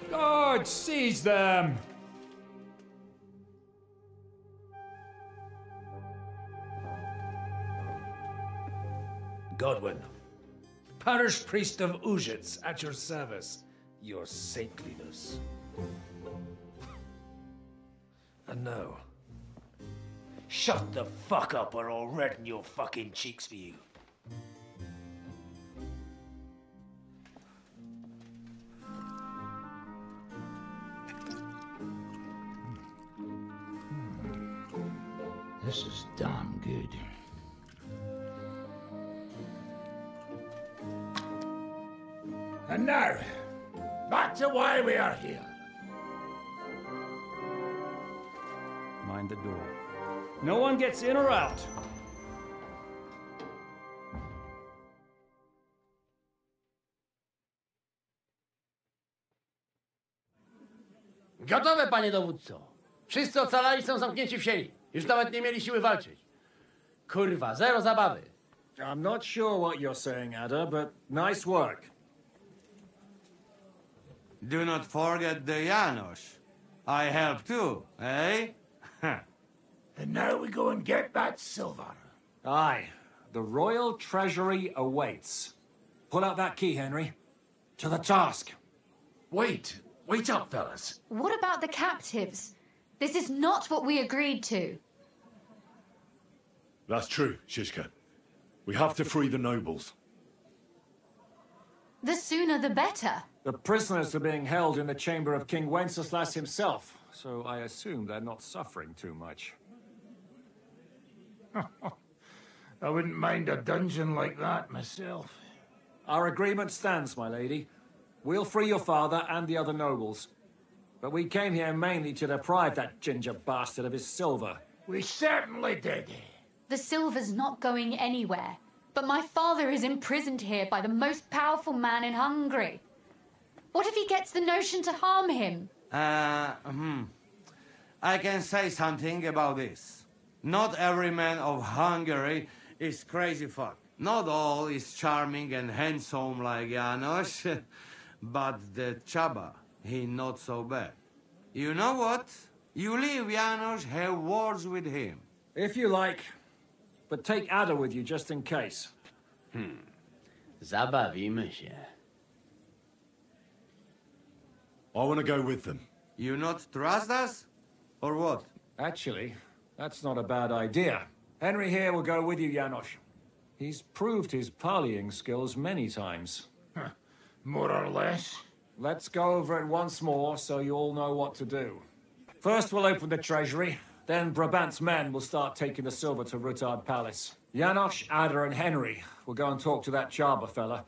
Guards, seize them! Godwin, parish priest of Uzhitz, at your service, your saintliness. And now, shut the fuck up or I'll redden your fucking cheeks for you. This is damn good. And now, back to why we are here. Mind the door. No one gets in or out. Gotowe, panie dowódco. Wszyscy ocalali są zamknięci w sieni. Już nawet nie mieli siły walczyć. Kurwa, zero zabawy. I'm not sure what you're saying, Ada, but nice work. Do not forget the Janos. I help too, eh? And now we go and get that silver. Aye, the royal treasury awaits. Pull out that key, Henry. To the task. Wait up, fellas. What about the captives? This is not what we agreed to. That's true, Žižka. We have to free the nobles. The sooner the better. The prisoners are being held in the chamber of King Wenceslas himself, so I assume they're not suffering too much. I wouldn't mind a dungeon like that myself. Our agreement stands, my lady. We'll free your father and the other nobles. But we came here mainly to deprive that ginger bastard of his silver. We certainly did. The silver's not going anywhere. But my father is imprisoned here by the most powerful man in Hungary. What if he gets the notion to harm him? I can say something about this. Not every man of Hungary is crazy fuck. Not all is charming and handsome like Janos, but the Chaba, he not so bad. You know what? You leave Janos, have words with him. If you like, but take Ada with you just in case. Zabawimy się. I want to go with them. You not trust us? Or what? Actually, that's not a bad idea. Henry here will go with you, Janos. He's proved his parleying skills many times. More or less. Let's go over it once more so you all know what to do. First, we'll open the treasury, Then Brabant's men will start taking the silver to Rutard Palace. Janosch, Ada, and Henry will go and talk to that Chaba fella.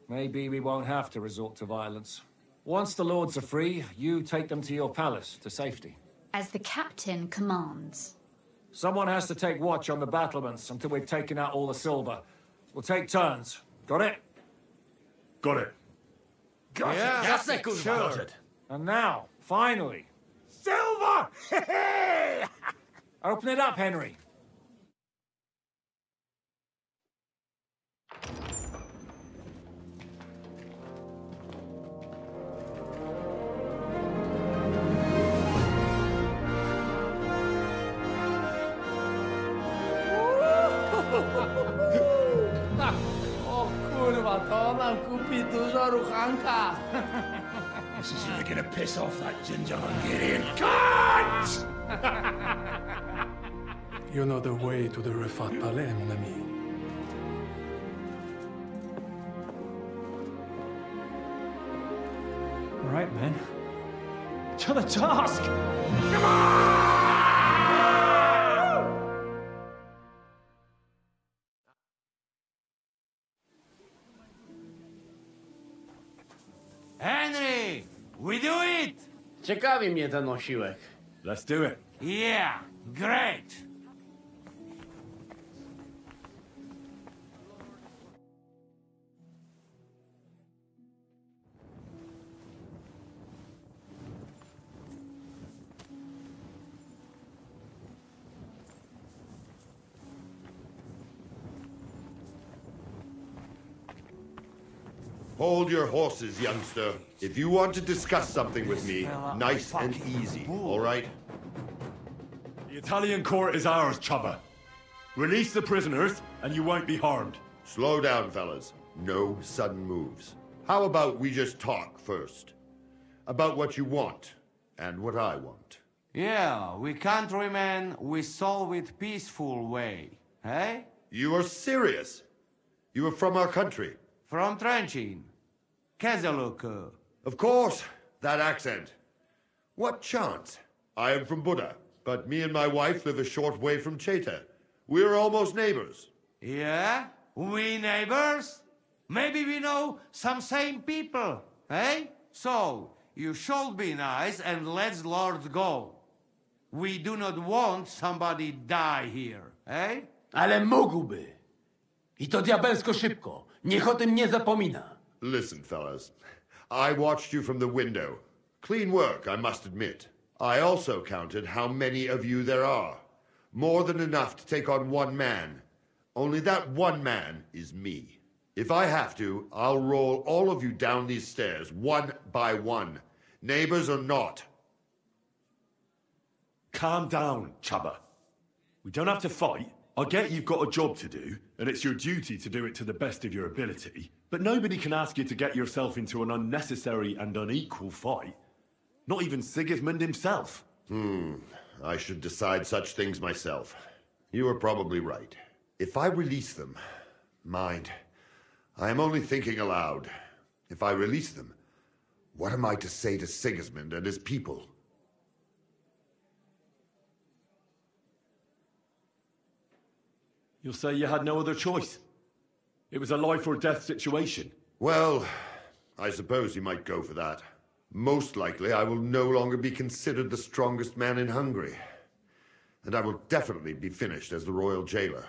Maybe we won't have to resort to violence. Once the lords are free, you take them to your palace, to safety. As the captain commands. Someone has to take watch on the battlements until we've taken out all the silver. We'll take turns. Got it? Got it. Got Yes, it. sure. Got it. And now, finally, Silver! open it up, Henry. O kurwa, to nam kupi dużo ruchanka. This is really gonna piss off that ginger Hungarian cunt! You know the way to the Rifat Palais, mon ami. All right, men. To the task! Come on! Henry! We do it! Ciekawi mnie ten osiłek. Let's do it. Yeah, great! Hold your horses, youngster. If you want to discuss something with me, nice and easy, all right? The Italian court is ours, Chubba. Release the prisoners, and you won't be harmed. Slow down, fellas. No sudden moves. How about we just talk first? About what you want, and what I want. Yeah, we countrymen, we solve it peaceful way, hey? You are serious? You are from our country? From Trenchin. Kezeluk. Of course, that accent. What chance? I am from Buda, but me and my wife live a short way from Cheta. We're almost neighbors. Yeah? We neighbors? Maybe we know some same people, eh? So, you should be nice and let Lord go. We do not want somebody die here, eh? Ale mógłby. I to diabelsko szybko. Niech o tym nie zapomina. Listen, fellas. I watched you from the window. Clean work, I must admit. I also counted how many of you there are. More than enough to take on one man. Only that one man is me. If I have to, I'll roll all of you down these stairs, one by one. Neighbors or not. Calm down, Chubba. We don't have to fight. I get you've got a job to do, and it's your duty to do it to the best of your ability, but nobody can ask you to get yourself into an unnecessary and unequal fight. Not even Sigismund himself. I should decide such things myself. You are probably right. If I release them, mind, I am only thinking aloud. If I release them, what am I to say to Sigismund and his people? You'll say you had no other choice. It was a life or death situation. Well, I suppose you might go for that. Most likely, I will no longer be considered the strongest man in Hungary. And I will definitely be finished as the royal jailer.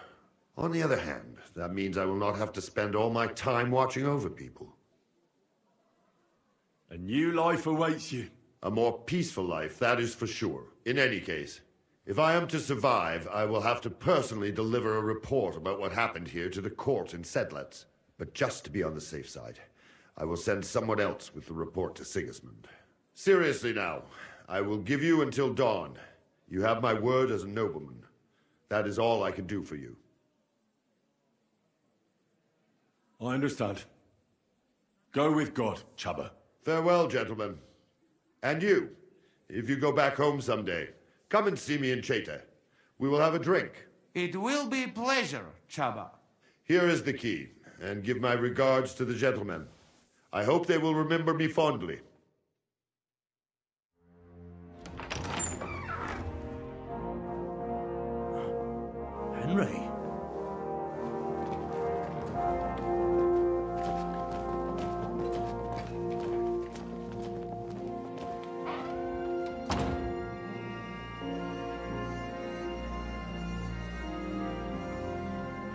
On the other hand, that means I will not have to spend all my time watching over people. A new life awaits you. A more peaceful life, that is for sure. In any case, if I am to survive, I will have to personally deliver a report about what happened here to the court in Sedlec. But just to be on the safe side, I will send someone else with the report to Sigismund. Seriously now, I will give you until dawn. You have my word as a nobleman. That is all I can do for you. I understand. Go with God, Chubba. Farewell, gentlemen. And you, if you go back home someday, come and see me in Cheta. We will have a drink. It will be a pleasure, Chaba. Here is the key, and give my regards to the gentlemen. I hope they will remember me fondly.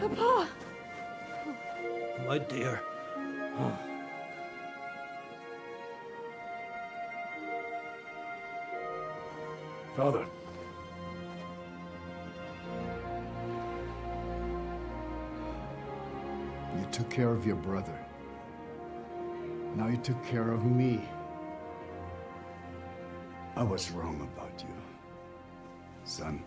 Papa! My dear. Father. You took care of your brother. Now you took care of me. I was wrong about you, son.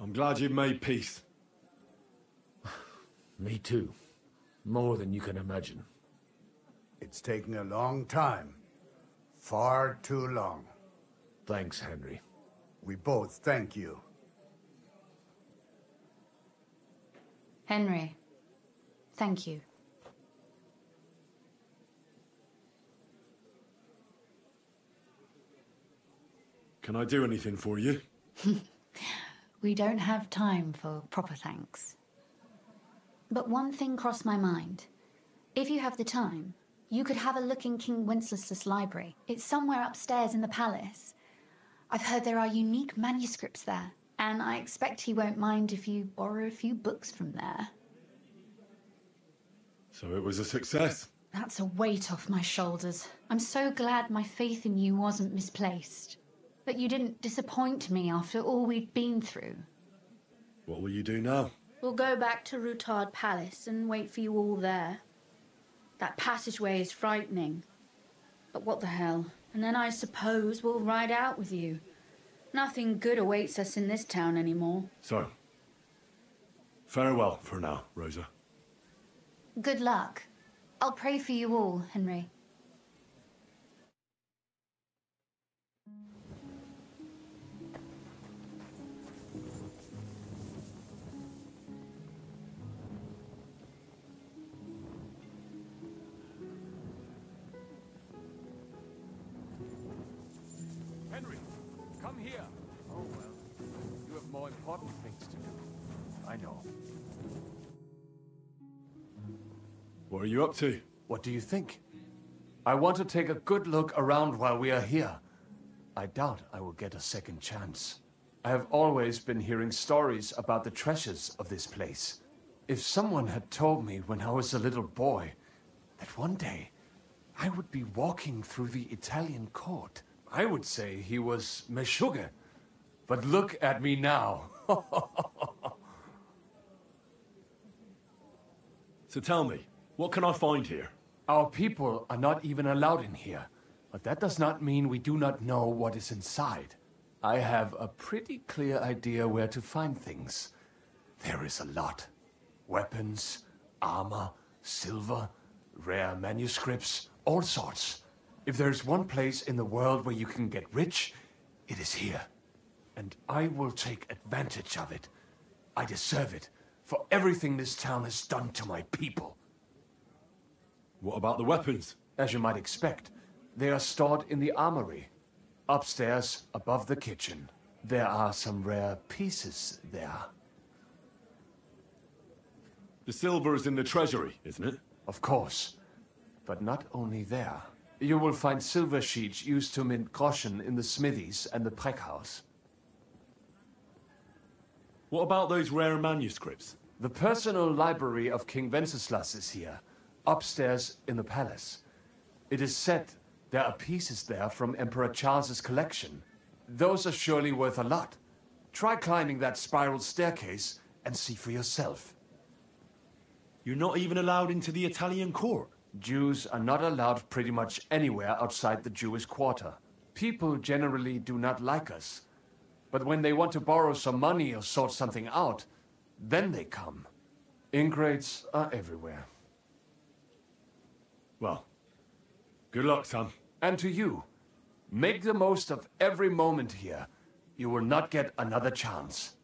I'm glad you've made peace. Me too. More than you can imagine. It's taken a long time. Far too long. Thanks, Henry. We both thank you. Henry, thank you. Can I do anything for you? We don't have time for proper thanks. But one thing crossed my mind. If you have the time, you could have a look in King Wenceslas' library. It's somewhere upstairs in the palace. I've heard there are unique manuscripts there, and I expect he won't mind if you borrow a few books from there. So it was a success. That's a weight off my shoulders. I'm so glad my faith in you wasn't misplaced. That you didn't disappoint me after all we'd been through. What will you do now? We'll go back to Rutard Palace and wait for you all there. That passageway is frightening. But what the hell? And then I suppose we'll ride out with you. Nothing good awaits us in this town anymore. So, farewell for now, Rosa. Good luck. I'll pray for you all, Henry. Henry, come here. Oh, well. You have more important things to do. I know. What are you up to? What do you think? I want to take a good look around while we are here. I doubt I will get a second chance. I have always been hearing stories about the treasures of this place. If someone had told me when I was a little boy that one day I would be walking through the Italian court, I would say he was Meshuggah. But look at me now. So tell me, what can I find here? Our people are not even allowed in here. But that does not mean we do not know what is inside. I have a pretty clear idea where to find things. There is a lot. Weapons, armor, silver, rare manuscripts, all sorts. If there's one place in the world where you can get rich, it is here. And I will take advantage of it. I deserve it for everything this town has done to my people. What about the weapons? As you might expect, they are stored in the armory. Upstairs, above the kitchen. There are some rare pieces there. The silver is in the treasury, isn't it? Of course. But not only there. You will find silver sheets used to mint groschen in the smithies and the Preckhaus. What about those rare manuscripts? The personal library of King Wenceslas is here, upstairs in the palace. It is said there are pieces there from Emperor Charles's collection. Those are surely worth a lot. Try climbing that spiral staircase and see for yourself. You're not even allowed into the Italian court? Jews are not allowed pretty much anywhere outside the Jewish quarter. People generally do not like us. But when they want to borrow some money or sort something out, then they come. Ingrates are everywhere. Well, good luck, son. And to you, make the most of every moment here. You will not get another chance.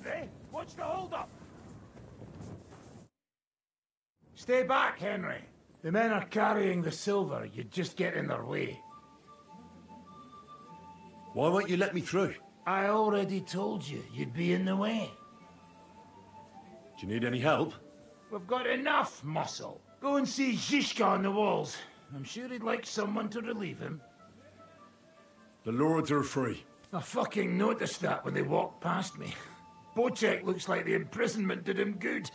Henry, what's the hold-up? Stay back, Henry. The men are carrying the silver. You'd just get in their way. Why won't you let me through? I already told you, you'd be in the way. Do you need any help? We've got enough muscle. Go and see Zhishka on the walls. I'm sure he'd like someone to relieve him. The lords are free. I fucking noticed that when they walked past me. Bocek looks like the imprisonment did him good.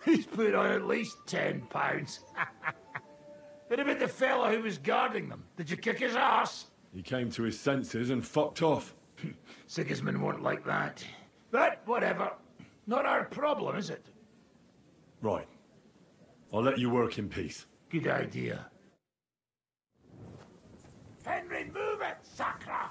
He's put on at least £10. What about the fella who was guarding them? Did you kick his ass? He came to his senses and fucked off. Sigismund won't like that. But whatever. Not our problem, is it? Right. I'll let you work in peace. Good idea. Henry, move it, Sacra!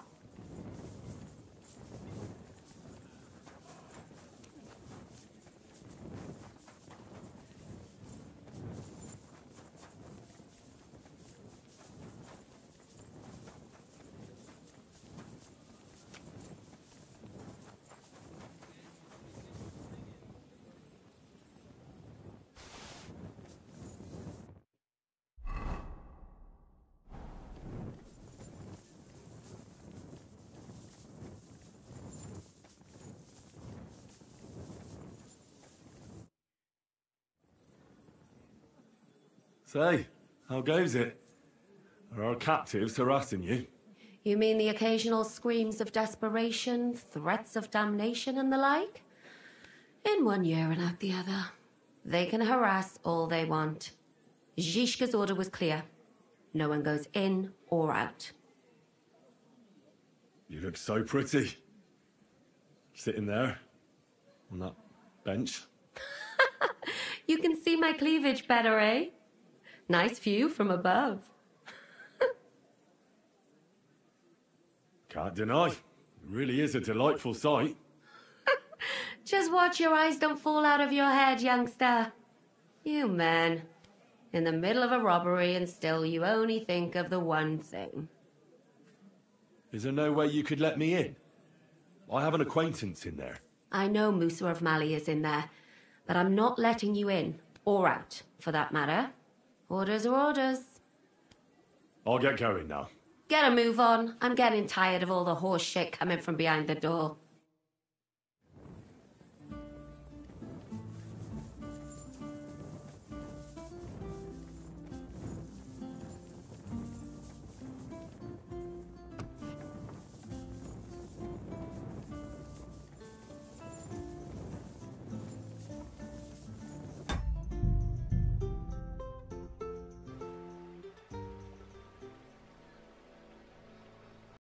Say, how goes it? Are our captives harassing you? You mean the occasional screams of desperation, threats of damnation and the like? In one ear and out the other. They can harass all they want. Zhishka's order was clear. No one goes in or out. You look so pretty. Sitting there, on that bench. You can see my cleavage better, eh? Nice view from above. Can't deny. It really is a delightful sight. Just watch your eyes don't fall out of your head, youngster. You men. In the middle of a robbery and still you only think of the one thing. Is there no way you could let me in? I have an acquaintance in there. I know Musa of Mali is in there, but I'm not letting you in, or out, for that matter. Orders are orders. I'll get going now. Get a move on. I'm getting tired of all the horse shit coming from behind the door.